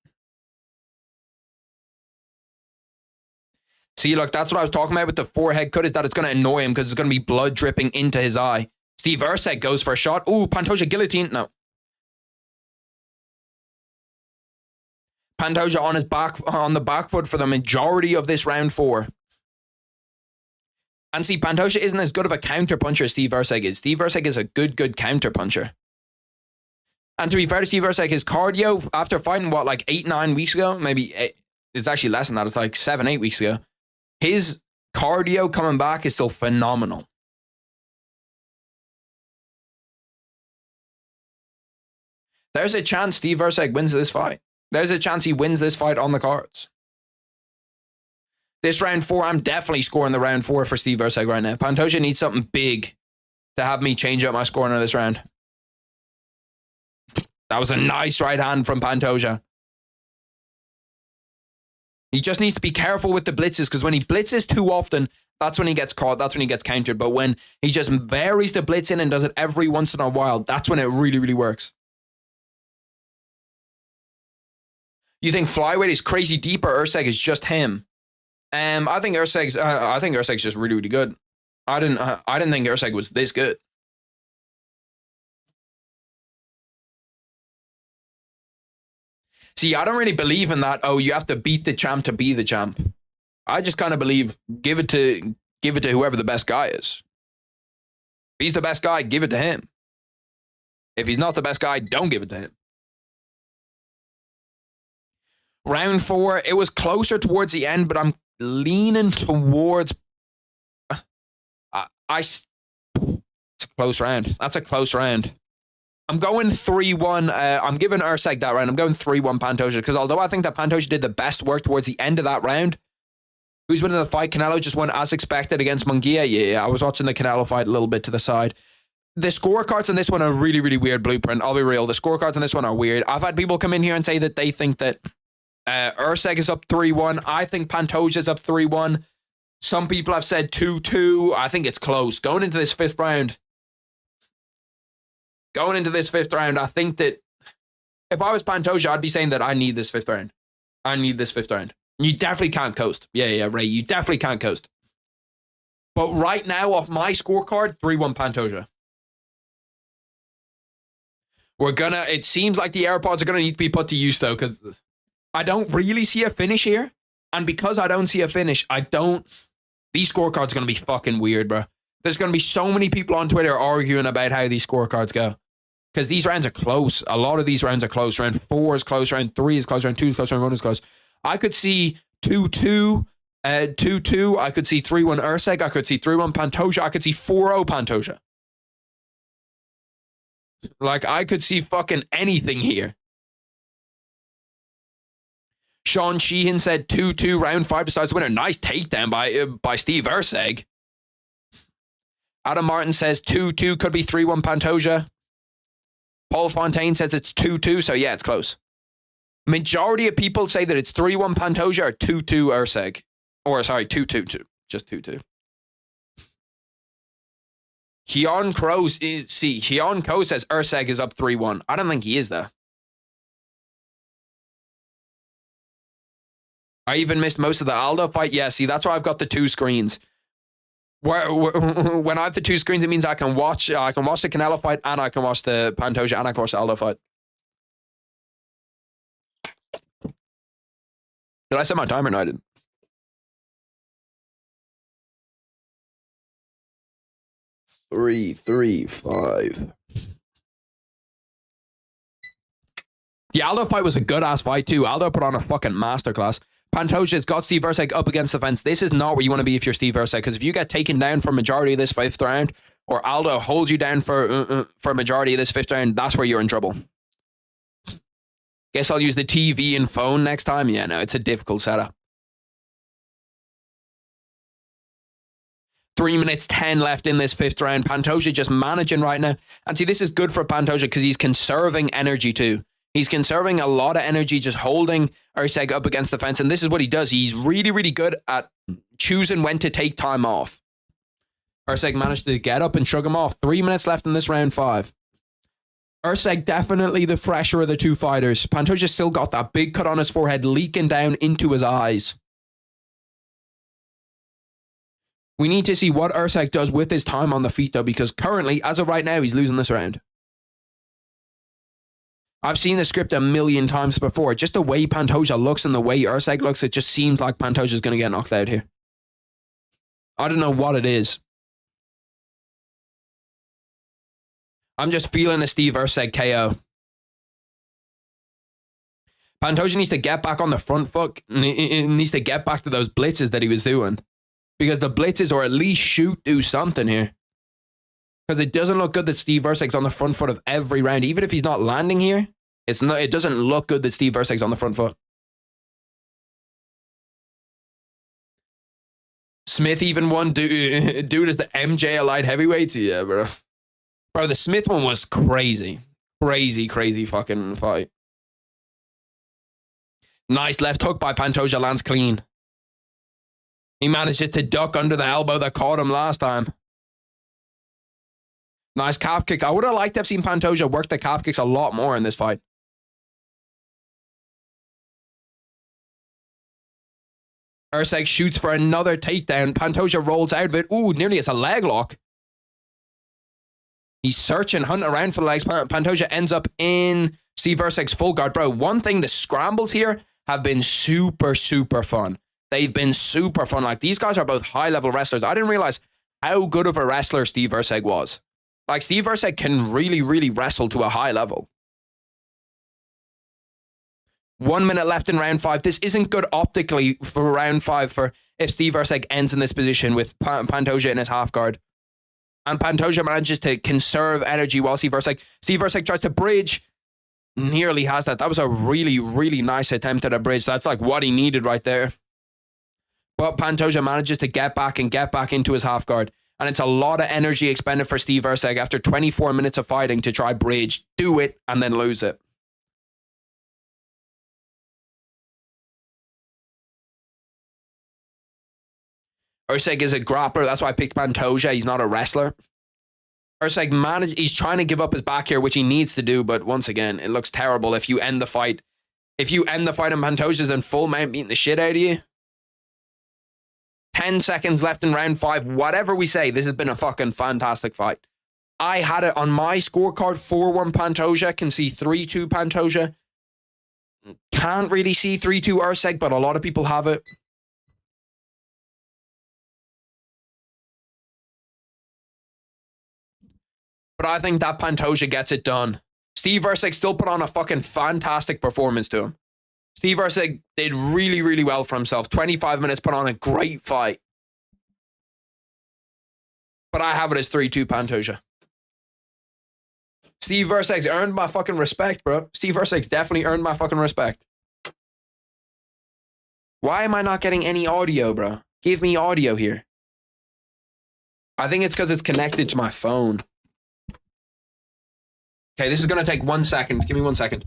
See, look, that's what I was talking about with the forehead cut, is that it's going to annoy him because it's going to be blood dripping into his eye. Steve Erceg goes for a shot. Ooh, Pantoja guillotine. No. Pantoja on the back foot for the majority of this round 4. And see, Pantoja isn't as good of a counter puncher as Steve Erceg is. Steve Erceg is a good counter puncher. And to be fair to Steve Erceg, his cardio after fighting, what, like 8-9 weeks ago? Maybe it's actually less than that. It's like 7-8 weeks ago. His cardio coming back is still phenomenal. There's a chance Steve Erceg wins this fight. There's a chance he wins this fight on the cards. This round 4, I'm definitely scoring the round 4 for Steve Erceg right now. Pantoja needs something big to have me change up my scoring of this round. That was a nice right hand from Pantoja. He just needs to be careful with the blitzes, because when he blitzes too often, that's when he gets caught. That's when he gets countered. But when he just varies the blitz in and does it every once in a while, that's when it really works. You think flyweight is crazy deep, or Erceg is just him? I think Erceg's just really good. I didn't think Erceg was this good. See, I don't really believe in that. Oh, you have to beat the champ to be the champ. I just kind of believe give it to whoever the best guy is. If he's the best guy, give it to him. If he's not the best guy, don't give it to him. Round 4, it was closer towards the end, but I'm leaning towards. It's a close round. That's a close round. I'm going 3-1. I'm giving Erceg that round. I'm going 3-1 Pantoja, because although I think that Pantoja did the best work towards the end of that round, who's winning the fight? Canelo just won as expected against Munguia. Yeah, I was watching the Canelo fight a little bit to the side. The scorecards on this one are really weird, Blueprint. I'll be real. The scorecards on this one are weird. I've had people come in here and say that they think that Erceg is up 3-1. I think Pantoja is up 3-1. Some people have said 2-2. I think it's close. Going into this fifth round, I think that if I was Pantoja, I'd be saying that I need this fifth round. You definitely can't coast. Yeah, Ray. You definitely can't coast. But right now, off my scorecard, 3-1 Pantoja. It seems like the AirPods are gonna need to be put to use though, because I don't really see a finish here. And because I don't see a finish, these scorecards are gonna be fucking weird, bro. There's gonna be so many people on Twitter arguing about how these scorecards go. Because these rounds are close. A lot of these rounds are close. Round 4 is close. Round 3 is close. Round 2 is close. Round 1 is close. I could see 2-2, 2-2. I could see 3-1 Erceg. I could see 3-1 Pantoja. I could see 4-0 Pantoja. Like, I could see fucking anything here. Sean Sheehan said 2-2, round 5 decides the winner. Nice takedown by Steve Erceg. Adam Martin says 2-2, could be 3-1 Pantoja. Paul Fontaine says it's 2-2, so yeah, it's close. Majority of people say that it's 3-1 Pantoja or 2-2 Erceg. Or, sorry, 2-2, just 2-2. Hyun Ko says Erceg is up 3-1. I don't think he is, though. I even missed most of the Aldo fight. Yeah, see, that's why I've got the 2 screens. When I have the 2 screens, it means I can watch the Canelo fight, and I can watch the Pantoja, and I can watch the Aldo fight. Did I set my timer? No, I didn't. Three, 5. The Aldo fight was a good-ass fight, too. Aldo put on a fucking masterclass. Pantoja's got Steve Erceg up against the fence. This is not where you want to be if you're Steve Erceg, because if you get taken down for majority of this 5th round, or Aldo holds you down for majority of this 5th round, that's where you're in trouble. Guess I'll use the TV and phone next time. Yeah, no, it's a difficult setup. 3 minutes 10 left in this 5th round. Pantoja just managing right now. And see, this is good for Pantoja because he's conserving energy too. He's conserving a lot of energy just holding Erceg up against the fence. And this is what he does. He's really, really good at choosing when to take time off. Erceg managed to get up and shrug him off. 3 minutes left in this round 5. Erceg definitely the fresher of the 2 fighters. Pantoja still got that big cut on his forehead leaking down into his eyes. We need to see what Erceg does with his time on the feet though, because currently, as of right now, he's losing this round. I've seen the script a million times before. Just the way Pantoja looks and the way Erceg looks, it just seems like Pantoja's going to get knocked out here. I don't know what it is. I'm just feeling a Steve Erceg KO. Pantoja needs to get back on the front foot. He needs to get back to those blitzes that he was doing. Because the blitzes, or at least do something here. Because it doesn't look good that Steve Erceg's on the front foot of every round. Even if he's not landing here, it doesn't look good that Steve Erceg's on the front foot. Smith even won. Dude is the MJ of light heavyweights. Yeah, bro. Bro, the Smith one was crazy. Crazy fucking fight. Nice left hook by Pantoja, lands clean. He manages to duck under the elbow that caught him last time. Nice calf kick. I would have liked to have seen Pantoja work the calf kicks a lot more in this fight. Erceg shoots for another takedown. Pantoja rolls out of it. Ooh, nearly it's a leg lock. He's searching, hunting around for the legs. Pantoja ends up in Steve Erceg's full guard. Bro, one thing, the scrambles here have been super fun. They've been super fun. Like, these guys are both high-level wrestlers. I didn't realize how good of a wrestler Steve Erceg was. Like, Steve Erceg can really wrestle to a high level. 1 minute left in round 5. This isn't good optically for round 5 for if Steve Erceg ends in this position with Pantoja in his half guard. And Pantoja manages to conserve energy while Steve Erceg tries to bridge. Nearly has that. That was a really nice attempt at a bridge. That's like what he needed right there. But Pantoja manages to get back into his half guard. And it's a lot of energy expended for Steve Erceg after 24 minutes of fighting to try bridge, do it, and then lose it. Erceg is a grappler. That's why I picked Pantoja. He's not a wrestler. Erceg he's trying to give up his back here, which he needs to do. But once again, it looks terrible if you end the fight. If you end the fight and Pantoja's in full mount beating the shit out of you. 10 seconds left in round 5. Whatever we say, this has been a fucking fantastic fight. I had it on my scorecard, 4-1 Pantoja, can see 3-2 Pantoja. Can't really see 3-2 Erceg, but a lot of people have it. But I think that Pantoja gets it done. Steve Erceg still put on a fucking fantastic performance to him. Steve Erceg did really, really well for himself. 25 minutes, put on a great fight. But I have it as 3-2 Pantoja. Steve Erceg's earned my fucking respect, bro. Steve Erceg's definitely earned my fucking respect. Why am I not getting any audio, bro? Give me audio here. I think it's because it's connected to my phone. Okay, this is going to take 1 second. Give me 1 second.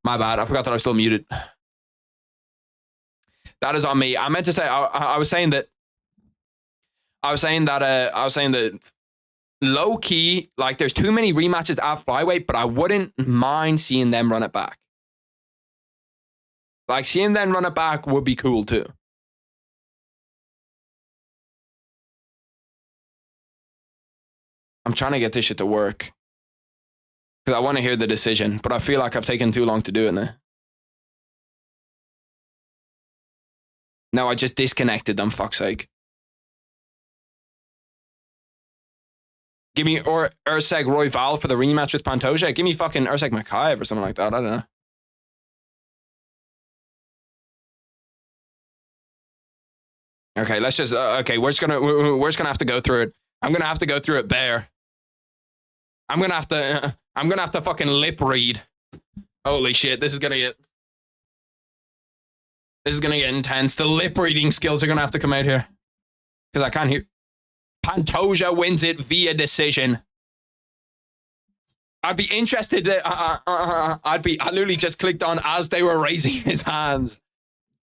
My bad. I forgot that I was still muted. That is on me. I meant to say, I was saying that low key, like there's too many rematches at flyweight, but I wouldn't mind seeing them run it back. Like seeing them run it back would be cool too. I'm trying to get this shit to work. Because I want to hear the decision, but I feel like I've taken too long to do it now. No, I just disconnected them, fuck's sake. Give me Erceg Royval for the rematch with Pantoja. Give me fucking Erceg Makayev or something like that. I don't know. Okay, let's just okay, we're just gonna have to go through it. I'm gonna have to go through it bare. I'm gonna have to fucking lip read. Holy shit, this is gonna get intense. The lip reading skills are gonna have to come out here. Because I can't hear. Pantoja wins it via decision. I'd be interested. I literally just clicked on as they were raising his hands.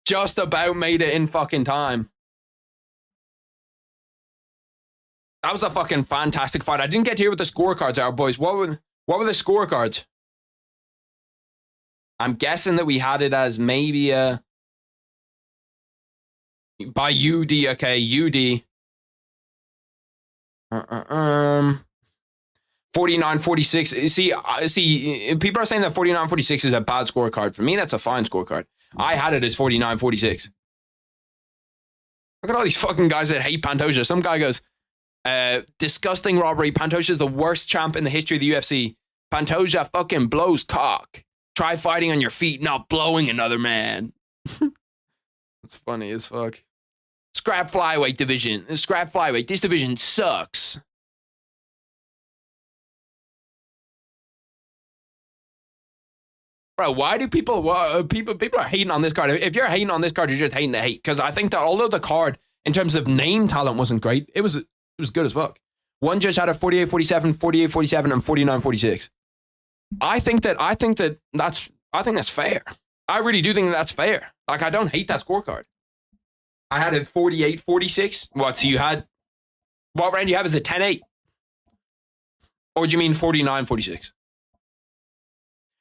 Just about made it in fucking time. That was a fucking fantastic fight. I didn't get to hear what the scorecards are, boys. What were the scorecards? I'm guessing that we had it as maybe by UD. Okay, UD. 49-46. See, people are saying that 49-46 is a bad scorecard. For me, that's a fine scorecard. I had it as 49-46. Look at all these fucking guys that hate Pantoja. Some guy goes, disgusting robbery. Pantoja is the worst champ in the history of the UFC. Pantoja fucking blows cock. Try fighting on your feet, not blowing another man. That's funny as fuck. Scrap flyweight division. Scrap flyweight. This division sucks. Bro, why do people are hating on this card? If you're hating on this card, you're just hating the hate. Because I think that although the card, in terms of name talent, wasn't great, it was good as fuck. One just had a 48-47, 48-47, and 49-46. I think that's fair. I really do think that's fair. Like, I don't hate that scorecard. I had a 48-46. What? So you had, what round you have? Is it 10-8? Or do you mean 49-46?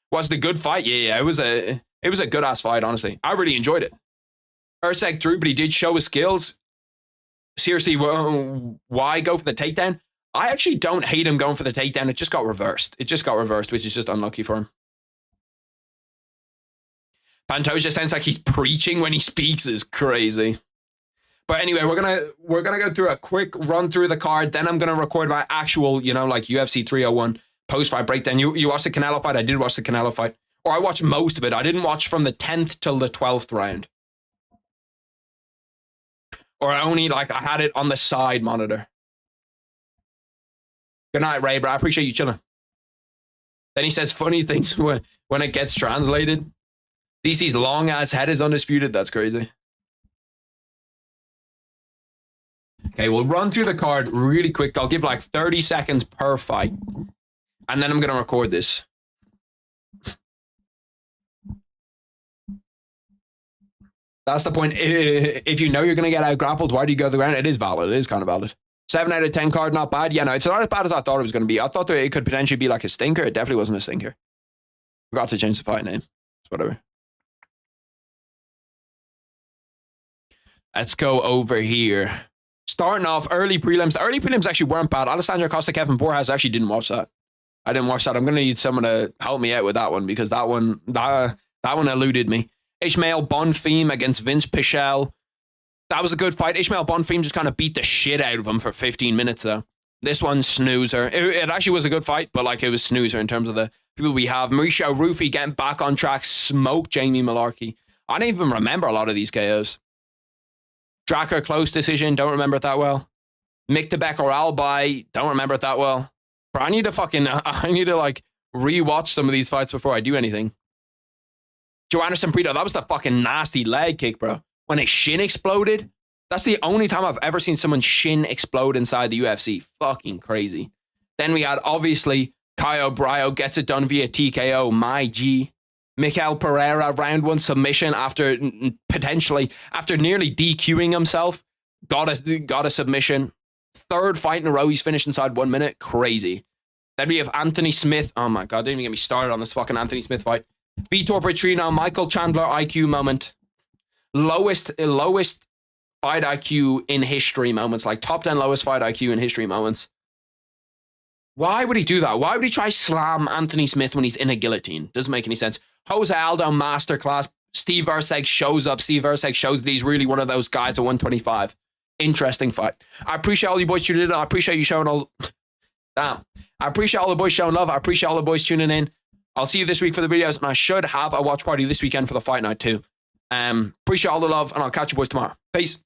Was it a good fight? Yeah. It was a good ass fight, honestly. I really enjoyed it. Erceg drew, but he did show his skills. Seriously, why go for the takedown? I actually don't hate him going for the takedown. It just got reversed. It just got reversed, which is just unlucky for him. Pantoja sounds like he's preaching when he speaks. Is crazy. But anyway, we're gonna go through a quick run through the card. Then I'm gonna record my actual, you know, like UFC 301 post-fight breakdown. You watched the Canelo fight? I did watch the Canelo fight. Or I watched most of it. I didn't watch from the 10th till the 12th round. Or I only, like, I had it on the side monitor. Good night, Ray, bro. I appreciate you chilling. Then he says funny things when it gets translated. DC's long-ass head is undisputed. That's crazy. Okay, we'll run through the card really quick. I'll give like 30 seconds per fight. And then I'm going to record this. That's the point. If you know you're going to get out grappled, why do you go to the ground? It is valid. It is kind of valid. 7 out of 10 card, not bad. Yeah, no, it's not as bad as I thought it was going to be. I thought that it could potentially be like a stinker. It definitely wasn't a stinker. Forgot to change the fight name. It's whatever. Let's go over here. Starting off early prelims. The early prelims actually weren't bad. Alessandro Costa, Kevin Borjas. Actually didn't watch that. I didn't watch that. I'm going to need someone to help me out with that one because that one eluded me. Ishmael Bonfim against Vince Pichel. That was a good fight. Ishmael Bonfim just kind of beat the shit out of him for 15 minutes, though. This one, snoozer. It actually was a good fight, but like it was snoozer in terms of the people we have. Mauricio Rufy getting back on track. Smoked Jamie Malarkey. I don't even remember a lot of these KOs. Dracker, close decision. Don't remember it that well. Miktabek or Albai. Don't remember it that well. Bro, I need to like rewatch some of these fights before I do anything. Joanderson Brito, that was the fucking nasty leg kick, bro. When his shin exploded, that's the only time I've ever seen someone's shin explode inside the UFC. Fucking crazy. Then we had, obviously, Caio Bravo gets it done via TKO. My G. Mikael Pereira, round 1 submission after nearly DQing himself. Got a submission. 3rd fight in a row he's finished inside 1 minute. Crazy. Then we have Anthony Smith. Oh my God, don't even get me started on this fucking Anthony Smith fight. Vitor Petrino, Michael Chandler IQ moment. Lowest fight IQ in history moments. Like top 10 lowest fight IQ in history moments. Why would he do that? Why would he try slam Anthony Smith when he's in a guillotine? Doesn't make any sense. Jose Aldo masterclass. Steve Erceg shows up. Steve Erceg shows that he's really one of those guys at 125. Interesting fight. I appreciate all you boys tuning in. I appreciate you showing all... Damn. I appreciate all the boys showing love. I appreciate all the boys tuning in. I'll see you this week for the videos, and I should have a watch party this weekend for the fight night too. Appreciate all the love, and I'll catch you boys tomorrow. Peace.